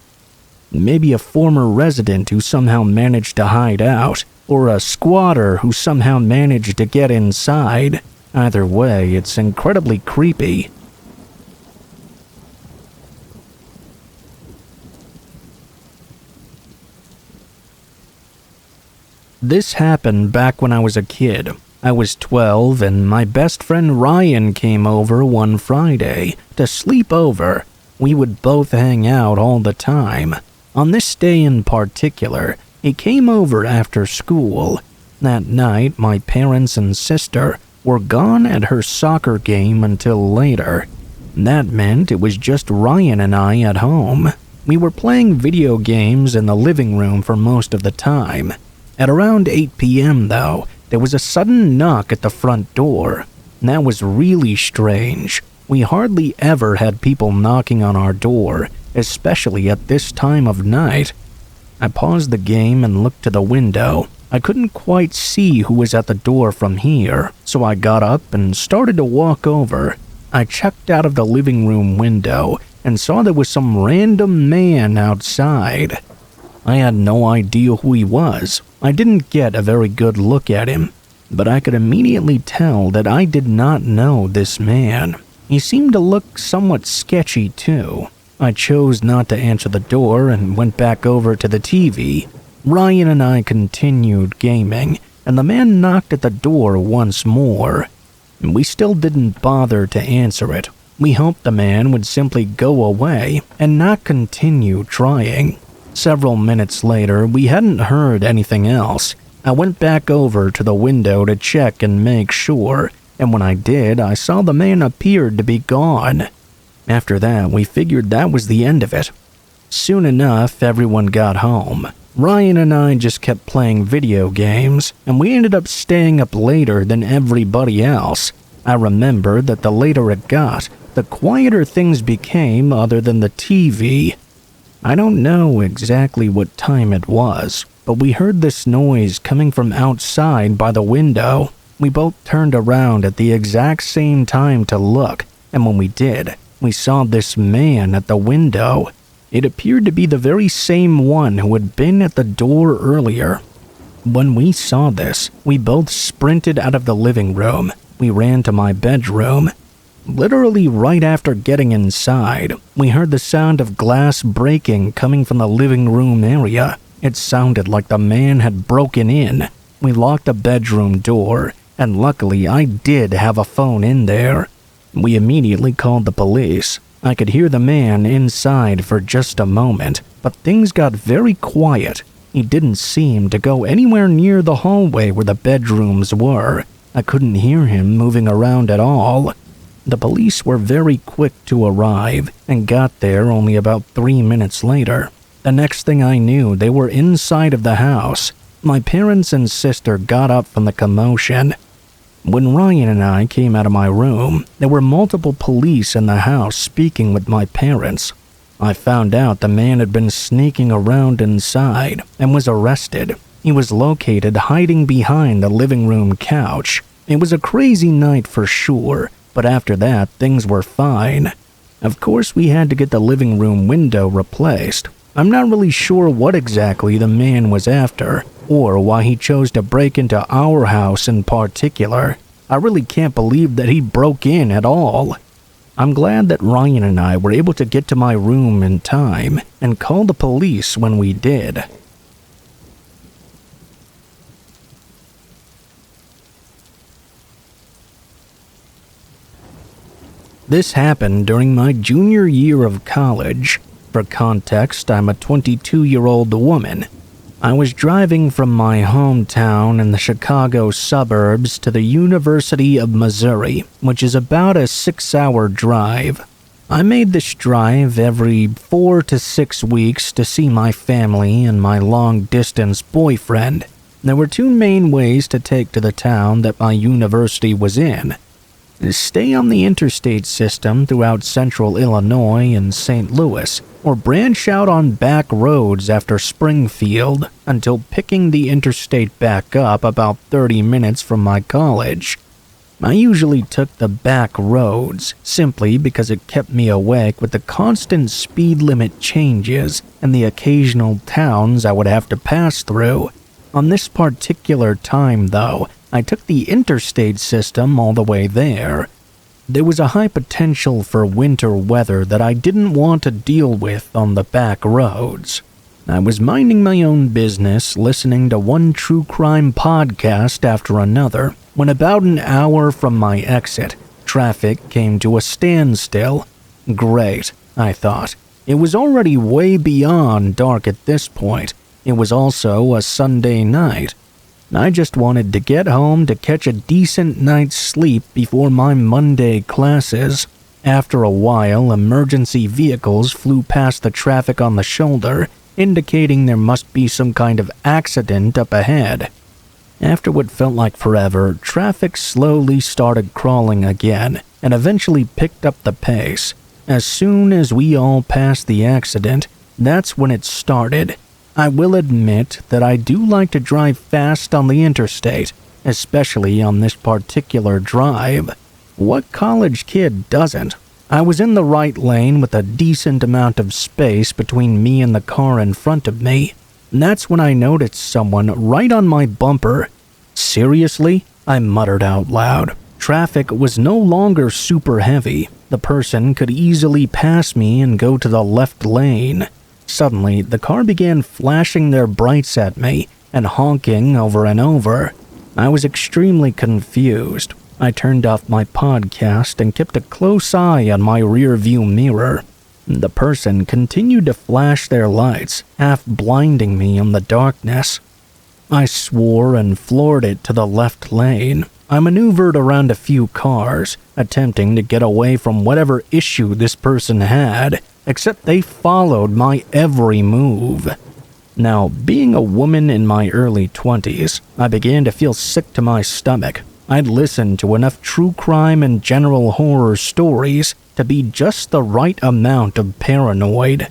Maybe a former resident who somehow managed to hide out, or a squatter who somehow managed to get inside. Either way, it's incredibly creepy. This happened back when I was a kid. I was 12 and my best friend Ryan came over one Friday to sleep over. We would both hang out all the time. On this day in particular, he came over after school. That night, my parents and sister were gone at her soccer game until later. That meant it was just Ryan and I at home. We were playing video games in the living room for most of the time. At around 8 p.m., though, there was a sudden knock at the front door. and that was really strange. We hardly ever had people knocking on our door, especially at this time of night. I paused the game and looked to the window. I couldn't quite see who was at the door from here, so I got up and started to walk over. I checked out of the living room window and saw there was some random man outside. I had no idea who he was. I didn't get a very good look at him, but I could immediately tell that I did not know this man. He seemed to look somewhat sketchy too. I chose not to answer the door and went back over to the TV. Ryan and I continued gaming, and the man knocked at the door once more. We still didn't bother to answer it. We hoped the man would simply go away and not continue trying. Several minutes later, we hadn't heard anything else. I went back over to the window to check and make sure, and when I did, I saw the man appeared to be gone. After that, we figured that was the end of it. Soon enough, everyone got home. Ryan and I just kept playing video games, and we ended up staying up later than everybody else. I remember that the later it got, the quieter things became other than the TV. I don't know exactly what time it was, but we heard this noise coming from outside by the window. We both turned around at the exact same time to look, and when we did, we saw this man at the window. It appeared to be the very same one who had been at the door earlier. When we saw this, we both sprinted out of the living room. We ran to my bedroom. Literally right after getting inside, we heard the sound of glass breaking coming from the living room area. It sounded like the man had broken in. We locked the bedroom door, and luckily I did have a phone in there. We immediately called the police. I could hear the man inside for just a moment, but things got very quiet. He didn't seem to go anywhere near the hallway where the bedrooms were. I couldn't hear him moving around at all. The police were very quick to arrive and got there only about 3 minutes later. The next thing I knew, they were inside of the house. My parents and sister got up from the commotion. When Ryan and I came out of my room, there were multiple police in the house speaking with my parents. I found out the man had been sneaking around inside and was arrested. He was located hiding behind the living room couch. It was a crazy night for sure, but after that, things were fine. Of course, we had to get the living room window replaced. I'm not really sure what exactly the man was after, or why he chose to break into our house in particular. I really can't believe that he broke in at all. I'm glad that Ryan and I were able to get to my room in time and call the police when we did. This happened during my junior year of college. For context, I'm a 22-year-old woman. I was driving from my hometown in the Chicago suburbs to the University of Missouri, which is about a 6-hour drive. I made this drive every 4 to 6 weeks to see my family and my long-distance boyfriend. There were 2 main ways to take to the town that my university was in. Stay on the interstate system throughout central Illinois and St. Louis, or branch out on back roads after Springfield until picking the interstate back up about 30 minutes from my college. I usually took the back roads simply because it kept me awake with the constant speed limit changes and the occasional towns I would have to pass through. On this particular time, though, I took the interstate system all the way there. There was a high potential for winter weather that I didn't want to deal with on the back roads. I was minding my own business, listening to one true crime podcast after another, when about an hour from my exit, traffic came to a standstill. Great, I thought. It was already way beyond dark at this point. It was also a Sunday night. I just wanted to get home to catch a decent night's sleep before my Monday classes. After a while, emergency vehicles flew past the traffic on the shoulder, indicating there must be some kind of accident up ahead. After what felt like forever, traffic slowly started crawling again and eventually picked up the pace. As soon as we all passed the accident, that's when it started. I will admit that I do like to drive fast on the interstate, especially on this particular drive. What college kid doesn't? I was in the right lane with a decent amount of space between me and the car in front of me. That's when I noticed someone right on my bumper. Seriously? I muttered out loud. Traffic was no longer super heavy. The person could easily pass me and go to the left lane. Suddenly, the car began flashing their brights at me and honking over and over. I was extremely confused. I turned off my podcast and kept a close eye on my rear-view mirror. The person continued to flash their lights, half blinding me in the darkness. I swore and floored it to the left lane. I maneuvered around a few cars, attempting to get away from whatever issue this person had, except they followed my every move. Now, being a woman in my early 20s, I began to feel sick to my stomach. I'd listened to enough true crime and general horror stories to be just the right amount of paranoid.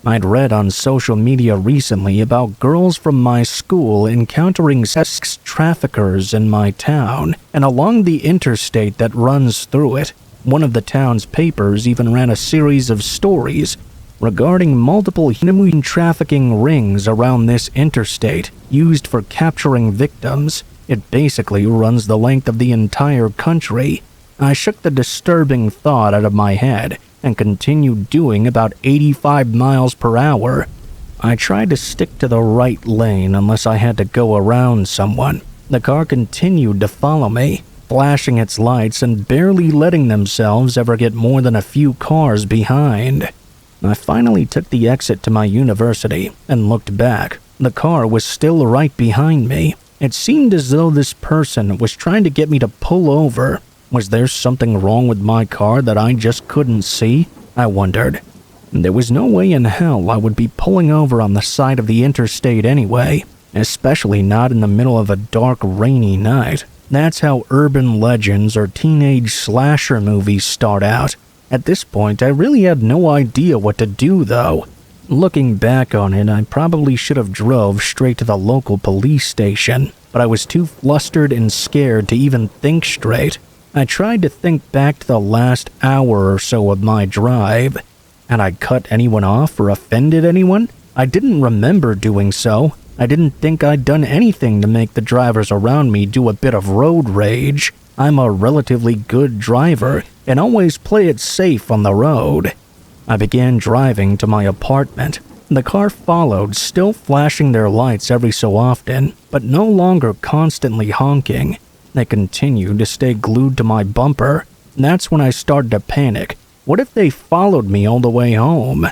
I'd read on social media recently about girls from my school encountering sex traffickers in my town and along the interstate that runs through it. One of the town's papers even ran a series of stories regarding multiple human trafficking rings around this interstate used for capturing victims. It basically runs the length of the entire country. I shook the disturbing thought out of my head and continued doing about 85 miles per hour. I tried to stick to the right lane unless I had to go around someone. The car continued to follow me, flashing its lights and barely letting themselves ever get more than a few cars behind. I finally took the exit to my university and looked back. The car was still right behind me. It seemed as though this person was trying to get me to pull over. Was there something wrong with my car that I just couldn't see? I wondered. There was no way in hell I would be pulling over on the side of the interstate anyway, especially not in the middle of a dark, rainy night. That's how urban legends or teenage slasher movies start out. At this point, I really had no idea what to do, though. Looking back on it, I probably should have drove straight to the local police station, but I was too flustered and scared to even think straight. I tried to think back to the last hour or so of my drive. Had I cut anyone off or offended anyone? I didn't remember doing so. I didn't think I'd done anything to make the drivers around me do a bit of road rage. I'm a relatively good driver and always play it safe on the road. I began driving to my apartment. The car followed, still flashing their lights every so often, but no longer constantly honking. They continued to stay glued to my bumper. That's when I started to panic. What if they followed me all the way home?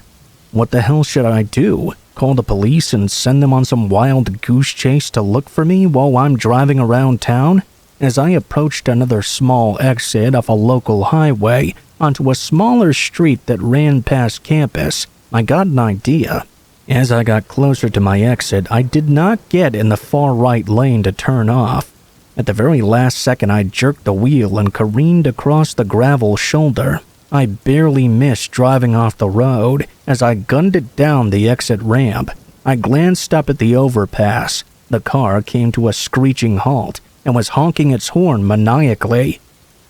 What the hell should I do? Call the police and send them on some wild goose chase to look for me while I'm driving around town? As I approached another small exit off a local highway onto a smaller street that ran past campus, I got an idea. As I got closer to my exit, I did not get in the far right lane to turn off. At the very last second, I jerked the wheel and careened across the gravel shoulder. I barely missed driving off the road as I gunned it down the exit ramp. I glanced up at the overpass. The car came to a screeching halt and was honking its horn maniacally.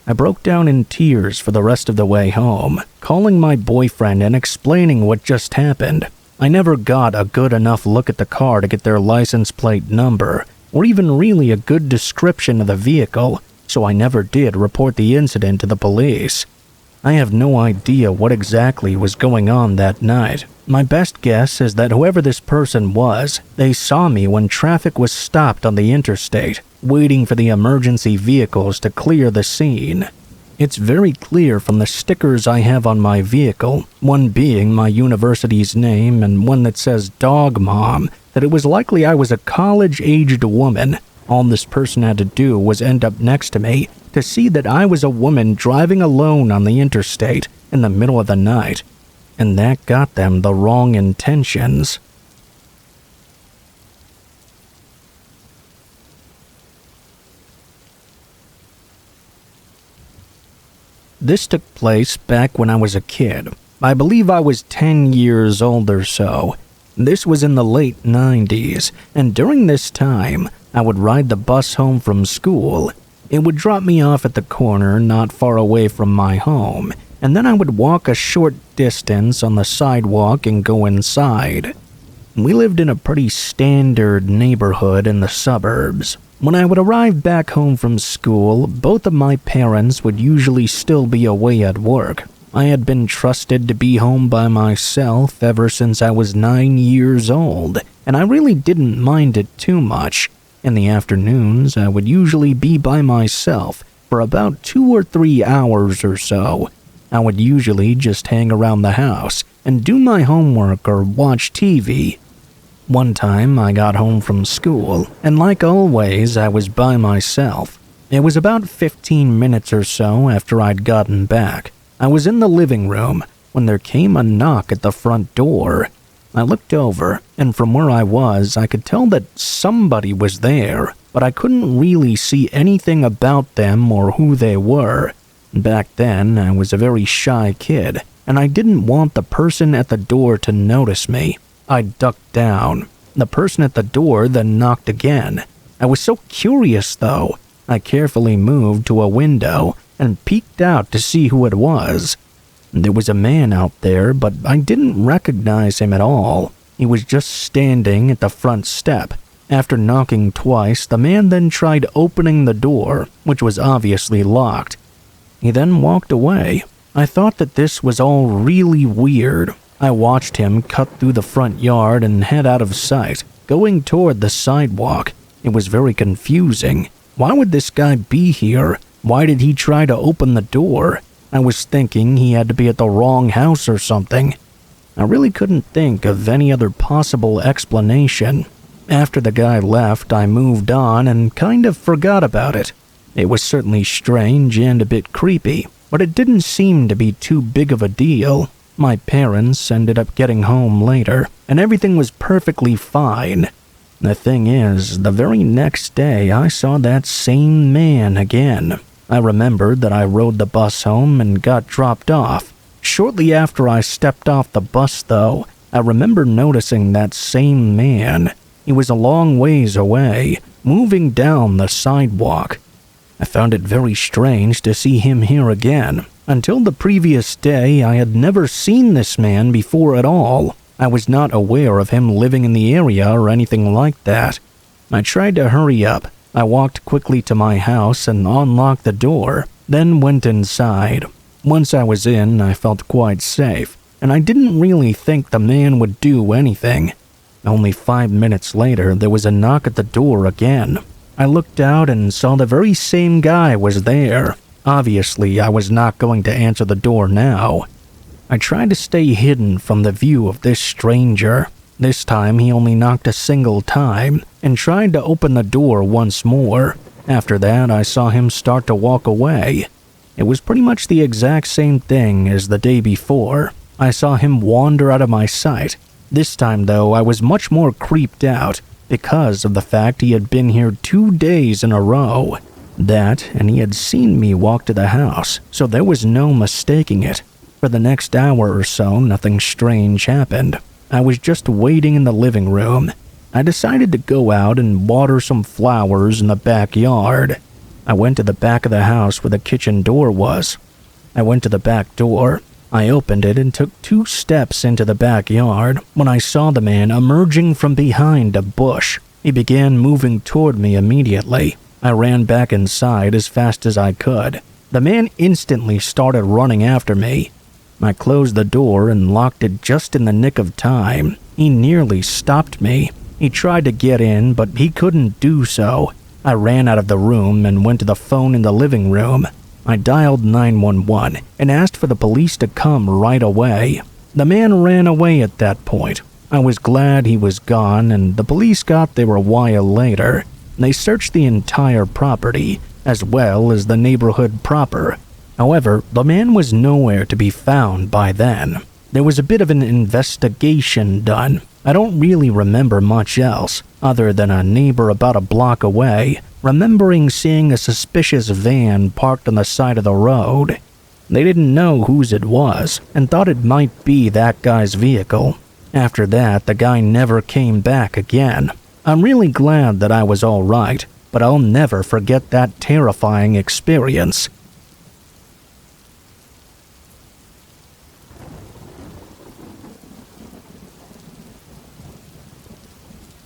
I broke down in tears for the rest of the way home, calling my boyfriend and explaining what just happened. I never got a good enough look at the car to get their license plate number, or even really a good description of the vehicle, so I never did report the incident to the police. I have no idea what exactly was going on that night. My best guess is that whoever this person was, they saw me when traffic was stopped on the interstate, waiting for the emergency vehicles to clear the scene. It's very clear from the stickers I have on my vehicle, one being my university's name and one that says Dog Mom, that it was likely I was a college-aged woman. All this person had to do was end up next to me to see that I was a woman driving alone on the interstate in the middle of the night. And that got them the wrong intentions. This took place back when I was a kid. I believe I was 10 years old or so. This was in the late 90s, and during this time, I would ride the bus home from school. It would drop me off at the corner not far away from my home, and then I would walk a short distance on the sidewalk and go inside. We lived in a pretty standard neighborhood in the suburbs. When I would arrive back home from school, both of my parents would usually still be away at work. I had been trusted to be home by myself ever since I was 9 years old, and I really didn't mind it too much. In the afternoons, I would usually be by myself for about 2 or 3 hours or so. I would usually just hang around the house and do my homework or watch TV. One time, I got home from school, and like always, I was by myself. It was about 15 minutes or so after I'd gotten back. I was in the living room when there came a knock at the front door. I looked over, and from where I was, I could tell that somebody was there, but I couldn't really see anything about them or who they were. Back then, I was a very shy kid, and I didn't want the person at the door to notice me. I ducked down. The person at the door then knocked again. I was so curious, though. I carefully moved to a window and peeked out to see who it was. There was a man out there, but I didn't recognize him at all. He was just standing at the front step. After knocking twice, the man then tried opening the door, which was obviously locked. He then walked away. I thought that this was all really weird. I watched him cut through the front yard and head out of sight, going toward the sidewalk. It was very confusing. Why would this guy be here? Why did he try to open the door? I was thinking he had to be at the wrong house or something. I really couldn't think of any other possible explanation. After the guy left, I moved on and kind of forgot about it. It was certainly strange and a bit creepy, but it didn't seem to be too big of a deal. My parents ended up getting home later, and everything was perfectly fine. The thing is, the very next day I saw that same man again. I remembered that I rode the bus home and got dropped off. Shortly after I stepped off the bus, though, I remember noticing that same man. He was a long ways away, moving down the sidewalk. I found it very strange to see him here again. Until the previous day, I had never seen this man before at all. I was not aware of him living in the area or anything like that. I tried to hurry up. I walked quickly to my house and unlocked the door, then went inside. Once I was in, I felt quite safe, and I didn't really think the man would do anything. Only 5 minutes later, there was a knock at the door again. I looked out and saw the very same guy was there. Obviously, I was not going to answer the door now. I tried to stay hidden from the view of this stranger. This time, he only knocked a single time and tried to open the door once more. After that, I saw him start to walk away. It was pretty much the exact same thing as the day before. I saw him wander out of my sight. This time, though, I was much more creeped out because of the fact he had been here 2 days in a row. That, and he had seen me walk to the house, so there was no mistaking it. For the next hour or so, nothing strange happened. I was just waiting in the living room. I decided to go out and water some flowers in the backyard. I went to the back of the house where the kitchen door was. I went to the back door. I opened it and took 2 steps into the backyard when I saw the man emerging from behind a bush. He began moving toward me immediately. I ran back inside as fast as I could. The man instantly started running after me. I closed the door and locked it just in the nick of time. He nearly stopped me. He tried to get in, but he couldn't do so. I ran out of the room and went to the phone in the living room. I dialed 911 and asked for the police to come right away. The man ran away at that point. I was glad he was gone, and the police got there a while later. They searched the entire property, as well as the neighborhood proper. However, the man was nowhere to be found by then. There was a bit of an investigation done. I don't really remember much else, other than a neighbor about a block away remembering seeing a suspicious van parked on the side of the road. They didn't know whose it was and thought it might be that guy's vehicle. After that, the guy never came back again. I'm really glad that I was all right, but I'll never forget that terrifying experience.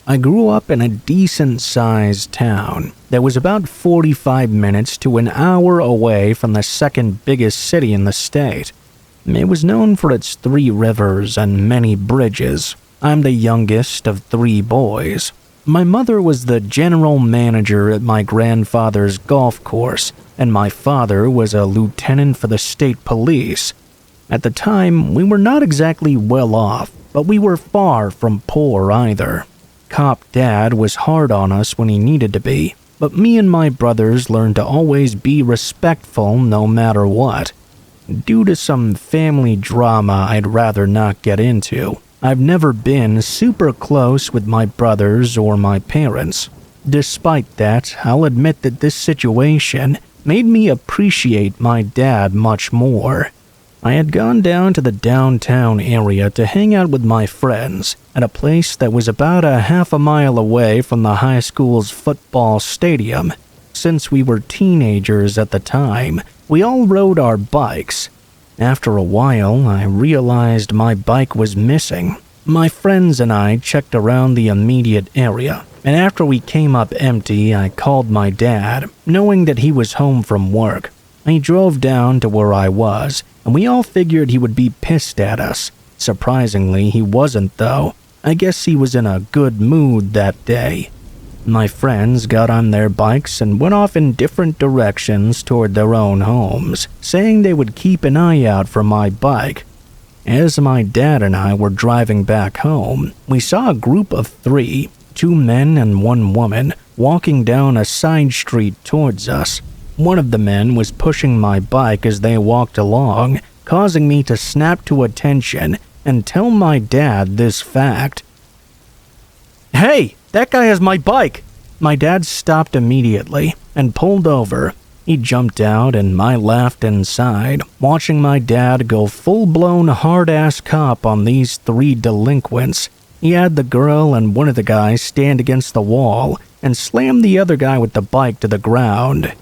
I grew up in a decent-sized town that was about 45 minutes to an hour away from the second biggest city in the state. It was known for its 3 rivers and many bridges. I'm the youngest of 3 boys. My mother was the general manager at my grandfather's golf course, and my father was a lieutenant for the state police. At the time, we were not exactly well off, but we were far from poor either. Cop Dad was hard on us when he needed to be, but me and my brothers learned to always be respectful no matter what. Due to some family drama I'd rather not get into, I've never been super close with my brothers or my parents. Despite that, I'll admit that this situation made me appreciate my dad much more. I had gone down to the downtown area to hang out with my friends at a place that was about a half a mile away from the high school's football stadium. Since we were teenagers at the time, we all rode our bikes. After a while, I realized my bike was missing. My friends and I checked around the immediate area, and after we came up empty, I called my dad, knowing that he was home from work. He drove down to where I was, and we all figured he would be pissed at us. Surprisingly, he wasn't though. I guess he was in a good mood that day. My friends got on their bikes and went off in different directions toward their own homes, saying they would keep an eye out for my bike. As my dad and I were driving back home, we saw a group of 3, 2 men and 1 woman, walking down a side street towards us. One of the men was pushing my bike as they walked along, causing me to snap to attention and tell my dad this fact. "Hey, that guy has my bike!" My dad stopped immediately and pulled over. He jumped out and I laughed inside, watching my dad go full-blown hard-ass cop on these 3 delinquents. He had the girl and one of the guys stand against the wall and slammed the other guy with the bike to the ground.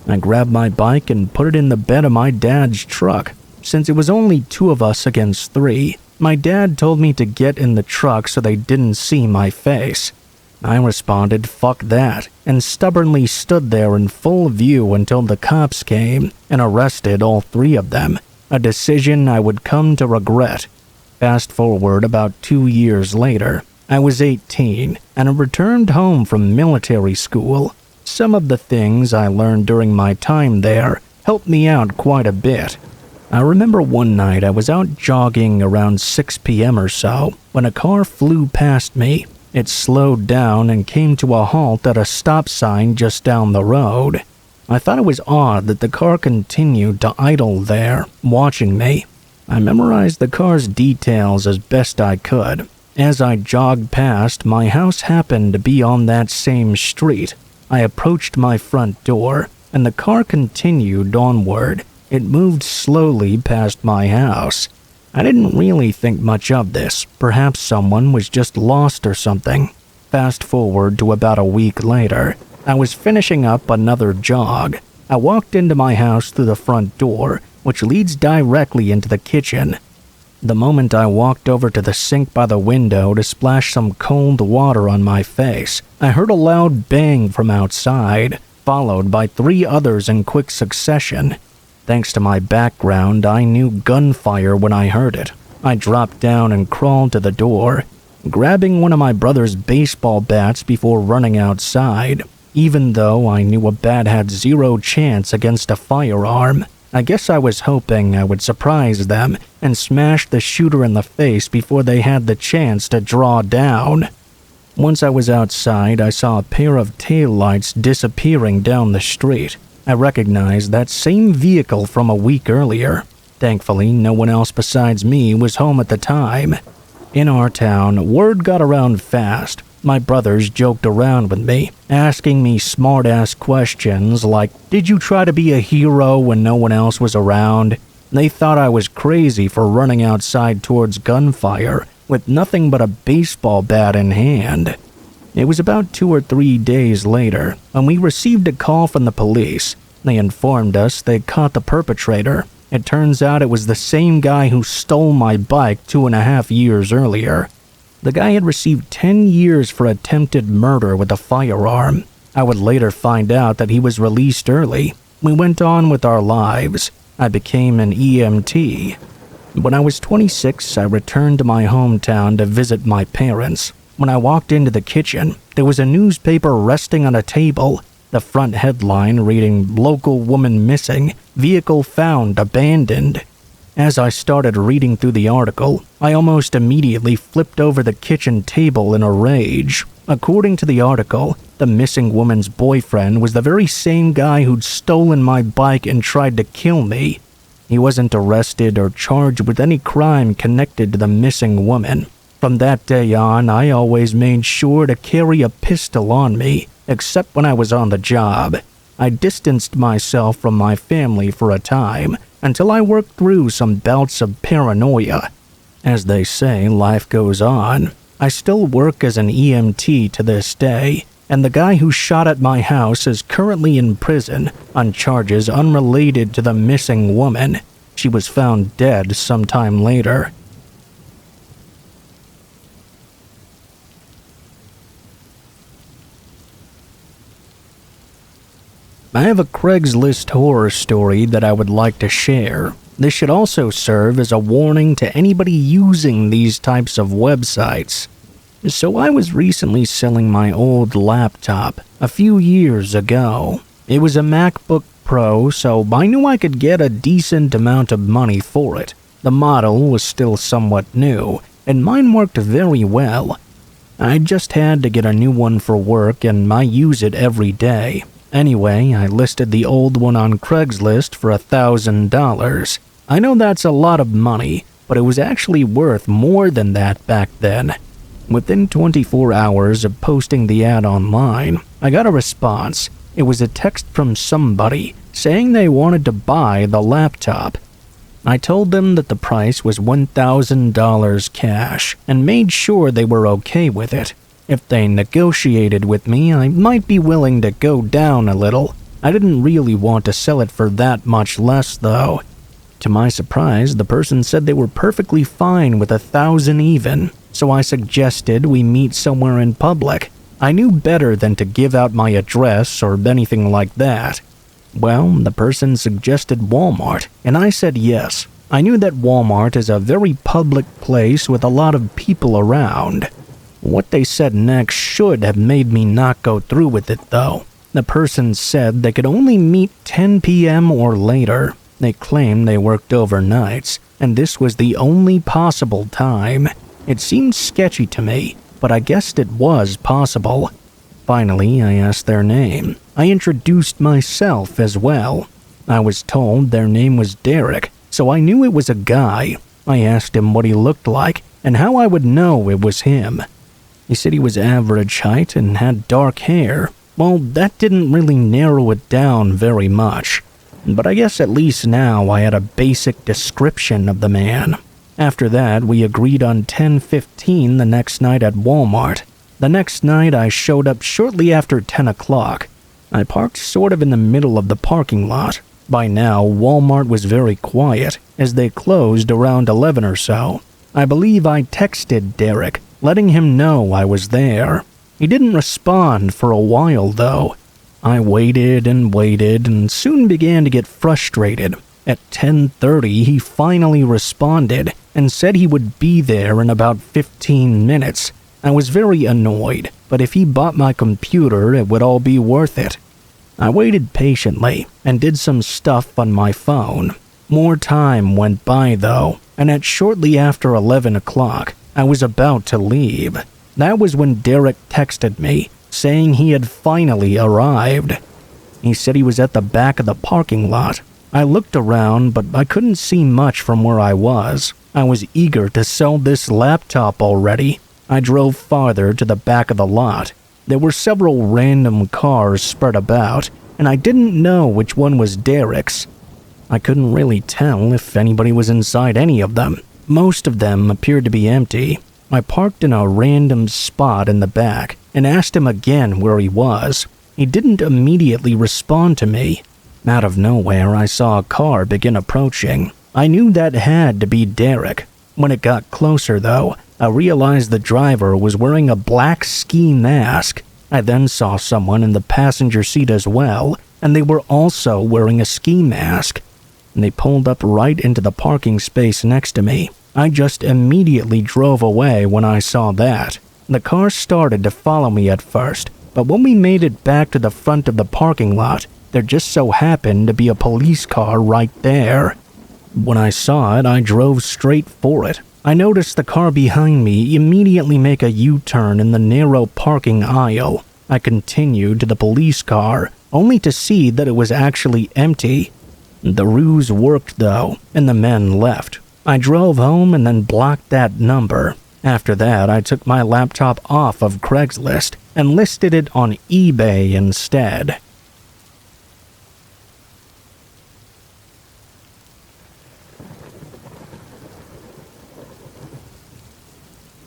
I grabbed my bike and put it in the bed of my dad's truck. Since it was only 2 of us against 3, my dad told me to get in the truck so they didn't see my face. I responded, "Fuck that," and stubbornly stood there in full view until the cops came and arrested all 3 of them, a decision I would come to regret. Fast forward about 2 years later, I was 18 and I returned home from military school. Some of the things I learned during my time there helped me out quite a bit. I remember one night I was out jogging around 6 p.m. or so when a car flew past me. It slowed down and came to a halt at a stop sign just down the road. I thought it was odd that the car continued to idle there, watching me. I memorized the car's details as best I could. As I jogged past, my house happened to be on that same street. I approached my front door, and the car continued onward. It moved slowly past my house. I didn't really think much of this. Perhaps someone was just lost or something. Fast forward to about a week later. I was finishing up another jog. I walked into my house through the front door, which leads directly into the kitchen. The moment I walked over to the sink by the window to splash some cold water on my face, I heard a loud bang from outside, followed by 3 others in quick succession. Thanks to my background, I knew gunfire when I heard it. I dropped down and crawled to the door, grabbing one of my brother's baseball bats before running outside. Even though I knew a bat had 0 chance against a firearm, I guess I was hoping I would surprise them and smash the shooter in the face before they had the chance to draw down. Once I was outside, I saw a pair of taillights disappearing down the street. I recognized that same vehicle from a week earlier. Thankfully, no one else besides me was home at the time. In our town, word got around fast. My brothers joked around with me, asking me smart-ass questions like, "Did you try to be a hero when no one else was around?" They thought I was crazy for running outside towards gunfire with nothing but a baseball bat in hand. It was about 2 or 3 days later when we received a call from the police. They informed us they caught the perpetrator. It turns out it was the same guy who stole my bike 2.5 years earlier. The guy had received 10 years for attempted murder with a firearm. I would later find out that he was released early. We went on with our lives. I became an EMT. When I was 26, I returned to my hometown to visit my parents. When I walked into the kitchen, there was a newspaper resting on a table. The front headline reading, "Local woman missing, vehicle found abandoned." As I started reading through the article, I almost immediately flipped over the kitchen table in a rage. According to the article, the missing woman's boyfriend was the very same guy who'd stolen my bike and tried to kill me. He wasn't arrested or charged with any crime connected to the missing woman. From that day on, I always made sure to carry a pistol on me, except when I was on the job. I distanced myself from my family for a time, until I worked through some bouts of paranoia. As they say, life goes on. I still work as an EMT to this day, and the guy who shot at my house is currently in prison on charges unrelated to the missing woman. She was found dead sometime later. I have a Craigslist horror story that I would like to share. This should also serve as a warning to anybody using these types of websites. So I was recently selling my old laptop a few years ago. It was a MacBook Pro, so I knew I could get a decent amount of money for it. The model was still somewhat new, and mine worked very well. I just had to get a new one for work, and I use it every day. Anyway, I listed the old one on Craigslist for $1,000. I know that's a lot of money, but it was actually worth more than that back then. Within 24 hours of posting the ad online, I got a response. It was a text from somebody saying they wanted to buy the laptop. I told them that the price was $1,000 cash and made sure they were okay with it. If they negotiated with me, I might be willing to go down a little. I didn't really want to sell it for that much less, though. To my surprise, the person said they were perfectly fine with $1,000 even, so I suggested we meet somewhere in public. I knew better than to give out my address or anything like that. Well, the person suggested Walmart, and I said yes. I knew that Walmart is a very public place with a lot of people around. What they said next should have made me not go through with it, though. The person said they could only meet 10 p.m. or later. They claimed they worked overnights, and this was the only possible time. It seemed sketchy to me, but I guessed it was possible. Finally, I asked their name. I introduced myself as well. I was told their name was Derek, so I knew it was a guy. I asked him what he looked like and how I would know it was him. He said he was average height and had dark hair. Well, that didn't really narrow it down very much. But I guess at least now I had a basic description of the man. After that, we agreed on 10:15 the next night at Walmart. The next night, I showed up shortly after 10 o'clock. I parked sort of in the middle of the parking lot. By now, Walmart was very quiet, as they closed around 11 or so. I believe I texted Derek, letting him know I was there. He didn't respond for a while, though. I waited and soon began to get frustrated. At 10:30, he finally responded and said he would be there in about 15 minutes. I was very annoyed, but if he bought my computer, it would all be worth it. I waited patiently and did some stuff on my phone. More time went by, though, and at shortly after 11 o'clock, I was about to leave. That was when Derek texted me, saying he had finally arrived. He said he was at the back of the parking lot. I looked around, but I couldn't see much from where I was. I was eager to sell this laptop already. I drove farther to the back of the lot. There were several random cars spread about, and I didn't know which one was Derek's. I couldn't really tell if anybody was inside any of them. Most of them appeared to be empty. I parked in a random spot in the back and asked him again where he was. He didn't immediately respond to me. Out of nowhere, I saw a car begin approaching. I knew that had to be Derek. When it got closer, though, I realized the driver was wearing a black ski mask. I then saw someone in the passenger seat as well, and they were also wearing a ski mask. They pulled up right into the parking space next to me. I just immediately drove away when I saw that. The car started to follow me at first, but when we made it back to the front of the parking lot, there just so happened to be a police car right there. When I saw it, I drove straight for it. I noticed the car behind me immediately make a U-turn in the narrow parking aisle. I continued to the police car, only to see that it was actually empty. The ruse worked though, and the men left. I drove home and then blocked that number. After that, I took my laptop off of Craigslist and listed it on eBay instead.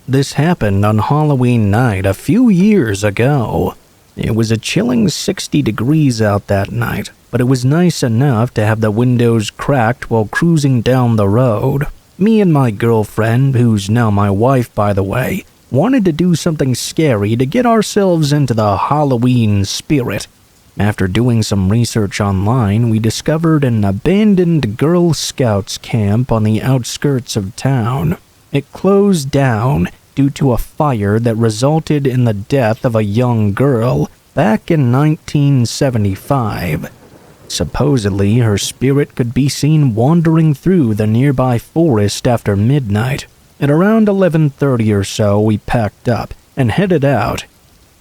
This happened on Halloween night a few years ago. It was a chilling 60 degrees out that night, but it was nice enough to have the windows cracked while cruising down the road. Me and my girlfriend, who's now my wife by the way, wanted to do something scary to get ourselves into the Halloween spirit. After doing some research online, we discovered an abandoned Girl Scouts camp on the outskirts of town. It closed down due to a fire that resulted in the death of a young girl back in 1975. Supposedly, her spirit could be seen wandering through the nearby forest after midnight. At around 11:30 or so, we packed up and headed out.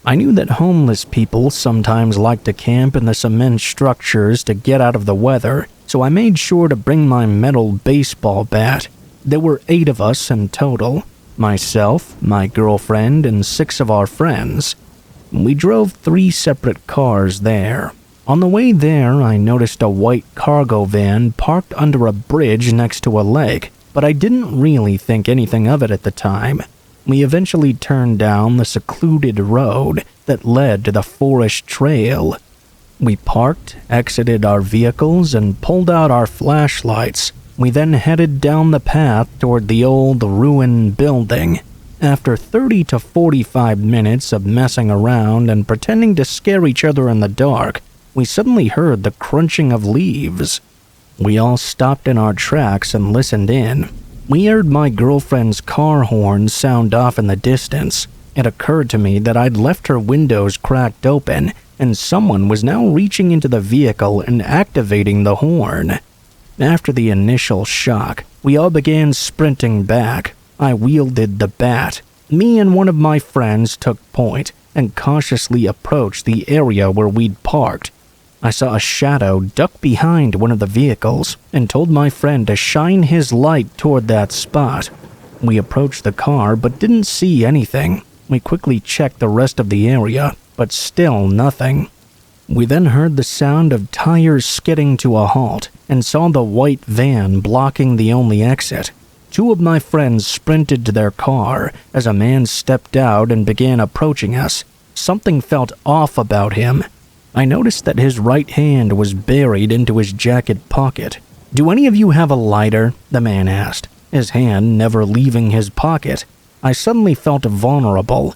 I knew that homeless people sometimes like to camp in the cement structures to get out of the weather, so I made sure to bring my metal baseball bat. There were 8 of us in total. Myself, my girlfriend, and 6 of our friends. We drove 3 separate cars there. On the way there, I noticed a white cargo van parked under a bridge next to a lake, but I didn't really think anything of it at the time. We eventually turned down the secluded road that led to the forest trail. We parked, exited our vehicles, and pulled out our flashlights. We then headed down the path toward the old ruined building. After 30 to 45 minutes of messing around and pretending to scare each other in the dark, we suddenly heard the crunching of leaves. We all stopped in our tracks and listened in. We heard my girlfriend's car horn sound off in the distance. It occurred to me that I'd left her windows cracked open, and someone was now reaching into the vehicle and activating the horn. After the initial shock, we all began sprinting back. I wielded the bat. Me and one of my friends took point and cautiously approached the area where we'd parked. I saw a shadow duck behind one of the vehicles and told my friend to shine his light toward that spot. We approached the car but didn't see anything. We quickly checked the rest of the area, but still nothing. We then heard the sound of tires skidding to a halt and saw the white van blocking the only exit. 2 of my friends sprinted to their car as a man stepped out and began approaching us. Something felt off about him. I noticed that his right hand was buried into his jacket pocket. "Do any of you have a lighter?" the man asked, his hand never leaving his pocket. I suddenly felt vulnerable.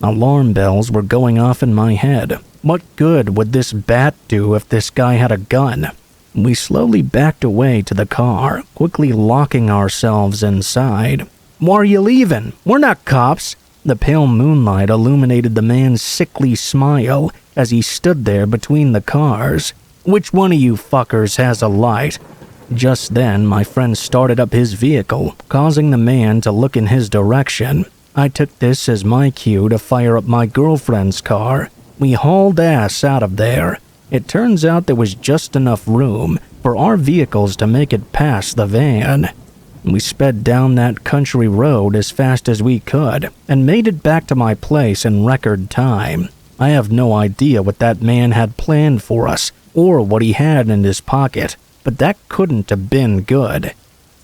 Alarm bells were going off in my head. What good would this bat do if this guy had a gun? We slowly backed away to the car, quickly locking ourselves inside. "Why are you leaving? We're not cops." The pale moonlight illuminated the man's sickly smile as he stood there between the cars. "Which one of you fuckers has a light?" Just then, my friend started up his vehicle, causing the man to look in his direction. I took this as my cue to fire up my girlfriend's car. We hauled ass out of there. It turns out there was just enough room for our vehicles to make it past the van. We sped down that country road as fast as we could and made it back to my place in record time. I have no idea what that man had planned for us or what he had in his pocket. but that couldn't have been good.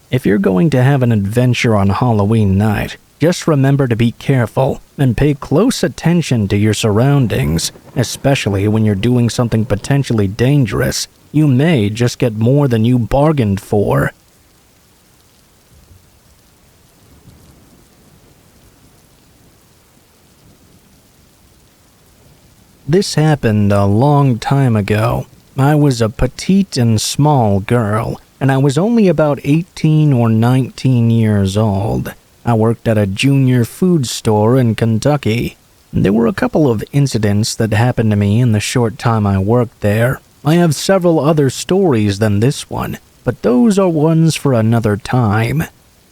If you're going to have an adventure on Halloween night, just remember to be careful and pay close attention to your surroundings, especially when you're doing something potentially dangerous. You may just get more than you bargained for. This happened a long time ago. I was a petite and small girl, and I was only about 18 or 19 years old. I worked at a junior food store in Kentucky. There were a couple of incidents that happened to me in the short time I worked there. I have several other stories than this one, but those are ones for another time.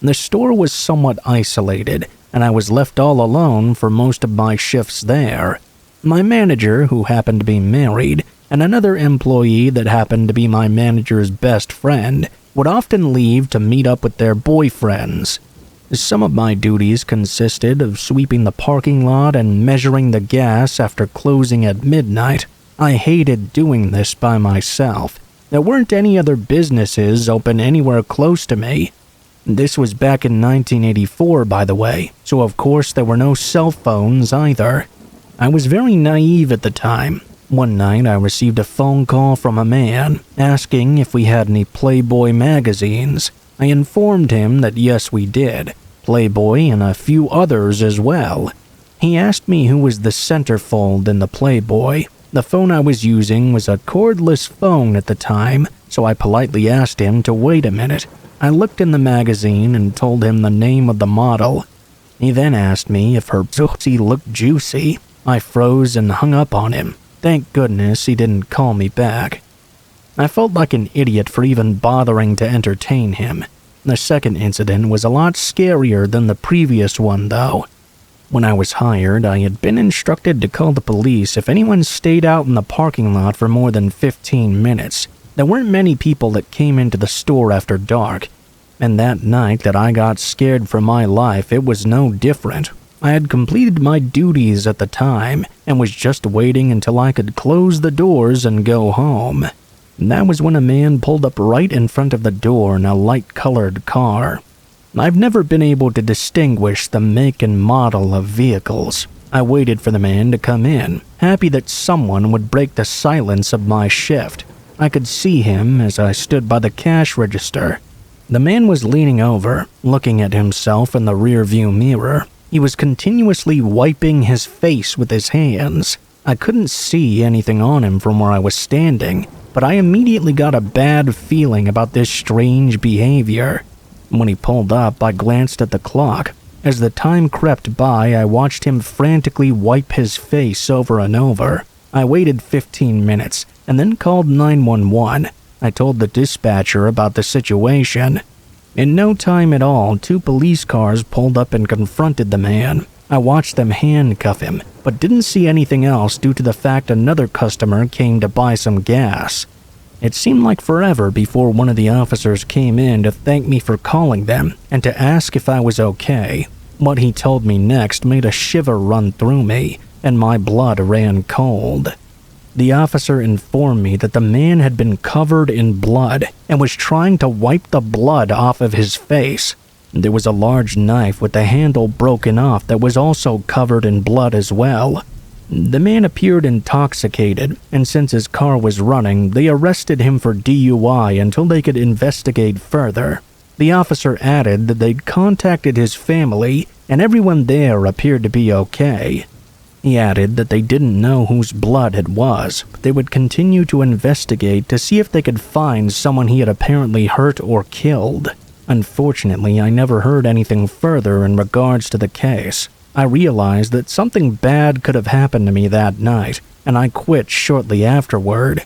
The store was somewhat isolated, and I was left all alone for most of my shifts there. My manager, who happened to be married, and another employee that happened to be my manager's best friend, would often leave to meet up with their boyfriends. Some of my duties consisted of sweeping the parking lot and measuring the gas after closing at midnight. I hated doing this by myself. There weren't any other businesses open anywhere close to me. This was back in 1984, by the way, so of course there were no cell phones either. I was very naive at the time. One night I received a phone call from a man asking if we had any Playboy magazines. I informed him that yes, we did. Playboy and a few others as well. He asked me who was the centerfold in the Playboy. The phone I was using was a cordless phone at the time, so I politely asked him to wait a minute. I looked in the magazine and told him the name of the model. He then asked me if her pussy looked juicy. I froze and hung up on him. Thank goodness he didn't call me back. I felt like an idiot for even bothering to entertain him. The second incident was a lot scarier than the previous one, though. When I was hired, I had been instructed to call the police if anyone stayed out in the parking lot for more than 15 minutes. There weren't many people that came into the store after dark, and that night that I got scared for my life, it was no different. I had completed my duties at the time and was just waiting until I could close the doors and go home. That was when a man pulled up right in front of the door in a light-colored car. I've never been able to distinguish the make and model of vehicles. I waited for the man to come in, happy that someone would break the silence of my shift. I could see him as I stood by the cash register. The man was leaning over, looking at himself in the rearview mirror. He was continuously wiping his face with his hands. I couldn't see anything on him from where I was standing, but I immediately got a bad feeling about this strange behavior. When he pulled up, I glanced at the clock. As the time crept by, I watched him frantically wipe his face over and over. I waited 15 minutes and then called 911. I told the dispatcher about the situation. In no time at all, 2 police cars pulled up and confronted the man. I watched them handcuff him, but didn't see anything else due to the fact another customer came to buy some gas. It seemed like forever before one of the officers came in to thank me for calling them and to ask if I was okay. What he told me next made a shiver run through me, and my blood ran cold. The officer informed me that the man had been covered in blood and was trying to wipe the blood off of his face. There was a large knife with the handle broken off that was also covered in blood as well. The man appeared intoxicated, and since his car was running, they arrested him for DUI until they could investigate further. The officer added that they'd contacted his family, and everyone there appeared to be okay. He added that they didn't know whose blood it was, but they would continue to investigate to see if they could find someone he had apparently hurt or killed. Unfortunately, I never heard anything further in regards to the case. I realized that something bad could have happened to me that night, and I quit shortly afterward.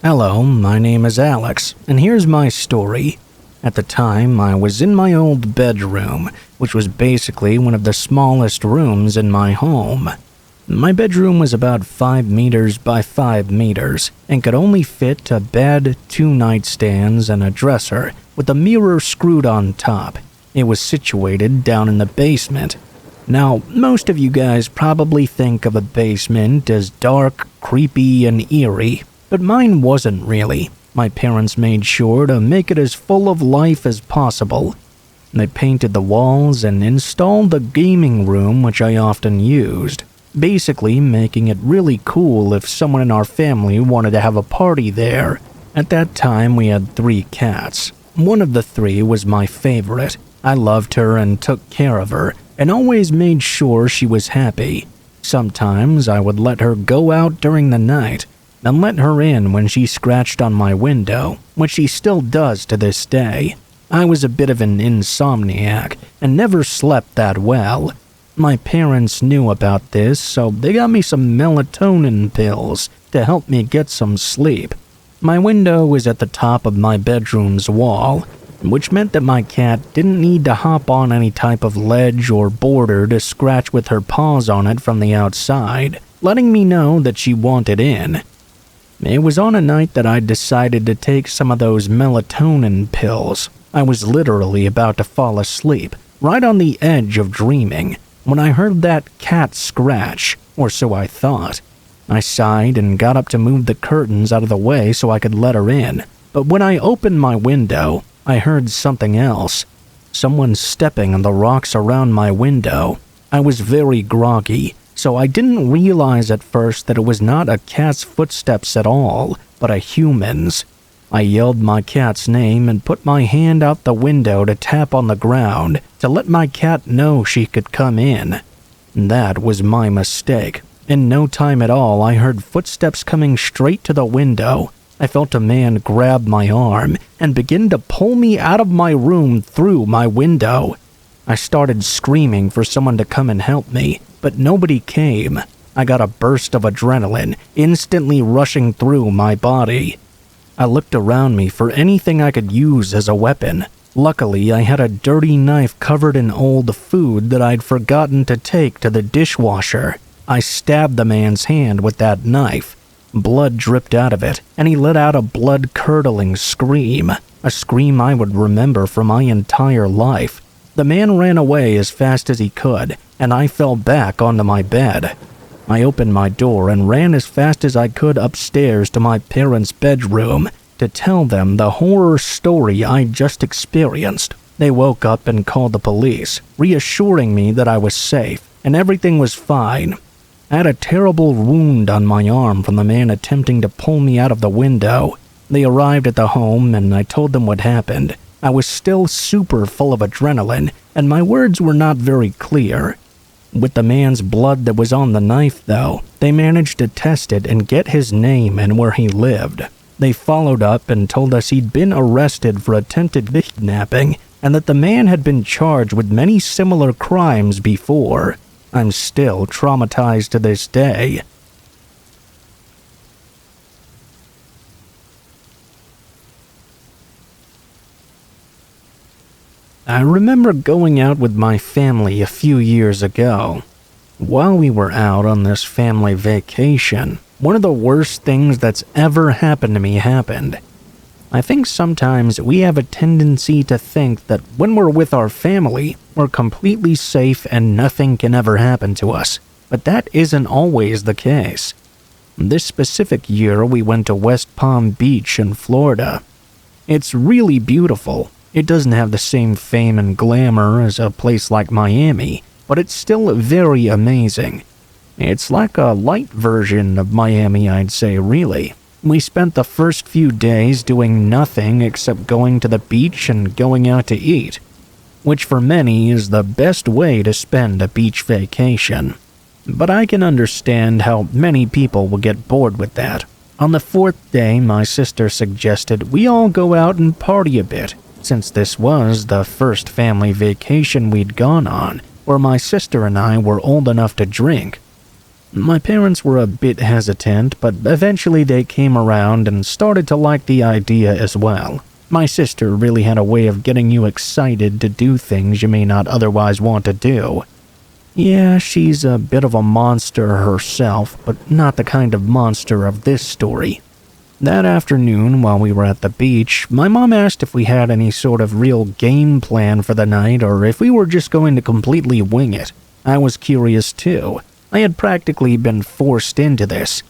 Hello, my name is Alex, and here's my story. At the time, I was in my old bedroom, which was basically one of the smallest rooms in my home. My bedroom was about 5 meters by 5 meters and could only fit a bed, 2 nightstands, and a dresser with a mirror screwed on top. It was situated down in the basement. Now, most of you guys probably think of a basement as dark, creepy, and eerie, but mine wasn't really. My parents made sure to make it as full of life as possible. They painted the walls and installed a gaming room, which I often used, basically making it really cool if someone in our family wanted to have a party there. At that time, we had 3 cats. One of the 3 was my favorite. I loved her and took care of her, and always made sure she was happy. Sometimes I would let her go out during the night, and let her in when she scratched on my window, which she still does to this day. I was a bit of an insomniac, and never slept that well. My parents knew about this, so they got me some melatonin pills to help me get some sleep. My window was at the top of my bedroom's wall, which meant that my cat didn't need to hop on any type of ledge or border to scratch with her paws on it from the outside, letting me know that she wanted in. It was on a night that I decided to take some of those melatonin pills. I was literally about to fall asleep, right on the edge of dreaming, when I heard that cat scratch, or so I thought. I sighed and got up to move the curtains out of the way so I could let her in, but when I opened my window, I heard something else. Someone stepping on the rocks around my window. I was very groggy, so I didn't realize at first that it was not a cat's footsteps at all, but a human's. I yelled my cat's name and put my hand out the window to tap on the ground to let my cat know she could come in. That was my mistake. In no time at all, I heard footsteps coming straight to the window. I felt a man grab my arm and begin to pull me out of my room through my window. I started screaming for someone to come and help me, but nobody came. I got a burst of adrenaline instantly rushing through my body. I looked around me for anything I could use as a weapon. Luckily, I had a dirty knife covered in old food that I'd forgotten to take to the dishwasher. I stabbed the man's hand with that knife. Blood dripped out of it, and he let out a blood-curdling scream, a scream I would remember for my entire life. The man ran away as fast as he could, and I fell back onto my bed. I opened my door and ran as fast as I could upstairs to my parents' bedroom to tell them the horror story I'd just experienced. They woke up and called the police, reassuring me that I was safe and everything was fine. I had a terrible wound on my arm from the man attempting to pull me out of the window. They arrived at the home and I told them what happened. I was still super full of adrenaline and my words were not very clear. With the man's blood that was on the knife, though, they managed to test it and get his name and where he lived. They followed up and told us he'd been arrested for attempted kidnapping and that the man had been charged with many similar crimes before. I'm still traumatized to this day. I remember going out with my family a few years ago. While we were out on this family vacation, one of the worst things that's ever happened to me happened. I think sometimes we have a tendency to think that when we're with our family, we're completely safe and nothing can ever happen to us, but that isn't always the case. This specific year, we went to West Palm Beach in Florida. It's really beautiful. It doesn't have the same fame and glamour as a place like Miami, but it's still very amazing. It's like a light version of Miami, I'd say, really. We spent the first few days doing nothing except going to the beach and going out to eat, which for many is the best way to spend a beach vacation. But I can understand how many people will get bored with that. On the 4th day, my sister suggested we all go out and party a bit, since this was the first family vacation we'd gone on, where my sister and I were old enough to drink. My parents were a bit hesitant, but eventually they came around and started to like the idea as well. My sister really had a way of getting you excited to do things you may not otherwise want to do. Yeah, she's a bit of a monster herself, but not the kind of monster of this story. That afternoon, while we were at the beach, my mom asked if we had any sort of real game plan for the night or if we were just going to completely wing it. I was curious too. I had practically been forced into this.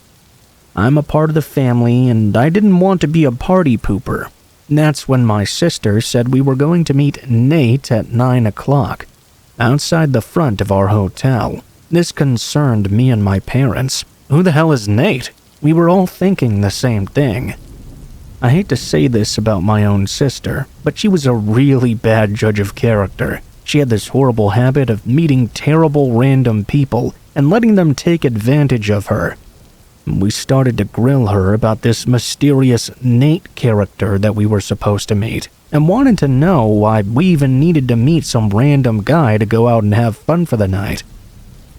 I'm a part of the family, and I didn't want to be a party pooper. That's when my sister said we were going to meet Nate at 9 o'clock, outside the front of our hotel. This concerned me and my parents. Who the hell is Nate? We were all thinking the same thing. I hate to say this about my own sister, but she was a really bad judge of character. She had this horrible habit of meeting terrible random people and letting them take advantage of her. We started to grill her about this mysterious Nate character that we were supposed to meet, and wanted to know why we even needed to meet some random guy to go out and have fun for the night.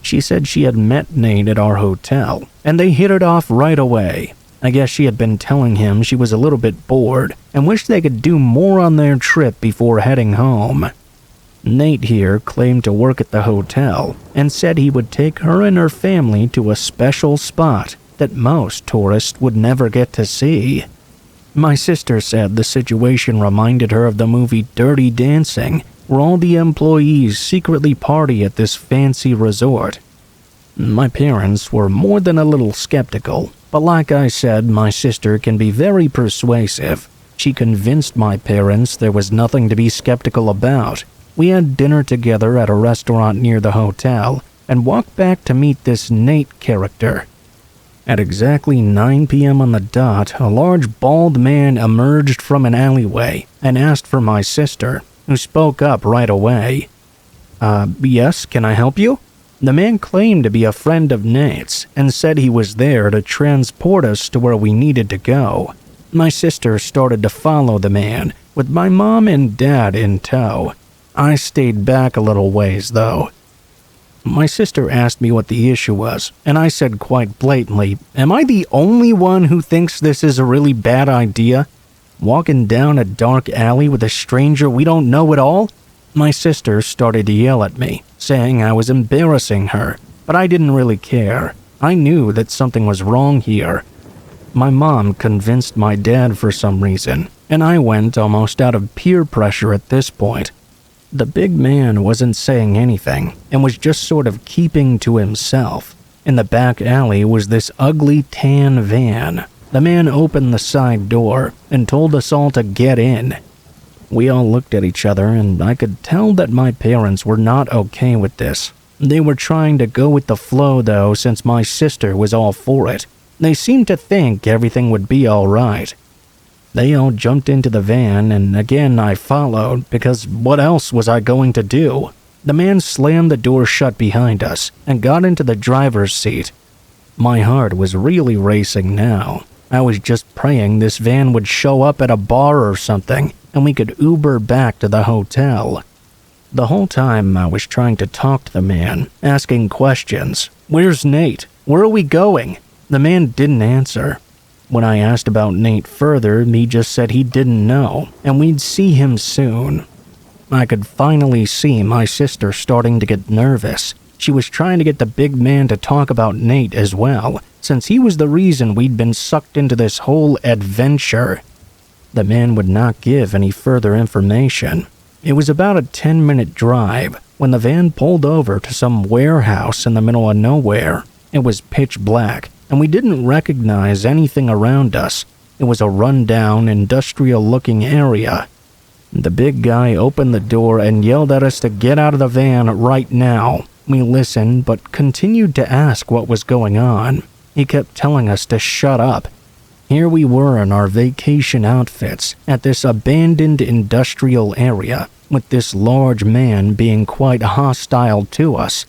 She said she had met Nate at our hotel, and they hit it off right away. I guess she had been telling him she was a little bit bored and wished they could do more on their trip before heading home. Nate here claimed to work at the hotel and said he would take her and her family to a special spot that most tourists would never get to see. My sister said the situation reminded her of the movie Dirty Dancing, where all the employees secretly party at this fancy resort. My parents were more than a little skeptical, but like I said, my sister can be very persuasive. She convinced my parents there was nothing to be skeptical about. We had dinner together at a restaurant near the hotel and walked back to meet this Nate character. At exactly 9 p.m. on the dot, a large bald man emerged from an alleyway and asked for my sister, who spoke up right away. Yes, can I help you? The man claimed to be a friend of Nate's and said he was there to transport us to where we needed to go. My sister started to follow the man, with my mom and dad in tow. I stayed back a little ways, though. My sister asked me what the issue was, and I said quite blatantly, "Am I the only one who thinks this is a really bad idea? Walking down a dark alley with a stranger we don't know at all?" My sister started to yell at me, saying I was embarrassing her, but I didn't really care. I knew that something was wrong here. My mom convinced my dad for some reason, and I went almost out of peer pressure at this point. The big man wasn't saying anything and was just sort of keeping to himself. In the back alley was this ugly tan van. The man opened the side door and told us all to get in. We all looked at each other, and I could tell that my parents were not okay with this. They were trying to go with the flow though, since my sister was all for it. They seemed to think everything would be all right. They all jumped into the van, and again I followed, because what else was I going to do? The man slammed the door shut behind us and got into the driver's seat. My heart was really racing now. I was just praying this van would show up at a bar or something, and we could Uber back to the hotel. The whole time I was trying to talk to the man, asking questions. Where's Nate? Where are we going? The man didn't answer. When I asked about Nate further, he just said he didn't know, and we'd see him soon. I could finally see my sister starting to get nervous. She was trying to get the big man to talk about Nate as well, since he was the reason we'd been sucked into this whole adventure. The man would not give any further information. It was about a 10-minute drive when the van pulled over to some warehouse in the middle of nowhere. It was pitch black, and we didn't recognize anything around us. It was a run-down, industrial-looking area. The big guy opened the door and yelled at us to get out of the van right now. We listened, but continued to ask what was going on. He kept telling us to shut up. Here we were in our vacation outfits at this abandoned industrial area, with this large man being quite hostile to us.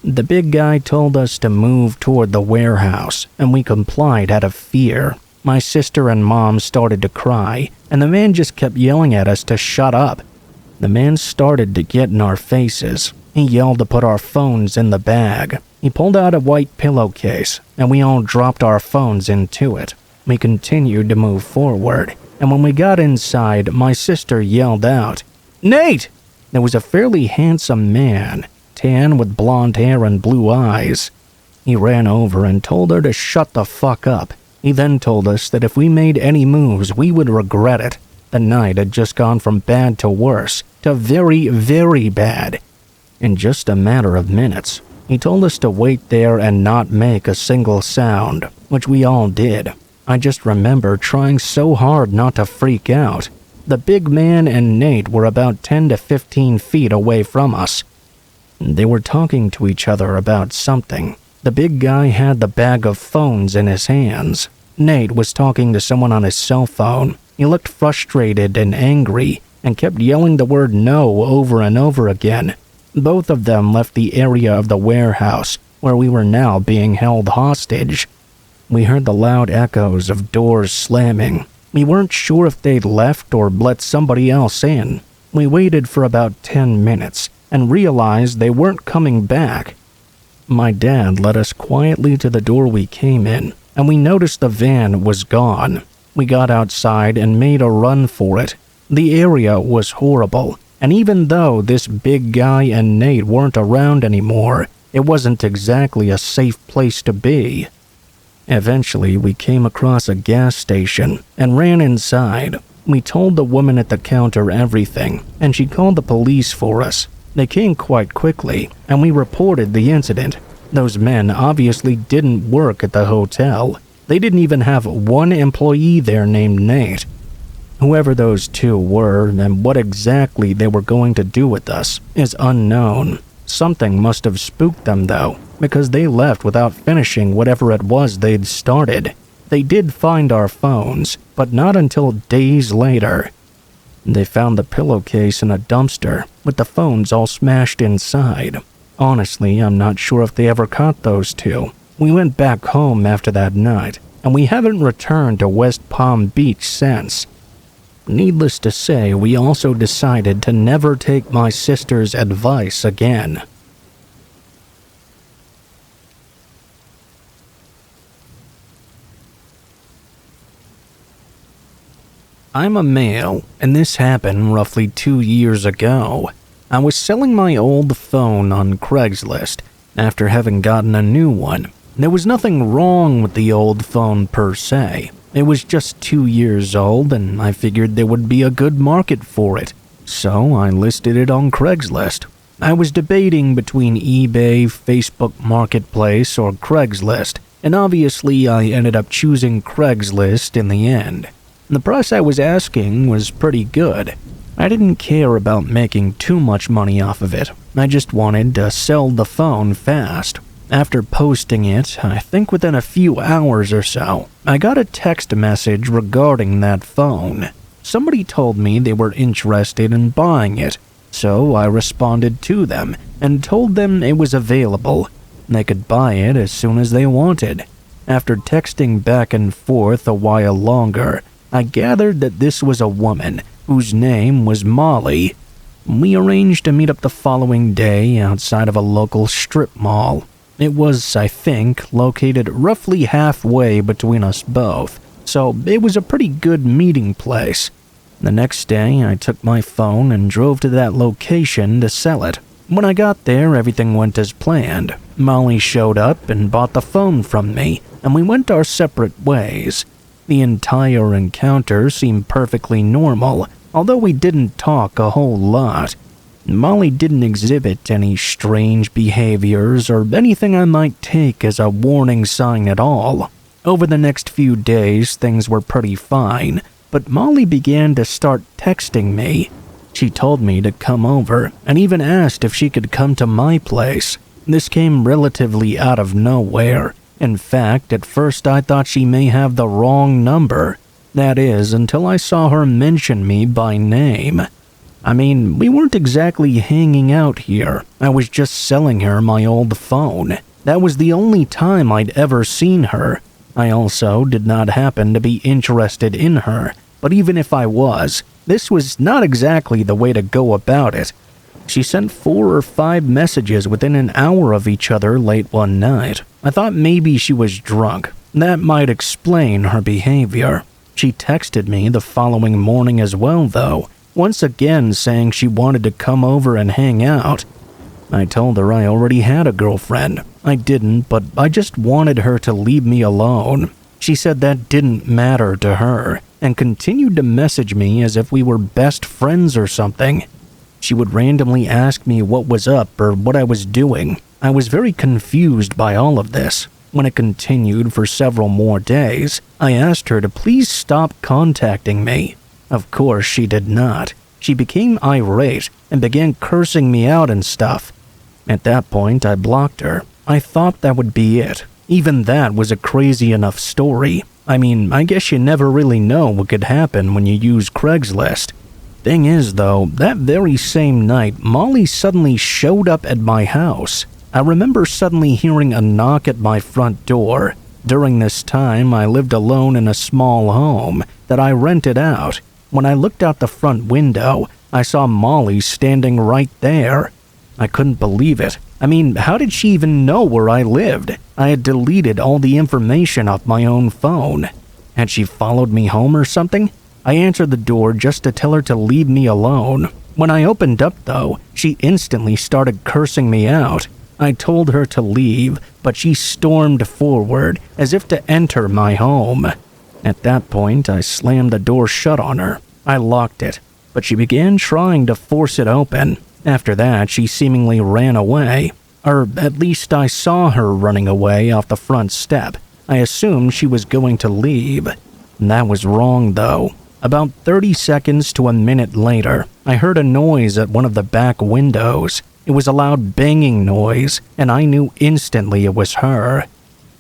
The big guy told us to move toward the warehouse, and we complied out of fear. My sister and mom started to cry, and the man just kept yelling at us to shut up. The man started to get in our faces. He yelled to put our phones in the bag. He pulled out a white pillowcase, and we all dropped our phones into it. We continued to move forward, and when we got inside, my sister yelled out, "Nate!" There was a fairly handsome man, tan with blonde hair and blue eyes. He ran over and told her to shut the fuck up. He then told us that if we made any moves, we would regret it. The night had just gone from bad to worse, to very, very bad. in just a matter of minutes. He told us to wait there and not make a single sound, which we all did. I just remember trying so hard not to freak out. The big man and Nate were about 10 to 15 feet away from us. They were talking to each other about something. The big guy had the bag of phones in his hands. Nate was talking to someone on his cell phone. He looked frustrated and angry and kept yelling the word no over and over again. Both of them left the area of the warehouse where we were now being held hostage. We heard the loud echoes of doors slamming. We weren't sure if they'd left or let somebody else in. We waited for about 10 minutes and realized they weren't coming back. My dad led us quietly to the door we came in, and we noticed the van was gone. We got outside and made a run for it. The area was horrible, and even though this big guy and Nate weren't around anymore, it wasn't exactly a safe place to be. Eventually, we came across a gas station and ran inside. We told the woman at the counter everything, and she called the police for us. They came quite quickly, and we reported the incident. Those men obviously didn't work at the hotel. They didn't even have one employee there named Nate. Whoever those two were and what exactly they were going to do with us is unknown. Something must have spooked them though, because they left without finishing whatever it was they'd started. They did find our phones, but not until days later. They found the pillowcase in a dumpster, with the phones all smashed inside. Honestly, I'm not sure if they ever caught those two. We went back home after that night, and we haven't returned to West Palm Beach since. Needless to say, we also decided to never take my sister's advice again. I'm a male, and this happened roughly 2 years ago. I was selling my old phone on Craigslist after having gotten a new one. There was nothing wrong with the old phone per se. It was just 2 years old, and I figured there would be a good market for it. So I listed it on Craigslist. I was debating between eBay, Facebook Marketplace, or Craigslist, and obviously I ended up choosing Craigslist in the end. The price I was asking was pretty good. I didn't care about making too much money off of it. I just wanted to sell the phone fast. After posting it, I think within a few hours or so, I got a text message regarding that phone. Somebody told me they were interested in buying it, so I responded to them and told them it was available. They could buy it as soon as they wanted. After texting back and forth a while longer, I gathered that this was a woman whose name was Molly. We arranged to meet up the following day outside of a local strip mall. It was, I think, located roughly halfway between us both, so it was a pretty good meeting place. The next day, I took my phone and drove to that location to sell it. When I got there, everything went as planned. Molly showed up and bought the phone from me, and we went our separate ways. The entire encounter seemed perfectly normal, although we didn't talk a whole lot. Molly didn't exhibit any strange behaviors or anything I might take as a warning sign at all. Over the next few days, things were pretty fine, but Molly began to start texting me. She told me to come over and even asked if she could come to my place. This came relatively out of nowhere. In fact, at first I thought she may have the wrong number. That is, until I saw her mention me by name. I mean, we weren't exactly hanging out here. I was just selling her my old phone. That was the only time I'd ever seen her. I also did not happen to be interested in her, but even if I was, this was not exactly the way to go about it. She sent 4 or 5 messages within an hour of each other late one night. I thought maybe she was drunk. That might explain her behavior. She texted me the following morning as well, though, once again saying she wanted to come over and hang out. I told her I already had a girlfriend. I didn't, but I just wanted her to leave me alone. She said that didn't matter to her, and continued to message me as if we were best friends or something. She would randomly ask me what was up or what I was doing. I was very confused by all of this. When it continued for several more days, I asked her to please stop contacting me. Of course, she did not. She became irate and began cursing me out and stuff. At that point, I blocked her. I thought that would be it. Even that was a crazy enough story. I mean, I guess you never really know what could happen when you use Craigslist. Thing is, though, that very same night, Molly suddenly showed up at my house. I remember suddenly hearing a knock at my front door. During this time, I lived alone in a small home that I rented out. When I looked out the front window, I saw Molly standing right there. I couldn't believe it. I mean, how did she even know where I lived? I had deleted all the information off my own phone. Had she followed me home or something? I answered the door just to tell her to leave me alone. When I opened up, though, she instantly started cursing me out. I told her to leave, but she stormed forward as if to enter my home. At that point, I slammed the door shut on her. I locked it, but she began trying to force it open. After that, she seemingly ran away. Or at least I saw her running away off the front step. I assumed she was going to leave. That was wrong, though. About 30 seconds to a minute later, I heard a noise at one of the back windows. It was a loud banging noise, and I knew instantly it was her.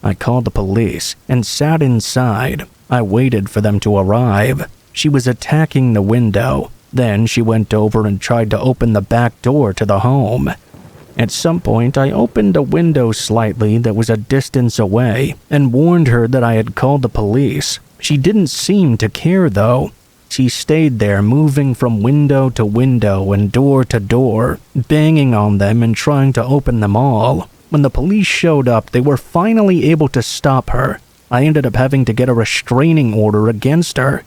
I called the police and sat inside. I waited for them to arrive. She was attacking the window. Then she went over and tried to open the back door to the home. At some point, I opened a window slightly that was a distance away and warned her that I had called the police. She didn't seem to care, though. She stayed there, moving from window to window and door to door, banging on them and trying to open them all. When the police showed up, they were finally able to stop her. I ended up having to get a restraining order against her.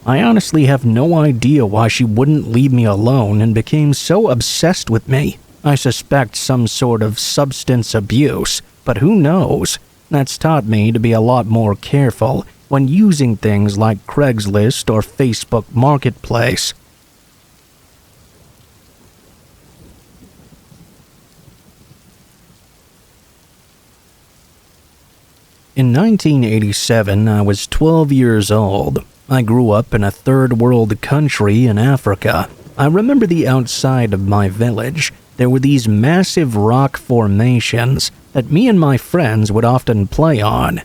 I honestly have no idea why she wouldn't leave me alone and became so obsessed with me. I suspect some sort of substance abuse, but who knows? That's taught me to be a lot more careful when using things like Craigslist or Facebook Marketplace. In 1987, I was 12 years old. I grew up in a third world country in Africa. I remember the outside of my village. There were these massive rock formations that me and my friends would often play on.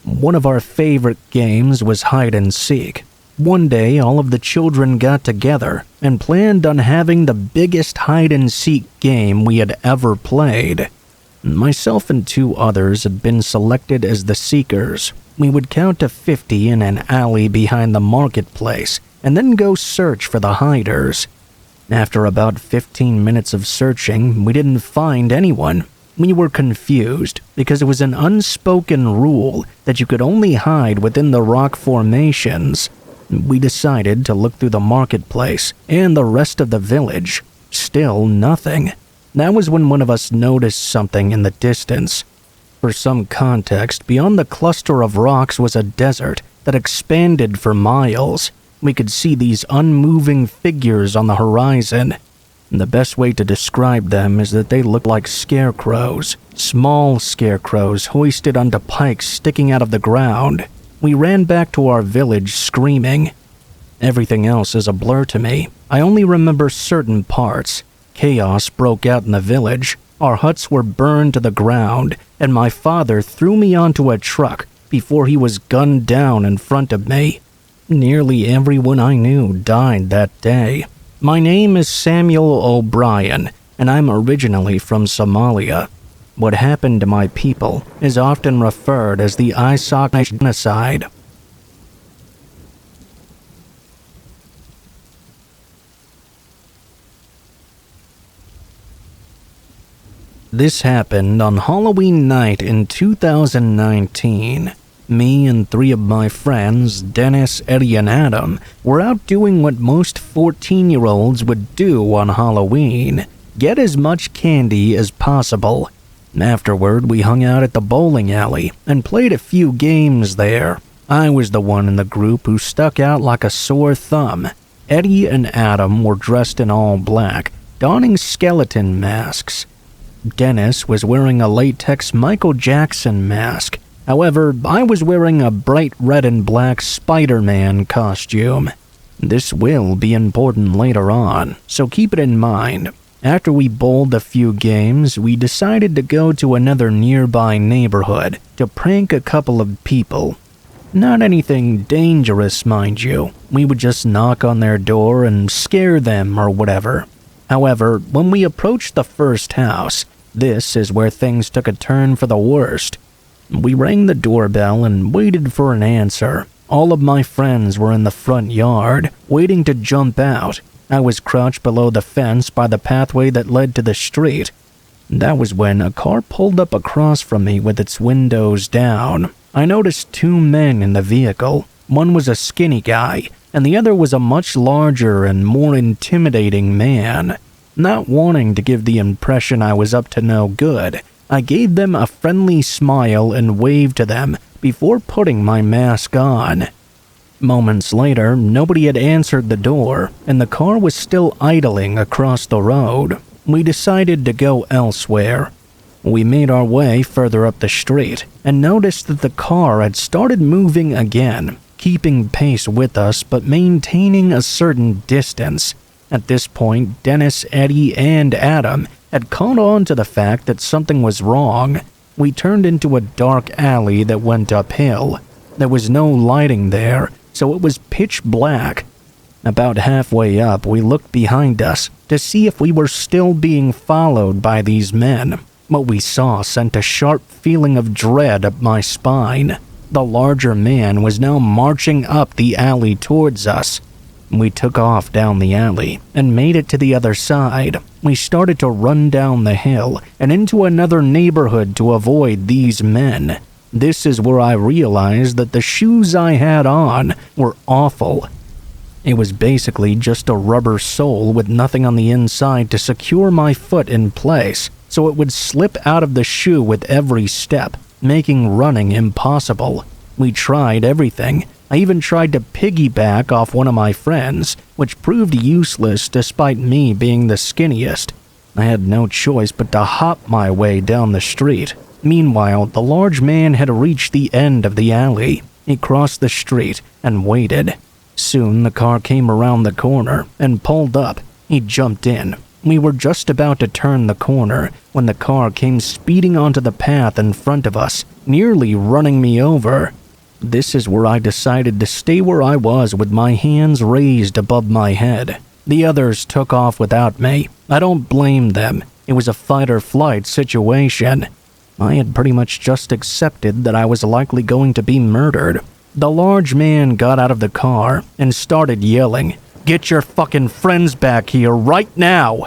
One of our favorite games was hide and seek. One day, all of the children got together and planned on having the biggest hide and seek game we had ever played. Myself and 2 others had been selected as the seekers. We would count to 50 in an alley behind the marketplace and then go search for the hiders. After about 15 minutes of searching, we didn't find anyone. We were confused because it was an unspoken rule that you could only hide within the rock formations. We decided to look through the marketplace and the rest of the village. Still nothing. That was when one of us noticed something in the distance. For some context, beyond the cluster of rocks was a desert that expanded for miles. We could see these unmoving figures on the horizon. The best way to describe them is that they looked like scarecrows, small scarecrows hoisted onto pikes sticking out of the ground. We ran back to our village screaming. Everything else is a blur to me. I only remember certain parts. Chaos broke out in the village. Our huts were burned to the ground, and my father threw me onto a truck before he was gunned down in front of me. Nearly everyone I knew died that day. My name is Samuel O'Brien, and I'm originally from Somalia. What happened to my people is often referred as the Isaac genocide. This happened on Halloween night in 2019. Me and 3 of my friends, Dennis, Eddie, and Adam, were out doing what most 14-year-olds would do on Halloween: get as much candy as possible. Afterward, we hung out at the bowling alley and played a few games there. I was the one in the group who stuck out like a sore thumb. Eddie and Adam were dressed in all black, donning skeleton masks. Dennis was wearing a latex Michael Jackson mask. However, I was wearing a bright red and black Spider-Man costume. This will be important later on, so keep it in mind. After we bowled a few games, we decided to go to another nearby neighborhood to prank a couple of people. Not anything dangerous, mind you. We would just knock on their door and scare them or whatever. However, when we approached the first house, this is where things took a turn for the worst. We rang the doorbell and waited for an answer. All of my friends were in the front yard, waiting to jump out. I was crouched below the fence by the pathway that led to the street. That was when a car pulled up across from me with its windows down. I noticed two men in the vehicle. One was a skinny guy, and the other was a much larger and more intimidating man. Not wanting to give the impression I was up to no good, I gave them a friendly smile and waved to them before putting my mask on. Moments later, nobody had answered the door, and the car was still idling across the road. We decided to go elsewhere. We made our way further up the street and noticed that the car had started moving again, keeping pace with us but maintaining a certain distance. At this point, Dennis, Eddie, and Adam had caught on to the fact that something was wrong. We turned into a dark alley that went uphill. There was no lighting there, so it was pitch black. About halfway up, we looked behind us to see if we were still being followed by these men. What we saw sent a sharp feeling of dread up my spine. The larger man was now marching up the alley towards us. We took off down the alley and made it to the other side. We started to run down the hill and into another neighborhood to avoid these men. This is where I realized that the shoes I had on were awful. It was basically just a rubber sole with nothing on the inside to secure my foot in place, so it would slip out of the shoe with every step, making running impossible. We tried everything. I even tried to piggyback off one of my friends, which proved useless despite me being the skinniest. I had no choice but to hop my way down the street. Meanwhile, the large man had reached the end of the alley. He crossed the street and waited. Soon the car came around the corner and pulled up. He jumped in. We were just about to turn the corner when the car came speeding onto the path in front of us, nearly running me over. This is where I decided to stay where I was with my hands raised above my head. The others took off without me. I don't blame them. It was a fight-or-flight situation. I had pretty much just accepted that I was likely going to be murdered. The large man got out of the car and started yelling, "Get your fucking friends back here right now!"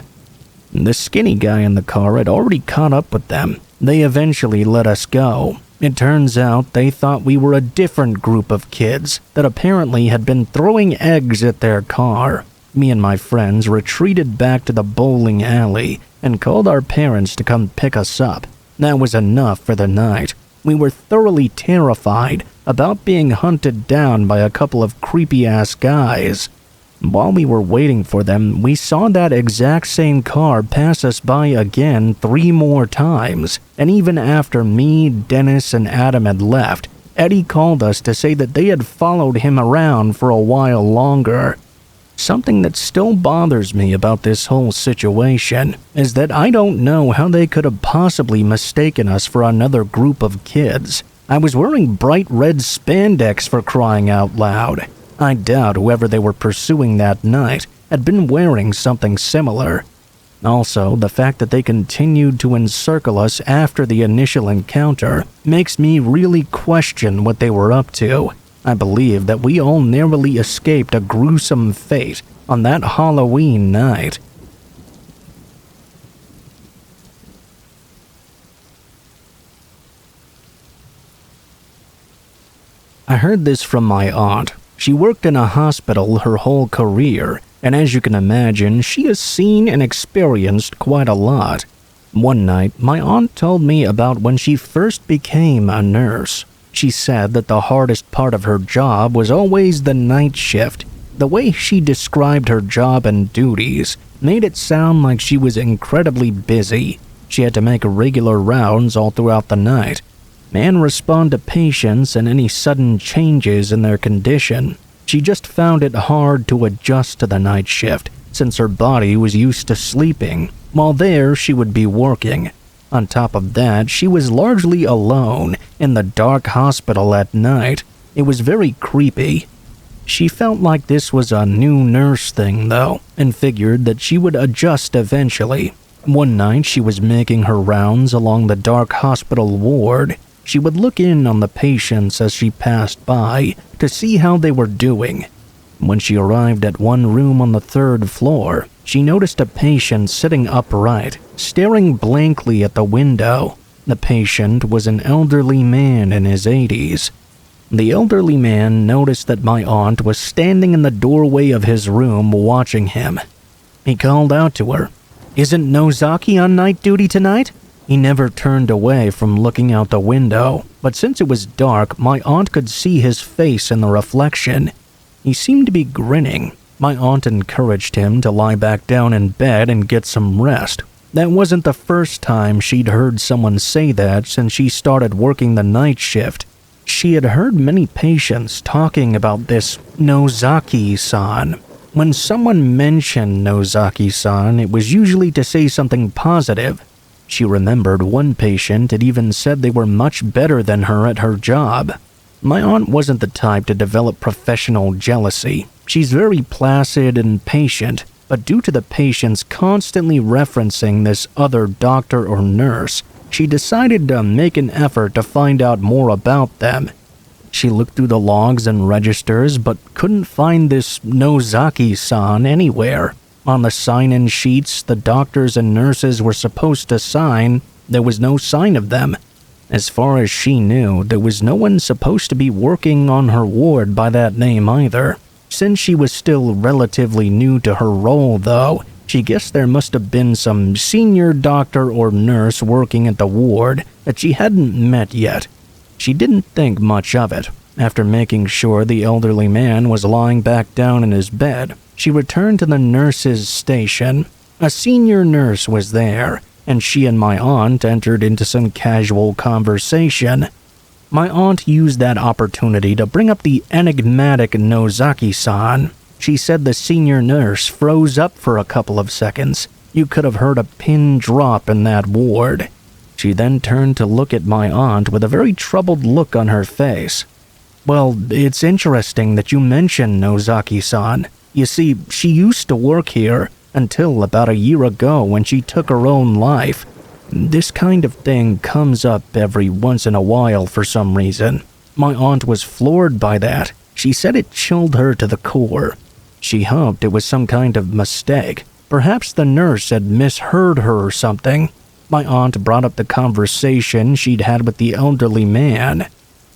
The skinny guy in the car had already caught up with them. They eventually let us go. It turns out they thought we were a different group of kids that apparently had been throwing eggs at their car. Me and my friends retreated back to the bowling alley and called our parents to come pick us up. That was enough for the night. We were thoroughly terrified about being hunted down by a couple of creepy-ass guys. While we were waiting for them, we saw that exact same car pass us by again 3 more times, and even after me, Dennis, and Adam had left, Eddie called us to say that they had followed him around for a while longer. Something that still bothers me about this whole situation is that I don't know how they could have possibly mistaken us for another group of kids. I was wearing bright red spandex, for crying out loud. I doubt whoever they were pursuing that night had been wearing something similar. Also, the fact that they continued to encircle us after the initial encounter makes me really question what they were up to. I believe that we all narrowly escaped a gruesome fate on that Halloween night. I heard this from my aunt. She worked in a hospital her whole career, and as you can imagine, she has seen and experienced quite a lot. One night, my aunt told me about when she first became a nurse. She said that the hardest part of her job was always the night shift. The way she described her job and duties made it sound like she was incredibly busy. She had to make regular rounds all throughout the night and respond to patients and any sudden changes in their condition. She just found it hard to adjust to the night shift since her body was used to sleeping. While there, she would be working. On top of that, she was largely alone in the dark hospital at night. It was very creepy. She felt like this was a new nurse thing, though, and figured that she would adjust eventually. One night, she was making her rounds along the dark hospital ward. She would look in on the patients as she passed by to see how they were doing. When she arrived at one room on the 3rd floor, she noticed a patient sitting upright, staring blankly at the window. The patient was an elderly man in his 80s. The elderly man noticed that my aunt was standing in the doorway of his room watching him. He called out to her, "Isn't Nozaki on night duty tonight?" He never turned away from looking out the window, but since it was dark, my aunt could see his face in the reflection. He seemed to be grinning. My aunt encouraged him to lie back down in bed and get some rest. That wasn't the first time she'd heard someone say that since she started working the night shift. She had heard many patients talking about this Nozaki-san. When someone mentioned Nozaki-san, it was usually to say something positive. She remembered one patient had even said they were much better than her at her job. My aunt wasn't the type to develop professional jealousy. She's very placid and patient, but due to the patients constantly referencing this other doctor or nurse, she decided to make an effort to find out more about them. She looked through the logs and registers but couldn't find this Nozaki-san anywhere. On the sign-in sheets the doctors and nurses were supposed to sign, there was no sign of them. As far as she knew, there was no one supposed to be working on her ward by that name either. Since she was still relatively new to her role, though, she guessed there must have been some senior doctor or nurse working at the ward that she hadn't met yet. She didn't think much of it. After making sure the elderly man was lying back down in his bed, she returned to the nurse's station. A senior nurse was there, and she and my aunt entered into some casual conversation. My aunt used that opportunity to bring up the enigmatic Nozaki-san. She said the senior nurse froze up for a couple of seconds. You could have heard a pin drop in that ward. She then turned to look at my aunt with a very troubled look on her face. "Well, it's interesting that you mention Nozaki-san. You see, she used to work here until about a year ago when she took her own life. This kind of thing comes up every once in a while for some reason." My aunt was floored by that. She said it chilled her to the core. She hoped it was some kind of mistake. Perhaps the nurse had misheard her or something. My aunt brought up the conversation she'd had with the elderly man.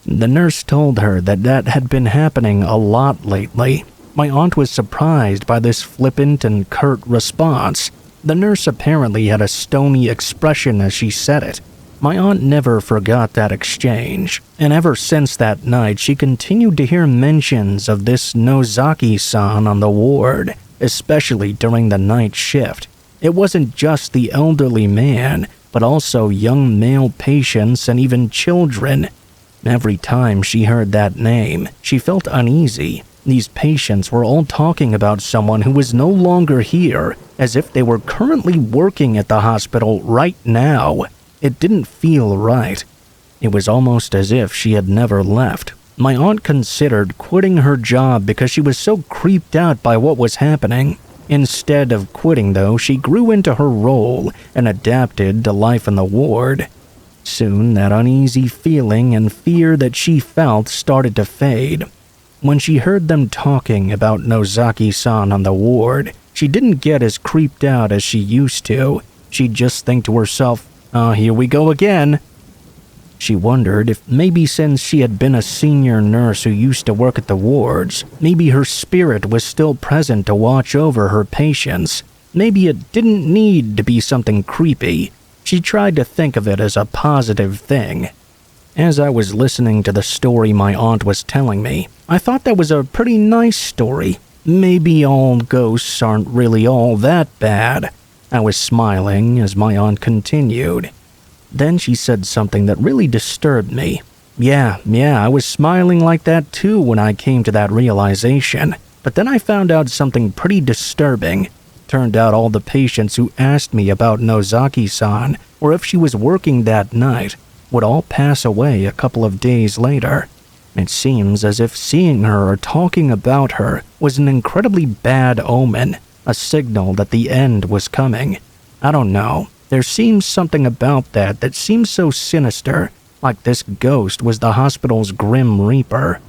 The nurse told her that had been happening a lot lately. My aunt was surprised by this flippant and curt response. The nurse apparently had a stony expression as she said it. My aunt never forgot that exchange, and ever since that night she continued to hear mentions of this Nozaki-san on the ward, especially during the night shift. It wasn't just the elderly man, but also young male patients and even children. Every time she heard that name, she felt uneasy. These patients were all talking about someone who was no longer here, as if they were currently working at the hospital right now. It didn't feel right. It was almost as if she had never left. My aunt considered quitting her job because she was so creeped out by what was happening. Instead of quitting, though, she grew into her role and adapted to life in the ward. Soon, that uneasy feeling and fear that she felt started to fade. When she heard them talking about Nozaki-san on the ward, she didn't get as creeped out as she used to. She'd just think to herself, "Oh, here we go again." She wondered if maybe since she had been a senior nurse who used to work at the wards, maybe her spirit was still present to watch over her patients. Maybe it didn't need to be something creepy. She tried to think of it as a positive thing. As I was listening to the story my aunt was telling me, I thought that was a pretty nice story. maybe all ghosts aren't really all that bad. I was smiling as my aunt continued. Then she said something that really disturbed me. Yeah, I was smiling like that too when I came to that realization. But then I found out something pretty disturbing. Turned out all the patients who asked me about Nozaki-san, or if she was working that night, would all pass away a couple of days later. It seems as if seeing her or talking about her was an incredibly bad omen, a signal that the end was coming. I don't know. There seems something about that seems so sinister, like this ghost was the hospital's grim reaper.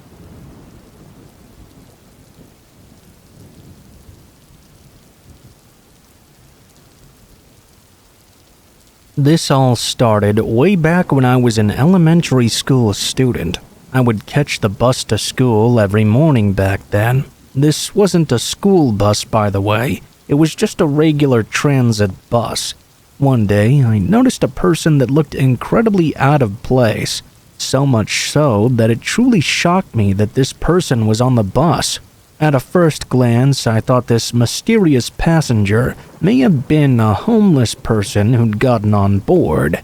This all started way back when I was an elementary school student. I would catch the bus to school every morning back then. This wasn't a school bus, by the way. It was just a regular transit bus. One day, I noticed a person that looked incredibly out of place. So much so that it truly shocked me that this person was on the bus. At a first glance, I thought this mysterious passenger may have been a homeless person who'd gotten on board.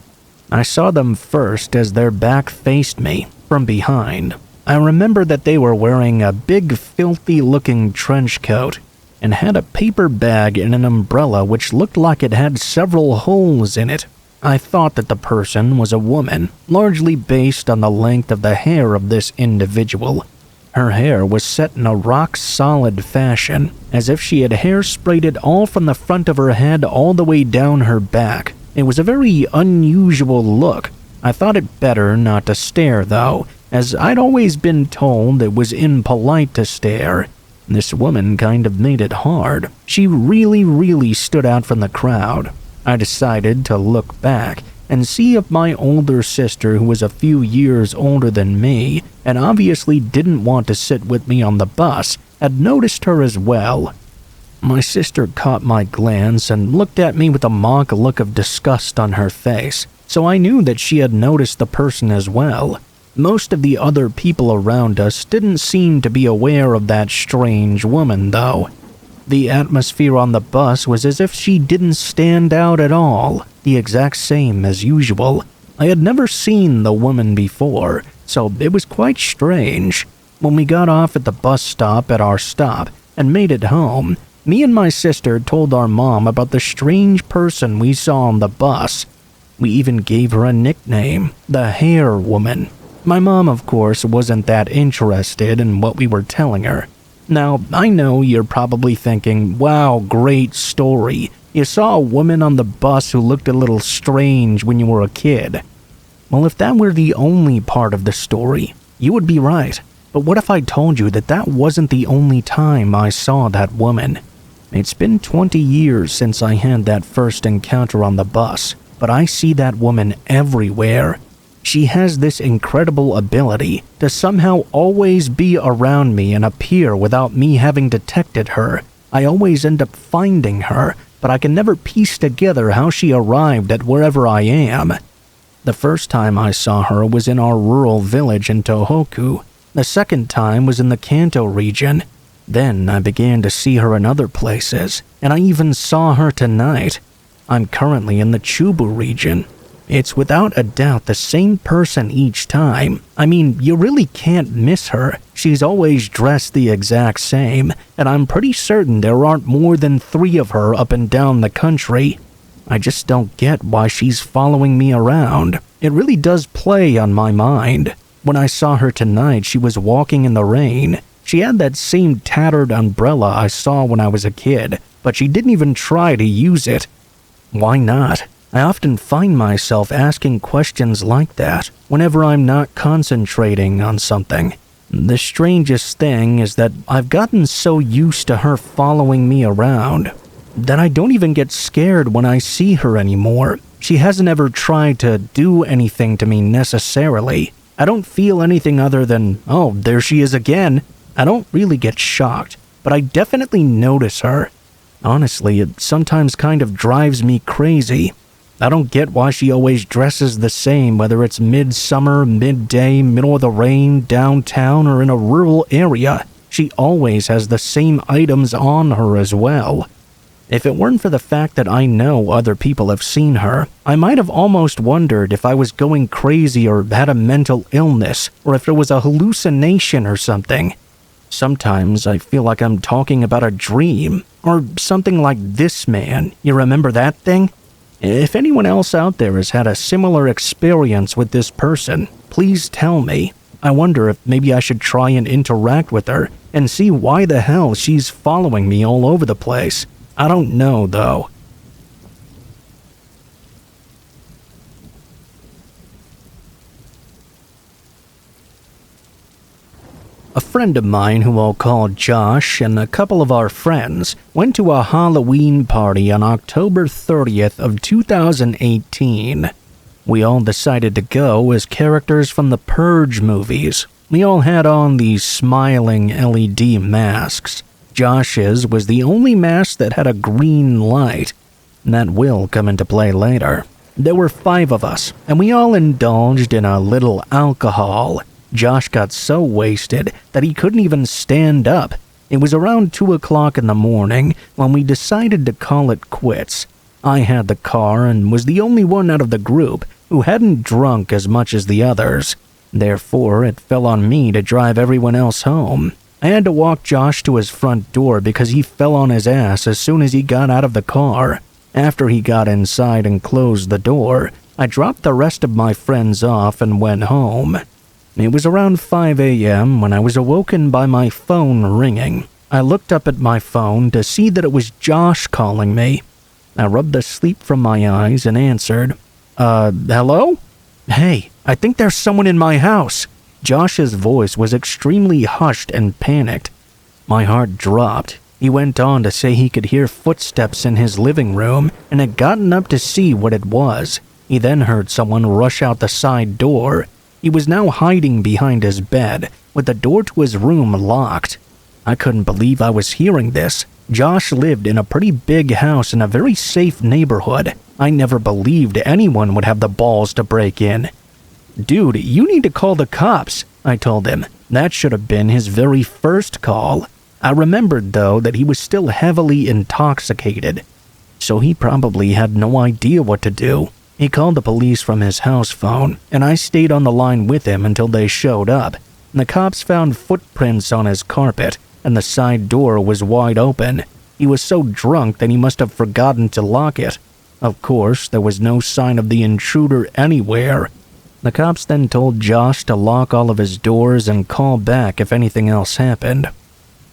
I saw them first as their back faced me from behind. I remember that they were wearing a big, filthy-looking trench coat and had a paper bag and an umbrella which looked like it had several holes in it. I thought that the person was a woman, largely based on the length of the hair of this individual. Her hair was set in a rock-solid fashion, as if she had hairsprayed it all from the front of her head all the way down her back. It was a very unusual look. I thought it better not to stare, though, as I'd always been told it was impolite to stare. This woman kind of made it hard. She really stood out from the crowd. I decided to look back and see if my older sister, who was a few years older than me and obviously didn't want to sit with me on the bus, had noticed her as well. My sister caught my glance and looked at me with a mock look of disgust on her face, so I knew that she had noticed the person as well. Most of the other people around us didn't seem to be aware of that strange woman, though. The atmosphere on the bus was as if she didn't stand out at all, the exact same as usual. I had never seen the woman before, so it was quite strange. When we got off at the bus stop at our stop and made it home, me and my sister told our mom about the strange person we saw on the bus. We even gave her a nickname, the Hair Woman. My mom, of course, wasn't that interested in what we were telling her. Now, I know you're probably thinking, wow, great story. You saw a woman on the bus who looked a little strange when you were a kid. Well, if that were the only part of the story, you would be right. But what if I told you that that wasn't the only time I saw that woman? It's been 20 years since I had that first encounter on the bus, but I see that woman everywhere. She has this incredible ability to somehow always be around me and appear without me having detected her. I always end up finding her, but I can never piece together how she arrived at wherever I am. The first time I saw her was in our rural village in Tohoku. The second time was in the Kanto region. Then I began to see her in other places, and I even saw her tonight. I'm currently in the Chubu region. It's without a doubt the same person each time. I mean, you really can't miss her. She's always dressed the exact same, and I'm pretty certain there aren't more than 3 of her up and down the country. I just don't get why she's following me around. It really does play on my mind. When I saw her tonight, she was walking in the rain. She had that same tattered umbrella I saw when I was a kid, but she didn't even try to use it. Why not? I often find myself asking questions like that whenever I'm not concentrating on something. The strangest thing is that I've gotten so used to her following me around that I don't even get scared when I see her anymore. She hasn't ever tried to do anything to me necessarily. I don't feel anything other than, oh, there she is again. I don't really get shocked, but I definitely notice her. Honestly, it sometimes kind of drives me crazy. I don't get why she always dresses the same, whether it's midsummer, midday, middle of the rain, downtown, or in a rural area. she always has the same items on her as well. If it weren't for the fact that I know other people have seen her, I might have almost wondered if I was going crazy or had a mental illness, or if it was a hallucination or something. Sometimes I feel like I'm talking about a dream, or something like this man. You remember that thing? If anyone else out there has had a similar experience with this person, please tell me. I wonder if maybe I should try and interact with her and see why the hell she's following me all over the place. I don't know, though. A friend of mine who I'll call Josh and a couple of our friends went to a Halloween party on October 30th of 2018. We all decided to go as characters from the Purge movies. We all had on these smiling LED masks. Josh's was the only mask that had a green light. That will come into play later. There were 5 of us, and we all indulged in a little alcohol. Josh got so wasted that he couldn't even stand up. It was around 2 o'clock in the morning when we decided to call it quits. I had the car and was the only one out of the group who hadn't drunk as much as the others. Therefore, it fell on me to drive everyone else home. I had to walk Josh to his front door because he fell on his ass as soon as he got out of the car. After he got inside and closed the door, I dropped the rest of my friends off and went home. It was around 5 a.m. when I was awoken by my phone ringing. I looked up at my phone to see that it was Josh calling me. I rubbed the sleep from my eyes and answered, hello? Hey, I think there's someone in my house. Josh's voice was extremely hushed and panicked. My heart dropped. He went on to say he could hear footsteps in his living room and had gotten up to see what it was. He then heard someone rush out the side door. He was now hiding behind his bed, with the door to his room locked. I couldn't believe I was hearing this. Josh lived in a pretty big house in a very safe neighborhood. I never believed anyone would have the balls to break in. Dude, you need to call the cops, I told him. That should have been his very first call. I remembered, though, that he was still heavily intoxicated, so he probably had no idea what to do. He called the police from his house phone, and I stayed on the line with him until they showed up. The cops found footprints on his carpet, and the side door was wide open. He was so drunk that he must have forgotten to lock it. Of course, there was no sign of the intruder anywhere. The cops then told Josh to lock all of his doors and call back if anything else happened.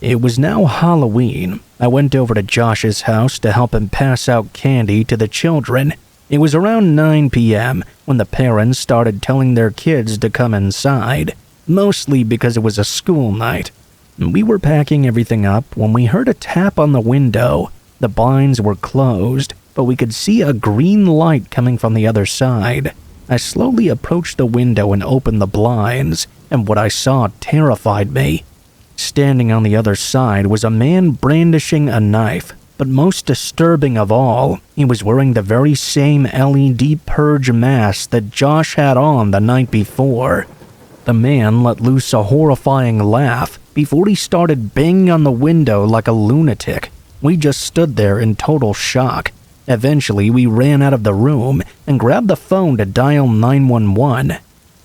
It was now Halloween. I went over to Josh's house to help him pass out candy to the children. It was around 9 p.m. when the parents started telling their kids to come inside, mostly because it was a school night. We were packing everything up when we heard a tap on the window. The blinds were closed, but we could see a green light coming from the other side. I slowly approached the window and opened the blinds, and what I saw terrified me. Standing on the other side was a man brandishing a knife, but most disturbing of all, he was wearing the very same LED purge mask that Josh had on the night before. The man let loose a horrifying laugh before he started banging on the window like a lunatic. We just stood there in total shock. Eventually, we ran out of the room and grabbed the phone to dial 911.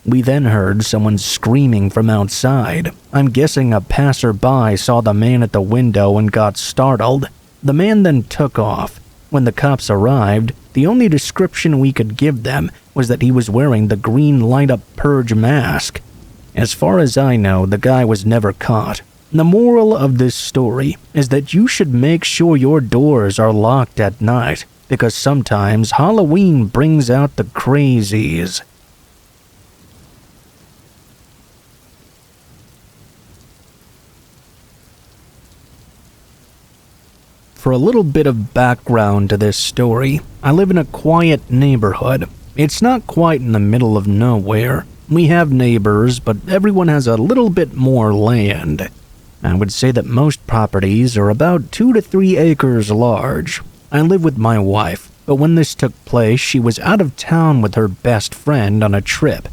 We then heard someone screaming from outside. I'm guessing a passerby saw the man at the window and got startled. The man then took off. When the cops arrived, the only description we could give them was that he was wearing the green light-up purge mask. As far as I know, the guy was never caught. The moral of this story is that you should make sure your doors are locked at night, because sometimes Halloween brings out the crazies. For a little bit of background to this story, I live in a quiet neighborhood. It's not quite in the middle of nowhere. We have neighbors, but everyone has a little bit more land. I would say that most properties are about 2 to 3 acres large. I live with my wife, but when this took place, she was out of town with her best friend on a trip.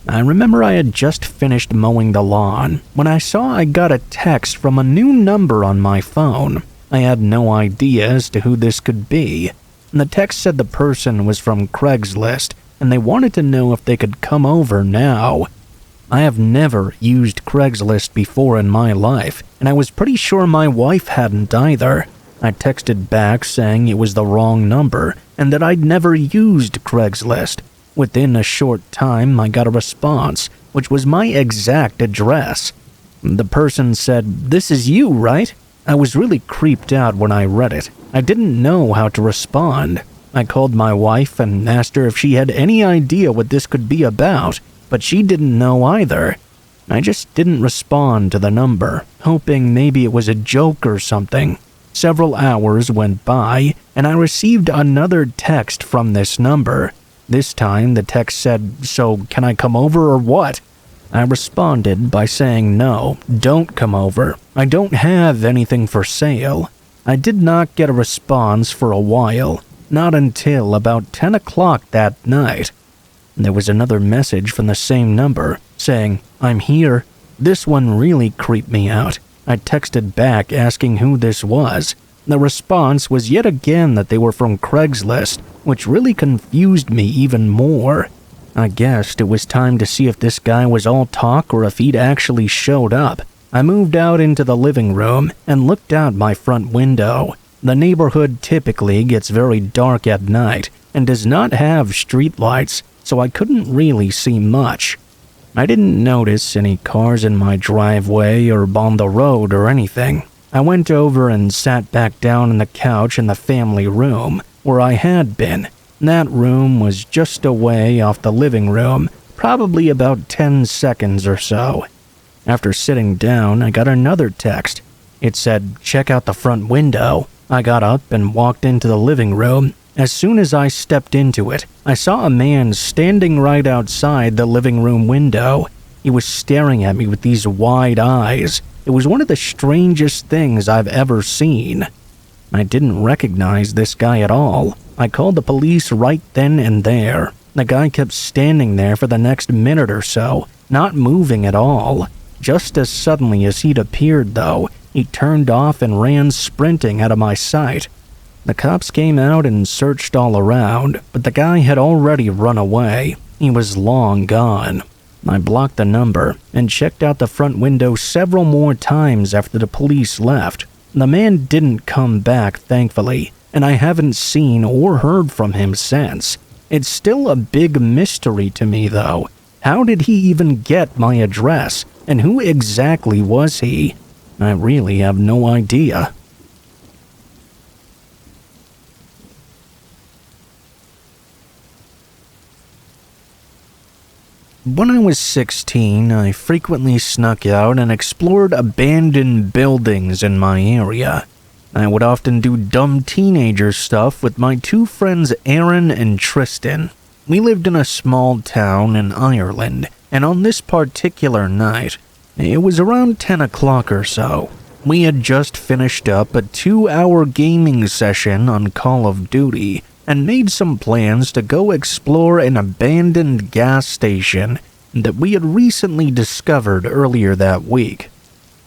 I remember I had just finished mowing the lawn when I saw I got a text from a new number on my phone. I had no idea as to who this could be. The text said the person was from Craigslist and they wanted to know if they could come over now. I have never used Craigslist before in my life, and I was pretty sure my wife hadn't either. I texted back saying it was the wrong number and that I'd never used Craigslist. Within a short time, I got a response, which was my exact address. The person said, "This is you, right?" I was really creeped out when I read it. I didn't know how to respond. I called my wife and asked her if she had any idea what this could be about, but she didn't know either. I just didn't respond to the number, hoping maybe it was a joke or something. Several hours went by, and I received another text from this number. This time, the text said, "So, can I come over or what?" I responded by saying no, don't come over. I don't have anything for sale. I did not get a response for a while, not until about 10 o'clock that night. There was another message from the same number, saying, "I'm here." This one really creeped me out. I texted back asking who this was. The response was yet again that they were from Craigslist, which really confused me even more. I guessed it was time to see if this guy was all talk or if he'd actually showed up. I moved out into the living room and looked out my front window. The neighborhood typically gets very dark at night and does not have streetlights, so I couldn't really see much. I didn't notice any cars in my driveway or on the road or anything. I went over and sat back down on the couch in the family room, where I had been. That room was just away off the living room, probably about 10 seconds or so. After sitting down, I got another text. It said, "Check out the front window." I got up and walked into the living room. As soon as I stepped into it, I saw a man standing right outside the living room window. He was staring at me with these wide eyes. It was one of the strangest things I've ever seen. I didn't recognize this guy at all. I called the police right then and there. The guy kept standing there for the next minute or so, not moving at all. Just as suddenly as he'd appeared, though, he turned off and ran sprinting out of my sight. The cops came out and searched all around, but the guy had already run away. He was long gone. I blocked the number and checked out the front window several more times after the police left. The man didn't come back, thankfully, and I haven't seen or heard from him since. It's still a big mystery to me, though. How did he even get my address, and who exactly was he? I really have no idea. When I was 16, I frequently snuck out and explored abandoned buildings in my area. I would often do dumb teenager stuff with my two friends Aaron and Tristan. We lived in a small town in Ireland, and on this particular night, it was around 10 o'clock or so. We had just finished up a 2-hour gaming session on Call of Duty, and made some plans to go explore an abandoned gas station that we had recently discovered earlier that week.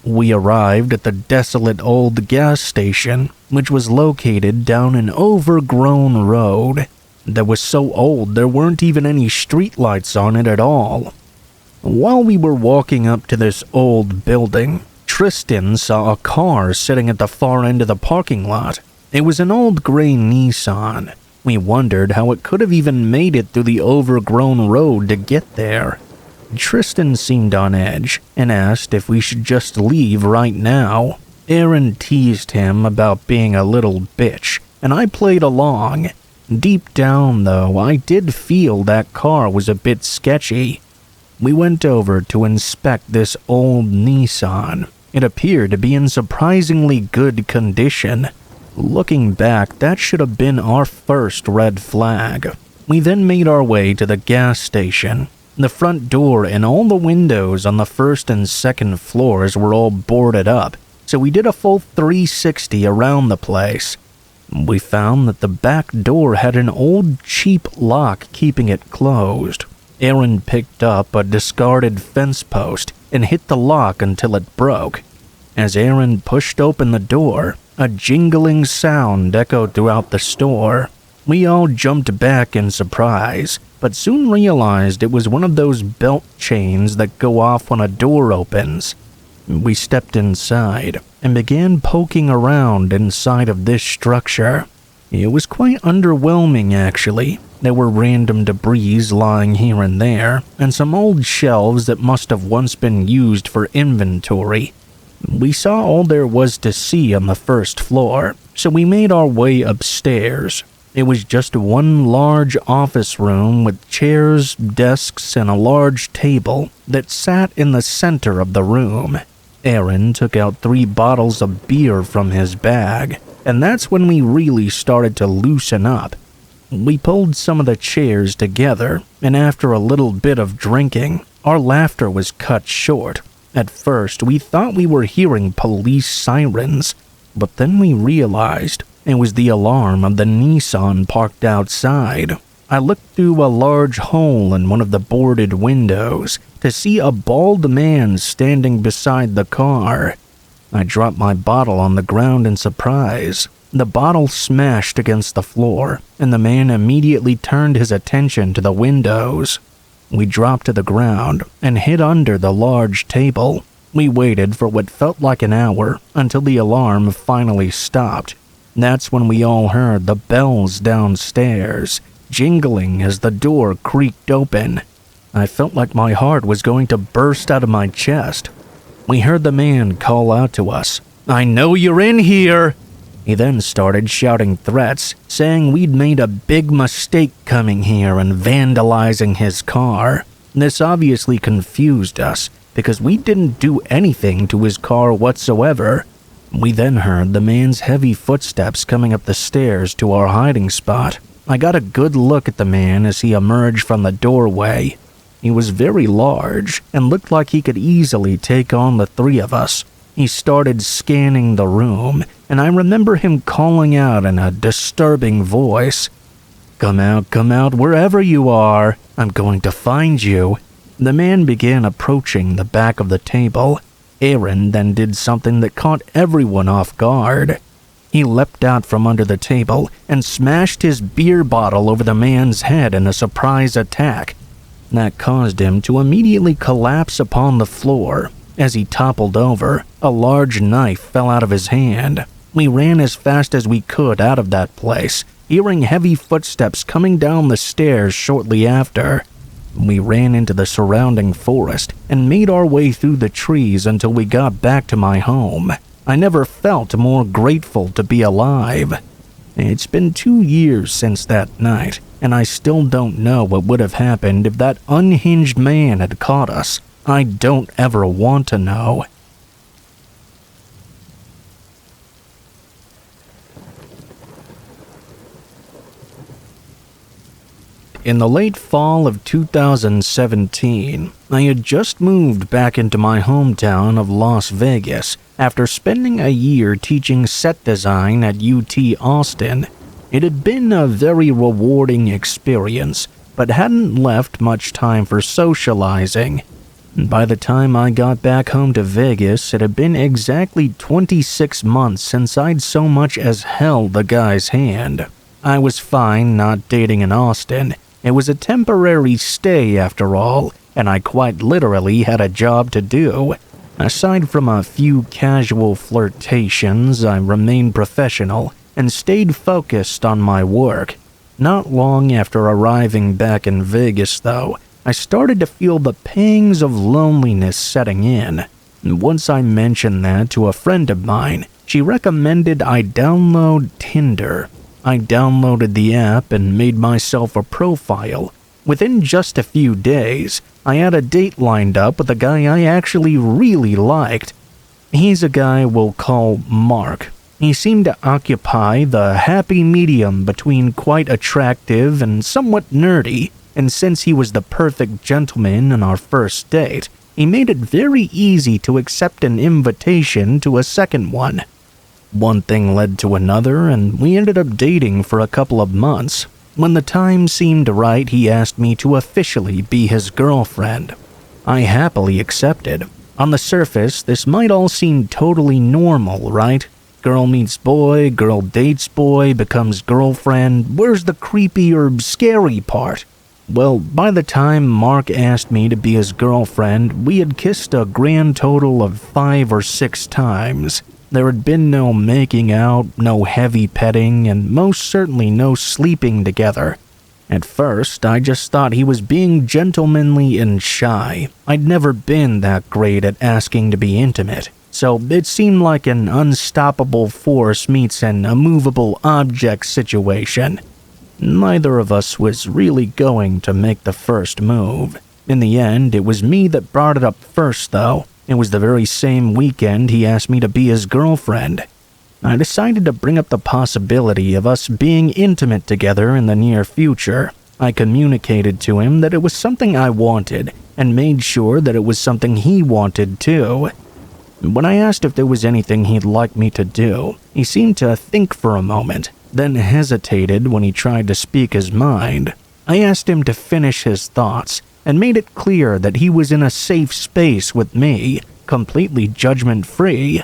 We arrived at the desolate old gas station, which was located down an overgrown road that was so old there weren't even any streetlights on it at all. While we were walking up to this old building, Tristan saw a car sitting at the far end of the parking lot. It was an old gray Nissan. We wondered how it could have even made it through the overgrown road to get there. Tristan seemed on edge and asked if we should just leave right now. Aaron teased him about being a little bitch, and I played along. Deep down, though, I did feel that car was a bit sketchy. We went over to inspect this old Nissan. It appeared to be in surprisingly good condition. Looking back, that should have been our first red flag. We then made our way to the gas station. The front door and all the windows on the first and second floors were all boarded up, so we did a full 360 around the place. We found that the back door had an old cheap lock keeping it closed. Aaron picked up a discarded fence post and hit the lock until it broke. As Aaron pushed open the door, a jingling sound echoed throughout the store. We all jumped back in surprise, but soon realized it was one of those belt chains that go off when a door opens. We stepped inside and began poking around inside of this structure. It was quite underwhelming, actually. There were random debris lying here and there, and some old shelves that must have once been used for inventory. We saw all there was to see on the first floor, so we made our way upstairs. It was just one large office room with chairs, desks, and a large table that sat in the center of the room. Aaron took out 3 bottles of beer from his bag, and that's when we really started to loosen up. We pulled some of the chairs together, and after a little bit of drinking, our laughter was cut short. At first, we thought we were hearing police sirens, but then we realized it was the alarm of the Nissan parked outside. I looked through a large hole in one of the boarded windows to see a bald man standing beside the car. I dropped my bottle on the ground in surprise. The bottle smashed against the floor, and the man immediately turned his attention to the windows. We dropped to the ground and hid under the large table. We waited for what felt like an hour until the alarm finally stopped. That's when we all heard the bells downstairs, jingling as the door creaked open. I felt like my heart was going to burst out of my chest. We heard the man call out to us, "I know you're in here!" He then started shouting threats, saying we'd made a big mistake coming here and vandalizing his car. This obviously confused us, because we didn't do anything to his car whatsoever. We then heard the man's heavy footsteps coming up the stairs to our hiding spot. I got a good look at the man as he emerged from the doorway. He was very large and looked like he could easily take on the 3 of us. He started scanning the room, and I remember him calling out in a disturbing voice, come out, wherever you are. I'm going to find you." The man began approaching the back of the table. Aaron then did something that caught everyone off guard. He leapt out from under the table and smashed his beer bottle over the man's head in a surprise attack. That caused him to immediately collapse upon the floor. As he toppled over, a large knife fell out of his hand. We ran as fast as we could out of that place, hearing heavy footsteps coming down the stairs shortly after. We ran into the surrounding forest and made our way through the trees until we got back to my home. I never felt more grateful to be alive. It's been 2 years since that night, and I still don't know what would have happened if that unhinged man had caught us. I don't ever want to know. In the late fall of 2017, I had just moved back into my hometown of Las Vegas after spending a year teaching set design at UT Austin. It had been a very rewarding experience, but hadn't left much time for socializing. By the time I got back home to Vegas, it had been exactly 26 months since I'd so much as held the guy's hand. I was fine not dating in Austin. It was a temporary stay after all, and I quite literally had a job to do. Aside from a few casual flirtations, I remained professional and stayed focused on my work. Not long after arriving back in Vegas, though, I started to feel the pangs of loneliness setting in. Once I mentioned that to a friend of mine, she recommended I download Tinder. I downloaded the app and made myself a profile. Within just a few days, I had a date lined up with a guy I actually really liked. He's a guy we'll call Mark. He seemed to occupy the happy medium between quite attractive and somewhat nerdy, and since he was the perfect gentleman on our first date, he made it very easy to accept an invitation to a second one. One thing led to another, and we ended up dating for a couple of months. When the time seemed right, he asked me to officially be his girlfriend. I happily accepted. On the surface, this might all seem totally normal, right? Girl meets boy, girl dates boy, becomes girlfriend. Where's the creepy or scary part? Well, by the time Mark asked me to be his girlfriend, we had kissed a grand total of 5 or 6 times. There had been no making out, no heavy petting, and most certainly no sleeping together. At first, I just thought he was being gentlemanly and shy. I'd never been that great at asking to be intimate, so it seemed like an unstoppable force meets an immovable object situation. Neither of us was really going to make the first move. In the end, it was me that brought it up first, though. It was the very same weekend he asked me to be his girlfriend. I decided to bring up the possibility of us being intimate together in the near future. I communicated to him that it was something I wanted, and made sure that it was something he wanted too. When I asked if there was anything he'd like me to do, he seemed to think for a moment, then hesitated when he tried to speak his mind. I asked him to finish his thoughts, and made it clear that he was in a safe space with me, completely judgment-free.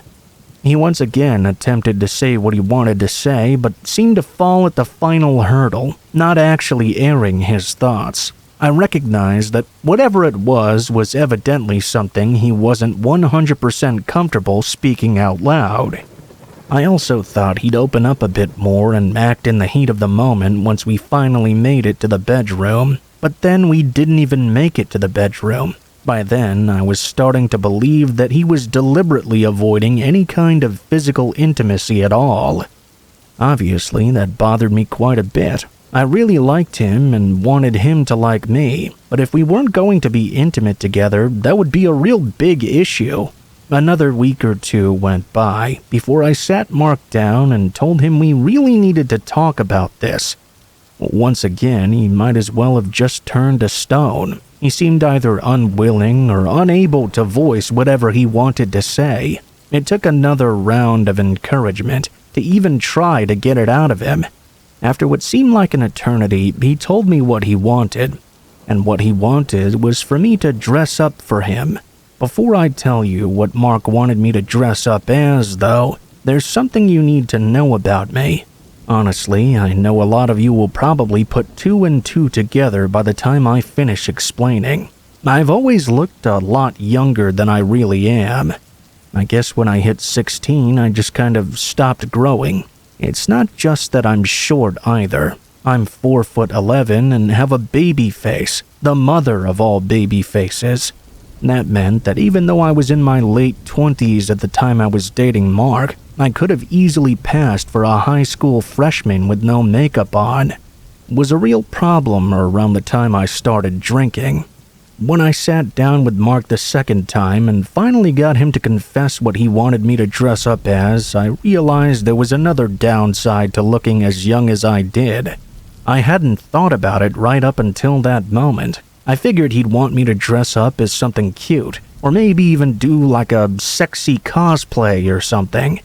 He once again attempted to say what he wanted to say, but seemed to fall at the final hurdle, not actually airing his thoughts. I recognized that whatever it was evidently something he wasn't 100% comfortable speaking out loud. I also thought he'd open up a bit more and act in the heat of the moment once we finally made it to the bedroom, but then we didn't even make it to the bedroom. By then, I was starting to believe that he was deliberately avoiding any kind of physical intimacy at all. Obviously, that bothered me quite a bit. I really liked him and wanted him to like me, but if we weren't going to be intimate together, that would be a real big issue. Another week or 2 went by before I sat Mark down and told him we really needed to talk about this. Once again, he might as well have just turned to stone. He seemed either unwilling or unable to voice whatever he wanted to say. It took another round of encouragement to even try to get it out of him. After what seemed like an eternity, he told me what he wanted. And what he wanted was for me to dress up for him. Before I tell you what Mark wanted me to dress up as, though, there's something you need to know about me. Honestly, I know a lot of you will probably put 2 and 2 together by the time I finish explaining. I've always looked a lot younger than I really am. I guess when I hit 16, I just kind of stopped growing. It's not just that I'm short either. I'm 4'11" and have a baby face, the mother of all baby faces. That meant that even though I was in my late 20s at the time I was dating Mark, I could have easily passed for a high school freshman with no makeup on. It was a real problem around the time I started drinking. When I sat down with Mark the second time and finally got him to confess what he wanted me to dress up as, I realized there was another downside to looking as young as I did. I hadn't thought about it right up until that moment. I figured he'd want me to dress up as something cute, or maybe even do like a sexy cosplay or something.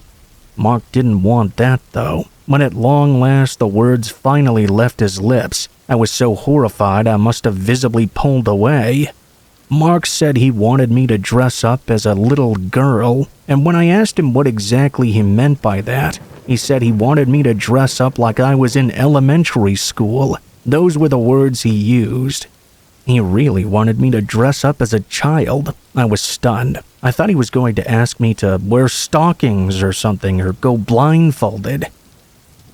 Mark didn't want that, though. When at long last the words finally left his lips, I was so horrified I must have visibly pulled away. Mark said he wanted me to dress up as a little girl, and when I asked him what exactly he meant by that, he said he wanted me to dress up like I was in elementary school. Those were the words he used. He really wanted me to dress up as a child. I was stunned. I thought he was going to ask me to wear stockings or something or go blindfolded.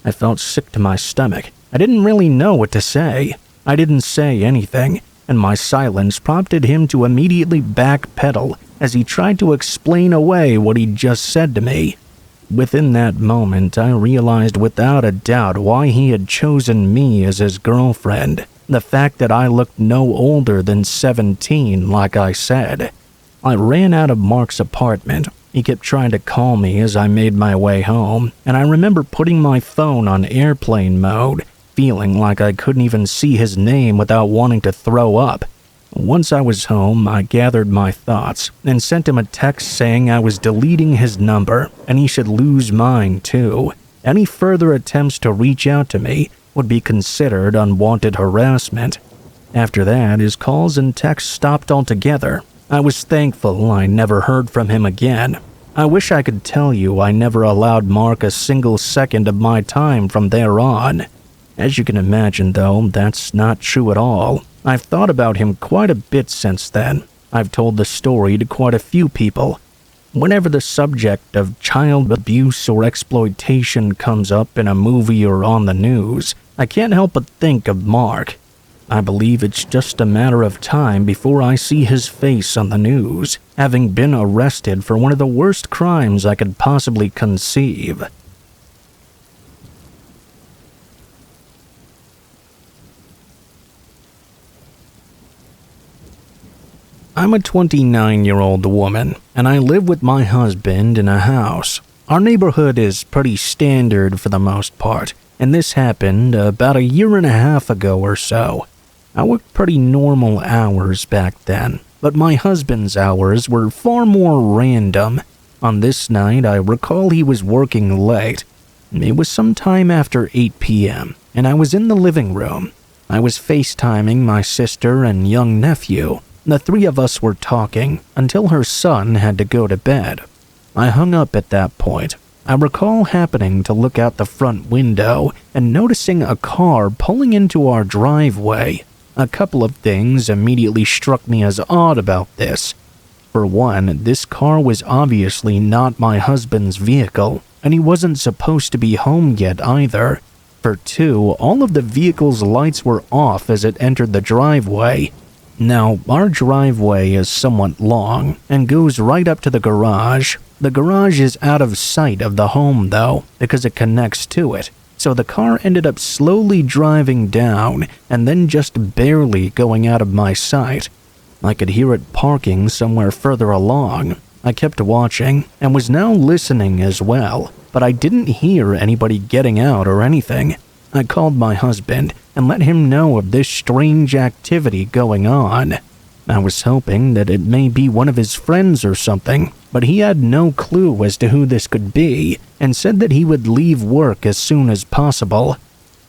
I felt sick to my stomach. I didn't really know what to say. I didn't say anything, and my silence prompted him to immediately backpedal as he tried to explain away what he'd just said to me. Within that moment, I realized without a doubt why he had chosen me as his girlfriend. The fact that I looked no older than 17, like I said. I ran out of Mark's apartment. He kept trying to call me as I made my way home, and I remember putting my phone on airplane mode, feeling like I couldn't even see his name without wanting to throw up. Once I was home, I gathered my thoughts and sent him a text saying I was deleting his number and he should lose mine too. Any further attempts to reach out to me would be considered unwanted harassment. After that, his calls and texts stopped altogether. I was thankful I never heard from him again. I wish I could tell you I never allowed Mark a single second of my time from there on. As you can imagine, though, that's not true at all. I've thought about him quite a bit since then. I've told the story to quite a few people. Whenever the subject of child abuse or exploitation comes up in a movie or on the news, I can't help but think of Mark. I believe it's just a matter of time before I see his face on the news, having been arrested for one of the worst crimes I could possibly conceive. I'm a 29-year-old woman, and I live with my husband in a house. Our neighborhood is pretty standard for the most part, and this happened about a year and a half ago or so. I worked pretty normal hours back then, but my husband's hours were far more random. On this night, I recall he was working late. It was sometime after 8 p.m., and I was in the living room. I was FaceTiming my sister and young nephew. The three of us were talking until her son had to go to bed. I hung up at that point. I recall happening to look out the front window and noticing a car pulling into our driveway. A couple of things immediately struck me as odd about this. For one, this car was obviously not my husband's vehicle, and he wasn't supposed to be home yet either. For two, all of the vehicle's lights were off as it entered the driveway. Now, our driveway is somewhat long and goes right up to the garage. The garage is out of sight of the home, though, because it connects to it. So the car ended up slowly driving down and then just barely going out of my sight. I could hear it parking somewhere further along. I kept watching and was now listening as well, but I didn't hear anybody getting out or anything. I called my husband and let him know of this strange activity going on. I was hoping that it may be one of his friends or something, but he had no clue as to who this could be and said that he would leave work as soon as possible.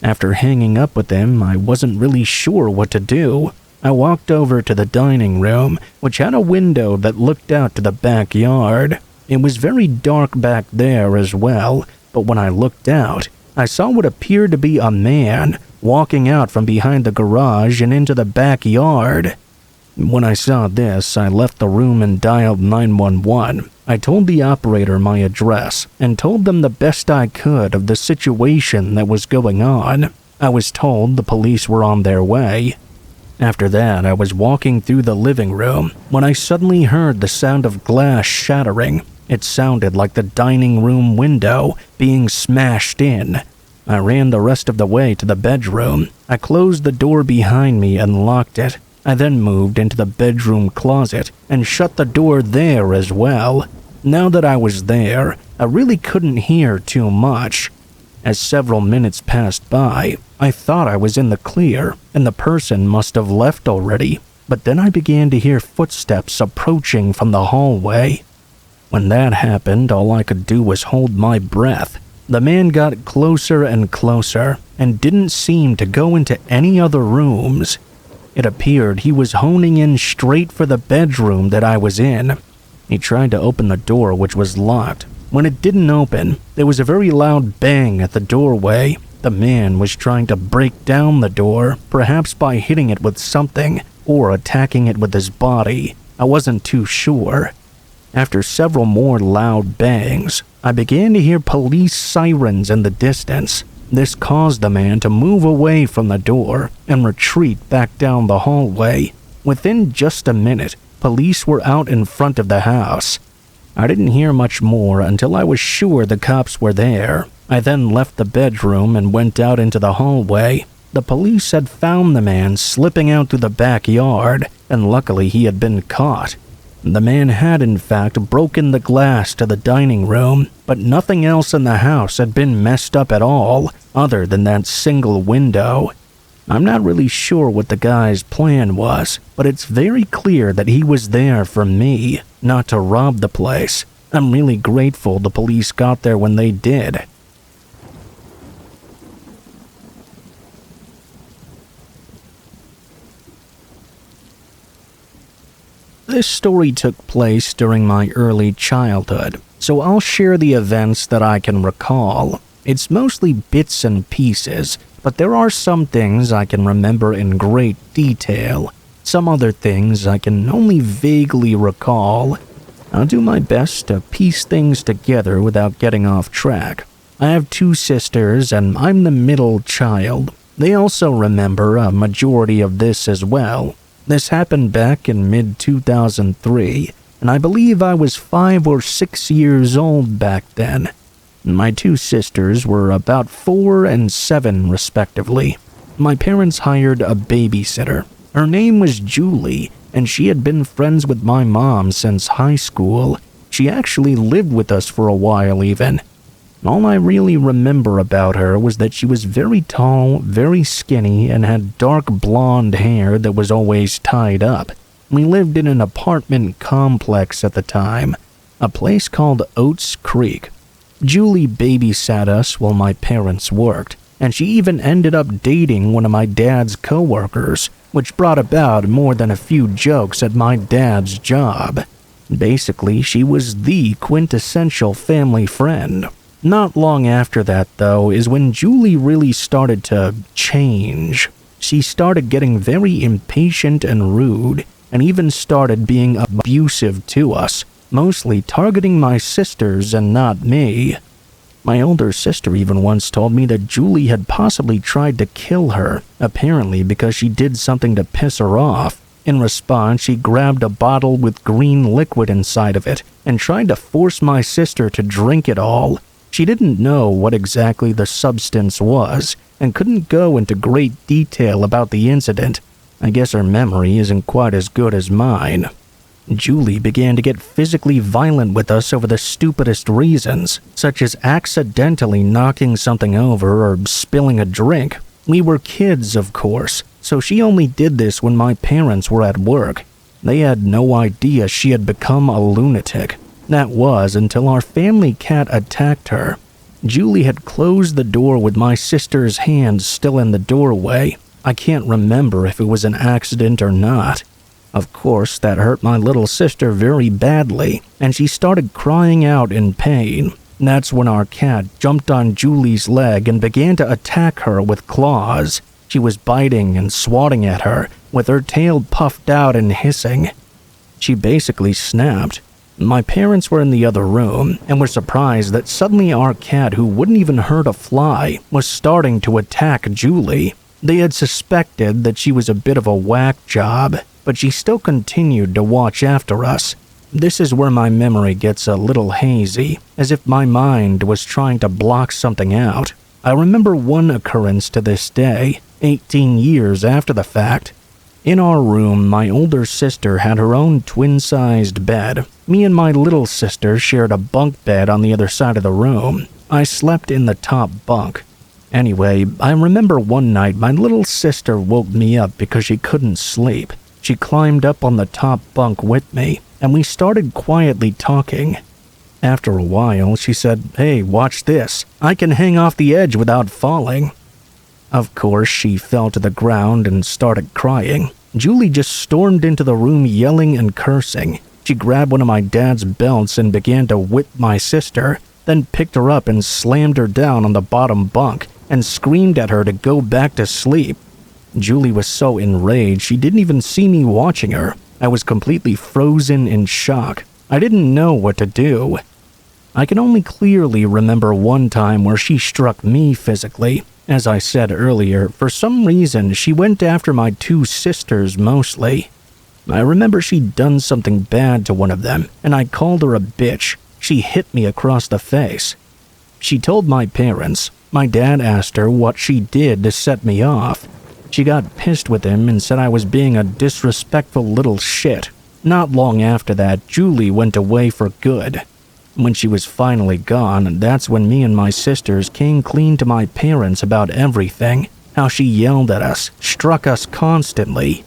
After hanging up with him, I wasn't really sure what to do. I walked over to the dining room, which had a window that looked out to the backyard. It was very dark back there as well, but when I looked out, I saw what appeared to be a man walking out from behind the garage and into the backyard. When I saw this, I left the room and dialed 911. I told the operator my address and told them the best I could of the situation that was going on. I was told the police were on their way. After that, I was walking through the living room when I suddenly heard the sound of glass shattering. It sounded like the dining room window being smashed in. I ran the rest of the way to the bedroom. I closed the door behind me and locked it. I then moved into the bedroom closet and shut the door there as well. Now that I was there, I really couldn't hear too much. As several minutes passed by, I thought I was in the clear and the person must have left already, but then I began to hear footsteps approaching from the hallway. When that happened, all I could do was hold my breath. The man got closer and closer and didn't seem to go into any other rooms. It appeared he was honing in straight for the bedroom that I was in. He tried to open the door, which was locked. When it didn't open, there was a very loud bang at the doorway. The man was trying to break down the door, perhaps by hitting it with something or attacking it with his body. I wasn't too sure. After several more loud bangs, I began to hear police sirens in the distance. This caused the man to move away from the door and retreat back down the hallway. Within just a minute, police were out in front of the house. I didn't hear much more until I was sure the cops were there. I then left the bedroom and went out into the hallway. The police had found the man slipping out through the backyard, and luckily he had been caught. The man had in fact broken the glass to the dining room, but nothing else in the house had been messed up at all, other than that single window. I'm not really sure what the guy's plan was, but it's very clear that he was there for me, not to rob the place. I'm really grateful the police got there when they did. This story took place during my early childhood, so I'll share the events that I can recall. It's mostly bits and pieces, but there are some things I can remember in great detail. Some other things I can only vaguely recall. I'll do my best to piece things together without getting off track. I have 2 sisters, and I'm the middle child. They also remember a majority of this as well. This happened back in mid-2003, and I believe I was 5 or 6 years old back then. My 2 sisters were about 4 and 7 respectively. My parents hired a babysitter. Her name was Julie, and she had been friends with my mom since high school. She actually lived with us for a while even. All I really remember about her was that she was very tall, very skinny, and had dark blonde hair that was always tied up. We lived in an apartment complex at the time, a place called Oats Creek. Julie babysat us while my parents worked, and she even ended up dating one of my dad's coworkers, which brought about more than a few jokes at my dad's job. Basically, she was the quintessential family friend. Not long after that, though, is when Julie really started to change. She started getting very impatient and rude, and even started being abusive to us, mostly targeting my sisters and not me. My older sister even once told me that Julie had possibly tried to kill her, apparently because she did something to piss her off. In response, she grabbed a bottle with green liquid inside of it and tried to force my sister to drink it all. She didn't know what exactly the substance was and couldn't go into great detail about the incident. I guess her memory isn't quite as good as mine. Julie began to get physically violent with us over the stupidest reasons, such as accidentally knocking something over or spilling a drink. We were kids, of course, so she only did this when my parents were at work. They had no idea she had become a lunatic. That was until our family cat attacked her. Julie had closed the door with my sister's hand still in the doorway. I can't remember if it was an accident or not. Of course, that hurt my little sister very badly, and she started crying out in pain. That's when our cat jumped on Julie's leg and began to attack her with claws. She was biting and swatting at her, with her tail puffed out and hissing. She basically snapped. My parents were in the other room and were surprised that suddenly our cat, who wouldn't even hurt a fly, was starting to attack Julie. They had suspected that she was a bit of a whack job, but she still continued to watch after us. This is where my memory gets a little hazy, as if my mind was trying to block something out. I remember one occurrence to this day, 18 years after the fact. In our room, my older sister had her own twin-sized bed. Me and my little sister shared a bunk bed on the other side of the room. I slept in the top bunk. Anyway, I remember one night my little sister woke me up because she couldn't sleep. She climbed up on the top bunk with me, and we started quietly talking. After a while, she said, "Hey, watch this. I can hang off the edge without falling." Of course, she fell to the ground and started crying. Julie just stormed into the room yelling and cursing. She grabbed one of my dad's belts and began to whip my sister, then picked her up and slammed her down on the bottom bunk and screamed at her to go back to sleep. Julie was so enraged she didn't even see me watching her. I was completely frozen in shock. I didn't know what to do. I can only clearly remember one time where she struck me physically. As I said earlier, for some reason she went after my 2 sisters mostly. I remember she'd done something bad to one of them, and I called her a bitch. She hit me across the face. She told my parents. My dad asked her what she did to set me off. She got pissed with him and said I was being a disrespectful little shit. Not long after that, Julie went away for good. When she was finally gone, that's when me and my sisters came clean to my parents about everything. How she yelled at us, struck us constantly.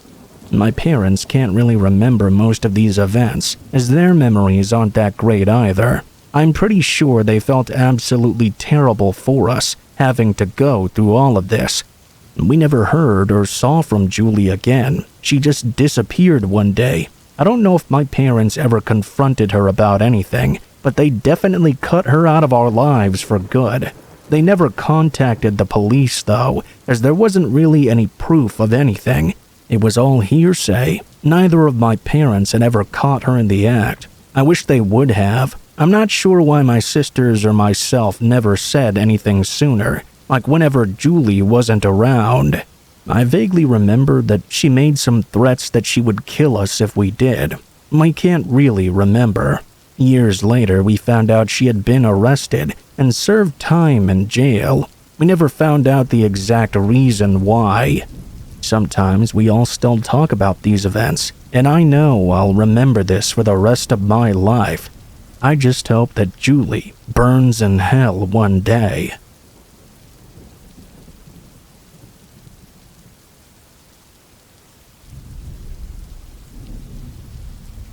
My parents can't really remember most of these events, as their memories aren't that great either. I'm pretty sure they felt absolutely terrible for us, having to go through all of this. We never heard or saw from Julie again. She just disappeared one day. I don't know if my parents ever confronted her about anything, but they definitely cut her out of our lives for good. They never contacted the police, though, as there wasn't really any proof of anything. It was all hearsay. Neither of my parents had ever caught her in the act. I wish they would have. I'm not sure why my sisters or myself never said anything sooner, like whenever Julie wasn't around. I vaguely remember that she made some threats that she would kill us if we did. I can't really remember. Years later, we found out she had been arrested and served time in jail. We never found out the exact reason why. Sometimes we all still talk about these events, and I know I'll remember this for the rest of my life. I just hope that Julie burns in hell one day.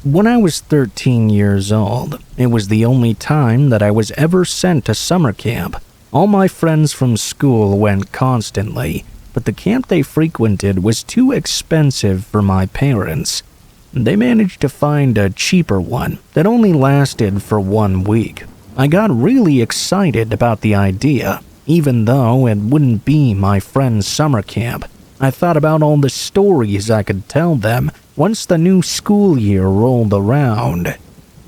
When I was 13 years old, it was the only time that I was ever sent to summer camp. All my friends from school went constantly, but the camp they frequented was too expensive for my parents. They managed to find a cheaper one that only lasted for 1 week. I got really excited about the idea, even though it wouldn't be my friend's summer camp. I thought about all the stories I could tell them once the new school year rolled around.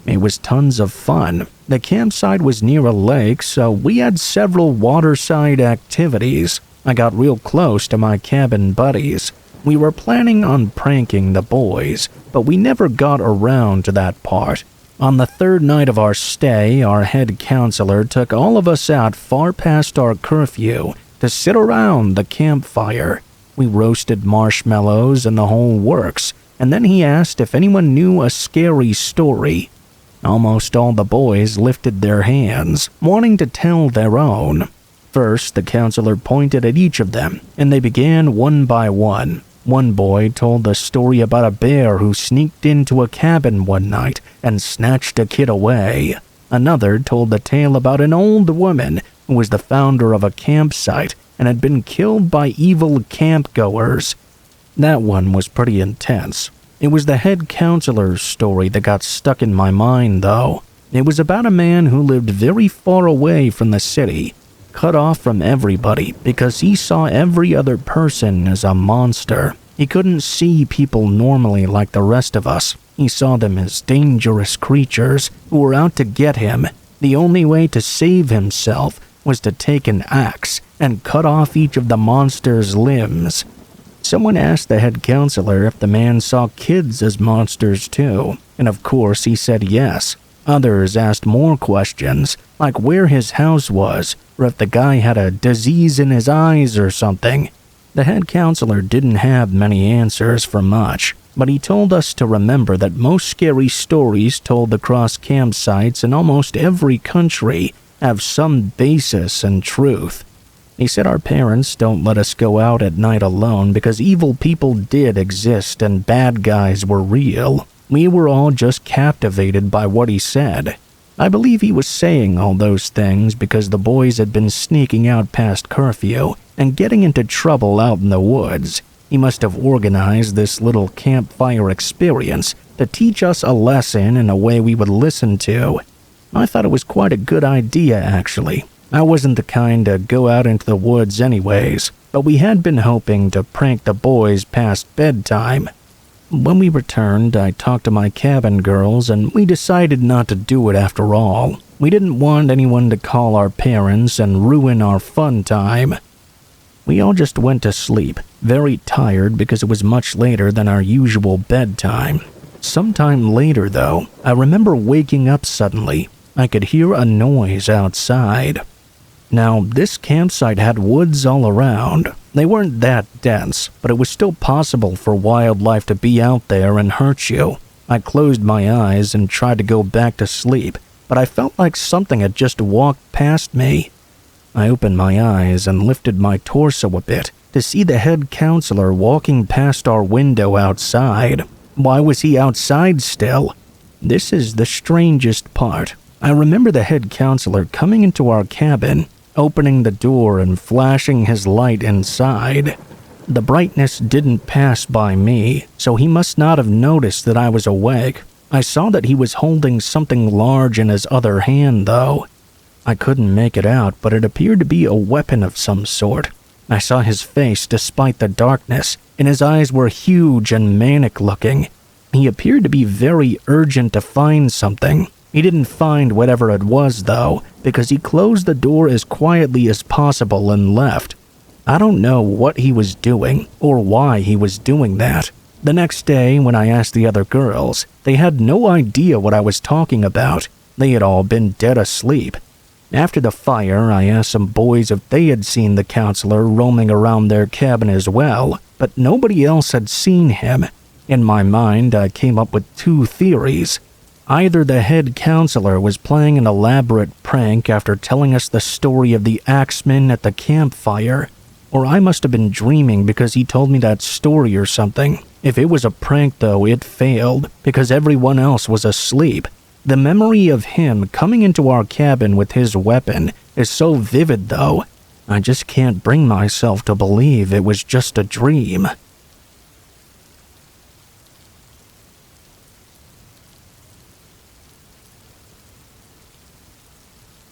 It was tons of fun. The campsite was near a lake, so we had several waterside activities. I got real close to my cabin buddies. We were planning on pranking the boys, but we never got around to that part. On the third night of our stay, our head counselor took all of us out far past our curfew to sit around the campfire. We roasted marshmallows and the whole works, and then he asked if anyone knew a scary story. Almost all the boys lifted their hands, wanting to tell their own. First, the counselor pointed at each of them, and they began one by one. One boy told the story about a bear who sneaked into a cabin one night and snatched a kid away. Another told the tale about an old woman who was the founder of a campsite and had been killed by evil campgoers. That one was pretty intense. It was the head counselor's story that got stuck in my mind, though. It was about a man who lived very far away from the city, cut off from everybody because he saw every other person as a monster. He couldn't see people normally like the rest of us. He saw them as dangerous creatures who were out to get him. The only way to save himself was to take an axe and cut off each of the monster's limbs. Someone asked the head counselor if the man saw kids as monsters too, and of course he said yes. Others asked more questions, like where his house was, or if the guy had a disease in his eyes or something. The head counselor didn't have many answers for much, but he told us to remember that most scary stories told across campsites in almost every country have some basis in truth. He said our parents don't let us go out at night alone because evil people did exist and bad guys were real. We were all just captivated by what he said. I believe he was saying all those things because the boys had been sneaking out past curfew and getting into trouble out in the woods. He must have organized this little campfire experience to teach us a lesson in a way we would listen to. I thought it was quite a good idea, actually. I wasn't the kind to go out into the woods anyways, but we had been hoping to prank the boys past bedtime. When we returned, I talked to my cabin girls, and we decided not to do it after all. We didn't want anyone to call our parents and ruin our fun time. We all just went to sleep, very tired because it was much later than our usual bedtime. Sometime later, though, I remember waking up suddenly. I could hear a noise outside. Now, this campsite had woods all around. They weren't that dense, but it was still possible for wildlife to be out there and hurt you. I closed my eyes and tried to go back to sleep, but I felt like something had just walked past me. I opened my eyes and lifted my torso a bit to see the head counselor walking past our window outside. Why was he outside still? This is the strangest part. I remember the head counselor coming into our cabin, opening the door and flashing his light inside. The brightness didn't pass by me, so he must not have noticed that I was awake. I saw that he was holding something large in his other hand, though. I couldn't make it out, but it appeared to be a weapon of some sort. I saw his face despite the darkness, and his eyes were huge and manic-looking. He appeared to be very urgent to find something. He didn't find whatever it was, though, because he closed the door as quietly as possible and left. I don't know what he was doing or why he was doing that. The next day, when I asked the other girls, they had no idea what I was talking about. They had all been dead asleep. After the fire, I asked some boys if they had seen the counselor roaming around their cabin as well, but nobody else had seen him. In my mind, I came up with two theories. Either the head counselor was playing an elaborate prank after telling us the story of the axeman at the campfire, or I must have been dreaming because he told me that story or something. If it was a prank, though, it failed because everyone else was asleep. The memory of him coming into our cabin with his weapon is so vivid, though. I just can't bring myself to believe it was just a dream.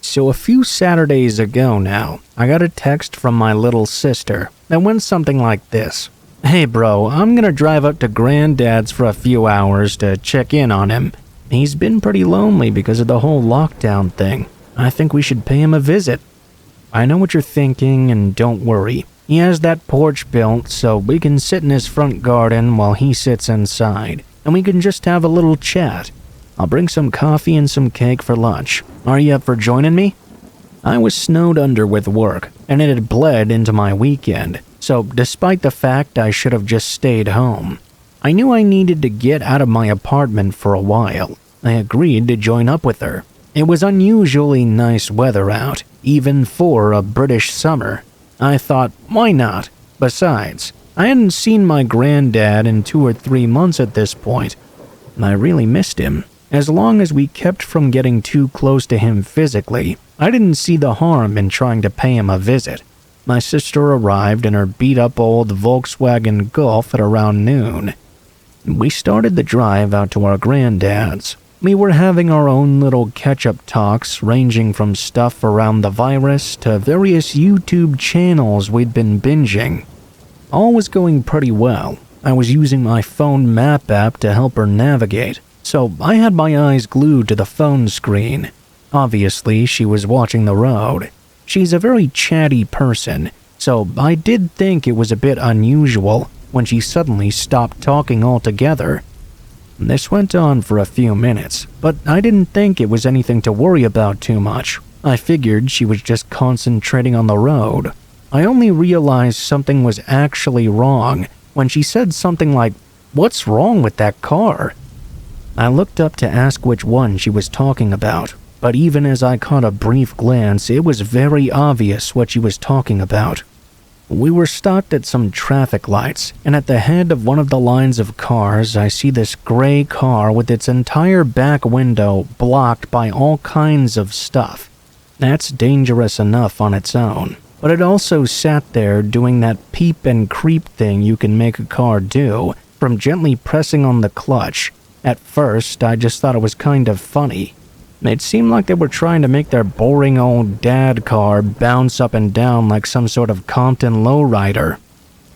So a few Saturdays ago now, I got a text from my little sister that went something like this. Hey bro, I'm gonna drive up to Granddad's for a few hours to check in on him. He's been pretty lonely because of the whole lockdown thing. I think we should pay him a visit. I know what you're thinking, and don't worry. He has that porch built so we can sit in his front garden while he sits inside, and we can just have a little chat. I'll bring some coffee and some cake for lunch. Are you up for joining me? I was snowed under with work, and it had bled into my weekend, so despite the fact I should have just stayed home, I knew I needed to get out of my apartment for a while. I agreed to join up with her. It was unusually nice weather out, even for a British summer. I thought, why not? Besides, I hadn't seen my granddad in 2 or 3 months at this point. I really missed him. As long as we kept from getting too close to him physically, I didn't see the harm in trying to pay him a visit. My sister arrived in her beat-up old Volkswagen Golf at around noon. We started the drive out to our granddad's. We were having our own little catch-up talks ranging from stuff around the virus to various YouTube channels we'd been binging. All was going pretty well. I was using my phone map app to help her navigate, so I had my eyes glued to the phone screen. Obviously, she was watching the road. She's a very chatty person, so I did think it was a bit unusual when she suddenly stopped talking altogether. This went on for a few minutes, but I didn't think it was anything to worry about too much. I figured she was just concentrating on the road. I only realized something was actually wrong when she said something like, "What's wrong with that car?" I looked up to ask which one she was talking about, but even as I caught a brief glance, it was very obvious what she was talking about. We were stopped at some traffic lights, and at the head of one of the lines of cars, I see this gray car with its entire back window blocked by all kinds of stuff. That's dangerous enough on its own, but it also sat there doing that peep and creep thing you can make a car do, from gently pressing on the clutch. At first, I just thought it was kind of funny. It seemed like they were trying to make their boring old dad car bounce up and down like some sort of Compton lowrider.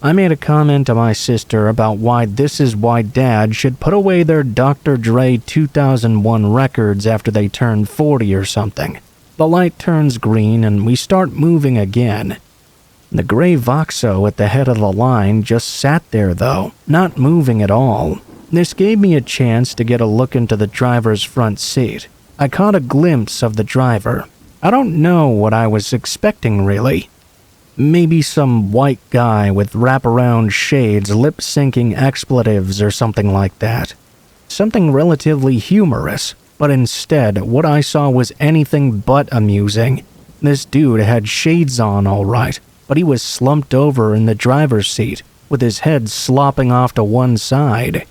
I made a comment to my sister about why this is why Dad should put away their Dr. Dre 2001 records after they turn 40 or something. The light turns green and we start moving again. The gray Voxo at the head of the line just sat there though, not moving at all. This gave me a chance to get a look into the driver's front seat. I caught a glimpse of the driver. I don't know what I was expecting really. Maybe some white guy with wraparound shades lip-syncing expletives or something like that. Something relatively humorous, but instead what I saw was anything but amusing. This dude had shades on all right, but he was slumped over in the driver's seat, with his head slopping off to one side.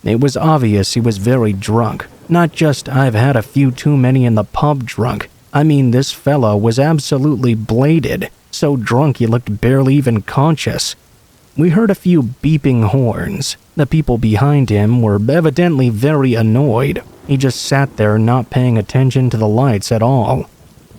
It was obvious he was very drunk. Not just I've had a few too many in the pub drunk. I mean, this fellow was absolutely bladed, so drunk he looked barely even conscious. We heard a few beeping horns. The people behind him were evidently very annoyed. He just sat there not paying attention to the lights at all.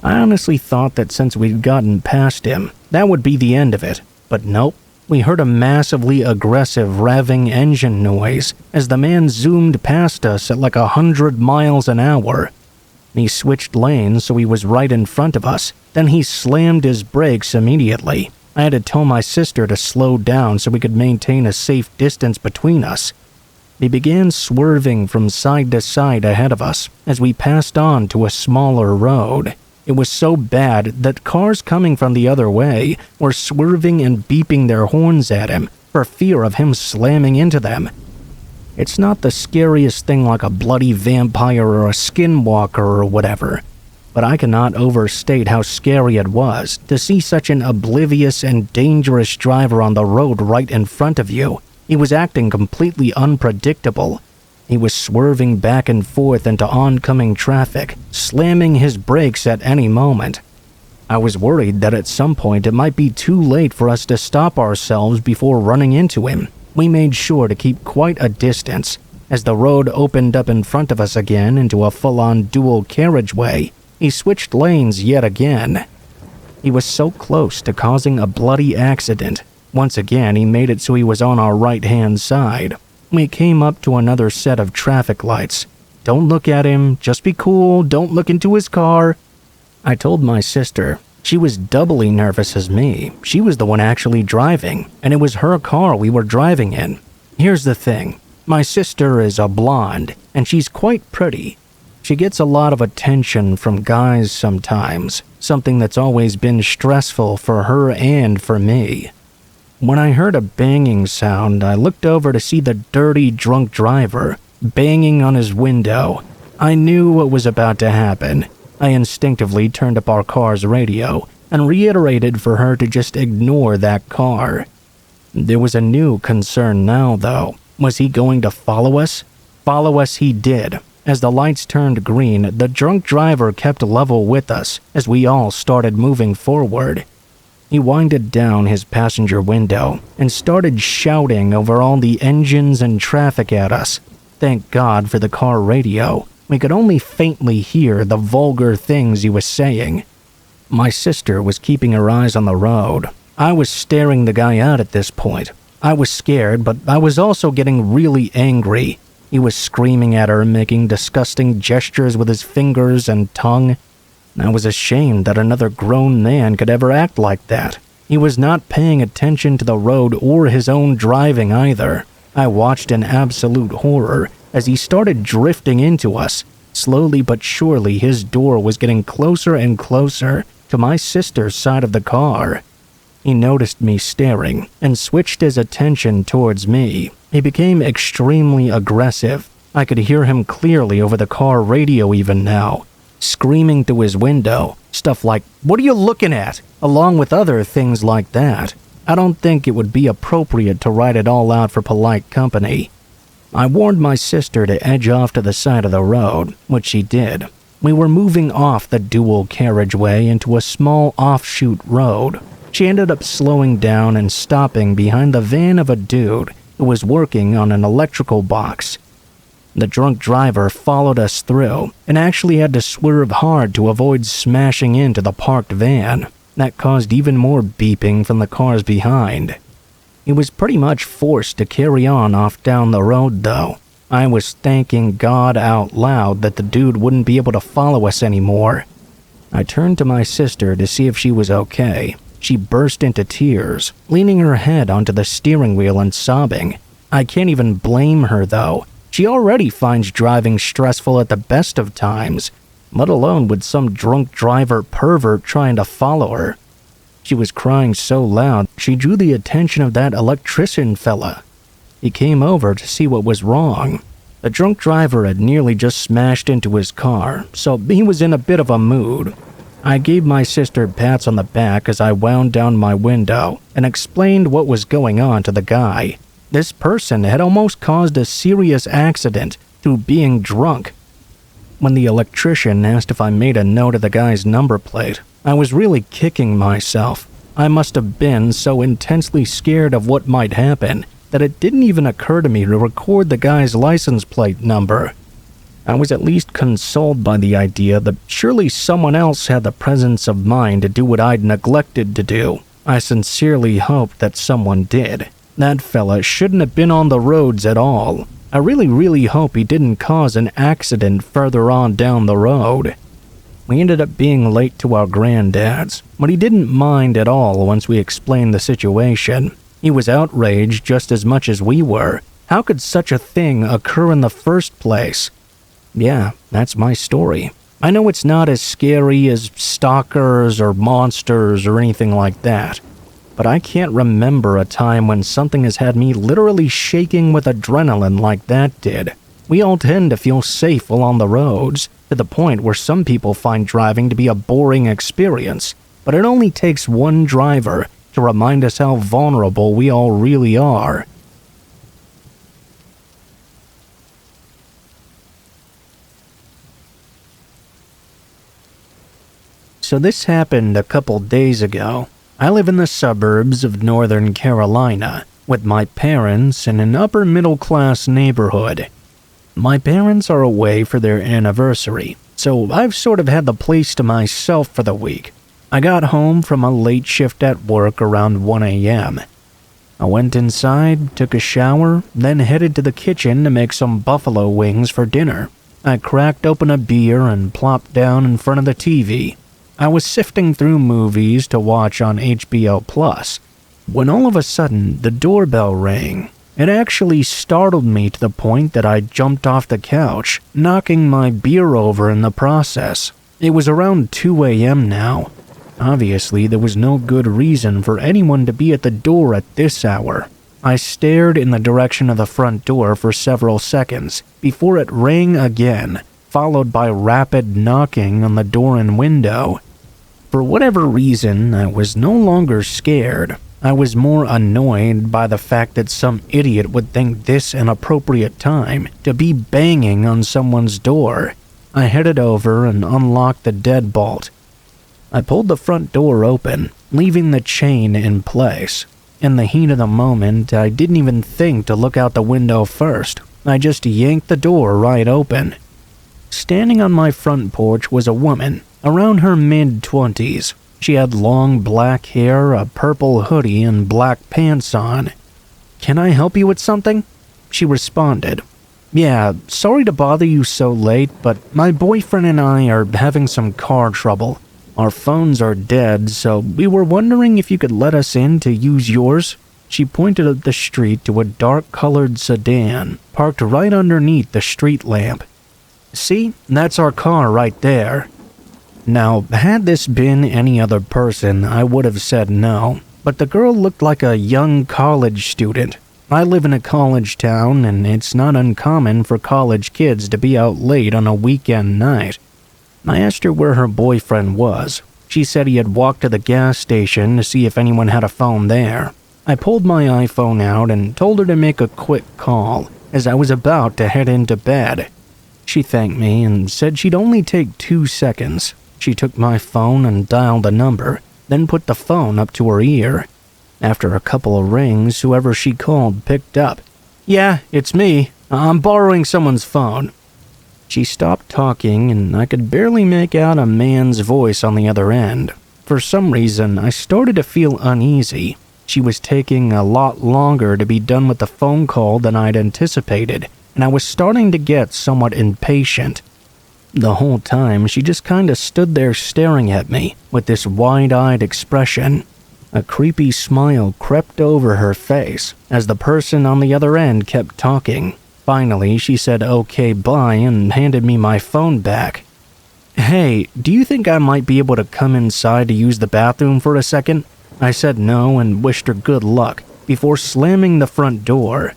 I honestly thought that since we'd gotten past him, that would be the end of it. But nope. We heard a massively aggressive revving engine noise as the man zoomed past us at like 100 miles an hour. He switched lanes so he was right in front of us. Then he slammed his brakes immediately. I had to tell my sister to slow down so we could maintain a safe distance between us. He began swerving from side to side ahead of us as we passed on to a smaller road. It was so bad that cars coming from the other way were swerving and beeping their horns at him for fear of him slamming into them. It's not the scariest thing like a bloody vampire or a skinwalker or whatever, but I cannot overstate how scary it was to see such an oblivious and dangerous driver on the road right in front of you. He was acting completely unpredictable. He was swerving back and forth into oncoming traffic, slamming his brakes at any moment. I was worried that at some point it might be too late for us to stop ourselves before running into him. We made sure to keep quite a distance. As the road opened up in front of us again into a full-on dual carriageway, he switched lanes yet again. He was so close to causing a bloody accident. Once again, he made it so he was on our right-hand side. We came up to another set of traffic lights. Don't look at him, just be cool, don't look into his car. I told my sister. She was doubly nervous as me. She was the one actually driving, and it was her car we were driving in. Here's the thing. My sister is a blonde, and she's quite pretty. She gets a lot of attention from guys sometimes, something that's always been stressful for her and for me. When I heard a banging sound, I looked over to see the dirty drunk driver banging on his window. I knew what was about to happen. I instinctively turned up our car's radio and reiterated for her to just ignore that car. There was a new concern now, though. Was he going to follow us? Follow us he did. As the lights turned green, the drunk driver kept level with us as we all started moving forward. He winded down his passenger window and started shouting over all the engines and traffic at us. Thank God for the car radio. We could only faintly hear the vulgar things he was saying. My sister was keeping her eyes on the road. I was staring the guy out at this point. I was scared, but I was also getting really angry. He was screaming at her, making disgusting gestures with his fingers and tongue. I was ashamed that another grown man could ever act like that. He was not paying attention to the road or his own driving either. I watched in absolute horror as he started drifting into us. Slowly but surely, his door was getting closer and closer to my sister's side of the car. He noticed me staring and switched his attention towards me. He became extremely aggressive. I could hear him clearly over the car radio even now, screaming through his window, stuff like, "What are you looking at?" along with other things like that. I don't think it would be appropriate to write it all out for polite company. I warned my sister to edge off to the side of the road, which she did. We were moving off the dual carriageway into a small offshoot road. She ended up slowing down and stopping behind the van of a dude who was working on an electrical box. The drunk driver followed us through and actually had to swerve hard to avoid smashing into the parked van. That caused even more beeping from the cars behind. He was pretty much forced to carry on off down the road, though. I was thanking God out loud that the dude wouldn't be able to follow us anymore. I turned to my sister to see if she was okay. She burst into tears, leaning her head onto the steering wheel and sobbing. I can't even blame her, though. She already finds driving stressful at the best of times, let alone with some drunk driver pervert trying to follow her. She was crying so loud, she drew the attention of that electrician fella. He came over to see what was wrong. The drunk driver had nearly just smashed into his car, so he was in a bit of a mood. I gave my sister pats on the back as I wound down my window and explained what was going on to the guy. This person had almost caused a serious accident through being drunk. When the electrician asked if I made a note of the guy's number plate, I was really kicking myself. I must have been so intensely scared of what might happen that it didn't even occur to me to record the guy's license plate number. I was at least consoled by the idea that surely someone else had the presence of mind to do what I'd neglected to do. I sincerely hoped that someone did. That fella shouldn't have been on the roads at all. I really hope he didn't cause an accident further on down the road. We ended up being late to our granddad's, but he didn't mind at all once we explained the situation. He was outraged just as much as we were. How could such a thing occur in the first place? Yeah, that's my story. I know it's not as scary as stalkers or monsters or anything like that, but I can't remember a time when something has had me literally shaking with adrenaline like that did. We all tend to feel safe while on the roads, to the point where some people find driving to be a boring experience, but it only takes one driver to remind us how vulnerable we all really are. So this happened a couple days ago. I live in the suburbs of Northern Carolina, with my parents in an upper-middle-class neighborhood. My parents are away for their anniversary, so I've sort of had the place to myself for the week. I got home from a late shift at work around 1 a.m. I went inside, took a shower, then headed to the kitchen to make some buffalo wings for dinner. I cracked open a beer and plopped down in front of the TV. I was sifting through movies to watch on HBO+, when all of a sudden the doorbell rang. It actually startled me to the point that I jumped off the couch, knocking my beer over in the process. It was around 2 a.m. now. Obviously, there was no good reason for anyone to be at the door at this hour. I stared in the direction of the front door for several seconds before it rang again, followed by rapid knocking on the door and window. For whatever reason, I was no longer scared. I was more annoyed by the fact that some idiot would think this an appropriate time to be banging on someone's door. I headed over and unlocked the deadbolt. I pulled the front door open, leaving the chain in place. In the heat of the moment, I didn't even think to look out the window first. I just yanked the door right open. Standing on my front porch was a woman, around her mid-20s. She had long black hair, a purple hoodie, and black pants on. "Can I help you with something?" she responded. "Yeah, sorry to bother you so late, but my boyfriend and I are having some car trouble. Our phones are dead, so we were wondering if you could let us in to use yours." She pointed up the street to a dark-colored sedan, parked right underneath the street lamp. "See, that's our car right there." Now, had this been any other person, I would have said no, but the girl looked like a young college student. I live in a college town, and it's not uncommon for college kids to be out late on a weekend night. I asked her where her boyfriend was. She said he had walked to the gas station to see if anyone had a phone there. I pulled my iPhone out and told her to make a quick call, as I was about to head into bed. She thanked me and said she'd only take 2 seconds. She took my phone and dialed a number, then put the phone up to her ear. After a couple of rings, whoever she called picked up. "Yeah, it's me. I'm borrowing someone's phone." She stopped talking, and I could barely make out a man's voice on the other end. For some reason, I started to feel uneasy. She was taking a lot longer to be done with the phone call than I'd anticipated, and I was starting to get somewhat impatient. The whole time, she just kinda stood there staring at me with this wide-eyed expression. A creepy smile crept over her face as the person on the other end kept talking. Finally, she said okay bye and handed me my phone back. "Hey, do you think I might be able to come inside to use the bathroom for a second?" I said no and wished her good luck before slamming the front door.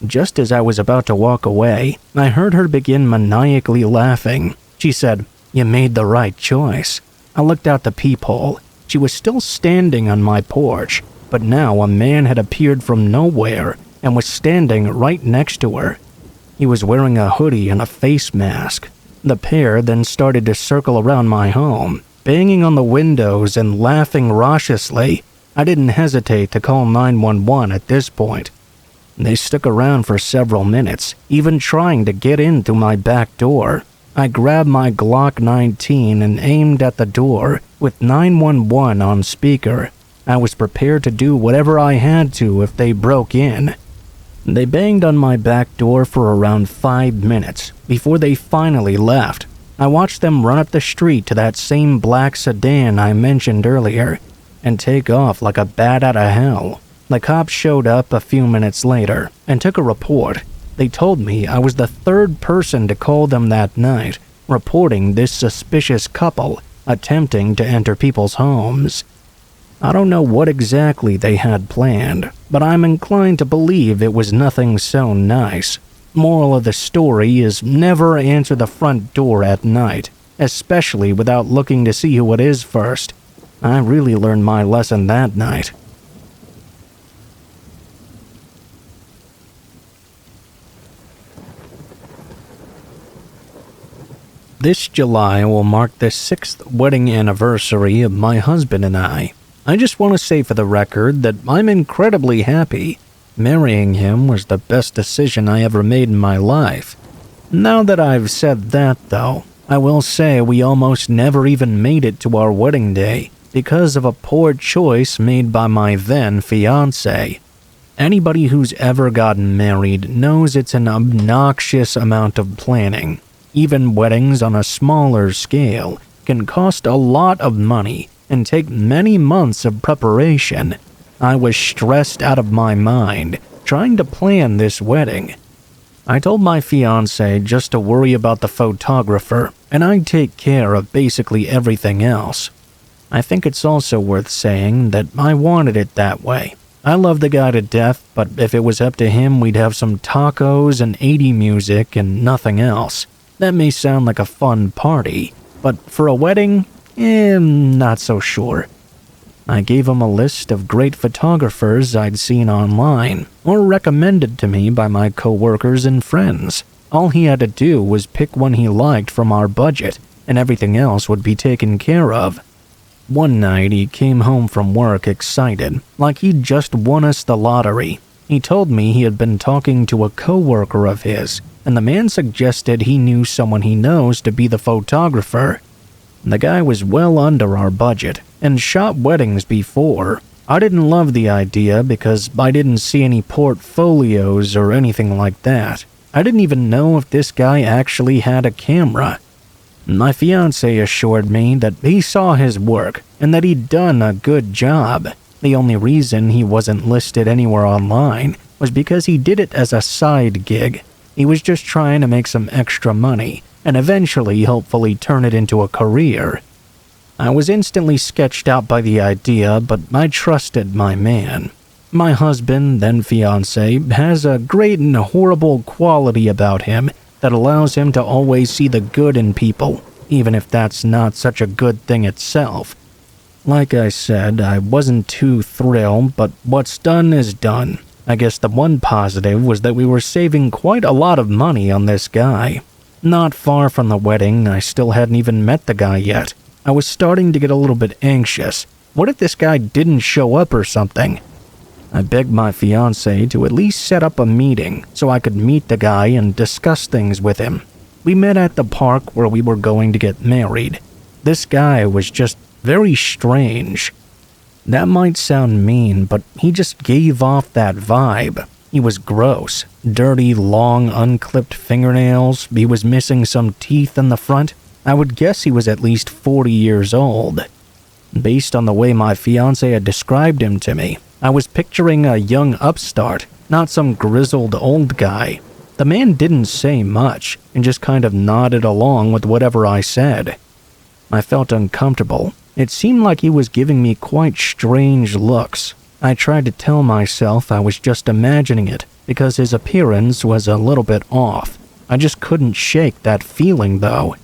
Just as I was about to walk away, I heard her begin maniacally laughing. She said, "You made the right choice." I looked out the peephole. She was still standing on my porch, but now a man had appeared from nowhere and was standing right next to her. He was wearing a hoodie and a face mask. The pair then started to circle around my home, banging on the windows and laughing raucously I didn't hesitate to call 911 at this point. They stuck around for several minutes, even trying to get in through my back door. I grabbed my Glock 19 and aimed at the door with 911 on speaker. I was prepared to do whatever I had to if they broke in. They banged on my back door for around 5 minutes before they finally left. I watched them run up the street to that same black sedan I mentioned earlier and take off like a bat out of hell. The cops showed up a few minutes later and took a report. They told me I was the third person to call them that night, reporting this suspicious couple attempting to enter people's homes. I don't know what exactly they had planned, but I'm inclined to believe it was nothing so nice. Moral of the story is never answer the front door at night, especially without looking to see who it is first. I really learned my lesson that night. This July will mark the 6th wedding anniversary of my husband and I. I just want to say for the record that I'm incredibly happy. Marrying him was the best decision I ever made in my life. Now that I've said that, though, I will say we almost never even made it to our wedding day because of a poor choice made by my then fiancé. Anybody who's ever gotten married knows it's an obnoxious amount of planning. Even weddings on a smaller scale can cost a lot of money and take many months of preparation. I was stressed out of my mind trying to plan this wedding. I told my fiancé just to worry about the photographer and I'd take care of basically everything else. I think it's also worth saying that I wanted it that way. I love the guy to death, but if it was up to him, we'd have some tacos and 80 music and nothing else. That may sound like a fun party, but for a wedding, not so sure. I gave him a list of great photographers I'd seen online or recommended to me by my coworkers and friends. All he had to do was pick one he liked from our budget, and everything else would be taken care of. One night, he came home from work excited, like he'd just won us the lottery. He told me he had been talking to a coworker of his, and the man suggested he knew someone he knows to be the photographer. The guy was well under our budget and shot weddings before. I didn't love the idea because I didn't see any portfolios or anything like that. I didn't even know if this guy actually had a camera. My fiancé assured me that he saw his work and that he'd done a good job. The only reason he wasn't listed anywhere online was because he did it as a side gig. He was just trying to make some extra money and eventually hopefully turn it into a career. I was instantly sketched out by the idea, but I trusted my man. My husband, then fiancé, has a great and horrible quality about him that allows him to always see the good in people, even if that's not such a good thing itself. Like I said, I wasn't too thrilled, but what's done is done. I guess the one positive was that we were saving quite a lot of money on this guy. Not far from the wedding, I still hadn't even met the guy yet. I was starting to get a little bit anxious. What if this guy didn't show up or something? I begged my fiancé to at least set up a meeting so I could meet the guy and discuss things with him. We met at the park where we were going to get married. This guy was just very strange. That might sound mean, but he just gave off that vibe. He was gross. Dirty, long, unclipped fingernails. He was missing some teeth in the front. I would guess he was at least 40 years old. Based on the way my fiancé had described him to me, I was picturing a young upstart, not some grizzled old guy. The man didn't say much and just kind of nodded along with whatever I said. I felt uncomfortable. It seemed like he was giving me quite strange looks. I tried to tell myself I was just imagining it because his appearance was a little bit off. I just couldn't shake that feeling, though.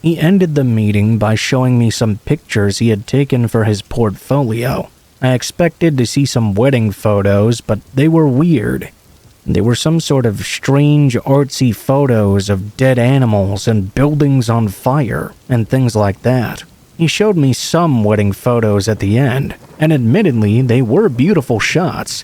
He ended the meeting by showing me some pictures he had taken for his portfolio. I expected to see some wedding photos, but they were weird. They were some sort of strange artsy photos of dead animals and buildings on fire and things like that. He showed me some wedding photos at the end, and admittedly, they were beautiful shots.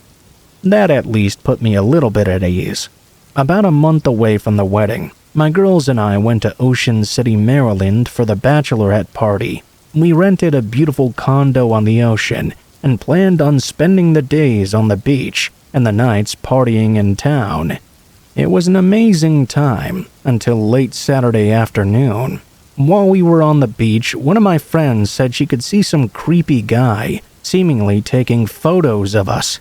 That at least put me a little bit at ease. About a month away from the wedding, my girls and I went to Ocean City, Maryland for the bachelorette party. We rented a beautiful condo on the ocean and planned on spending the days on the beach and the nights partying in town. It was an amazing time until late Saturday afternoon. While we were on the beach, one of my friends said she could see some creepy guy seemingly taking photos of us.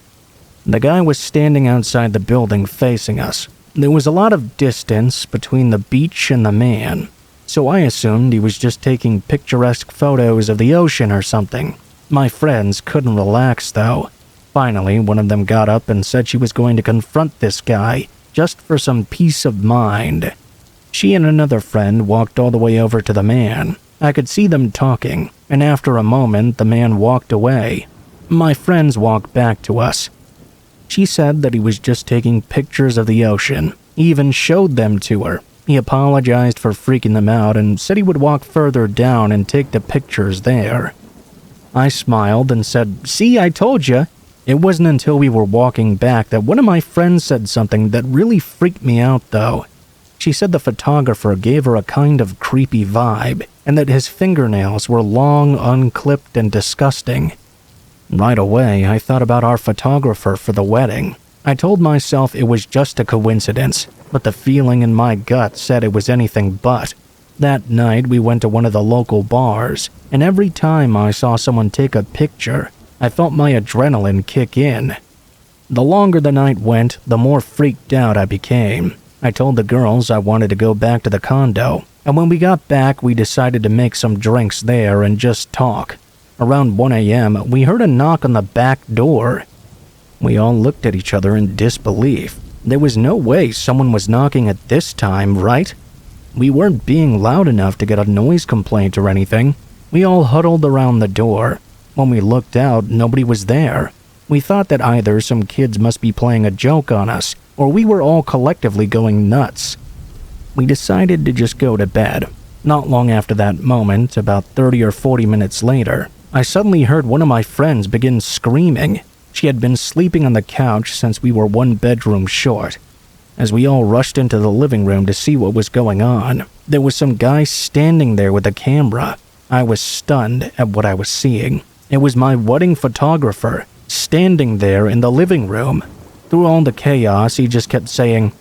The guy was standing outside the building facing us. There was a lot of distance between the beach and the man, so I assumed he was just taking picturesque photos of the ocean or something. My friends couldn't relax though. Finally, one of them got up and said she was going to confront this guy just for some peace of mind. She and another friend walked all the way over to the man. I could see them talking, and after a moment, the man walked away. My friends walked back to us. She said that he was just taking pictures of the ocean. He even showed them to her. He apologized for freaking them out and said he would walk further down and take the pictures there. I smiled and said, "See, I told you." It wasn't until we were walking back that one of my friends said something that really freaked me out though. She said the photographer gave her a kind of creepy vibe and that his fingernails were long, unclipped, and disgusting. Right away, I thought about our photographer for the wedding. I told myself it was just a coincidence, but the feeling in my gut said it was anything but. That night, we went to one of the local bars, and every time I saw someone take a picture, I felt my adrenaline kick in. The longer the night went, the more freaked out I became. I told the girls I wanted to go back to the condo, and when we got back, we decided to make some drinks there and just talk. Around 1 a.m., we heard a knock on the back door. We all looked at each other in disbelief. There was no way someone was knocking at this time, right? We weren't being loud enough to get a noise complaint or anything. We all huddled around the door. When we looked out, nobody was there. We thought that either some kids must be playing a joke on us, or we were all collectively going nuts. We decided to just go to bed. Not long after that moment, about 30 or 40 minutes later, I suddenly heard one of my friends begin screaming. She had been sleeping on the couch since we were one bedroom short. As we all rushed into the living room to see what was going on, there was some guy standing there with a camera. I was stunned at what I was seeing. It was my wedding photographer, standing there in the living room. Through all the chaos, he just kept saying,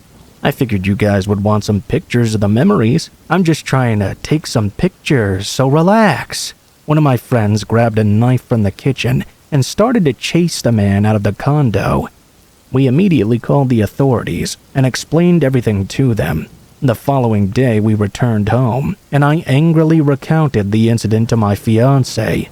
"I figured you guys would want some pictures of the memories. I'm just trying to take some pictures, so relax." One of my friends grabbed a knife from the kitchen and started to chase the man out of the condo. We immediately called the authorities and explained everything to them. The following day, we returned home, and I angrily recounted the incident to my fiancé.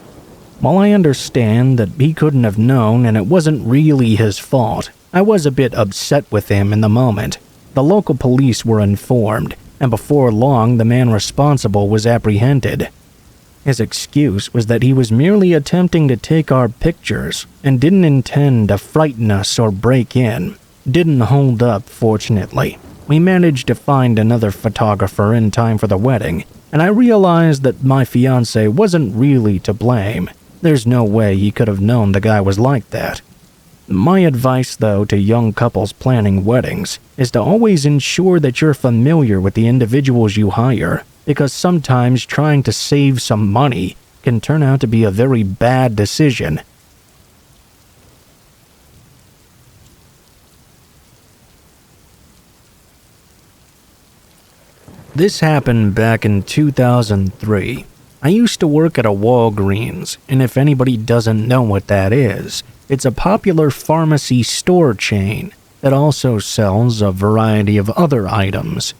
While I understand that he couldn't have known and it wasn't really his fault, I was a bit upset with him in the moment. The local police were informed, and before long, the man responsible was apprehended. His excuse was that he was merely attempting to take our pictures and didn't intend to frighten us or break in. Didn't hold up, fortunately. We managed to find another photographer in time for the wedding, and I realized that my fiancé wasn't really to blame. There's no way he could have known the guy was like that. My advice, though, to young couples planning weddings is to always ensure that you're familiar with the individuals you hire, because sometimes trying to save some money can turn out to be a very bad decision. This happened back in 2003. I used to work at a Walgreens, and if anybody doesn't know what that is, it's a popular pharmacy store chain that also sells a variety of other items.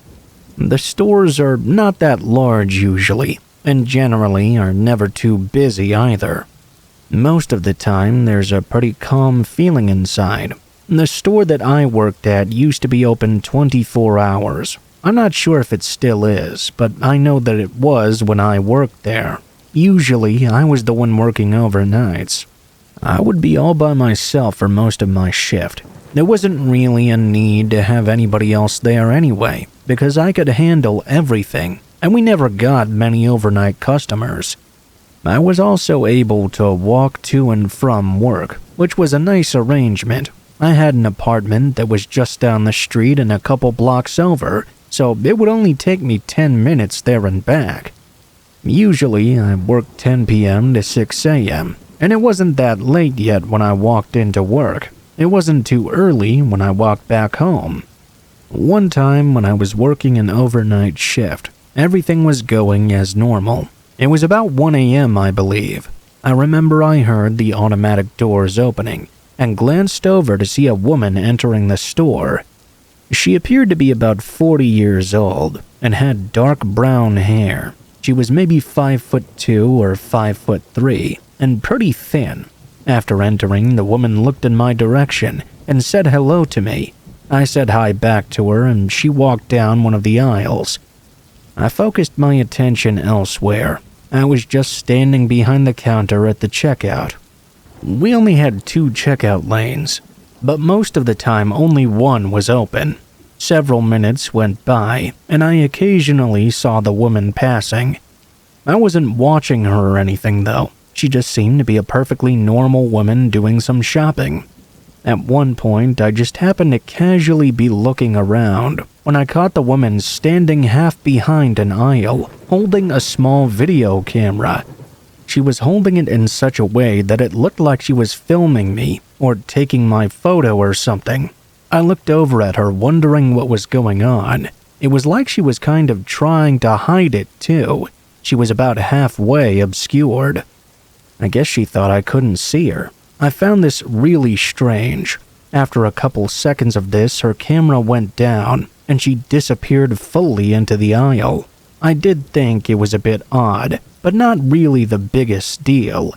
The stores are not that large usually, and generally are never too busy either. Most of the time, there's a pretty calm feeling inside. The store that I worked at used to be open 24 hours. I'm not sure if it still is, but I know that it was when I worked there. Usually, I was the one working overnights. I would be all by myself for most of my shift. There wasn't really a need to have anybody else there anyway, because I could handle everything, and we never got many overnight customers. I was also able to walk to and from work, which was a nice arrangement. I had an apartment that was just down the street and a couple blocks over, so it would only take me 10 minutes there and back. Usually, I worked 10 p.m. to 6 a.m., and it wasn't that late yet when I walked into work. It wasn't too early when I walked back home. One time when I was working an overnight shift, everything was going as normal. It was about 1 a.m., I believe. I remember I heard the automatic doors opening and glanced over to see a woman entering the store. She appeared to be about 40 years old and had dark brown hair. She was maybe 5'2" or 5'3" and pretty thin. After entering, the woman looked in my direction and said hello to me. I said hi back to her and she walked down one of the aisles. I focused my attention elsewhere. I was just standing behind the counter at the checkout. We only had 2 checkout lanes, but most of the time only one was open. Several minutes went by, and I occasionally saw the woman passing. I wasn't watching her or anything though. She just seemed to be a perfectly normal woman doing some shopping. At one point, I just happened to casually be looking around when I caught the woman standing half behind an aisle, holding a small video camera. She was holding it in such a way that it looked like she was filming me or taking my photo or something. I looked over at her wondering what was going on. It was like she was kind of trying to hide it too. She was about halfway obscured. I guess she thought I couldn't see her. I found this really strange. After a couple seconds of this, her camera went down and she disappeared fully into the aisle. I did think it was a bit odd, but not really the biggest deal.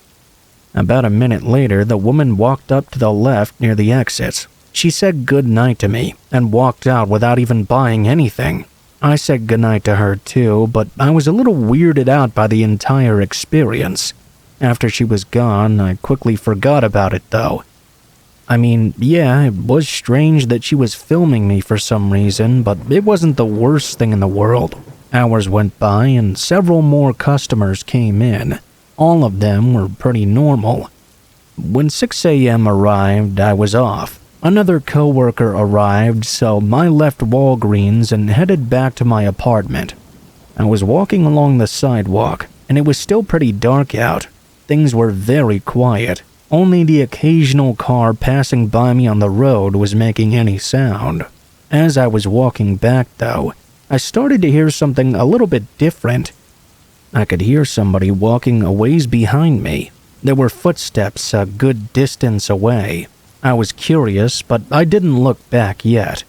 About a minute later, the woman walked up to the left near the exits. She said goodnight to me and walked out without even buying anything. I said goodnight to her too, but I was a little weirded out by the entire experience. After she was gone, I quickly forgot about it though. I mean, yeah, it was strange that she was filming me for some reason, but it wasn't the worst thing in the world. Hours went by and several more customers came in. All of them were pretty normal. When 6 a.m. arrived, I was off. Another coworker arrived, so I left Walgreens and headed back to my apartment. I was walking along the sidewalk, and it was still pretty dark out. Things were very quiet. Only the occasional car passing by me on the road was making any sound. As I was walking back, though, I started to hear something a little bit different. I could hear somebody walking a ways behind me. There were footsteps a good distance away. I was curious, but I didn't look back yet.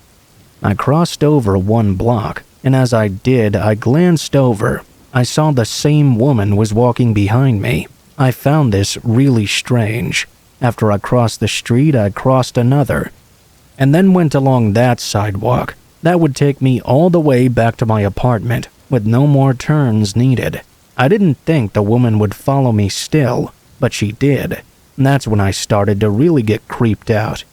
I crossed over 1 block, and as I did, I glanced over. I saw the same woman was walking behind me. I found this really strange. After I crossed the street, I crossed another, and then went along that sidewalk. That would take me all the way back to my apartment, with no more turns needed. I didn't think the woman would follow me still, but she did. That's when I started to really get creeped out.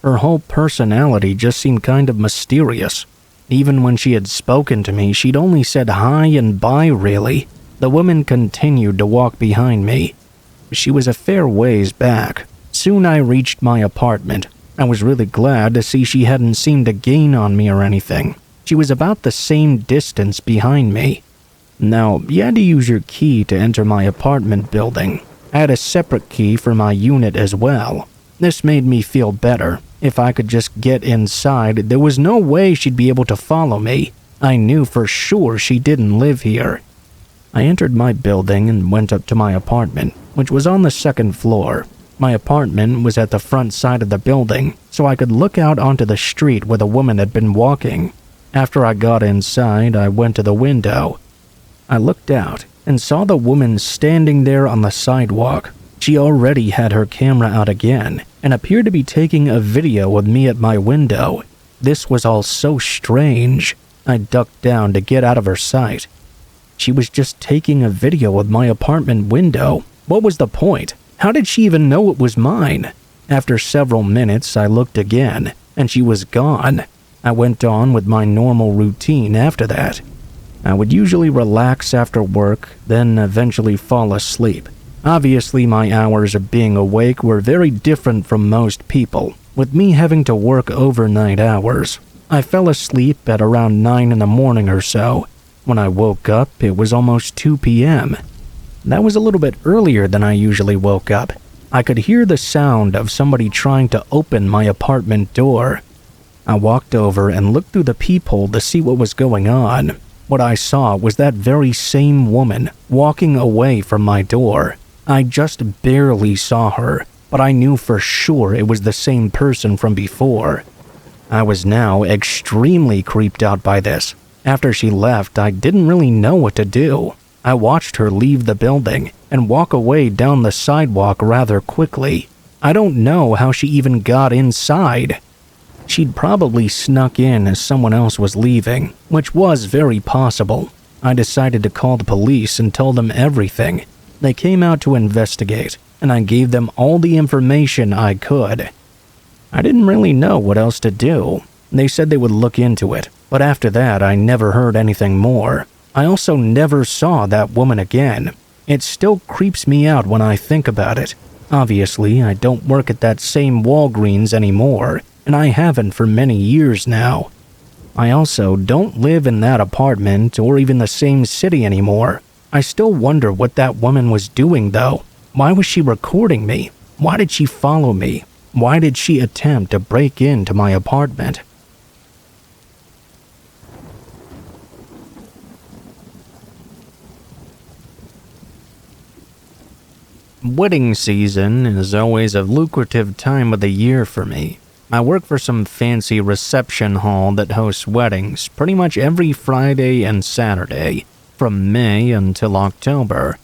Her whole personality just seemed kind of mysterious. Even when she had spoken to me, she'd only said hi and bye really. The woman continued to walk behind me. She was a fair ways back. Soon I reached my apartment. I was really glad to see she hadn't seemed to gain on me or anything. She was about the same distance behind me. Now, you had to use your key to enter my apartment building. I had a separate key for my unit as well. This made me feel better. If I could just get inside, there was no way she'd be able to follow me. I knew for sure she didn't live here. I entered my building and went up to my apartment, which was on the 2nd floor. My apartment was at the front side of the building, so I could look out onto the street where the woman had been walking. After I got inside, I went to the window. I looked out and saw the woman standing there on the sidewalk. She already had her camera out again and appeared to be taking a video of me at my window. This was all so strange. I ducked down to get out of her sight. She was just taking a video of my apartment window. What was the point? How did she even know it was mine? After several minutes, I looked again, and she was gone. I went on with my normal routine after that. I would usually relax after work, then eventually fall asleep. Obviously, my hours of being awake were very different from most people, with me having to work overnight hours. I fell asleep at around 9 in the morning or so. When I woke up, it was almost 2 p.m. That was a little bit earlier than I usually woke up. I could hear the sound of somebody trying to open my apartment door. I walked over and looked through the peephole to see what was going on. What I saw was that very same woman walking away from my door. I just barely saw her, but I knew for sure it was the same person from before. I was now extremely creeped out by this. After she left, I didn't really know what to do. I watched her leave the building and walk away down the sidewalk rather quickly. I don't know how she even got inside. She'd probably snuck in as someone else was leaving, which was very possible. I decided to call the police and told them everything. They came out to investigate, and I gave them all the information I could. I didn't really know what else to do. They said they would look into it, but after that I never heard anything more. I also never saw that woman again. It still creeps me out when I think about it. Obviously, I don't work at that same Walgreens anymore, and I haven't for many years now. I also don't live in that apartment or even the same city anymore. I still wonder what that woman was doing though. Why was she recording me? Why did she follow me? Why did she attempt to break into my apartment? Wedding season is always a lucrative time of the year for me. I work for some fancy reception hall that hosts weddings pretty much every Friday and Saturday, from May until October.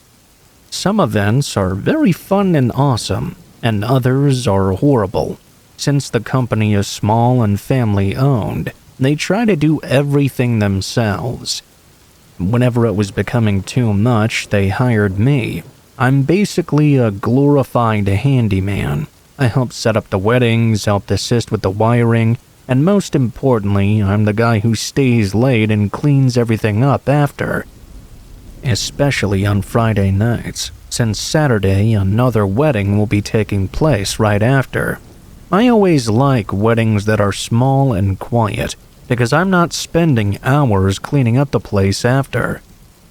Some events are very fun and awesome, and others are horrible. Since the company is small and family-owned, they try to do everything themselves. Whenever it was becoming too much, they hired me. I'm basically a glorified handyman. I help set up the weddings, help assist with the wiring, and most importantly, I'm the guy who stays late and cleans everything up after. Especially on Friday nights, since Saturday another wedding will be taking place right after. I always like weddings that are small and quiet, because I'm not spending hours cleaning up the place after.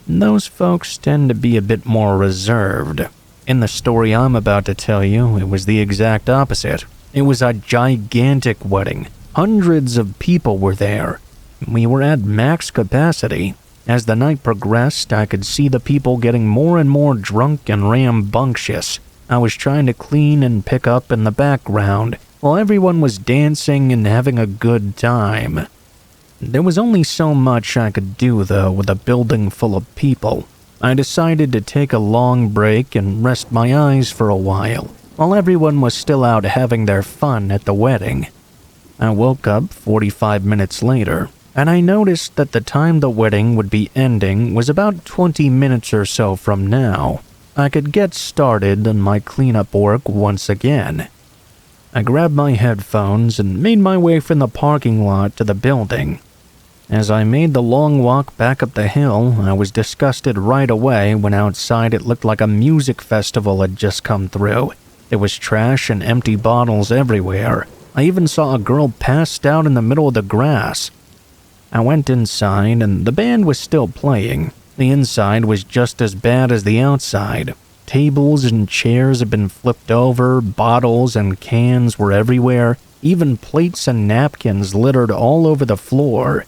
Those folks tend to be a bit more reserved. In the story I'm about to tell you, it was the exact opposite. It was a gigantic wedding. Hundreds of people were there. We were at max capacity. As the night progressed, I could see the people getting more and more drunk and rambunctious. I was trying to clean and pick up in the background, while everyone was dancing and having a good time. There was only so much I could do, though, with a building full of people. I decided to take a long break and rest my eyes for a while everyone was still out having their fun at the wedding. I woke up 45 minutes later, and I noticed that the time the wedding would be ending was about 20 minutes or so from now. I could get started on my cleanup work once again. I grabbed my headphones and made my way from the parking lot to the building. As I made the long walk back up the hill, I was disgusted right away when outside it looked like a music festival had just come through. There was trash and empty bottles everywhere. I even saw a girl passed out in the middle of the grass. I went inside and the band was still playing. The inside was just as bad as the outside. Tables and chairs had been flipped over, bottles and cans were everywhere, even plates and napkins littered all over the floor.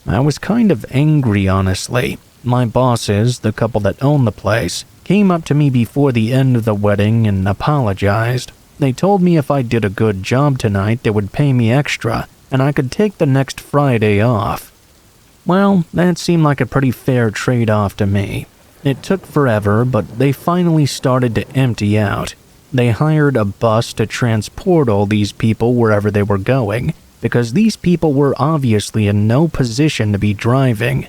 I was kind of angry, honestly. My bosses, the couple that owned the place, came up to me before the end of the wedding and apologized. They told me if I did a good job tonight, they would pay me extra, and I could take the next Friday off. Well, that seemed like a pretty fair trade-off to me. It took forever, but they finally started to empty out. They hired a bus to transport all these people wherever they were going, because these people were obviously in no position to be driving.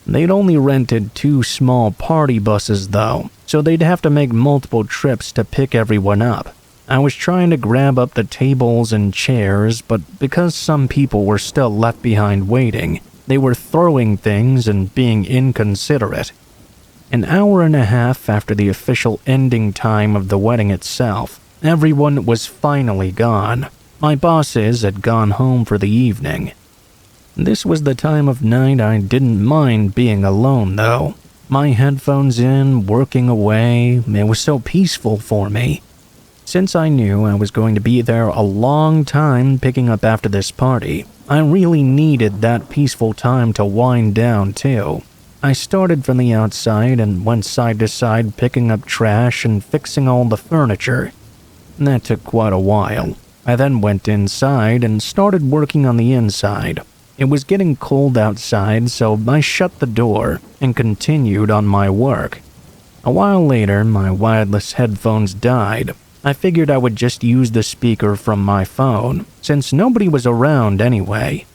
They'd only rented 2 small party buses though, so they'd have to make multiple trips to pick everyone up. I was trying to grab up the tables and chairs, but because some people were still left behind waiting, They were throwing things and being inconsiderate. An hour and a half after the official ending time of the wedding itself, everyone was finally gone. My bosses had gone home for the evening. This was the time of night I didn't mind being alone, though. My headphones in, working away, it was so peaceful for me. Since I knew I was going to be there a long time picking up after this party, I really needed that peaceful time to wind down too. I started from the outside and went side to side picking up trash and fixing all the furniture. That took quite a while. I then went inside and started working on the inside. It was getting cold outside, so I shut the door and continued on my work. A while later, my wireless headphones died. I figured I would just use the speaker from my phone, since nobody was around anyway.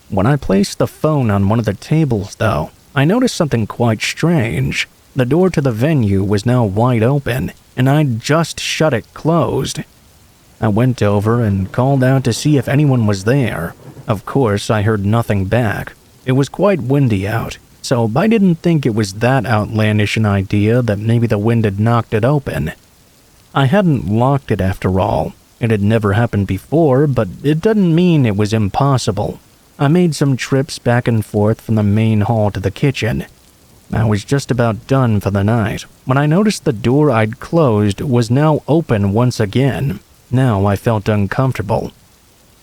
When I placed the phone on one of the tables, though, I noticed something quite strange. The door to the venue was now wide open, and I'd just shut it closed. I went over and called out to see if anyone was there. Of course, I heard nothing back. It was quite windy out, so I didn't think it was that outlandish an idea that maybe the wind had knocked it open. I hadn't locked it after all. It had never happened before, but it didn't mean it was impossible. I made some trips back and forth from the main hall to the kitchen. I was just about done for the night when I noticed the door I'd closed was now open once again. Now I felt uncomfortable.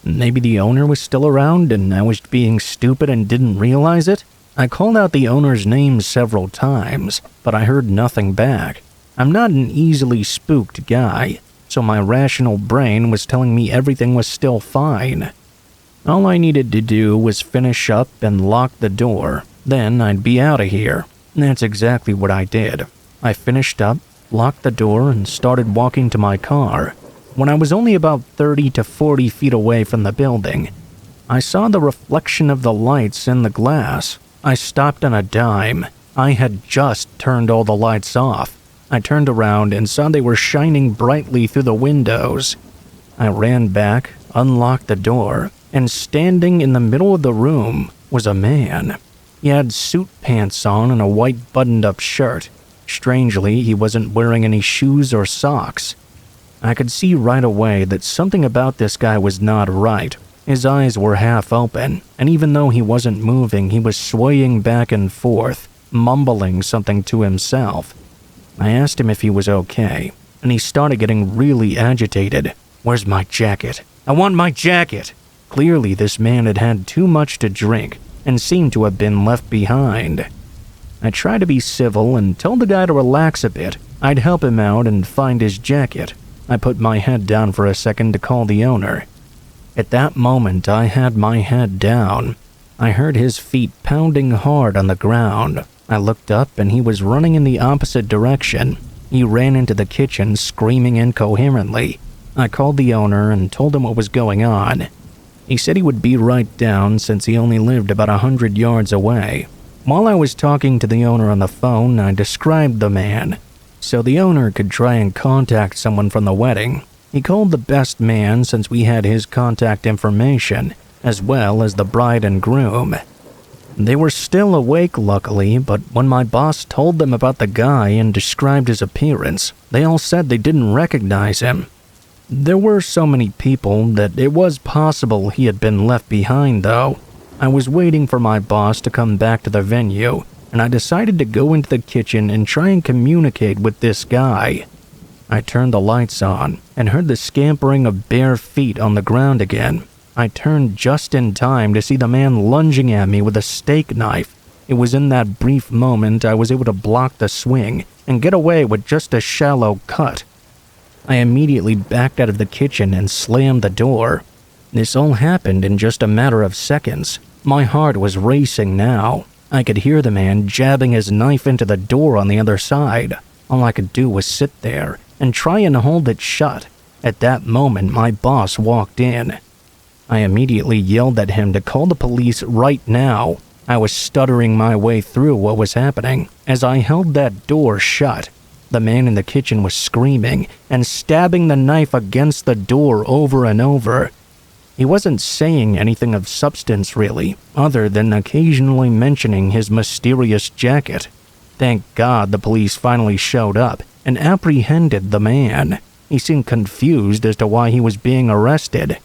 Maybe the owner was still around and I was being stupid and didn't realize it? I called out the owner's name several times, but I heard nothing back. I'm not an easily spooked guy, so my rational brain was telling me everything was still fine. All I needed to do was finish up and lock the door, then I'd be out of here. That's exactly what I did. I finished up, locked the door, and started walking to my car. When I was only about 30 to 40 feet away from the building, I saw the reflection of the lights in the glass. I stopped on a dime. I had just turned all the lights off. I turned around and saw they were shining brightly through the windows. I ran back, unlocked the door, and standing in the middle of the room was a man. He had suit pants on and a white buttoned-up shirt. Strangely, he wasn't wearing any shoes or socks. I could see right away that something about this guy was not right. His eyes were half open, and even though he wasn't moving, he was swaying back and forth, mumbling something to himself. I asked him if he was okay, and he started getting really agitated. "Where's my jacket? I want my jacket!" Clearly, this man had had too much to drink and seemed to have been left behind. I tried to be civil and told the guy to relax a bit. I'd help him out and find his jacket. I put my head down for a second to call the owner. At that moment, I had my head down. I heard his feet pounding hard on the ground. I looked up and he was running in the opposite direction. He ran into the kitchen screaming incoherently. I called the owner and told him what was going on. He said he would be right down since he only lived about 100 yards away. While I was talking to the owner on the phone, I described the man, so the owner could try and contact someone from the wedding. He called the best man since we had his contact information, as well as the bride and groom. They were still awake, luckily, but when my boss told them about the guy and described his appearance, they all said they didn't recognize him. There were so many people that it was possible he had been left behind, though. I was waiting for my boss to come back to the venue, and I decided to go into the kitchen and try and communicate with this guy. I turned the lights on and heard the scampering of bare feet on the ground again. I turned just in time to see the man lunging at me with a steak knife. It was in that brief moment I was able to block the swing and get away with just a shallow cut. I immediately backed out of the kitchen and slammed the door. This all happened in just a matter of seconds. My heart was racing now. I could hear the man jabbing his knife into the door on the other side. All I could do was sit there and try and hold it shut. At that moment, my boss walked in. I immediately yelled at him to call the police right now. I was stuttering my way through what was happening as I held that door shut. The man in the kitchen was screaming and stabbing the knife against the door over and over. He wasn't saying anything of substance really, other than occasionally mentioning his mysterious jacket. Thank God the police finally showed up and apprehended the man. He seemed confused as to why he was being arrested.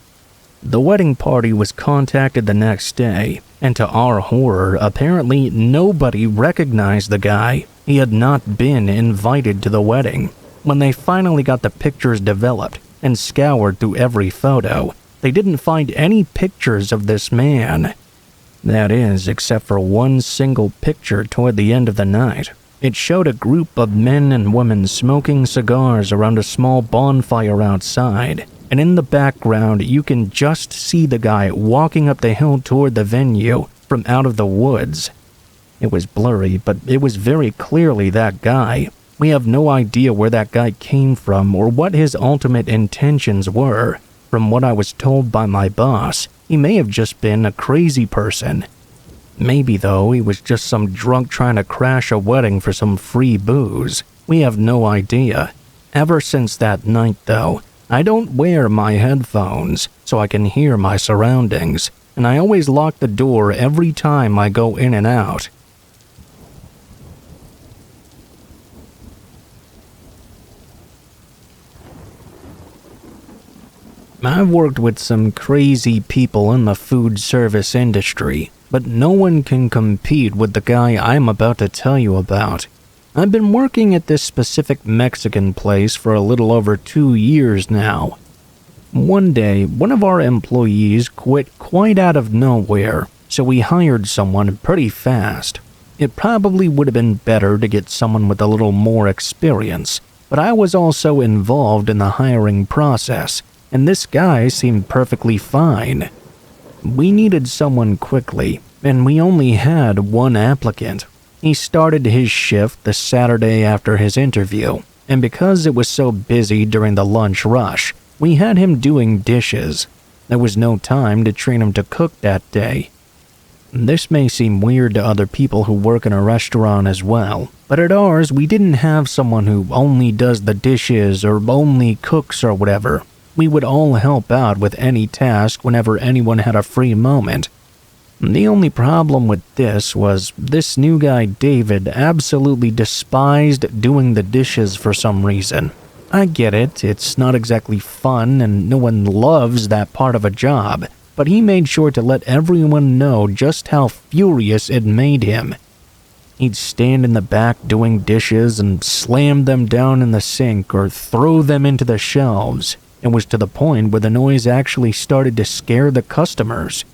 The wedding party was contacted the next day, and to our horror, apparently nobody recognized the guy. He had not been invited to the wedding. When they finally got the pictures developed and scoured through every photo, they didn't find any pictures of this man. That is, except for one single picture toward the end of the night. It showed a group of men and women smoking cigars around a small bonfire outside, and in the background you can just see the guy walking up the hill toward the venue from out of the woods. It was blurry, but it was very clearly that guy. We have no idea where that guy came from or what his ultimate intentions were. From what I was told by my boss, he may have just been a crazy person. Maybe, though, he was just some drunk trying to crash a wedding for some free booze. We have no idea. Ever since that night, though, I don't wear my headphones so I can hear my surroundings, and I always lock the door every time I go in and out. I've worked with some crazy people in the food service industry, but no one can compete with the guy I'm about to tell you about. I've been working at this specific Mexican place for a little over 2 years now. One day, one of our employees quit quite out of nowhere, so we hired someone pretty fast. It probably would have been better to get someone with a little more experience, but I was also involved in the hiring process, and this guy seemed perfectly fine. We needed someone quickly, and we only had one applicant. He started his shift the Saturday after his interview, and because it was so busy during the lunch rush, we had him doing dishes. There was no time to train him to cook that day. This may seem weird to other people who work in a restaurant as well, but at ours we didn't have someone who only does the dishes or only cooks or whatever. We would all help out with any task whenever anyone had a free moment. The only problem with this was this new guy David absolutely despised doing the dishes for some reason. I get it, it's not exactly fun and no one loves that part of a job, but he made sure to let everyone know just how furious it made him. He'd stand in the back doing dishes and slam them down in the sink or throw them into the shelves. It was to the point where the noise actually started to scare the customers.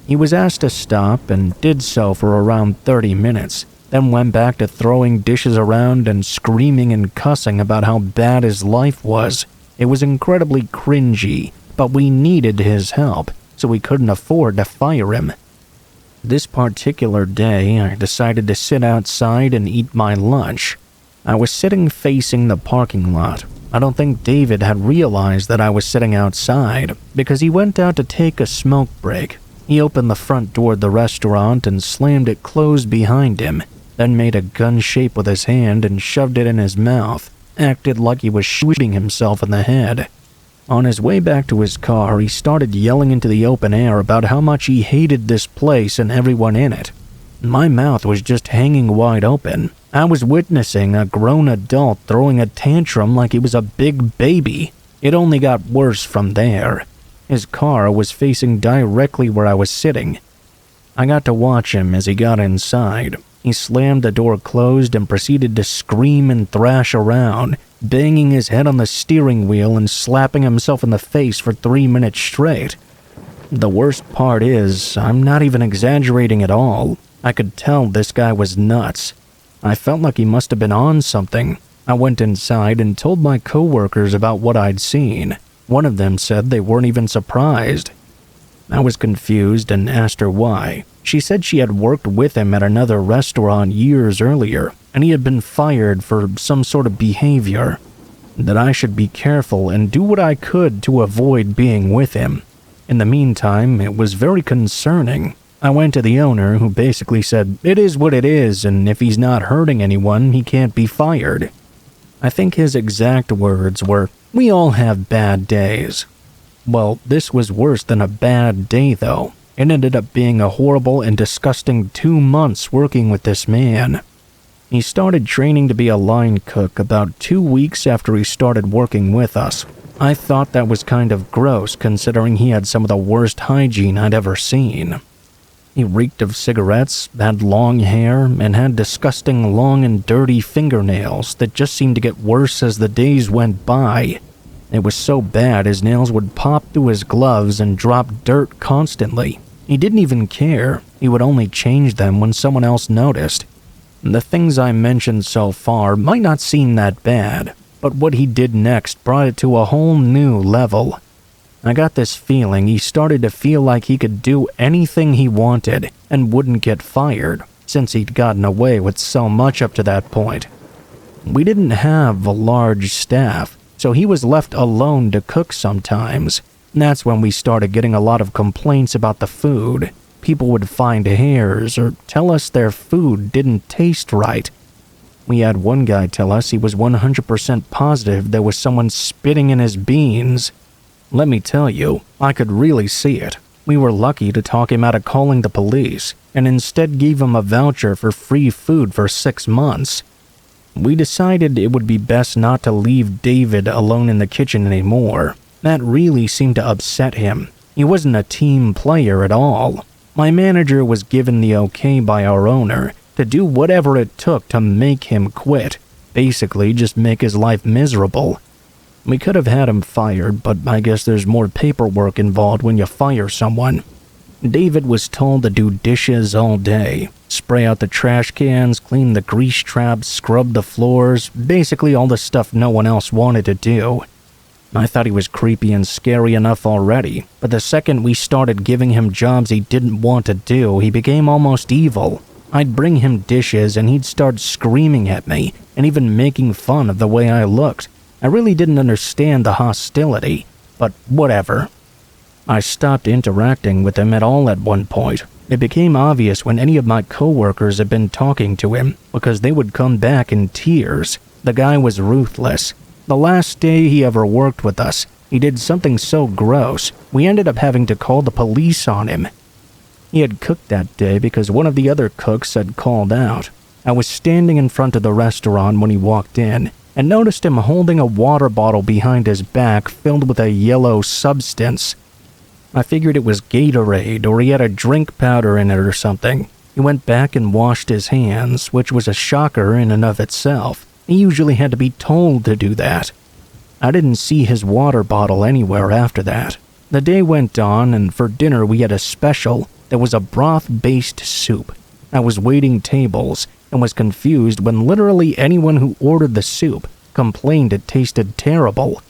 He was asked to stop and did so for around 30 minutes, then went back to throwing dishes around and screaming and cussing about how bad his life was. It was incredibly cringy, but we needed his help, so we couldn't afford to fire him. This particular day, I decided to sit outside and eat my lunch. I was sitting facing the parking lot. I don't think David had realized that I was sitting outside, because he went out to take a smoke break. He opened the front door of the restaurant and slammed it closed behind him, then made a gun shape with his hand and shoved it in his mouth, acted like he was shooting himself in the head. On his way back to his car, he started yelling into the open air about how much he hated this place and everyone in it. My mouth was just hanging wide open. I was witnessing a grown adult throwing a tantrum like he was a big baby. It only got worse from there. His car was facing directly where I was sitting. I got to watch him as he got inside. He slammed the door closed and proceeded to scream and thrash around, banging his head on the steering wheel and slapping himself in the face for 3 minutes straight. The worst part is, I'm not even exaggerating at all. I could tell this guy was nuts. I felt like he must have been on something. I went inside and told my coworkers about what I'd seen. One of them said they weren't even surprised. I was confused and asked her why. She said she had worked with him at another restaurant years earlier, and he had been fired for some sort of behavior. That I should be careful and do what I could to avoid being with him. In the meantime, it was very concerning. I went to the owner, who basically said, "It is what it is, and if he's not hurting anyone, he can't be fired." I think his exact words were, "We all have bad days." Well, this was worse than a bad day though. It ended up being a horrible and disgusting 2 months working with this man. He started training to be a line cook about 2 weeks after he started working with us. I thought that was kind of gross considering he had some of the worst hygiene I'd ever seen. He reeked of cigarettes, had long hair, and had disgusting long and dirty fingernails that just seemed to get worse as the days went by. It was so bad his nails would pop through his gloves and drop dirt constantly. He didn't even care. He would only change them when someone else noticed. The things I mentioned so far might not seem that bad, but what he did next brought it to a whole new level. I got this feeling he started to feel like he could do anything he wanted and wouldn't get fired, since he'd gotten away with so much up to that point. We didn't have a large staff, so he was left alone to cook sometimes. That's when we started getting a lot of complaints about the food. People would find hairs or tell us their food didn't taste right. We had one guy tell us he was 100% positive there was someone spitting in his beans. Let me tell you, I could really see it. We were lucky to talk him out of calling the police, and instead gave him a voucher for free food for 6 months. We decided it would be best not to leave David alone in the kitchen anymore. That really seemed to upset him. He wasn't a team player at all. My manager was given the okay by our owner to do whatever it took to make him quit. Basically, just make his life miserable. We could have had him fired, but I guess there's more paperwork involved when you fire someone. David was told to do dishes all day, spray out the trash cans, clean the grease traps, scrub the floors, basically all the stuff no one else wanted to do. I thought he was creepy and scary enough already, but the second we started giving him jobs he didn't want to do, he became almost evil. I'd bring him dishes and he'd start screaming at me and even making fun of the way I looked. I really didn't understand the hostility, but whatever. I stopped interacting with him at all at one point. It became obvious when any of my coworkers had been talking to him because they would come back in tears. The guy was ruthless. The last day he ever worked with us, he did something so gross, we ended up having to call the police on him. He had cooked that day because one of the other cooks had called out. I was standing in front of the restaurant when he walked in, and noticed him holding a water bottle behind his back filled with a yellow substance. I figured it was Gatorade or he had a drink powder in it or something. He went back and washed his hands, which was a shocker in and of itself. He usually had to be told to do that. I didn't see his water bottle anywhere after that. The day went on, and for dinner we had a special. There was a broth-based soup. I was waiting tables and was confused when literally anyone who ordered the soup complained it tasted terrible.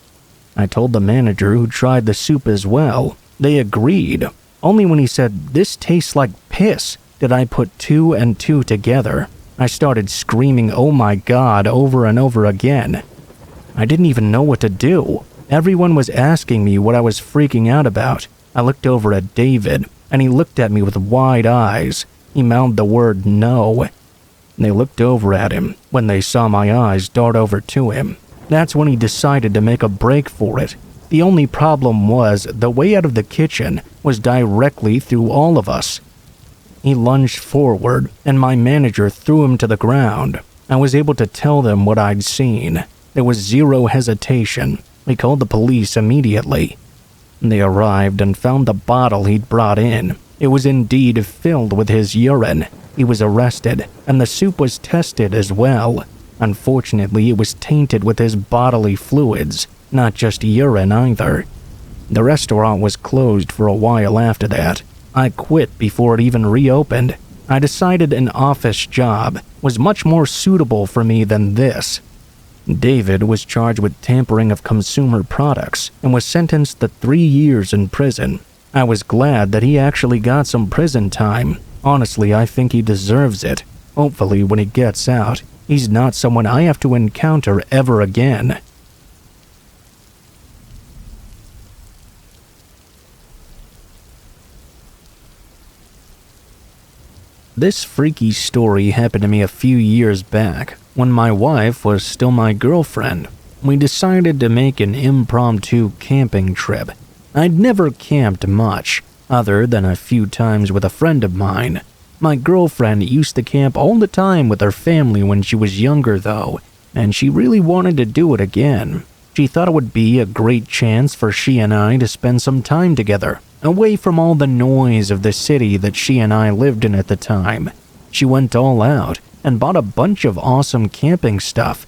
I told the manager who tried the soup as well. They agreed. Only when he said, "This tastes like piss," did I put 2 and 2 together. I started screaming, "Oh my God," over and over again. I didn't even know what to do. Everyone was asking me what I was freaking out about. I looked over at David, and he looked at me with wide eyes. He mouthed the word "no." They looked over at him when they saw my eyes dart over to him. That's when he decided to make a break for it. The only problem was the way out of the kitchen was directly through all of us. He lunged forward, and my manager threw him to the ground. I was able to tell them what I'd seen. There was zero hesitation. We called the police immediately. They arrived and found the bottle he'd brought in. It was indeed filled with his urine. He was arrested, and the soup was tested as well. Unfortunately, it was tainted with his bodily fluids, not just urine either. The restaurant was closed for a while after that. I quit before it even reopened. I decided an office job was much more suitable for me than this. David was charged with tampering of consumer products and was sentenced to 3 years in prison. I was glad that he actually got some prison time. Honestly, I think he deserves it. Hopefully, when he gets out, he's not someone I have to encounter ever again. This freaky story happened to me a few years back, when my wife was still my girlfriend. We decided to make an impromptu camping trip. I'd never camped much, other than a few times with a friend of mine. My girlfriend used to camp all the time with her family when she was younger though, and she really wanted to do it again. She thought it would be a great chance for she and I to spend some time together, away from all the noise of the city that she and I lived in at the time. She went all out and bought a bunch of awesome camping stuff.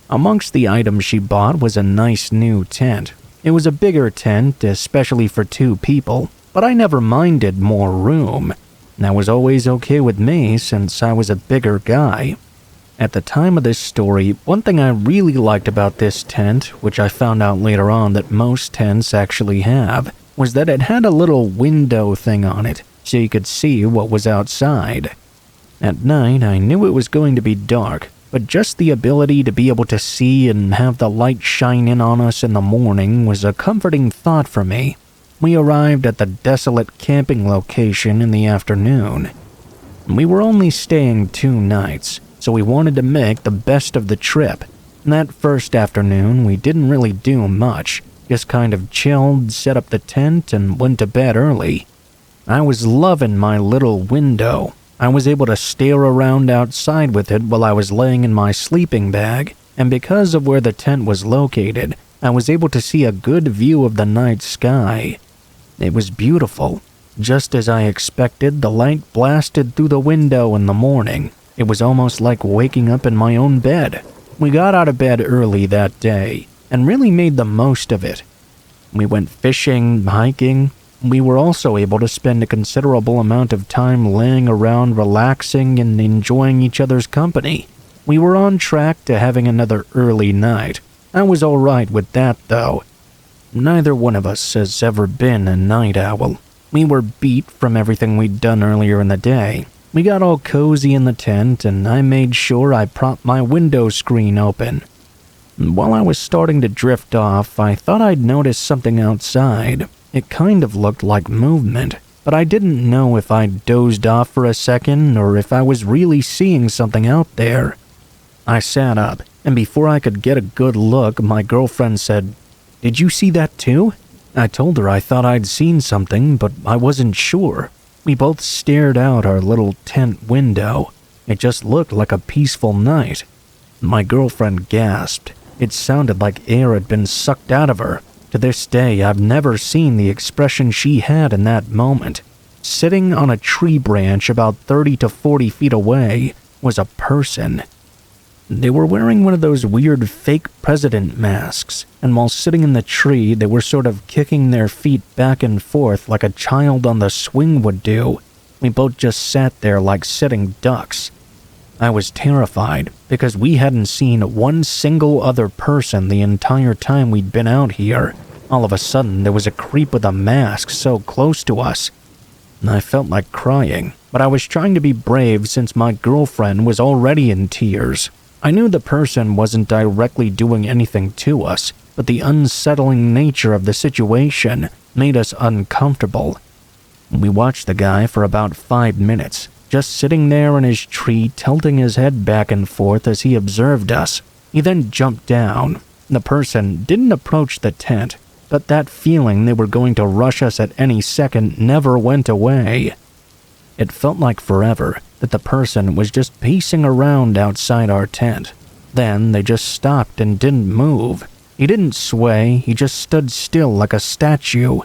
Amongst the items she bought was a nice new tent. It was a bigger tent, especially for 2 people, but I never minded more room. That was always okay with me since I was a bigger guy. At the time of this story, one thing I really liked about this tent, which I found out later on that most tents actually have, was that it had a little window thing on it, so you could see what was outside. At night, I knew it was going to be dark, but just the ability to be able to see and have the light shine in on us in the morning was a comforting thought for me. We arrived at the desolate camping location in the afternoon. We were only staying 2 nights, so we wanted to make the best of the trip. That first afternoon, we didn't really do much, just kind of chilled, set up the tent, and went to bed early. I was loving my little window. I was able to stare around outside with it while I was laying in my sleeping bag, and because of where the tent was located, I was able to see a good view of the night sky. It was beautiful. Just as I expected, the light blasted through the window in the morning. It was almost like waking up in my own bed. We got out of bed early that day, and really made the most of it. We went fishing, hiking. We were also able to spend a considerable amount of time laying around relaxing and enjoying each other's company. We were on track to having another early night. I was alright with that though. Neither one of us has ever been a night owl. We were beat from everything we'd done earlier in the day. We got all cozy in the tent and I made sure I propped my window screen open. While I was starting to drift off, I thought I'd noticed something outside. It kind of looked like movement, but I didn't know if I'd dozed off for a second or if I was really seeing something out there. I sat up, and before I could get a good look, my girlfriend said, "Did you see that too?" I told her I thought I'd seen something, but I wasn't sure. We both stared out our little tent window. It just looked like a peaceful night. My girlfriend gasped. It sounded like air had been sucked out of her. To this day, I've never seen the expression she had in that moment. Sitting on a tree branch about 30 to 40 feet away was a person. They were wearing one of those weird fake president masks, and while sitting in the tree, they were sort of kicking their feet back and forth like a child on the swing would do. We both just sat there like sitting ducks. I was terrified because we hadn't seen one single other person the entire time we'd been out here. All of a sudden, there was a creep with a mask so close to us. I felt like crying, but I was trying to be brave since my girlfriend was already in tears. I knew the person wasn't directly doing anything to us, but the unsettling nature of the situation made us uncomfortable. We watched the guy for about 5 minutes, just sitting there in his tree tilting his head back and forth as he observed us. He then jumped down. The person didn't approach the tent, but that feeling they were going to rush us at any second never went away. It felt like forever that the person was just pacing around outside our tent. Then they just stopped and didn't move. He didn't sway, he just stood still like a statue.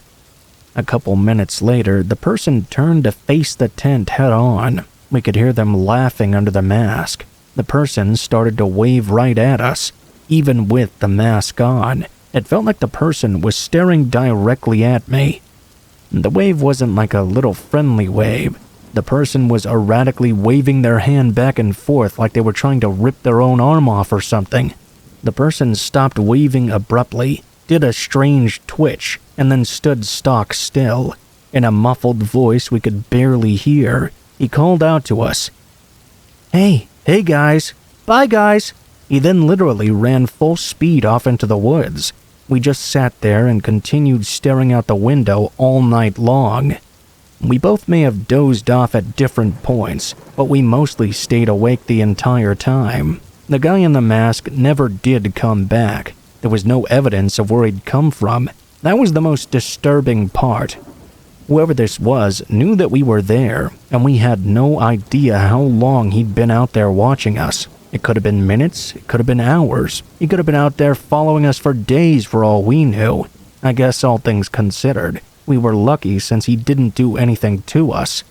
A couple minutes later, the person turned to face the tent head on. We could hear them laughing under the mask. The person started to wave right at us, even with the mask on. It felt like the person was staring directly at me. The wave wasn't like a little friendly wave. The person was erratically waving their hand back and forth like they were trying to rip their own arm off or something. The person stopped waving abruptly, did a strange twitch, and then stood stock still. In a muffled voice we could barely hear, he called out to us, Hey guys, bye guys." He then literally ran full speed off into the woods. We just sat there and continued staring out the window all night long. We both may have dozed off at different points, but we mostly stayed awake the entire time. The guy in the mask never did come back. There was no evidence of where he'd come from. That was the most disturbing part. Whoever this was knew that we were there, and we had no idea how long he'd been out there watching us. It could have been minutes, it could have been hours. He could have been out there following us for days for all we knew. I guess all things considered, we were lucky since he didn't do anything to us.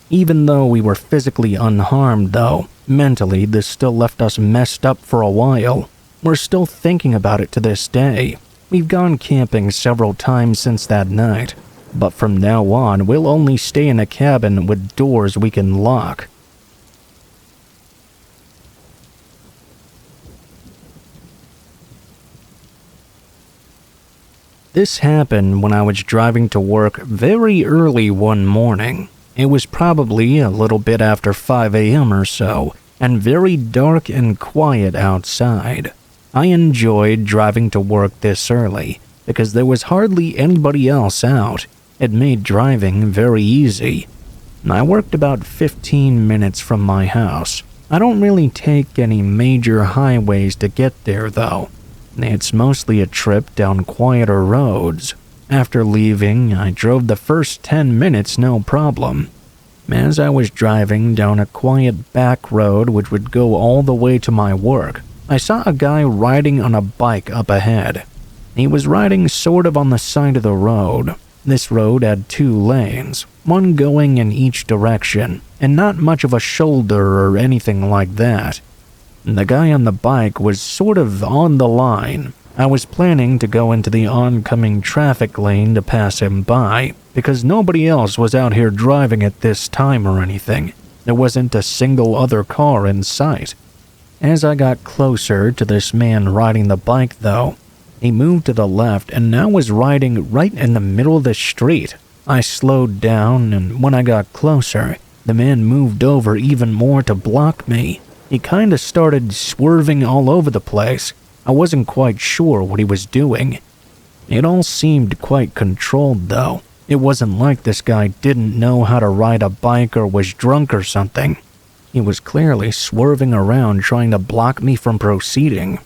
Even though we were physically unharmed though, mentally this still left us messed up for a while. We're still thinking about it to this day. We've gone camping several times since that night, but from now on we'll only stay in a cabin with doors we can lock. This happened when I was driving to work very early one morning. It was probably a little bit after 5 a.m. or so, and very dark and quiet outside. I enjoyed driving to work this early, because there was hardly anybody else out. It made driving very easy. I worked about 15 minutes from my house. I don't really take any major highways to get there though. It's mostly a trip down quieter roads. After leaving, I drove the first 10 minutes no problem. As I was driving down a quiet back road which would go all the way to my work, I saw a guy riding on a bike up ahead. He was riding sort of on the side of the road. This road had 2 lanes, one going in each direction, and not much of a shoulder or anything like that. The guy on the bike was sort of on the line. I was planning to go into the oncoming traffic lane to pass him by, because nobody else was out here driving at this time or anything. There wasn't a single other car in sight. As I got closer to this man riding the bike though, he moved to the left and now was riding right in the middle of the street. I slowed down, and when I got closer, the man moved over even more to block me. He kinda started swerving all over the place. I wasn't quite sure what he was doing. It all seemed quite controlled though. It wasn't like this guy didn't know how to ride a bike or was drunk or something. He was clearly swerving around trying to block me from proceeding.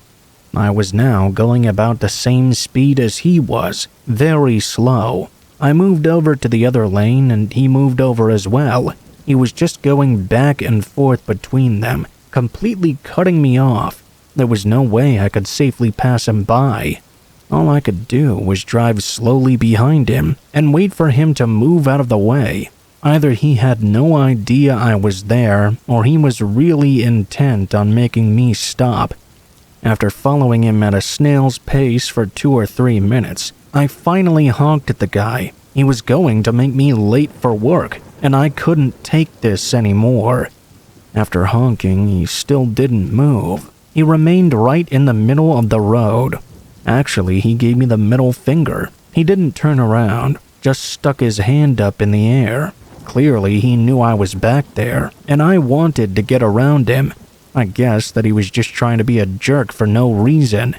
I was now going about the same speed as he was, very slow. I moved over to the other lane and he moved over as well. He was just going back and forth between them, completely cutting me off. There was no way I could safely pass him by. All I could do was drive slowly behind him and wait for him to move out of the way. Either he had no idea I was there, or he was really intent on making me stop. After following him at a snail's pace for 2 or 3 minutes, I finally honked at the guy. He was going to make me late for work, and I couldn't take this anymore. After honking, he still didn't move. He remained right in the middle of the road. Actually, he gave me the middle finger. He didn't turn around, just stuck his hand up in the air. Clearly, he knew I was back there, and I wanted to get around him. I guessed that he was just trying to be a jerk for no reason.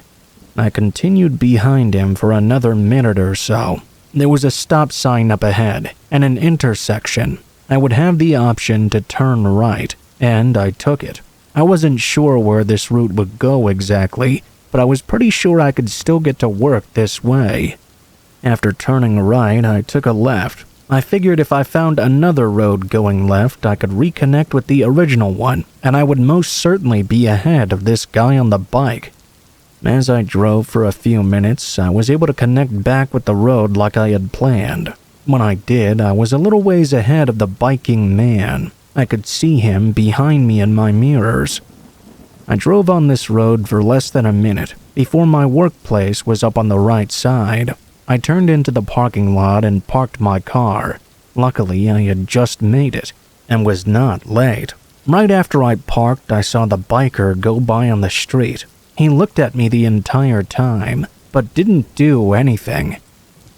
I continued behind him for another minute or so. There was a stop sign up ahead, and an intersection. I would have the option to turn right, and I took it. I wasn't sure where this route would go exactly, but I was pretty sure I could still get to work this way. After turning right, I took a left. I figured if I found another road going left, I could reconnect with the original one, and I would most certainly be ahead of this guy on the bike. As I drove for a few minutes, I was able to connect back with the road like I had planned. When I did, I was a little ways ahead of the biking man. I could see him behind me in my mirrors. I drove on this road for less than a minute before my workplace was up on the right side. I turned into the parking lot and parked my car. Luckily, I had just made it and was not late. Right after I parked, I saw the biker go by on the street. He looked at me the entire time, but didn't do anything.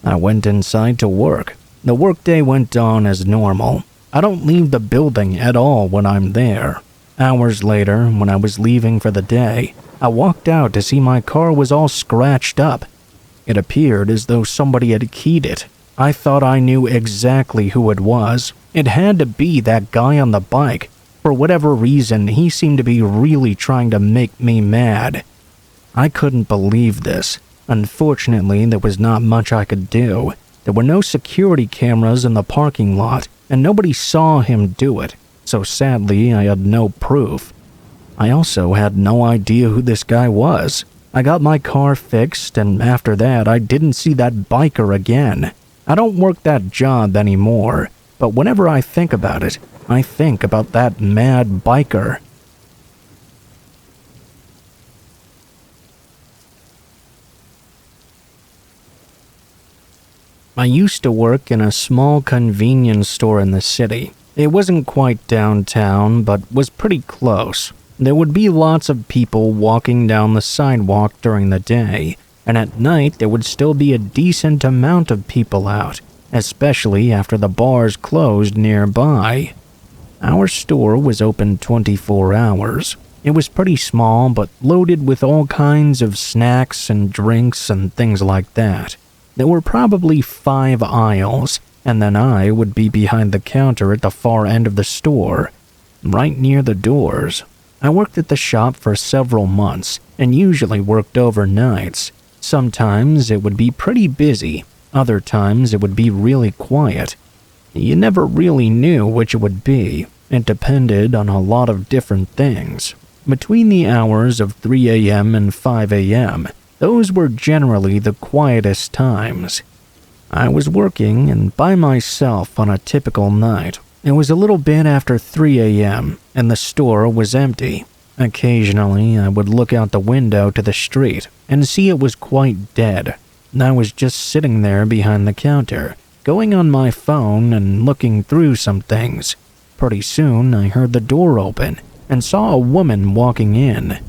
I went inside to work. The workday went on as normal. I don't leave the building at all when I'm there. Hours later, when I was leaving for the day, I walked out to see my car was all scratched up. It appeared as though somebody had keyed it. I thought I knew exactly who it was. It had to be that guy on the bike. For whatever reason, he seemed to be really trying to make me mad. I couldn't believe this. Unfortunately, there was not much I could do. There were no security cameras in the parking lot, and nobody saw him do it, so sadly I had no proof. I also had no idea who this guy was. I got my car fixed, and after that I didn't see that biker again. I don't work that job anymore, but whenever I think about it, I think about that mad biker. I used to work in a small convenience store in the city. It wasn't quite downtown, but was pretty close. There would be lots of people walking down the sidewalk during the day, and at night there would still be a decent amount of people out, especially after the bars closed nearby. Our store was open 24 hours. It was pretty small, but loaded with all kinds of snacks and drinks and things like that. There were probably 5 aisles, and then I would be behind the counter at the far end of the store, right near the doors. I worked at the shop for several months, and usually worked overnights. Sometimes it would be pretty busy, other times it would be really quiet. You never really knew which it would be. It depended on a lot of different things. Between the hours of 3 a.m. and 5 a.m., those were generally the quietest times. I was working and by myself on a typical night. It was a little bit after 3 a.m. and the store was empty. Occasionally, I would look out the window to the street and see it was quite dead. I was just sitting there behind the counter, going on my phone and looking through some things. Pretty soon, I heard the door open and saw a woman walking in.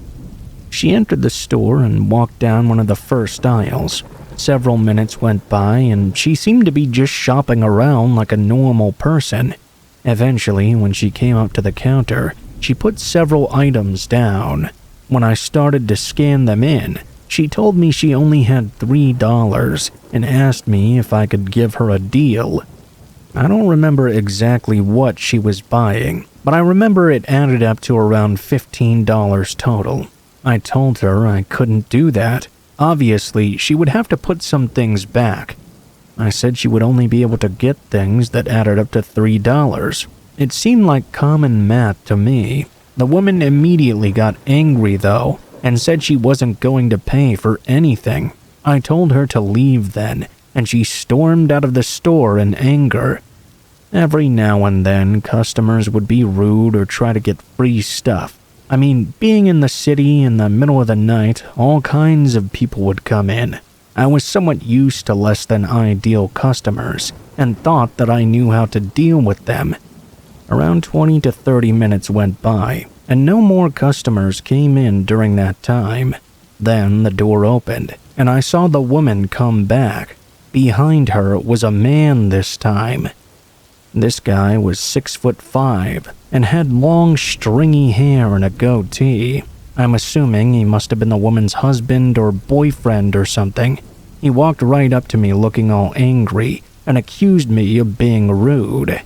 She entered the store and walked down one of the first aisles. Several minutes went by and she seemed to be just shopping around like a normal person. Eventually, when she came up to the counter, she put several items down. When I started to scan them in, she told me she only had $3 and asked me if I could give her a deal. I don't remember exactly what she was buying, but I remember it added up to around $15 total. I told her I couldn't do that. Obviously, she would have to put some things back. I said she would only be able to get things that added up to $3. It seemed like common math to me. The woman immediately got angry, though, and said she wasn't going to pay for anything. I told her to leave then, and she stormed out of the store in anger. Every now and then, customers would be rude or try to get free stuff. I mean, being in the city in the middle of the night, all kinds of people would come in. I was somewhat used to less than ideal customers, and thought that I knew how to deal with them. Around 20 to 30 minutes went by, and no more customers came in during that time. Then the door opened, and I saw the woman come back. Behind her was a man this time. This guy was 6'5" and had long stringy hair and a goatee. I'm assuming he must have been the woman's husband or boyfriend or something. He walked right up to me looking all angry and accused me of being rude.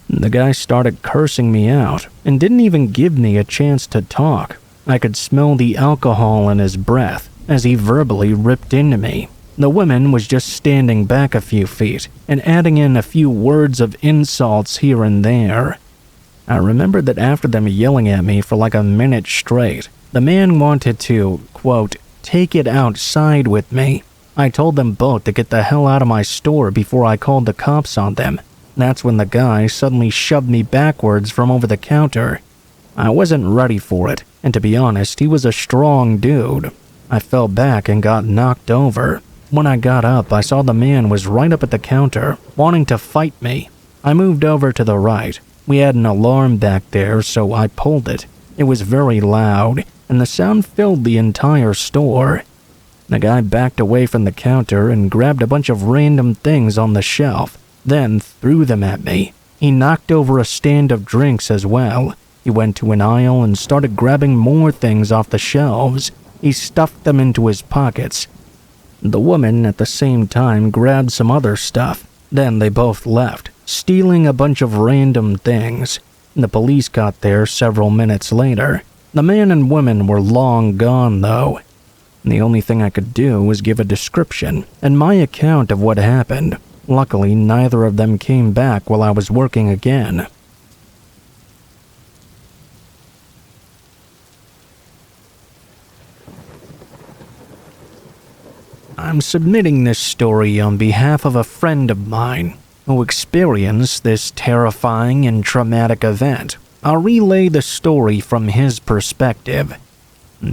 The guy started cursing me out and didn't even give me a chance to talk. I could smell the alcohol in his breath as he verbally ripped into me. The woman was just standing back a few feet and adding in a few words of insults here and there. I remember that after them yelling at me for like a minute straight, the man wanted to, quote, take it outside with me. I told them both to get the hell out of my store before I called the cops on them. That's when the guy suddenly shoved me backwards from over the counter. I wasn't ready for it, and to be honest, he was a strong dude. I fell back and got knocked over. When I got up, I saw the man was right up at the counter, wanting to fight me. I moved over to the right. We had an alarm back there, so I pulled it. It was very loud, and the sound filled the entire store. The guy backed away from the counter and grabbed a bunch of random things on the shelf, then threw them at me. He knocked over a stand of drinks as well. He went to an aisle and started grabbing more things off the shelves. He stuffed them into his pockets. The woman at the same time grabbed some other stuff. Then they both left, stealing a bunch of random things. The police got there several minutes later. The man and woman were long gone, though. The only thing I could do was give a description and my account of what happened. Luckily, neither of them came back while I was working again. I'm submitting this story on behalf of a friend of mine who experienced this terrifying and traumatic event. I'll relay the story from his perspective.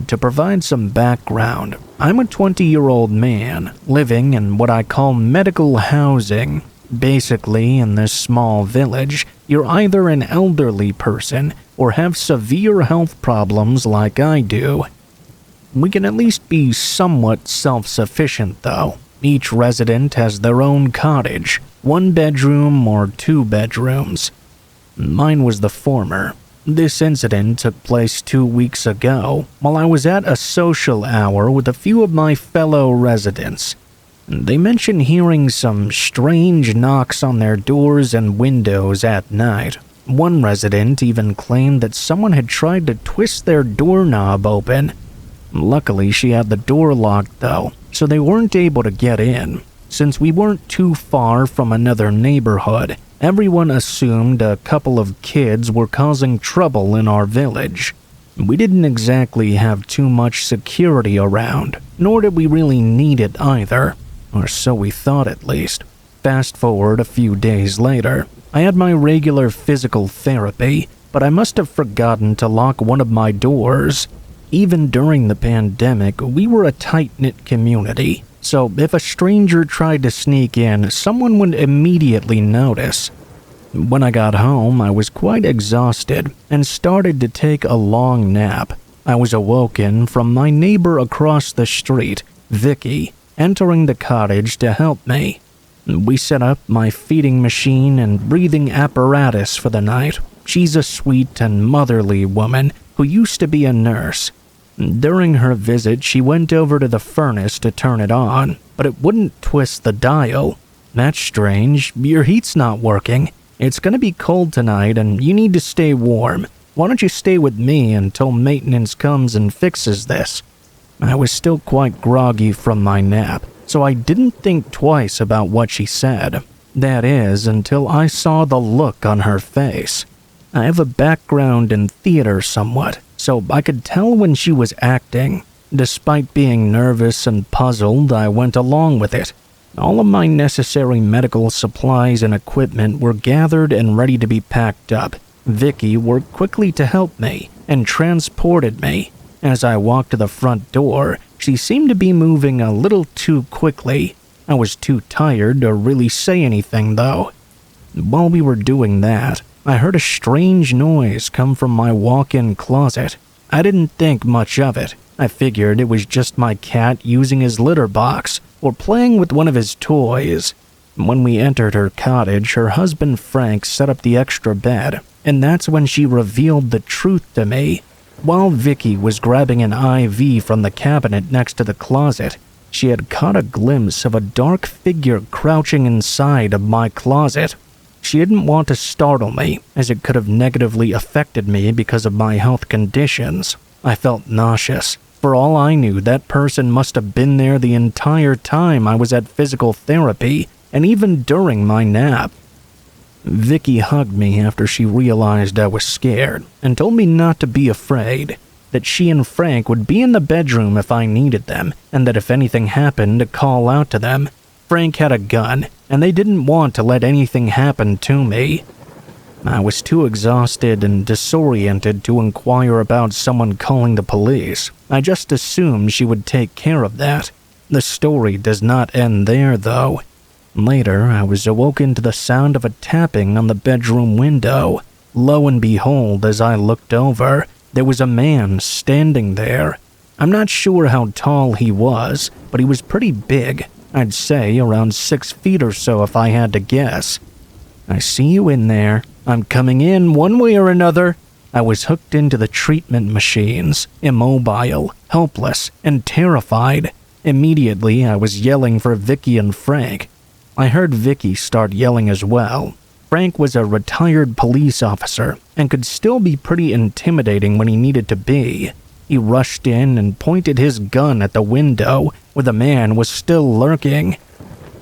To provide some background, I'm a 20-year-old man living in what I call medical housing. Basically, in this small village, you're either an elderly person or have severe health problems like I do. We can at least be somewhat self-sufficient, though. Each resident has their own cottage, 1 bedroom or 2 bedrooms. Mine was the former. This incident took place 2 weeks ago, while I was at a social hour with a few of my fellow residents. They mentioned hearing some strange knocks on their doors and windows at night. One resident even claimed that someone had tried to twist their doorknob open. Luckily, she had the door locked though, so they weren't able to get in. Since we weren't too far from another neighborhood, everyone assumed a couple of kids were causing trouble in our village. We didn't exactly have too much security around, nor did we really need it either, or so we thought at least. Fast forward a few days later, I had my regular physical therapy, but I must have forgotten to lock one of my doors. Even during the pandemic, we were a tight-knit community, so if a stranger tried to sneak in, someone would immediately notice. When I got home, I was quite exhausted and started to take a long nap. I was awoken from my neighbor across the street, Vicky, entering the cottage to help me. We set up my feeding machine and breathing apparatus for the night. She's a sweet and motherly woman who used to be a nurse. During her visit, she went over to the furnace to turn it on, but it wouldn't twist the dial. That's strange. Your heat's not working. It's gonna be cold tonight and you need to stay warm. Why don't you stay with me until maintenance comes and fixes this? I was still quite groggy from my nap, so I didn't think twice about what she said. That is, until I saw the look on her face. I have a background in theater somewhat, so I could tell when she was acting. Despite being nervous and puzzled, I went along with it. All of my necessary medical supplies and equipment were gathered and ready to be packed up. Vicky worked quickly to help me and transported me. As I walked to the front door, she seemed to be moving a little too quickly. I was too tired to really say anything, though. While we were doing that, I heard a strange noise come from my walk-in closet. I didn't think much of it. I figured it was just my cat using his litter box or playing with one of his toys. When we entered her cottage, her husband Frank set up the extra bed, and that's when she revealed the truth to me. While Vicky was grabbing an IV from the cabinet next to the closet, she had caught a glimpse of a dark figure crouching inside of my closet. She didn't want to startle me, as it could have negatively affected me because of my health conditions. I felt nauseous. For all I knew, that person must have been there the entire time I was at physical therapy, and even during my nap. Vicky hugged me after she realized I was scared, and told me not to be afraid, that she and Frank would be in the bedroom if I needed them, and that if anything happened, to call out to them. Frank had a gun, and they didn't want to let anything happen to me. I was too exhausted and disoriented to inquire about someone calling the police. I just assumed she would take care of that. The story does not end there, though. Later, I was awoken to the sound of a tapping on the bedroom window. Lo and behold, as I looked over, there was a man standing there. I'm not sure how tall he was, but he was pretty big. I'd say around 6 feet or so if I had to guess. "I see you in there. I'm coming in one way or another." I was hooked into the treatment machines, immobile, helpless, and terrified. Immediately, I was yelling for Vicky and Frank. I heard Vicky start yelling as well. Frank was a retired police officer and could still be pretty intimidating when he needed to be. He rushed in and pointed his gun at the window where the man was still lurking.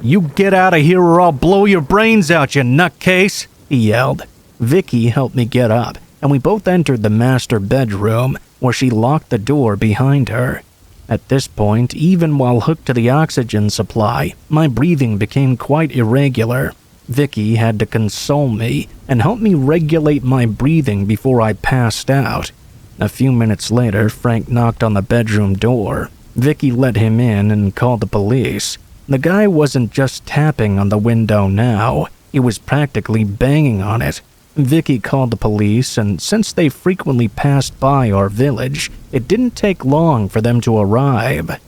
"You get out of here or I'll blow your brains out, you nutcase," he yelled. Vicky helped me get up, and we both entered the master bedroom, where she locked the door behind her. At this point, even while hooked to the oxygen supply, my breathing became quite irregular. Vicky had to console me and help me regulate my breathing before I passed out. A few minutes later, Frank knocked on the bedroom door. Vicky let him in and called the police. The guy wasn't just tapping on the window now, he was practically banging on it. Vicky called the police, and since they frequently passed by our village, it didn't take long for them to arrive.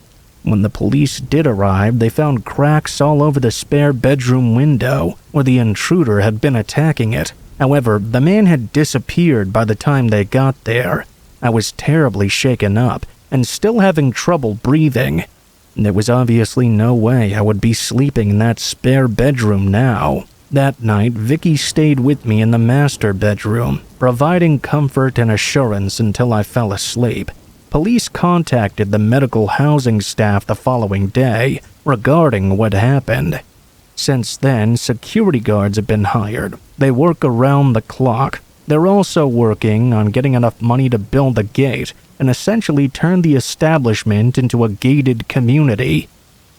When the police did arrive, they found cracks all over the spare bedroom window where the intruder had been attacking it. However, the man had disappeared by the time they got there. I was terribly shaken up and still having trouble breathing. There was obviously no way I would be sleeping in that spare bedroom now. That night, Vicky stayed with me in the master bedroom, providing comfort and assurance until I fell asleep. Police contacted the medical housing staff the following day regarding what happened. Since then, security guards have been hired. They work around the clock. They're also working on getting enough money to build a gate and essentially turn the establishment into a gated community.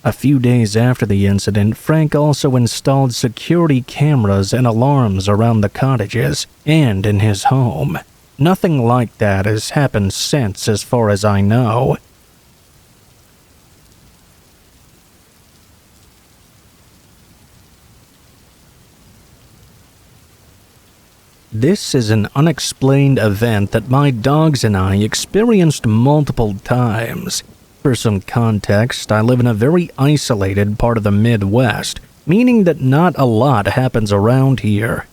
A few days after the incident, Frank also installed security cameras and alarms around the cottages and in his home. Nothing like that has happened since, as far as I know. This is an unexplained event that my dogs and I experienced multiple times. For some context, I live in a very isolated part of the Midwest, meaning that not a lot happens around here.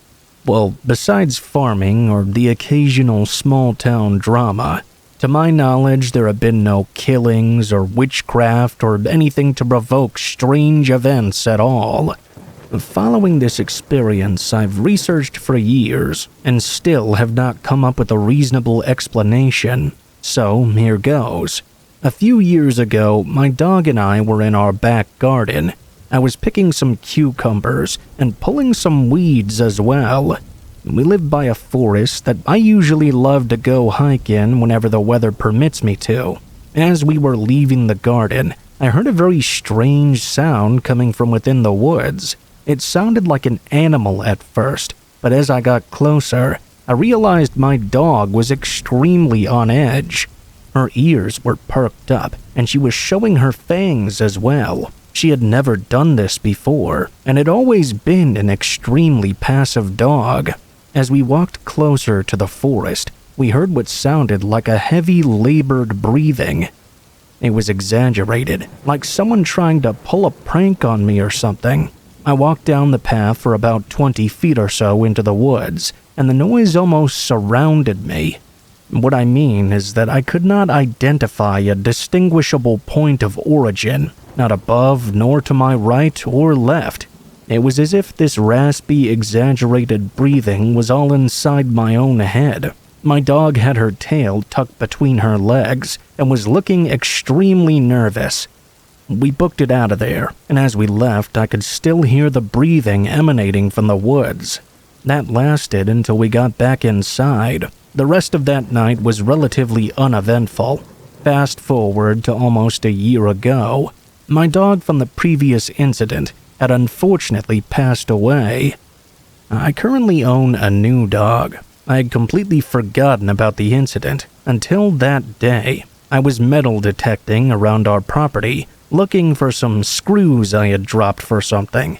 Well, besides farming or the occasional small-town drama, to my knowledge there have been no killings or witchcraft or anything to provoke strange events at all. Following this experience, I've researched for years and still have not come up with a reasonable explanation. So, here goes. A few years ago, my dog and I were in our back garden. I was picking some cucumbers and pulling some weeds as well. We live by a forest that I usually love to go hike in whenever the weather permits me to. As we were leaving the garden, I heard a very strange sound coming from within the woods. It sounded like an animal at first, but as I got closer, I realized my dog was extremely on edge. Her ears were perked up, and she was showing her fangs as well. She had never done this before, and had always been an extremely passive dog. As we walked closer to the forest, we heard what sounded like a heavy, labored breathing. It was exaggerated, like someone trying to pull a prank on me or something. I walked down the path for about 20 feet or so into the woods, and the noise almost surrounded me. What I mean is that I could not identify a distinguishable point of origin, not above nor to my right or left. It was as if this raspy, exaggerated breathing was all inside my own head. My dog had her tail tucked between her legs and was looking extremely nervous. We booked it out of there, and as we left, I could still hear the breathing emanating from the woods. That lasted until we got back inside. The rest of that night was relatively uneventful. Fast forward to almost a year ago. My dog from the previous incident had unfortunately passed away. I currently own a new dog. I had completely forgotten about the incident until that day. I was metal detecting around our property, looking for some screws I had dropped for something.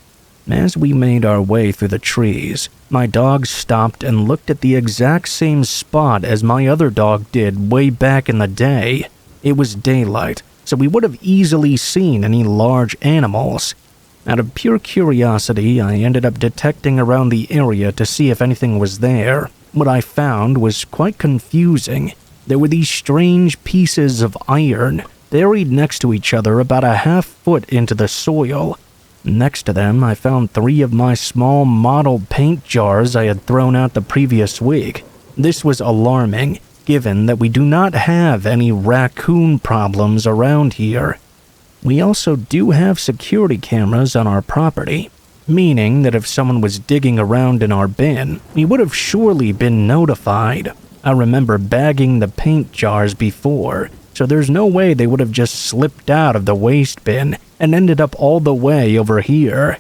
As we made our way through the trees, my dog stopped and looked at the exact same spot as my other dog did way back in the day. It was daylight, so we would have easily seen any large animals. Out of pure curiosity, I ended up detecting around the area to see if anything was there. What I found was quite confusing. There were these strange pieces of iron buried next to each other about a half-foot into the soil. Next to them, I found 3 of my small model paint jars I had thrown out the previous week. This was alarming, given that we do not have any raccoon problems around here. We also do have security cameras on our property, meaning that if someone was digging around in our bin, we would have surely been notified. I remember bagging the paint jars before, so there's no way they would have just slipped out of the waste bin and ended up all the way over here.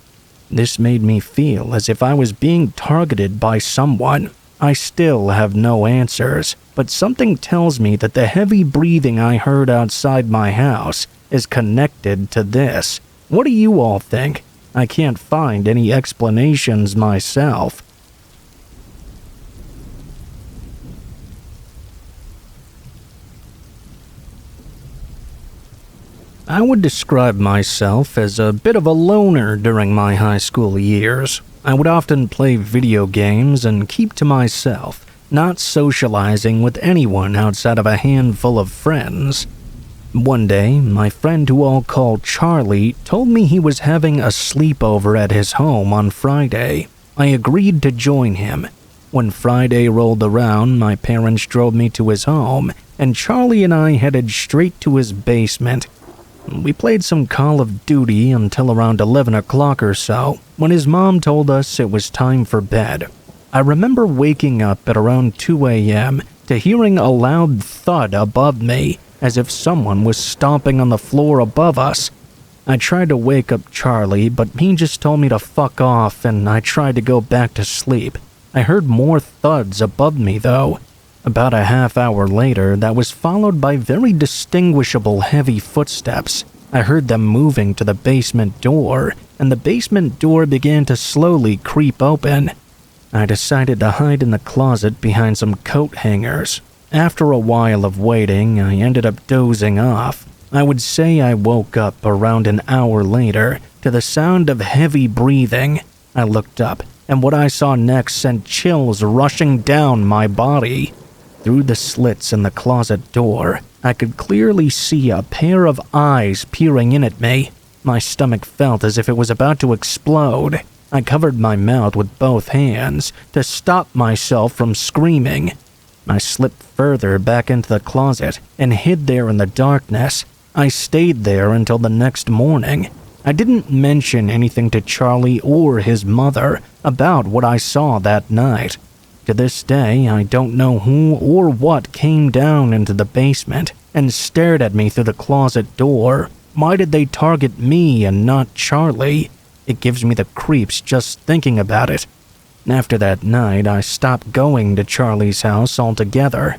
This made me feel as if I was being targeted by someone. I still have no answers, but something tells me that the heavy breathing I heard outside my house is connected to this. What do you all think? I can't find any explanations myself. I would describe myself as a bit of a loner during my high school years. I would often play video games and keep to myself, not socializing with anyone outside of a handful of friends. One day, my friend who I'll call Charlie told me he was having a sleepover at his home on Friday. I agreed to join him. When Friday rolled around, my parents drove me to his home, and Charlie and I headed straight to his basement. We played some Call of Duty until around 11 o'clock or so, when his mom told us it was time for bed. I remember waking up at around 2 a.m. to hearing a loud thud above me, as if someone was stomping on the floor above us. I tried to wake up Charlie, but he just told me to fuck off, and I tried to go back to sleep. I heard more thuds above me, though. About a half hour later, that was followed by very distinguishable heavy footsteps. I heard them moving to the basement door, and the basement door began to slowly creep open. I decided to hide in the closet behind some coat hangers. After a while of waiting, I ended up dozing off. I would say I woke up around an hour later to the sound of heavy breathing. I looked up, and what I saw next sent chills rushing down my body. Through the slits in the closet door, I could clearly see a pair of eyes peering in at me. My stomach felt as if it was about to explode. I covered my mouth with both hands to stop myself from screaming. I slipped further back into the closet and hid there in the darkness. I stayed there until the next morning. I didn't mention anything to Charlie or his mother about what I saw that night. To this day, I don't know who or what came down into the basement and stared at me through the closet door. Why did they target me and not Charlie? It gives me the creeps just thinking about it. After that night, I stopped going to Charlie's house altogether.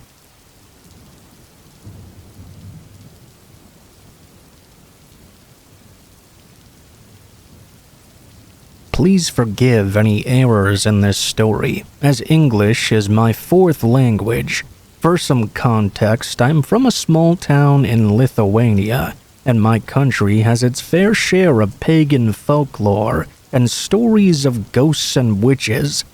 Please forgive any errors in this story, as English is my fourth language. For some context, I'm from a small town in Lithuania, and my country has its fair share of pagan folklore and stories of ghosts and witches.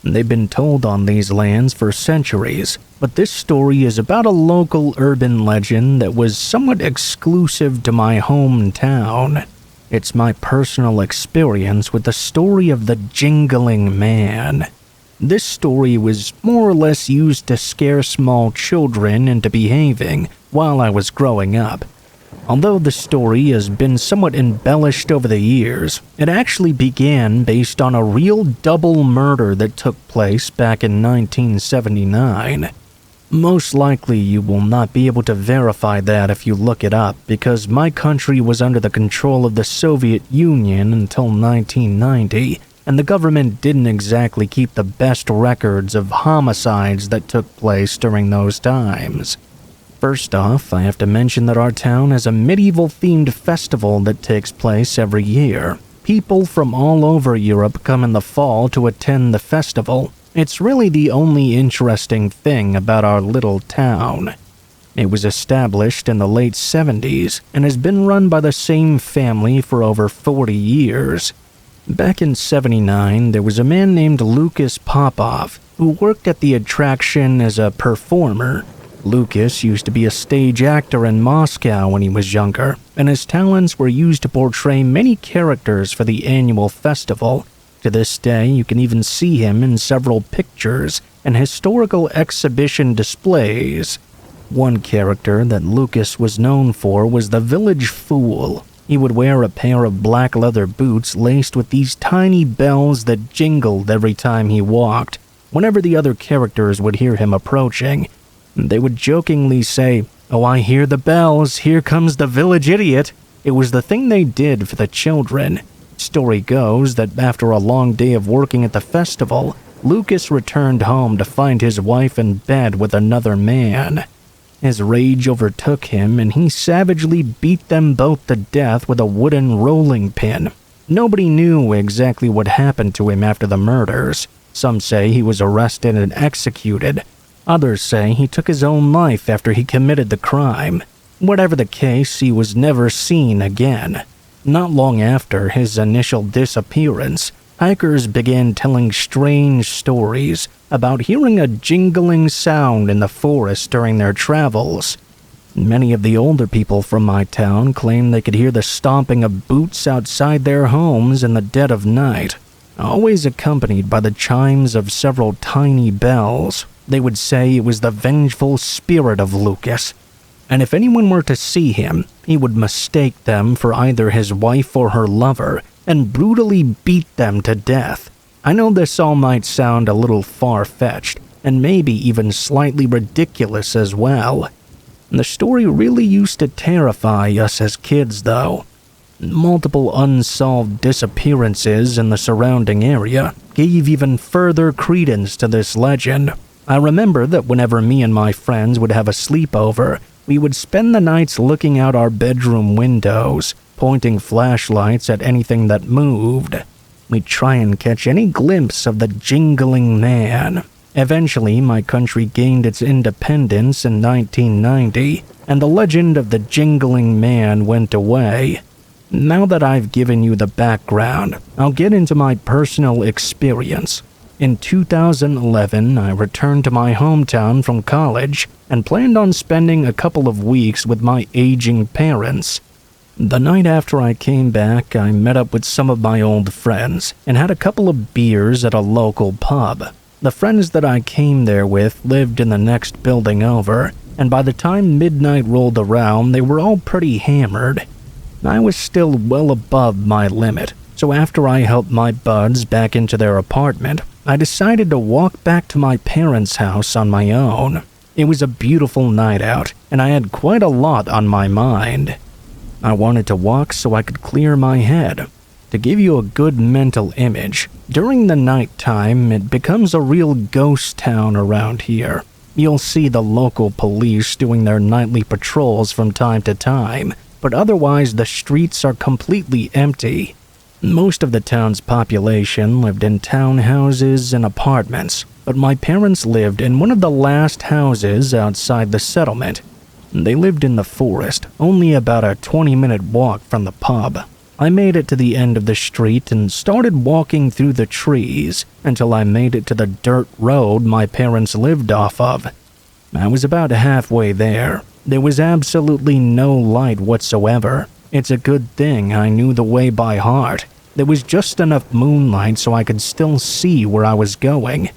They've been told on these lands for centuries, but this story is about a local urban legend that was somewhat exclusive to my hometown. It's my personal experience with the story of the Jingling Man. This story was more or less used to scare small children into behaving while I was growing up. Although the story has been somewhat embellished over the years, it actually began based on a real double murder that took place back in 1979. Most likely you will not be able to verify that if you look it up, because my country was under the control of the Soviet Union until 1990, and the government didn't exactly keep the best records of homicides that took place during those times. First off, I have to mention that our town has a medieval-themed festival that takes place every year. People from all over Europe come in the fall to attend the festival. It's really the only interesting thing about our little town. It was established in the late 70s and has been run by the same family for over 40 years. Back in 79, there was a man named Lucas Popov who worked at the attraction as a performer. Lucas used to be a stage actor in Moscow when he was younger, and his talents were used to portray many characters for the annual festival. To this day, you can even see him in several pictures and historical exhibition displays. One character that Lucas was known for was the village fool. He would wear a pair of black leather boots laced with these tiny bells that jingled every time he walked. Whenever the other characters would hear him approaching, they would jokingly say, "Oh, I hear the bells, here comes the village idiot." It was the thing they did for the children. Story goes that after a long day of working at the festival, Lucas returned home to find his wife in bed with another man. His rage overtook him, and he savagely beat them both to death with a wooden rolling pin. Nobody knew exactly what happened to him after the murders. Some say he was arrested and executed. Others say he took his own life after he committed the crime. Whatever the case, he was never seen again. Not long after his initial disappearance, hikers began telling strange stories about hearing a jingling sound in the forest during their travels. Many of the older people from my town claimed they could hear the stomping of boots outside their homes in the dead of night, always accompanied by the chimes of several tiny bells. They would say it was the vengeful spirit of Lucas, and if anyone were to see him, he would mistake them for either his wife or her lover and brutally beat them to death. I know this all might sound a little far-fetched, and maybe even slightly ridiculous as well. The story really used to terrify us as kids, though. Multiple unsolved disappearances in the surrounding area gave even further credence to this legend. I remember that whenever me and my friends would have a sleepover, we would spend the nights looking out our bedroom windows, pointing flashlights at anything that moved. We'd try and catch any glimpse of the jingling man. Eventually, my country gained its independence in 1990, and the legend of the jingling man went away. Now that I've given you the background, I'll get into my personal experience. In 2011, I returned to my hometown from college and planned on spending a couple of weeks with my aging parents. The night after I came back, I met up with some of my old friends and had a couple of beers at a local pub. The friends that I came there with lived in the next building over, and by the time midnight rolled around, they were all pretty hammered. I was still well above my limit, so after I helped my buds back into their apartment, I decided to walk back to my parents' house on my own. It was a beautiful night out, and I had quite a lot on my mind. I wanted to walk so I could clear my head. To give you a good mental image, during the night time, it becomes a real ghost town around here. You'll see the local police doing their nightly patrols from time to time, but otherwise the streets are completely empty. Most of the town's population lived in townhouses and apartments, but my parents lived in one of the last houses outside the settlement. They lived in the forest, only about a 20-minute walk from the pub. I made it to the end of the street and started walking through the trees until I made it to the dirt road my parents lived off of. I was about halfway there. There was absolutely no light whatsoever. It's a good thing I knew the way by heart. There was just enough moonlight so I could still see where I was going.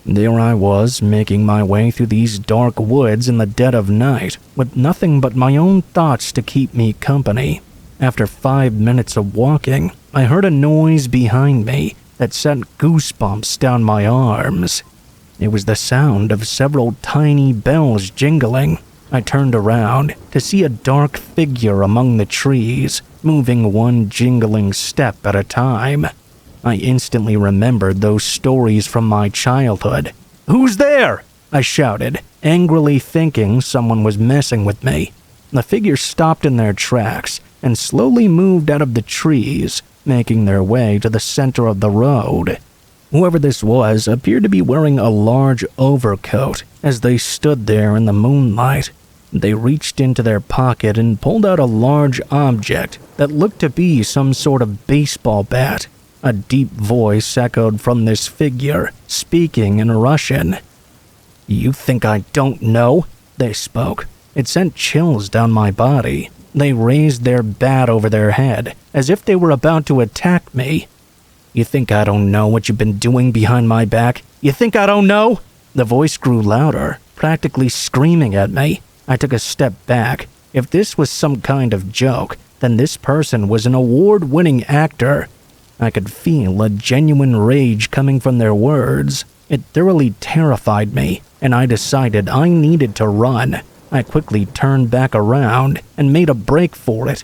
There I was, making my way through these dark woods in the dead of night, with nothing but my own thoughts to keep me company. After 5 minutes of walking, I heard a noise behind me that sent goosebumps down my arms. It was the sound of several tiny bells jingling. I turned around to see a dark figure among the trees, moving one jingling step at a time. I instantly remembered those stories from my childhood. "Who's there?" I shouted, angrily thinking someone was messing with me. The figure stopped in their tracks and slowly moved out of the trees, making their way to the center of the road. Whoever this was appeared to be wearing a large overcoat as they stood there in the moonlight. They reached into their pocket and pulled out a large object that looked to be some sort of baseball bat. A deep voice echoed from this figure, speaking in Russian. "You think I don't know?" they spoke. It sent chills down my body. They raised their bat over their head, as if they were about to attack me. "You think I don't know what you've been doing behind my back? You think I don't know?" The voice grew louder, practically screaming at me. I took a step back. If this was some kind of joke, then this person was an award-winning actor. I could feel a genuine rage coming from their words. It thoroughly terrified me, and I decided I needed to run. I quickly turned back around and made a break for it.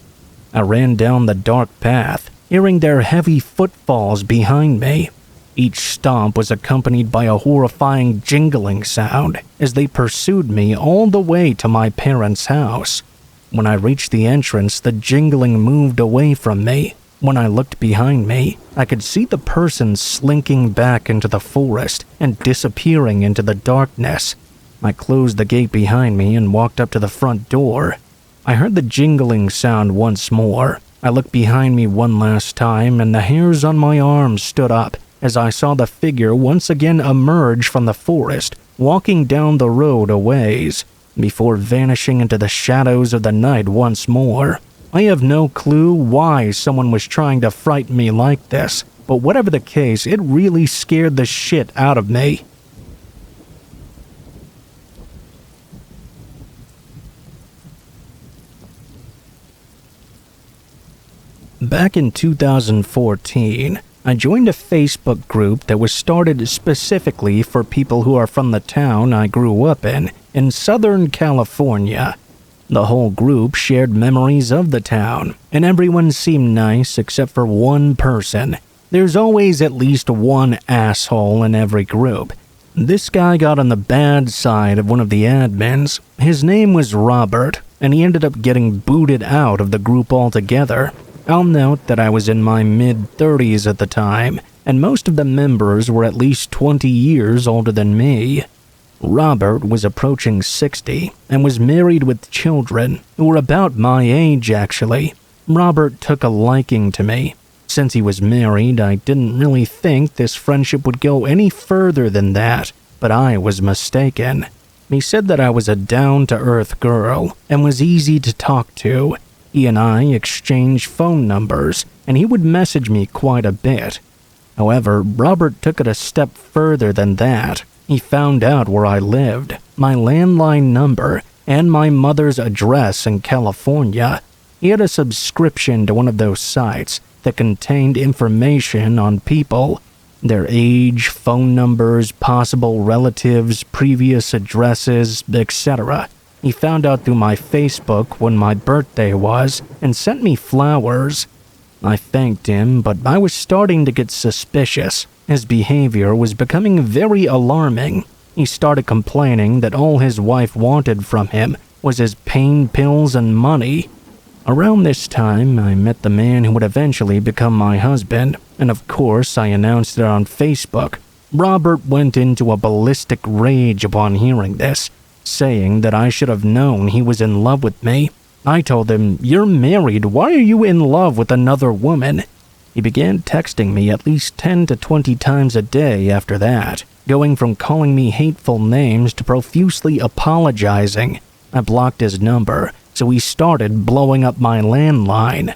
I ran down the dark path, hearing their heavy footfalls behind me. Each stomp was accompanied by a horrifying jingling sound as they pursued me all the way to my parents' house. When I reached the entrance, the jingling moved away from me. When I looked behind me, I could see the person slinking back into the forest and disappearing into the darkness. I closed the gate behind me and walked up to the front door. I heard the jingling sound once more. I looked behind me one last time, and the hairs on my arms stood up as I saw the figure once again emerge from the forest, walking down the road a ways, before vanishing into the shadows of the night once more. I have no clue why someone was trying to frighten me like this, but whatever the case, it really scared the shit out of me. Back in 2014, I joined a Facebook group that was started specifically for people who are from the town I grew up in Southern California. The whole group shared memories of the town, and everyone seemed nice except for one person. There's always at least one asshole in every group. This guy got on the bad side of one of the admins. His name was Robert, and he ended up getting booted out of the group altogether. I'll note that I was in my mid-30s at the time, and most of the members were at least 20 years older than me. Robert was approaching 60 and was married with children who were about my age, actually. Robert took a liking to me. Since he was married, I didn't really think this friendship would go any further than that, but I was mistaken. He said that I was a down-to-earth girl and was easy to talk to. He and I exchanged phone numbers, and he would message me quite a bit. However, Robert took it a step further than that. He found out where I lived, my landline number, and my mother's address in California. He had a subscription to one of those sites that contained information on people, their age, phone numbers, possible relatives, previous addresses, etc. He found out through my Facebook when my birthday was and sent me flowers. I thanked him, but I was starting to get suspicious. His behavior was becoming very alarming. He started complaining that all his wife wanted from him was his pain pills and money. Around this time, I met the man who would eventually become my husband, and of course I announced it on Facebook. Robert went into a ballistic rage upon hearing this, saying that I should have known he was in love with me. I told him, "You're married, why are you in love with another woman?" He began texting me at least 10 to 20 times a day after that, going from calling me hateful names to profusely apologizing. I blocked his number, so he started blowing up my landline.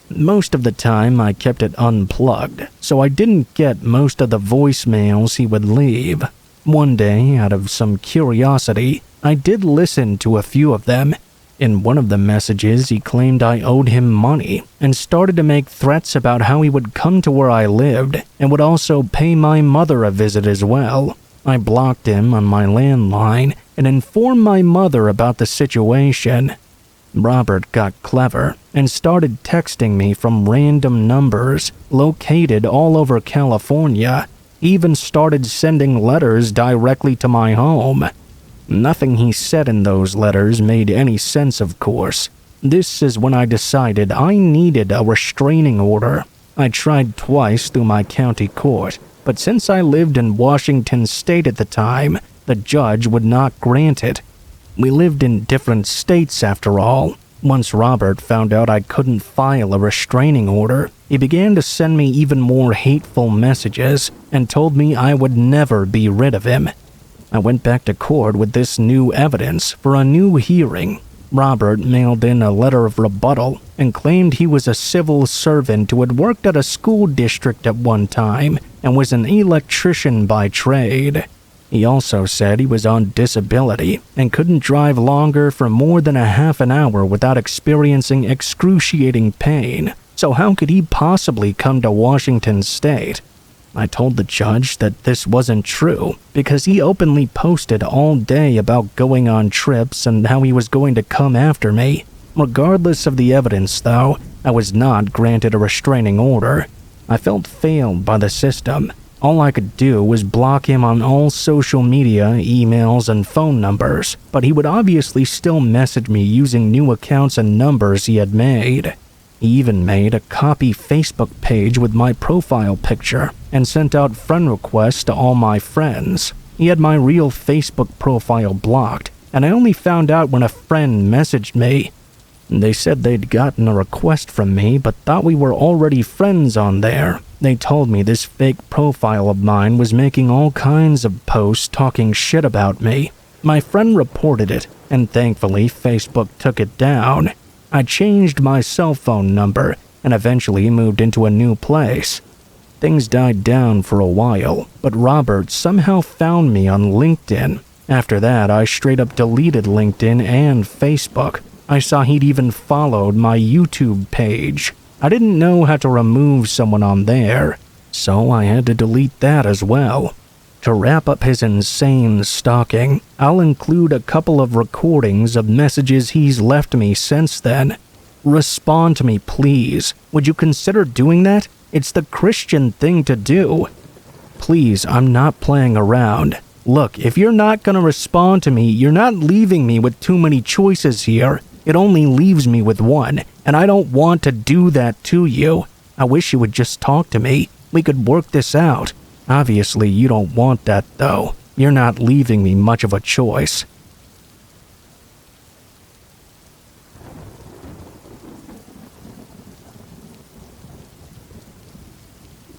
Most of the time I kept it unplugged, so I didn't get most of the voicemails he would leave. One day, out of some curiosity, I did listen to a few of them. In one of the messages, he claimed I owed him money and started to make threats about how he would come to where I lived and would also pay my mother a visit as well. I blocked him on my landline and informed my mother about the situation. Robert got clever and started texting me from random numbers located all over California. He even started sending letters directly to my home. Nothing he said in those letters made any sense, of course. This is when I decided I needed a restraining order. I tried twice through my county court, but since I lived in Washington State at the time, the judge would not grant it. We lived in different states after all. Once Robert found out I couldn't file a restraining order, he began to send me even more hateful messages and told me I would never be rid of him. I went back to court with this new evidence for a new hearing. Robert mailed in a letter of rebuttal and claimed he was a civil servant who had worked at a school district at one time and was an electrician by trade. He also said he was on disability and couldn't drive longer for more than a half an hour without experiencing excruciating pain. So how could he possibly come to Washington State? I told the judge that this wasn't true because he openly posted all day about going on trips and how he was going to come after me. Regardless of the evidence, though, I was not granted a restraining order. I felt failed by the system. All I could do was block him on all social media, emails, and phone numbers, but he would obviously still message me using new accounts and numbers he had made. He even made a copy Facebook page with my profile picture and sent out friend requests to all my friends. He had my real Facebook profile blocked, and I only found out when a friend messaged me. They said they'd gotten a request from me but thought we were already friends on there. They told me this fake profile of mine was making all kinds of posts talking shit about me. My friend reported it, and thankfully Facebook took it down. I changed my cell phone number and eventually moved into a new place. Things died down for a while, but Robert somehow found me on LinkedIn. After that, I straight up deleted LinkedIn and Facebook. I saw he'd even followed my YouTube page. I didn't know how to remove someone on there, so I had to delete that as well. To wrap up his insane stalking, I'll include a couple of recordings of messages he's left me since then. Respond to me, please. Would you consider doing that? It's the Christian thing to do. Please, I'm not playing around. Look, if you're not gonna respond to me, you're not leaving me with too many choices here. It only leaves me with one, and I don't want to do that to you. I wish you would just talk to me. We could work this out. Obviously, you don't want that, though. You're not leaving me much of a choice.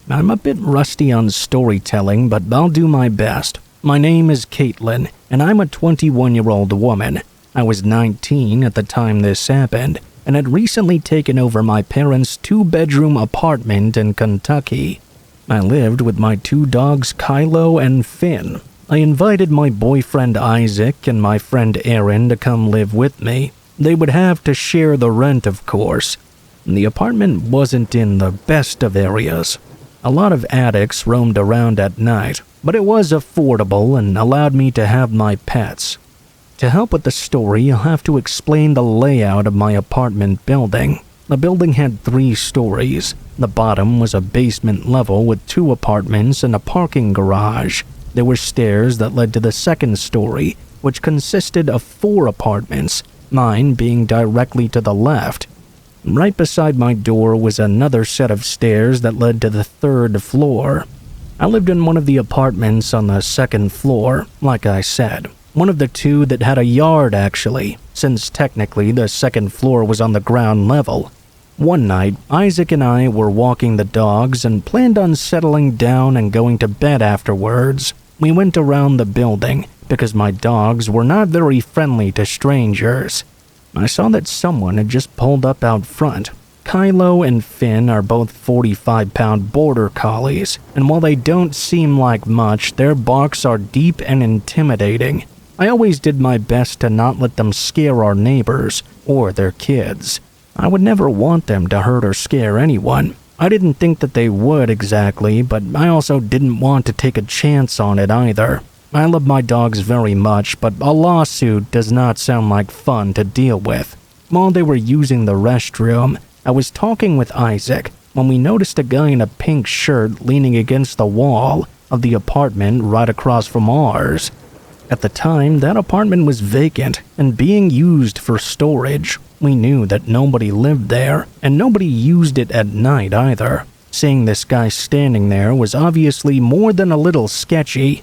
I'm a bit rusty on storytelling, but I'll do my best. My name is Caitlin, and I'm a 21-year-old woman. I was 19 at the time this happened, and had recently taken over my parents' 2-bedroom apartment in Kentucky. I lived with my 2 dogs, Kylo and Finn. I invited my boyfriend Isaac and my friend Aaron to come live with me. They would have to share the rent, of course. The apartment wasn't in the best of areas. A lot of addicts roamed around at night, but it was affordable and allowed me to have my pets. To help with the story, I'll have to explain the layout of my apartment building. The building had 3 stories. The bottom was a basement level with 2 apartments and a parking garage. There were stairs that led to the 2nd story, which consisted of 4 apartments, mine being directly to the left. Right beside my door was another set of stairs that led to the 3rd floor. I lived in one of the apartments on the 2nd floor, like I said. One of the 2 that had a yard, actually, since technically the 2nd floor was on the ground level. One night, Isaac and I were walking the dogs and planned on settling down and going to bed afterwards. We went around the building because my dogs were not very friendly to strangers. I saw that someone had just pulled up out front. Kylo and Finn are both 45-pound border collies, and while they don't seem like much, their barks are deep and intimidating. I always did my best to not let them scare our neighbors or their kids. I would never want them to hurt or scare anyone. I didn't think that they would exactly, but I also didn't want to take a chance on it either. I love my dogs very much, but a lawsuit does not sound like fun to deal with. While they were using the restroom, I was talking with Isaac when we noticed a guy in a pink shirt leaning against the wall of the apartment right across from ours. At the time, that apartment was vacant and being used for storage. We knew that nobody lived there, and nobody used it at night either. Seeing this guy standing there was obviously more than a little sketchy.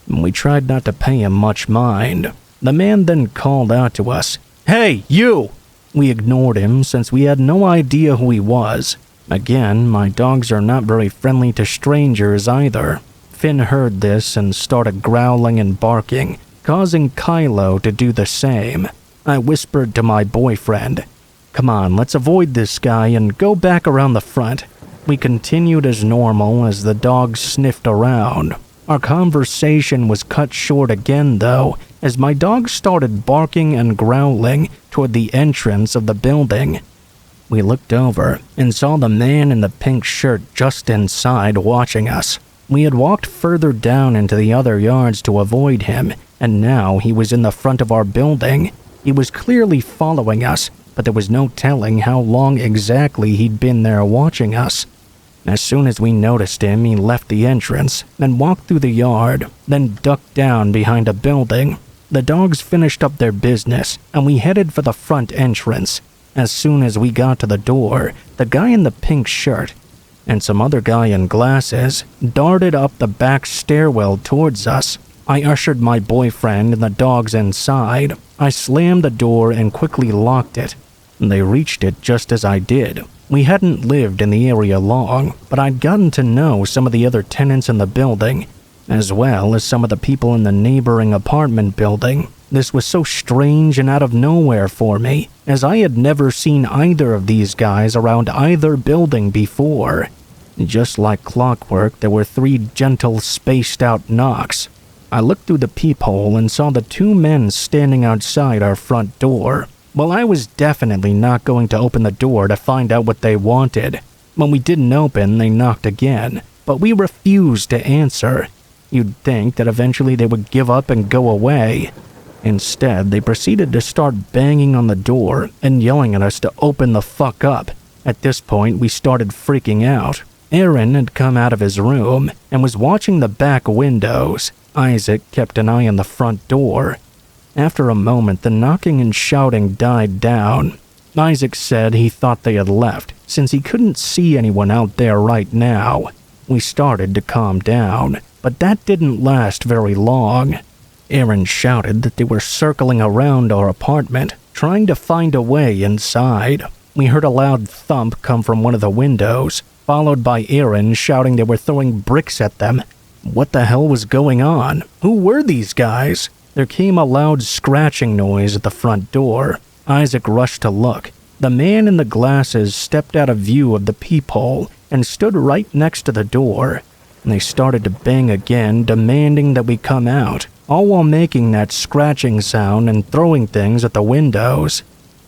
We tried not to pay him much mind. The man then called out to us, "Hey, you!" We ignored him since we had no idea who he was. Again, my dogs are not very friendly to strangers either. Finn heard this and started growling and barking, causing Kylo to do the same. I whispered to my boyfriend, "Come on, let's avoid this guy and go back around the front." We continued as normal as the dogs sniffed around. Our conversation was cut short again, though, as my dog started barking and growling toward the entrance of the building. We looked over and saw the man in the pink shirt just inside watching us. We had walked further down into the other yards to avoid him, and now he was in the front of our building. He was clearly following us, but there was no telling how long exactly he'd been there watching us. As soon as we noticed him, he left the entrance, then walked through the yard, then ducked down behind a building. The dogs finished up their business, and we headed for the front entrance. As soon as we got to the door, the guy in the pink shirt and some other guy in glasses darted up the back stairwell towards us. I ushered my boyfriend and the dogs inside. I slammed the door and quickly locked it. They reached it just as I did. We hadn't lived in the area long, but I'd gotten to know some of the other tenants in the building, as well as some of the people in the neighboring apartment building. This was so strange and out of nowhere for me, as I had never seen either of these guys around either building before. Just like clockwork, there were 3 gentle, spaced-out knocks. I looked through the peephole and saw the 2 men standing outside our front door. Well, I was definitely not going to open the door to find out what they wanted. When we didn't open, they knocked again, but we refused to answer. You'd think that eventually they would give up and go away. Instead, they proceeded to start banging on the door and yelling at us to open the fuck up. At this point, we started freaking out. Aaron had come out of his room and was watching the back windows. Isaac kept an eye on the front door. After a moment, the knocking and shouting died down. Isaac said he thought they had left, since he couldn't see anyone out there right now. We started to calm down, but that didn't last very long. Aaron shouted that they were circling around our apartment, trying to find a way inside. We heard a loud thump come from one of the windows, followed by Aaron shouting they were throwing bricks at them. What the hell was going on? Who were these guys? There came a loud scratching noise at the front door. Isaac rushed to look. The man in the glasses stepped out of view of the peephole and stood right next to the door. They started to bang again, demanding that we come out, all while making that scratching sound and throwing things at the windows.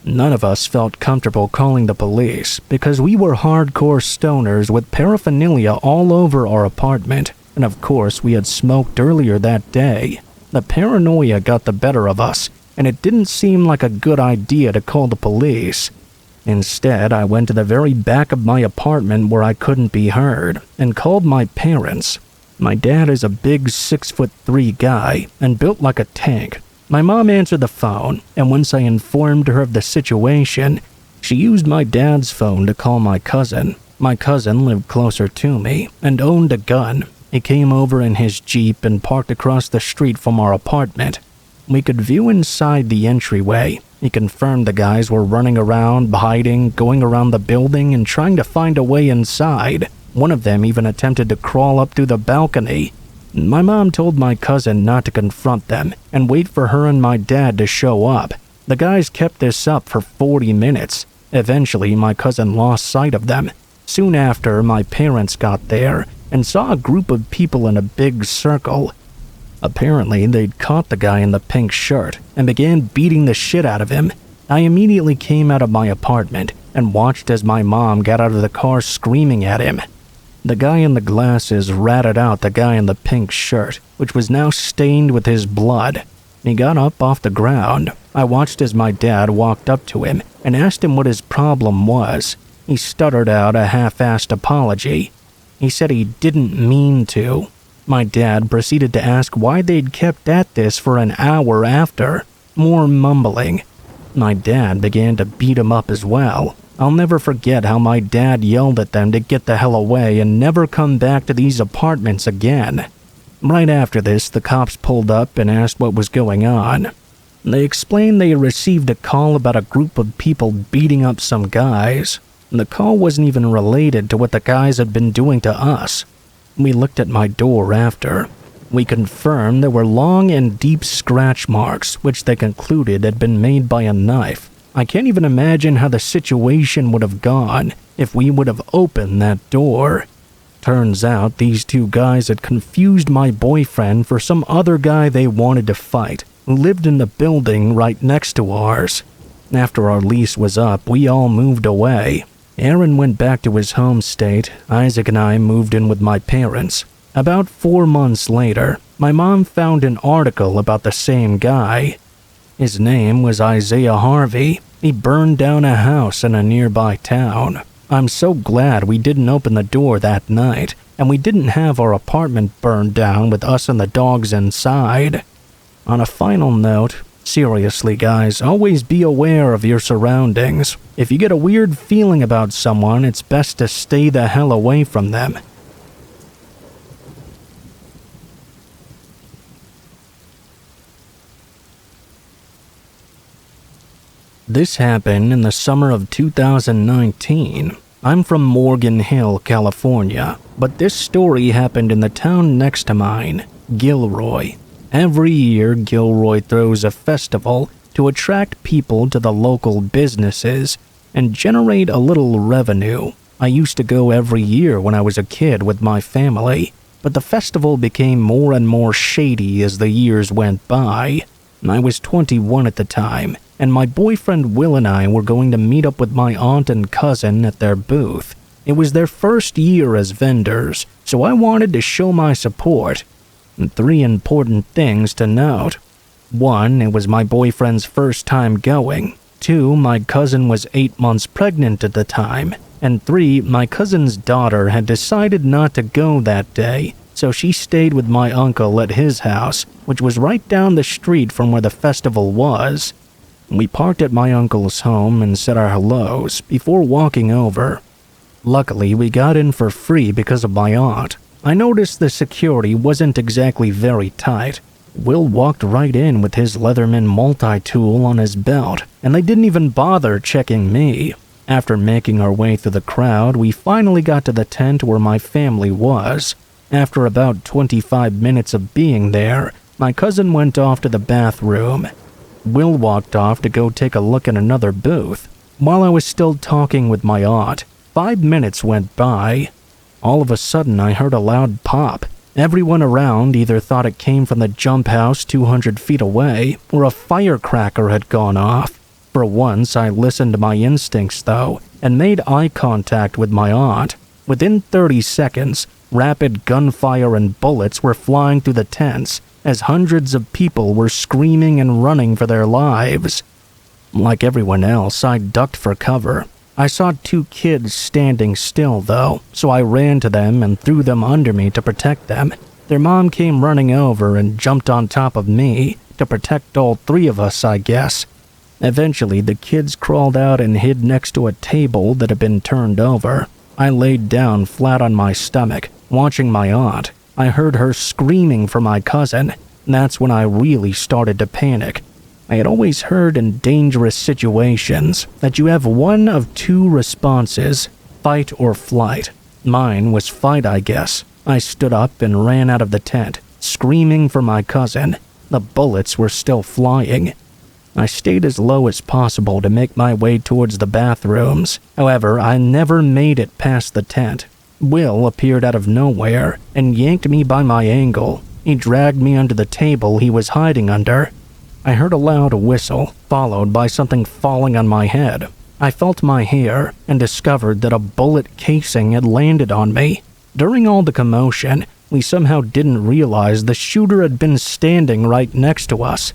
None of us felt comfortable calling the police because we were hardcore stoners with paraphernalia all over our apartment, and of course we had smoked earlier that day. The paranoia got the better of us, and it didn't seem like a good idea to call the police. Instead, I went to the very back of my apartment where I couldn't be heard, and called my parents. My dad is a big 6'3" guy, and built like a tank. My mom answered the phone, and once I informed her of the situation, she used my dad's phone to call my cousin. My cousin lived closer to me, and owned a gun. He came over in his Jeep and parked across the street from our apartment. We could view inside the entryway. He confirmed the guys were running around, hiding, going around the building, and trying to find a way inside. One of them even attempted to crawl up through the balcony. My mom told my cousin not to confront them and wait for her and my dad to show up. The guys kept this up for 40 minutes. Eventually, my cousin lost sight of them. Soon after, my parents got there and saw a group of people in a big circle. Apparently, they'd caught the guy in the pink shirt and began beating the shit out of him. I immediately came out of my apartment and watched as my mom got out of the car screaming at him. The guy in the glasses ratted out the guy in the pink shirt, which was now stained with his blood. He got up off the ground. I watched as my dad walked up to him and asked him what his problem was. He stuttered out a half-assed apology. He said he didn't mean to. My dad proceeded to ask why they'd kept at this for an hour after. More mumbling. My dad began to beat him up as well. I'll never forget how my dad yelled at them to get the hell away and never come back to these apartments again. Right after this, the cops pulled up and asked what was going on. They explained they had received a call about a group of people beating up some guys. The call wasn't even related to what the guys had been doing to us. We looked at my door after. We confirmed there were long and deep scratch marks, which they concluded had been made by a knife. I can't even imagine how the situation would have gone if we would have opened that door. Turns out these two guys had confused my boyfriend for some other guy they wanted to fight, who lived in the building right next to ours. After our lease was up, we all moved away. Aaron went back to his home state. Isaac and I moved in with my parents. About 4 months later, my mom found an article about the same guy. His name was Isaiah Harvey. He burned down a house in a nearby town. I'm so glad we didn't open the door that night, and we didn't have our apartment burned down with us and the dogs inside. On a final note, seriously guys, always be aware of your surroundings. If you get a weird feeling about someone, it's best to stay the hell away from them. This happened in the summer of 2019. I'm from Morgan Hill, California, but this story happened in the town next to mine, Gilroy. Every year, Gilroy throws a festival to attract people to the local businesses and generate a little revenue. I used to go every year when I was a kid with my family, but the festival became more and more shady as the years went by. I was 21 at the time, and my boyfriend Will and I were going to meet up with my aunt and cousin at their booth. It was their first year as vendors, so I wanted to show my support. 3 important things to note. 1, it was my boyfriend's first time going. 2, my cousin was 8 months pregnant at the time. And 3, my cousin's daughter had decided not to go that day, so she stayed with my uncle at his house, which was right down the street from where the festival was. We parked at my uncle's home and said our hellos before walking over. Luckily, we got in for free because of my aunt. I noticed the security wasn't exactly very tight. Will walked right in with his Leatherman multi-tool on his belt, and they didn't even bother checking me. After making our way through the crowd, we finally got to the tent where my family was. After about 25 minutes of being there, my cousin went off to the bathroom. Will walked off to go take a look at another booth. While I was still talking with my aunt, 5 minutes went by. All of a sudden, I heard a loud pop. Everyone around either thought it came from the jump house 200 feet away, or a firecracker had gone off. For once, I listened to my instincts, though, and made eye contact with my aunt. Within 30 seconds, rapid gunfire and bullets were flying through the tents, as hundreds of people were screaming and running for their lives. Like everyone else, I ducked for cover. I saw 2 kids standing still, though, so I ran to them and threw them under me to protect them. Their mom came running over and jumped on top of me to protect all 3 of us, I guess. Eventually, the kids crawled out and hid next to a table that had been turned over. I laid down flat on my stomach, watching my aunt. I heard her screaming for my cousin. That's when I really started to panic. I had always heard in dangerous situations that you have one of 2 responses, fight or flight. Mine was fight, I guess. I stood up and ran out of the tent, screaming for my cousin. The bullets were still flying. I stayed as low as possible to make my way towards the bathrooms. However, I never made it past the tent. Will appeared out of nowhere and yanked me by my ankle. He dragged me under the table he was hiding under. I heard a loud whistle, followed by something falling on my head. I felt my hair and discovered that a bullet casing had landed on me. During all the commotion, we somehow didn't realize the shooter had been standing right next to us.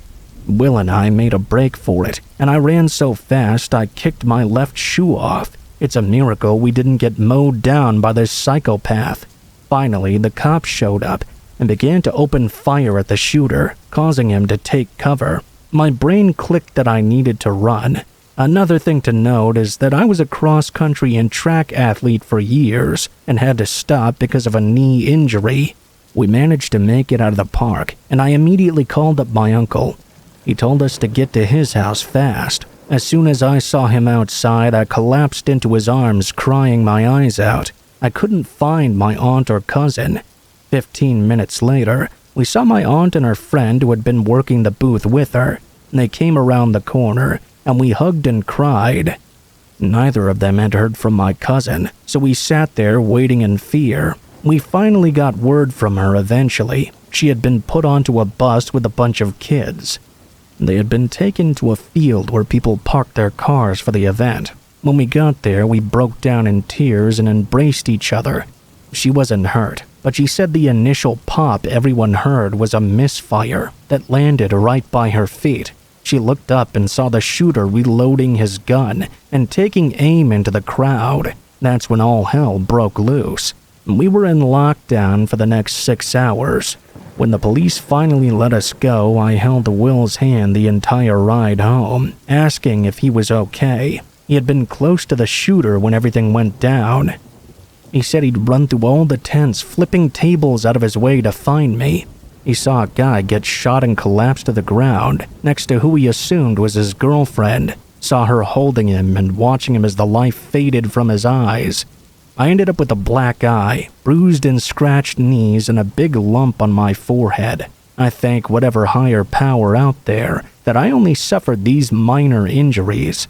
Will and I made a break for it, and I ran so fast I kicked my left shoe off. It's a miracle we didn't get mowed down by this psychopath. Finally, the cops showed up and began to open fire at the shooter, causing him to take cover. My brain clicked that I needed to run. Another thing to note is that I was a cross-country and track athlete for years and had to stop because of a knee injury. We managed to make it out of the park, and I immediately called up my uncle. He told us to get to his house fast. As soon as I saw him outside, I collapsed into his arms, crying my eyes out. I couldn't find my aunt or cousin. 15 minutes later, we saw my aunt and her friend who had been working the booth with her. They came around the corner, and we hugged and cried. Neither of them had heard from my cousin, so we sat there waiting in fear. We finally got word from her eventually. She had been put onto a bus with a bunch of kids. They had been taken to a field where people parked their cars for the event. When we got there, we broke down in tears and embraced each other. She wasn't hurt, but she said the initial pop everyone heard was a misfire that landed right by her feet. She looked up and saw the shooter reloading his gun and taking aim into the crowd. That's when all hell broke loose. We were in lockdown for the next 6 hours. When the police finally let us go, I held Will's hand the entire ride home, asking if he was okay. He had been close to the shooter when everything went down. He said he'd run through all the tents, flipping tables out of his way to find me. He saw a guy get shot and collapse to the ground next to who he assumed was his girlfriend. Saw her holding him and watching him as the life faded from his eyes. I ended up with a black eye, bruised and scratched knees, and a big lump on my forehead. I thank whatever higher power out there that I only suffered these minor injuries.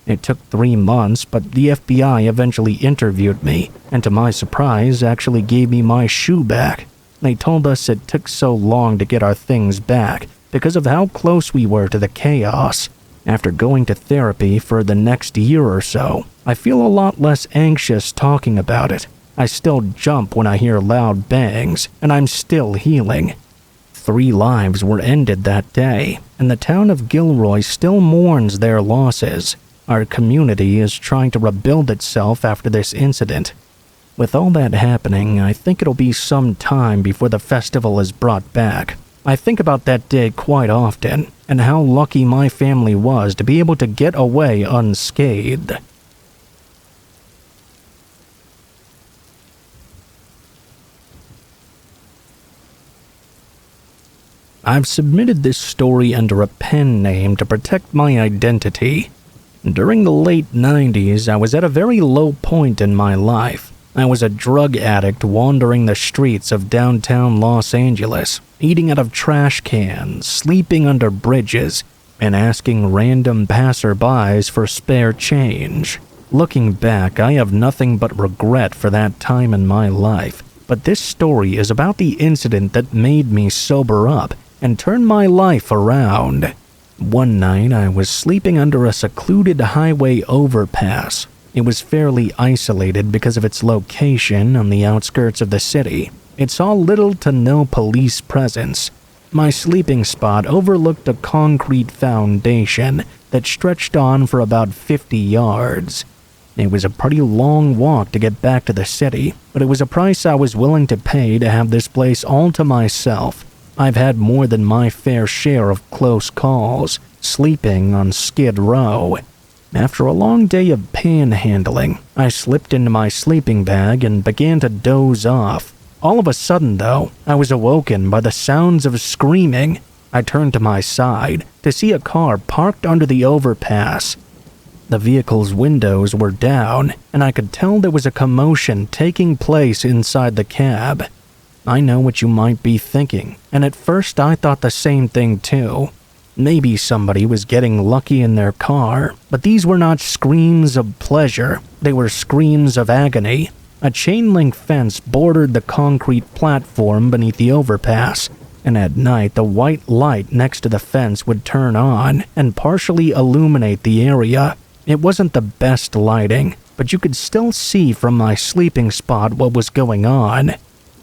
It took 3 months, but the FBI eventually interviewed me, and to my surprise, actually gave me my shoe back. They told us it took so long to get our things back because of how close we were to the chaos. After going to therapy for the next year or so, I feel a lot less anxious talking about it. I still jump when I hear loud bangs, and I'm still healing. 3 lives were ended that day, and the town of Gilroy still mourns their losses. Our community is trying to rebuild itself after this incident. With all that happening, I think it'll be some time before the festival is brought back. I think about that day quite often, and how lucky my family was to be able to get away unscathed. I've submitted this story under a pen name to protect my identity. During the late 90s, I was at a very low point in my life. I was a drug addict wandering the streets of downtown Los Angeles, eating out of trash cans, sleeping under bridges, and asking random passerbys for spare change. Looking back, I have nothing but regret for that time in my life, but this story is about the incident that made me sober up and turn my life around. One night, I was sleeping under a secluded highway overpass. It was fairly isolated because of its location on the outskirts of the city. It saw little to no police presence. My sleeping spot overlooked a concrete foundation that stretched on for about 50 yards. It was a pretty long walk to get back to the city, but it was a price I was willing to pay to have this place all to myself. I've had more than my fair share of close calls, sleeping on Skid Row. After a long day of panhandling, I slipped into my sleeping bag and began to doze off. All of a sudden, though, I was awoken by the sounds of screaming. I turned to my side to see a car parked under the overpass. The vehicle's windows were down, and I could tell there was a commotion taking place inside the cab. I know what you might be thinking, and at first I thought the same thing too. Maybe somebody was getting lucky in their car, but these were not screams of pleasure, they were screams of agony. A chain-link fence bordered the concrete platform beneath the overpass, and at night the white light next to the fence would turn on and partially illuminate the area. It wasn't the best lighting, but you could still see from my sleeping spot what was going on.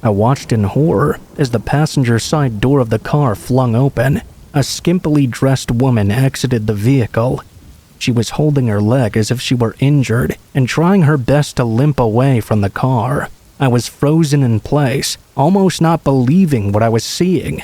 I watched in horror as the passenger side door of the car flung open. A skimpily dressed woman exited the vehicle. She was holding her leg as if she were injured and trying her best to limp away from the car. I was frozen in place, almost not believing what I was seeing.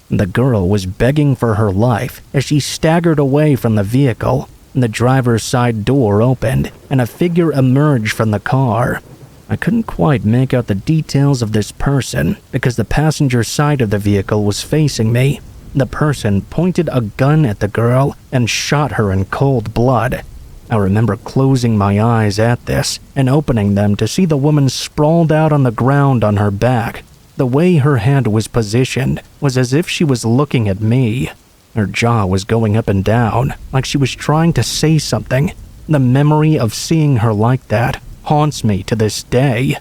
The girl was begging for her life as she staggered away from the vehicle. The driver's side door opened and a figure emerged from the car. I couldn't quite make out the details of this person because the passenger side of the vehicle was facing me. The person pointed a gun at the girl and shot her in cold blood. I remember closing my eyes at this and opening them to see the woman sprawled out on the ground on her back. The way her head was positioned was as if she was looking at me. Her jaw was going up and down, like she was trying to say something. The memory of seeing her like that haunts me to this day.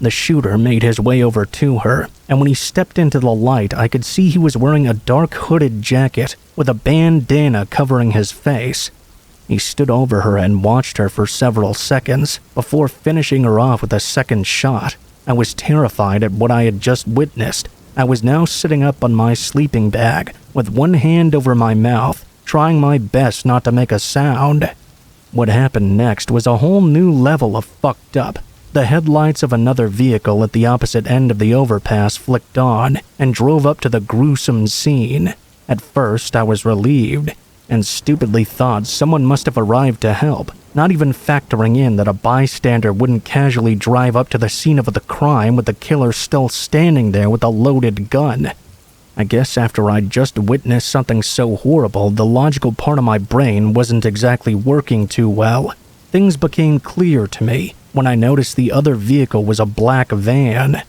The shooter made his way over to her, and when he stepped into the light, I could see he was wearing a dark hooded jacket with a bandana covering his face. He stood over her and watched her for several seconds before finishing her off with a second shot. I was terrified at what I had just witnessed. I was now sitting up on my sleeping bag with one hand over my mouth, trying my best not to make a sound. What happened next was a whole new level of fucked up. The headlights of another vehicle at the opposite end of the overpass flicked on and drove up to the gruesome scene. At first, I was relieved and stupidly thought someone must have arrived to help, not even factoring in that a bystander wouldn't casually drive up to the scene of the crime with the killer still standing there with a loaded gun. I guess after I'd just witnessed something so horrible, the logical part of my brain wasn't exactly working too well. Things became clear to me when I noticed the other vehicle was a black van.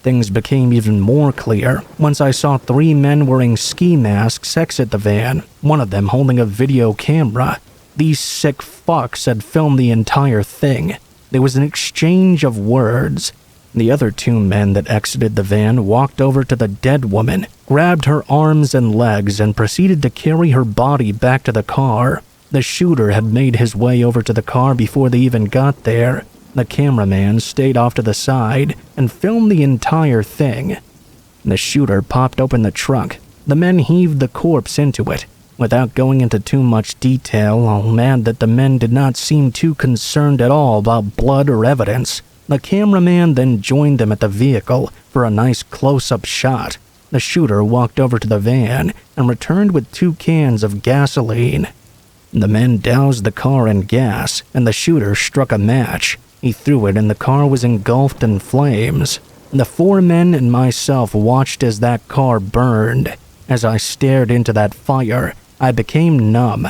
Things became even more clear once I saw 3 men wearing ski masks exit the van, one of them holding a video camera. These sick fucks had filmed the entire thing. There was an exchange of words. The other 2 men that exited the van walked over to the dead woman, grabbed her arms and legs, and proceeded to carry her body back to the car. The shooter had made his way over to the car before they even got there. The cameraman stayed off to the side and filmed the entire thing. The shooter popped open the trunk. The men heaved the corpse into it. Without going into too much detail, I'll add that the men did not seem too concerned at all about blood or evidence. The cameraman then joined them at the vehicle for a nice close-up shot. The shooter walked over to the van and returned with 2 cans of gasoline. The men doused the car in gas, and the shooter struck a match. He threw it, and the car was engulfed in flames. The 4 men and myself watched as that car burned. As I stared into that fire, I became numb.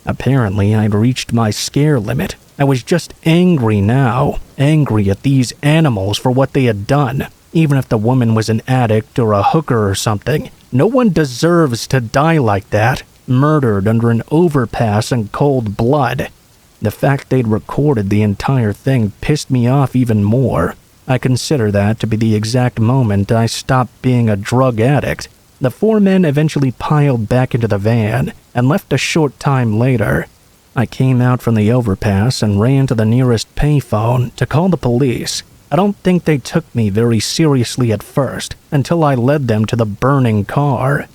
Apparently, I'd reached my scare limit. I was just angry now, angry at these animals for what they had done. Even if the woman was an addict or a hooker or something, no one deserves to die like that, murdered under an overpass in cold blood. The fact they'd recorded the entire thing pissed me off even more. I consider that to be the exact moment I stopped being a drug addict. The 4 men eventually piled back into the van and left a short time later. I came out from the overpass and ran to the nearest payphone to call the police. I don't think they took me very seriously at first until I led them to the burning car.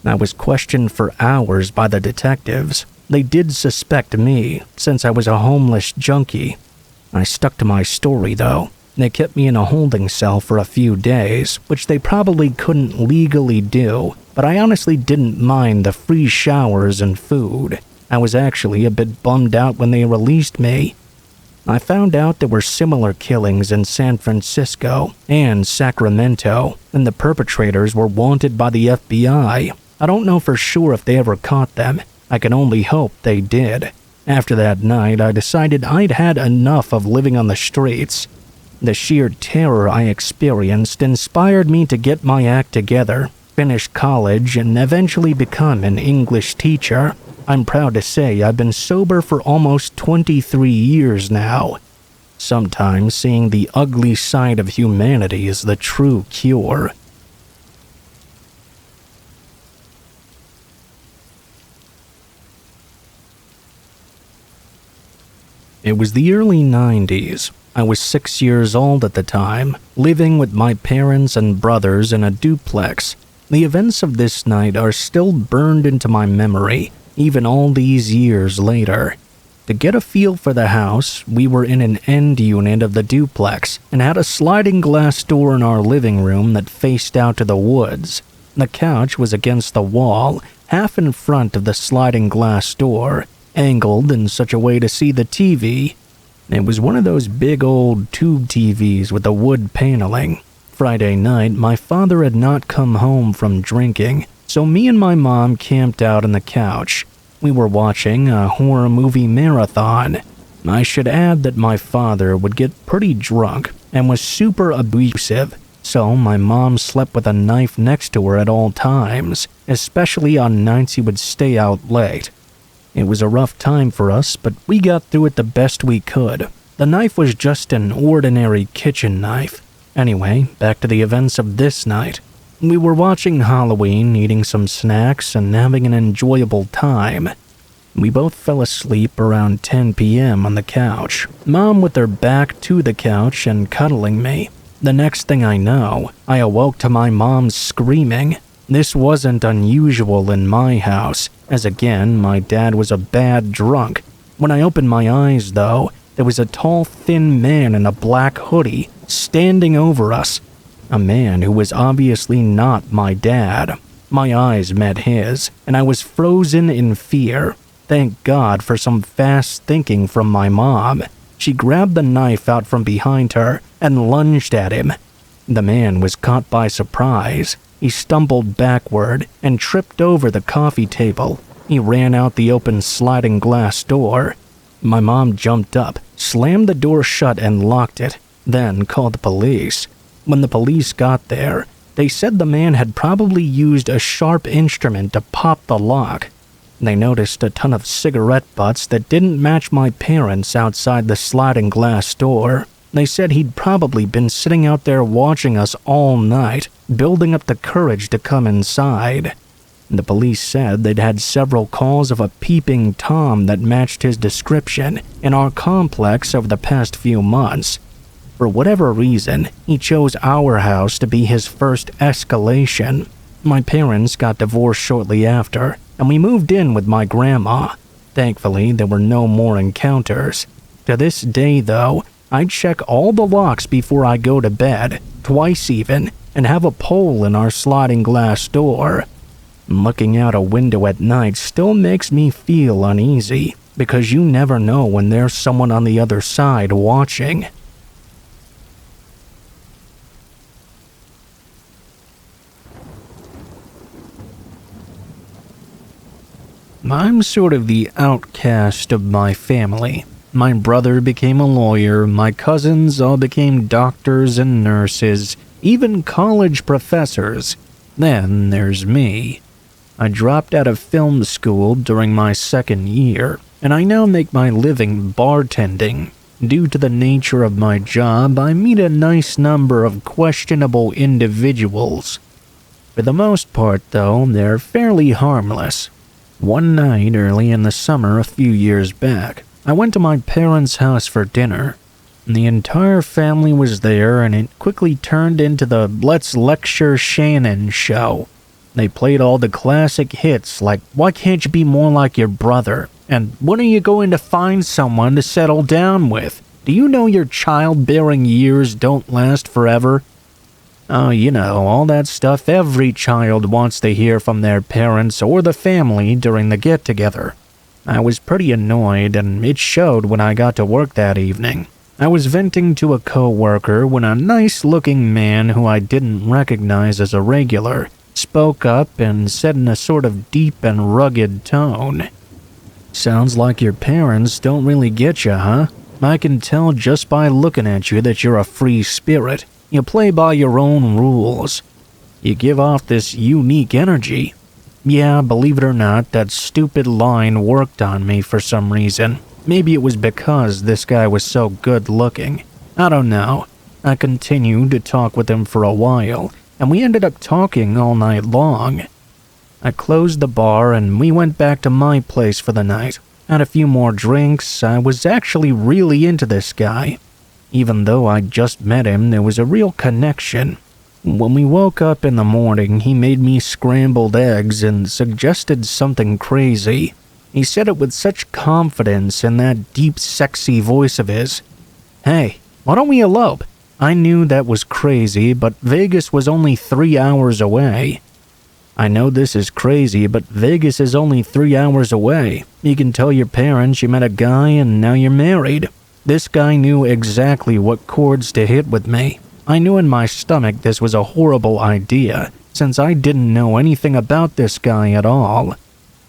I was questioned for hours by the detectives. They did suspect me, since I was a homeless junkie. I stuck to my story, though. They kept me in a holding cell for a few days, which they probably couldn't legally do, but I honestly didn't mind the free showers and food. I was actually a bit bummed out when they released me. I found out there were similar killings in San Francisco and Sacramento, and the perpetrators were wanted by the FBI. I don't know for sure if they ever caught them. I can only hope they did. After that night, I decided I'd had enough of living on the streets. The sheer terror I experienced inspired me to get my act together, finish college, and eventually become an English teacher. I'm proud to say I've been sober for almost 23 years now. Sometimes seeing the ugly side of humanity is the true cure. It was the early 90s. I was 6 years old at the time, living with my parents and brothers in a duplex. The events of this night are still burned into my memory, even all these years later. To get a feel for the house, we were in an end unit of the duplex and had a sliding glass door in our living room that faced out to the woods. The couch was against the wall, half in front of the sliding glass door, angled in such a way to see the TV. It was one of those big old tube TVs with the wood paneling. Friday night, my father had not come home from drinking, so me and my mom camped out on the couch. We were watching a horror movie marathon. I should add that my father would get pretty drunk and was super abusive, so my mom slept with a knife next to her at all times, especially on nights he would stay out late. It was a rough time for us, but we got through it the best we could. The knife was just an ordinary kitchen knife. Anyway, back to the events of this night. We were watching Halloween, eating some snacks, and having an enjoyable time. We both fell asleep around 10 p.m. on the couch, Mom with her back to the couch and cuddling me. The next thing I know, I awoke to my mom screaming. This wasn't unusual in my house, as again, my dad was a bad drunk. When I opened my eyes, though, there was a tall, thin man in a black hoodie standing over us. A man who was obviously not my dad. My eyes met his, and I was frozen in fear. Thank God for some fast thinking from my mom. She grabbed the knife out from behind her and lunged at him. The man was caught by surprise. He stumbled backward and tripped over the coffee table. He ran out the open sliding glass door. My mom jumped up, slammed the door shut and locked it, then called the police. When the police got there, they said the man had probably used a sharp instrument to pop the lock. They noticed a ton of cigarette butts that didn't match my parents outside the sliding glass door. They said he'd probably been sitting out there watching us all night, building up the courage to come inside. The police said they'd had several calls of a peeping Tom that matched his description in our complex over the past few months. For whatever reason, he chose our house to be his first escalation. My parents got divorced shortly after, and we moved in with my grandma. Thankfully, there were no more encounters. To this day, though, I check all the locks before I go to bed, twice even, and have a pole in our sliding glass door. Looking out a window at night still makes me feel uneasy, because you never know when there's someone on the other side watching. I'm sort of the outcast of my family. My brother became a lawyer, my cousins all became doctors and nurses, even college professors. Then there's me. I dropped out of film school during my second year, and I now make my living bartending. Due to the nature of my job, I meet a nice number of questionable individuals. For the most part, though, they're fairly harmless. One night early in the summer a few years back, I went to my parents' house for dinner. The entire family was there, and it quickly turned into the Let's Lecture Shannon show. They played all the classic hits like Why Can't You Be More Like Your Brother? And When Are You Going to Find Someone to Settle Down With? Do you know your childbearing years don't last forever? Oh, you know, all that stuff every child wants to hear from their parents or the family during the get-together. I was pretty annoyed, and it showed when I got to work that evening. I was venting to a co-worker when a nice-looking man who I didn't recognize as a regular spoke up and said in a sort of deep and rugged tone, "Sounds like your parents don't really get you, huh? I can tell just by looking at you that you're a free spirit. You play by your own rules. You give off this unique energy." Yeah, believe it or not, that stupid line worked on me for some reason. Maybe it was because this guy was so good looking. I don't know. I continued to talk with him for a while, and we ended up talking all night long. I closed the bar and we went back to my place for the night. Had a few more drinks. I was actually really into this guy. Even though I'd just met him, there was a real connection. When we woke up in the morning, he made me scrambled eggs and suggested something crazy. He said it with such confidence in that deep, sexy voice of his. "Hey, why don't we elope?" I knew that was crazy, but Vegas was only 3 hours away. "I know this is crazy, but Vegas is only 3 hours away. You can tell your parents you met a guy and now you're married." This guy knew exactly what chords to hit with me. I knew in my stomach this was a horrible idea, since I didn't know anything about this guy at all.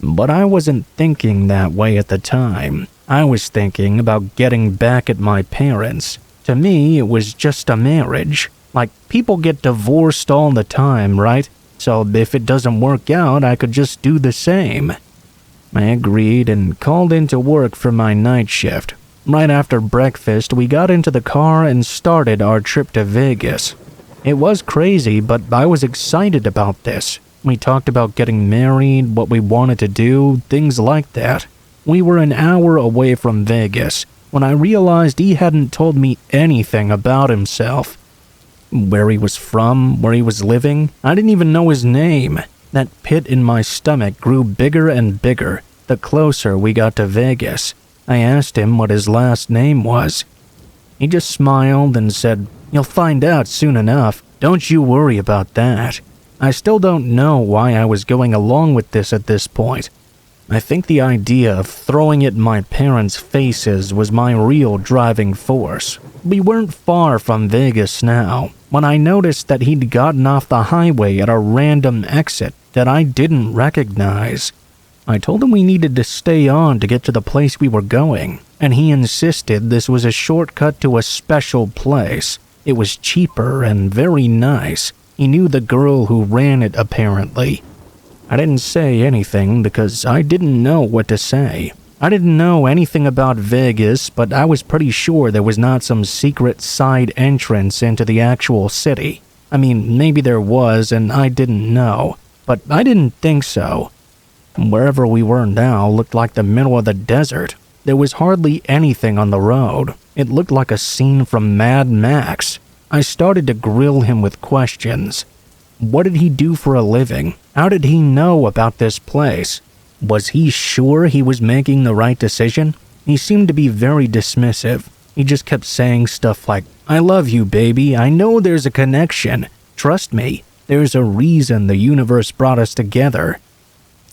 But I wasn't thinking that way at the time. I was thinking about getting back at my parents. To me, it was just a marriage. Like, people get divorced all the time, right? So if it doesn't work out, I could just do the same. I agreed and called into work for my night shift. Right after breakfast, we got into the car and started our trip to Vegas. It was crazy, but I was excited about this. We talked about getting married, what we wanted to do, things like that. We were an hour away from Vegas when I realized he hadn't told me anything about himself. Where he was from, where he was living, I didn't even know his name. That pit in my stomach grew bigger and bigger the closer we got to Vegas. I asked him what his last name was. He just smiled and said, "You'll find out soon enough. Don't you worry about that." I still don't know why I was going along with this at this point. I think the idea of throwing it in my parents' faces was my real driving force. We weren't far from Vegas now, when I noticed that he'd gotten off the highway at a random exit that I didn't recognize. I told him we needed to stay on to get to the place we were going, and he insisted this was a shortcut to a special place. It was cheaper and very nice. He knew the girl who ran it, apparently. I didn't say anything because I didn't know what to say. I didn't know anything about Vegas, but I was pretty sure there was not some secret side entrance into the actual city. I mean, maybe there was and I didn't know, but I didn't think so. Wherever we were now looked like the middle of the desert. There was hardly anything on the road. It looked like a scene from Mad Max. I started to grill him with questions. What did he do for a living? How did he know about this place? Was he sure he was making the right decision? He seemed to be very dismissive. He just kept saying stuff like, "I love you, baby. I know there's a connection. Trust me. There's a reason the universe brought us together."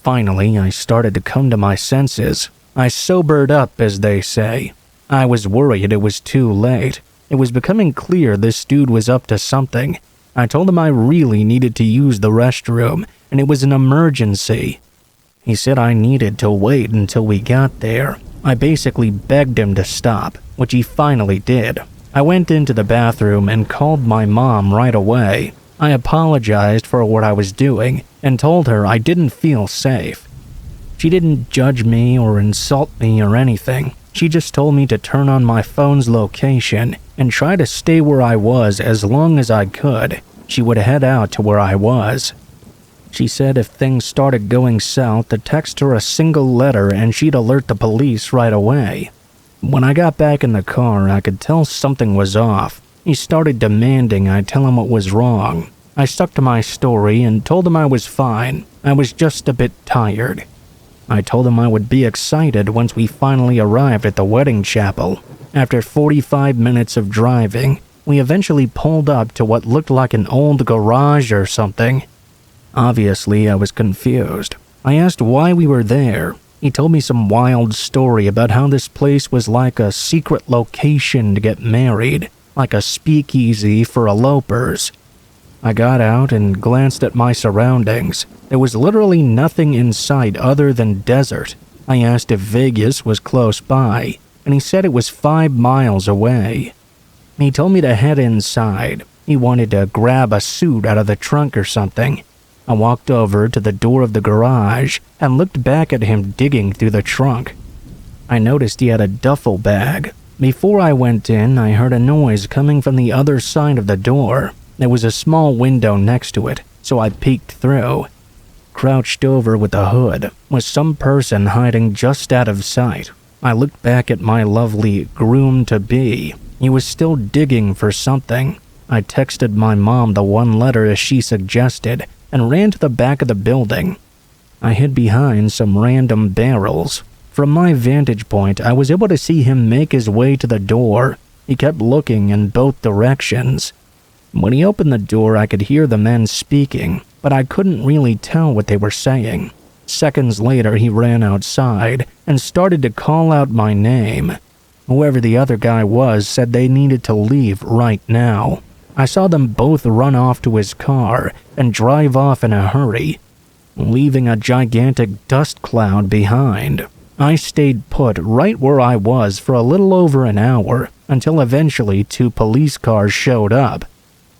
Finally, I started to come to my senses. I sobered up, as they say. I was worried it was too late. It was becoming clear this dude was up to something. I told him I really needed to use the restroom, and it was an emergency. He said I needed to wait until we got there. I basically begged him to stop, which he finally did. I went into the bathroom and called my mom right away. I apologized for what I was doing and told her I didn't feel safe. She didn't judge me or insult me or anything. She just told me to turn on my phone's location and try to stay where I was as long as I could. She would head out to where I was. She said if things started going south, to text her a single letter and she'd alert the police right away. When I got back in the car, I could tell something was off. He started demanding I tell him what was wrong. I stuck to my story and told him I was fine. I was just a bit tired. I told him I would be excited once we finally arrived at the wedding chapel. After 45 minutes of driving, we eventually pulled up to what looked like an old garage or something. Obviously, I was confused. I asked why we were there. He told me some wild story about how this place was like a secret location to get married, like a speakeasy for elopers. I got out and glanced at my surroundings. There was literally nothing in sight other than desert. I asked if Vegas was close by, and he said it was 5 miles away. He told me to head inside. He wanted to grab a suit out of the trunk or something. I walked over to the door of the garage and looked back at him digging through the trunk. I noticed he had a duffel bag. Before I went in, I heard a noise coming from the other side of the door. There was a small window next to it, so I peeked through. Crouched over with the hood was some person hiding just out of sight. I looked back at my lovely groom-to-be. He was still digging for something. I texted my mom the one letter as she suggested and ran to the back of the building. I hid behind some random barrels. From my vantage point, I was able to see him make his way to the door. He kept looking in both directions. When he opened the door, I could hear the men speaking, but I couldn't really tell what they were saying. Seconds later, he ran outside and started to call out my name. Whoever the other guy was said they needed to leave right now. I saw them both run off to his car and drive off in a hurry, leaving a gigantic dust cloud behind. I stayed put right where I was for a little over an hour until eventually 2 police cars showed up.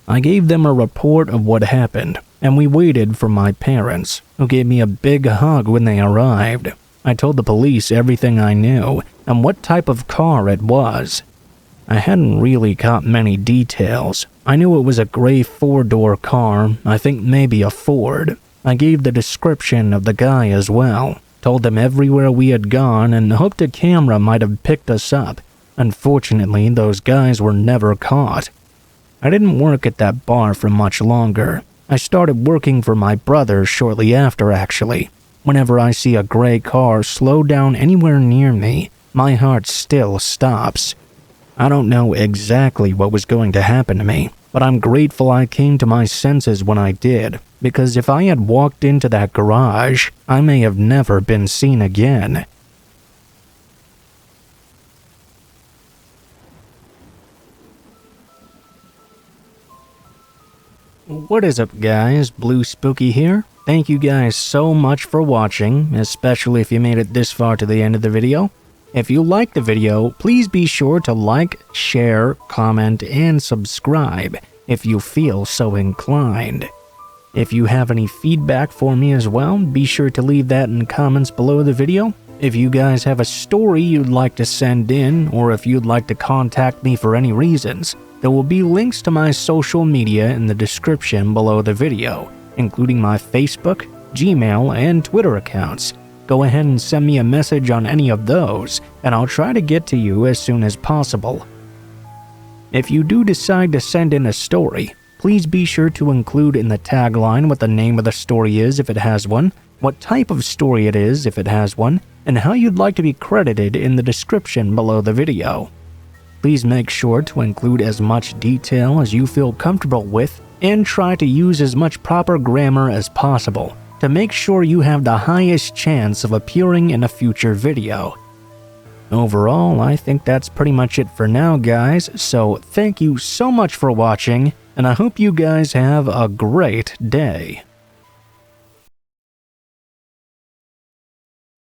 I gave them a report of what happened, and we waited for my parents, who gave me a big hug when they arrived. I told the police everything I knew, and what type of car it was. I hadn't really got many details. I knew it was a gray 4-door car, I think maybe a Ford. I gave the description of the guy as well, told them everywhere we had gone and hoped a camera might have picked us up. Unfortunately, those guys were never caught. I didn't work at that bar for much longer. I started working for my brother shortly after, actually. Whenever I see a gray car slow down anywhere near me, my heart still stops. I don't know exactly what was going to happen to me, but I'm grateful I came to my senses when I did, because if I had walked into that garage, I may have never been seen again. What is up, guys? Blue Spooky here. Thank you guys so much for watching, especially if you made it this far to the end of the video. If you liked the video, please be sure to like, share, comment, and subscribe if you feel so inclined. If you have any feedback for me as well, be sure to leave that in the comments below the video. If you guys have a story you'd like to send in, or if you'd like to contact me for any reasons, there will be links to my social media in the description below the video, including my Facebook, Gmail, and Twitter accounts. Go ahead and send me a message on any of those, and I'll try to get to you as soon as possible. If you do decide to send in a story, please be sure to include in the tagline what the name of the story is if it has one, what type of story it is if it has one, and how you'd like to be credited in the description below the video. Please make sure to include as much detail as you feel comfortable with, and try to use as much proper grammar as possible to make sure you have the highest chance of appearing in a future video. Overall, I think that's pretty much it for now, guys, so thank you so much for watching, and I hope you guys have a great day.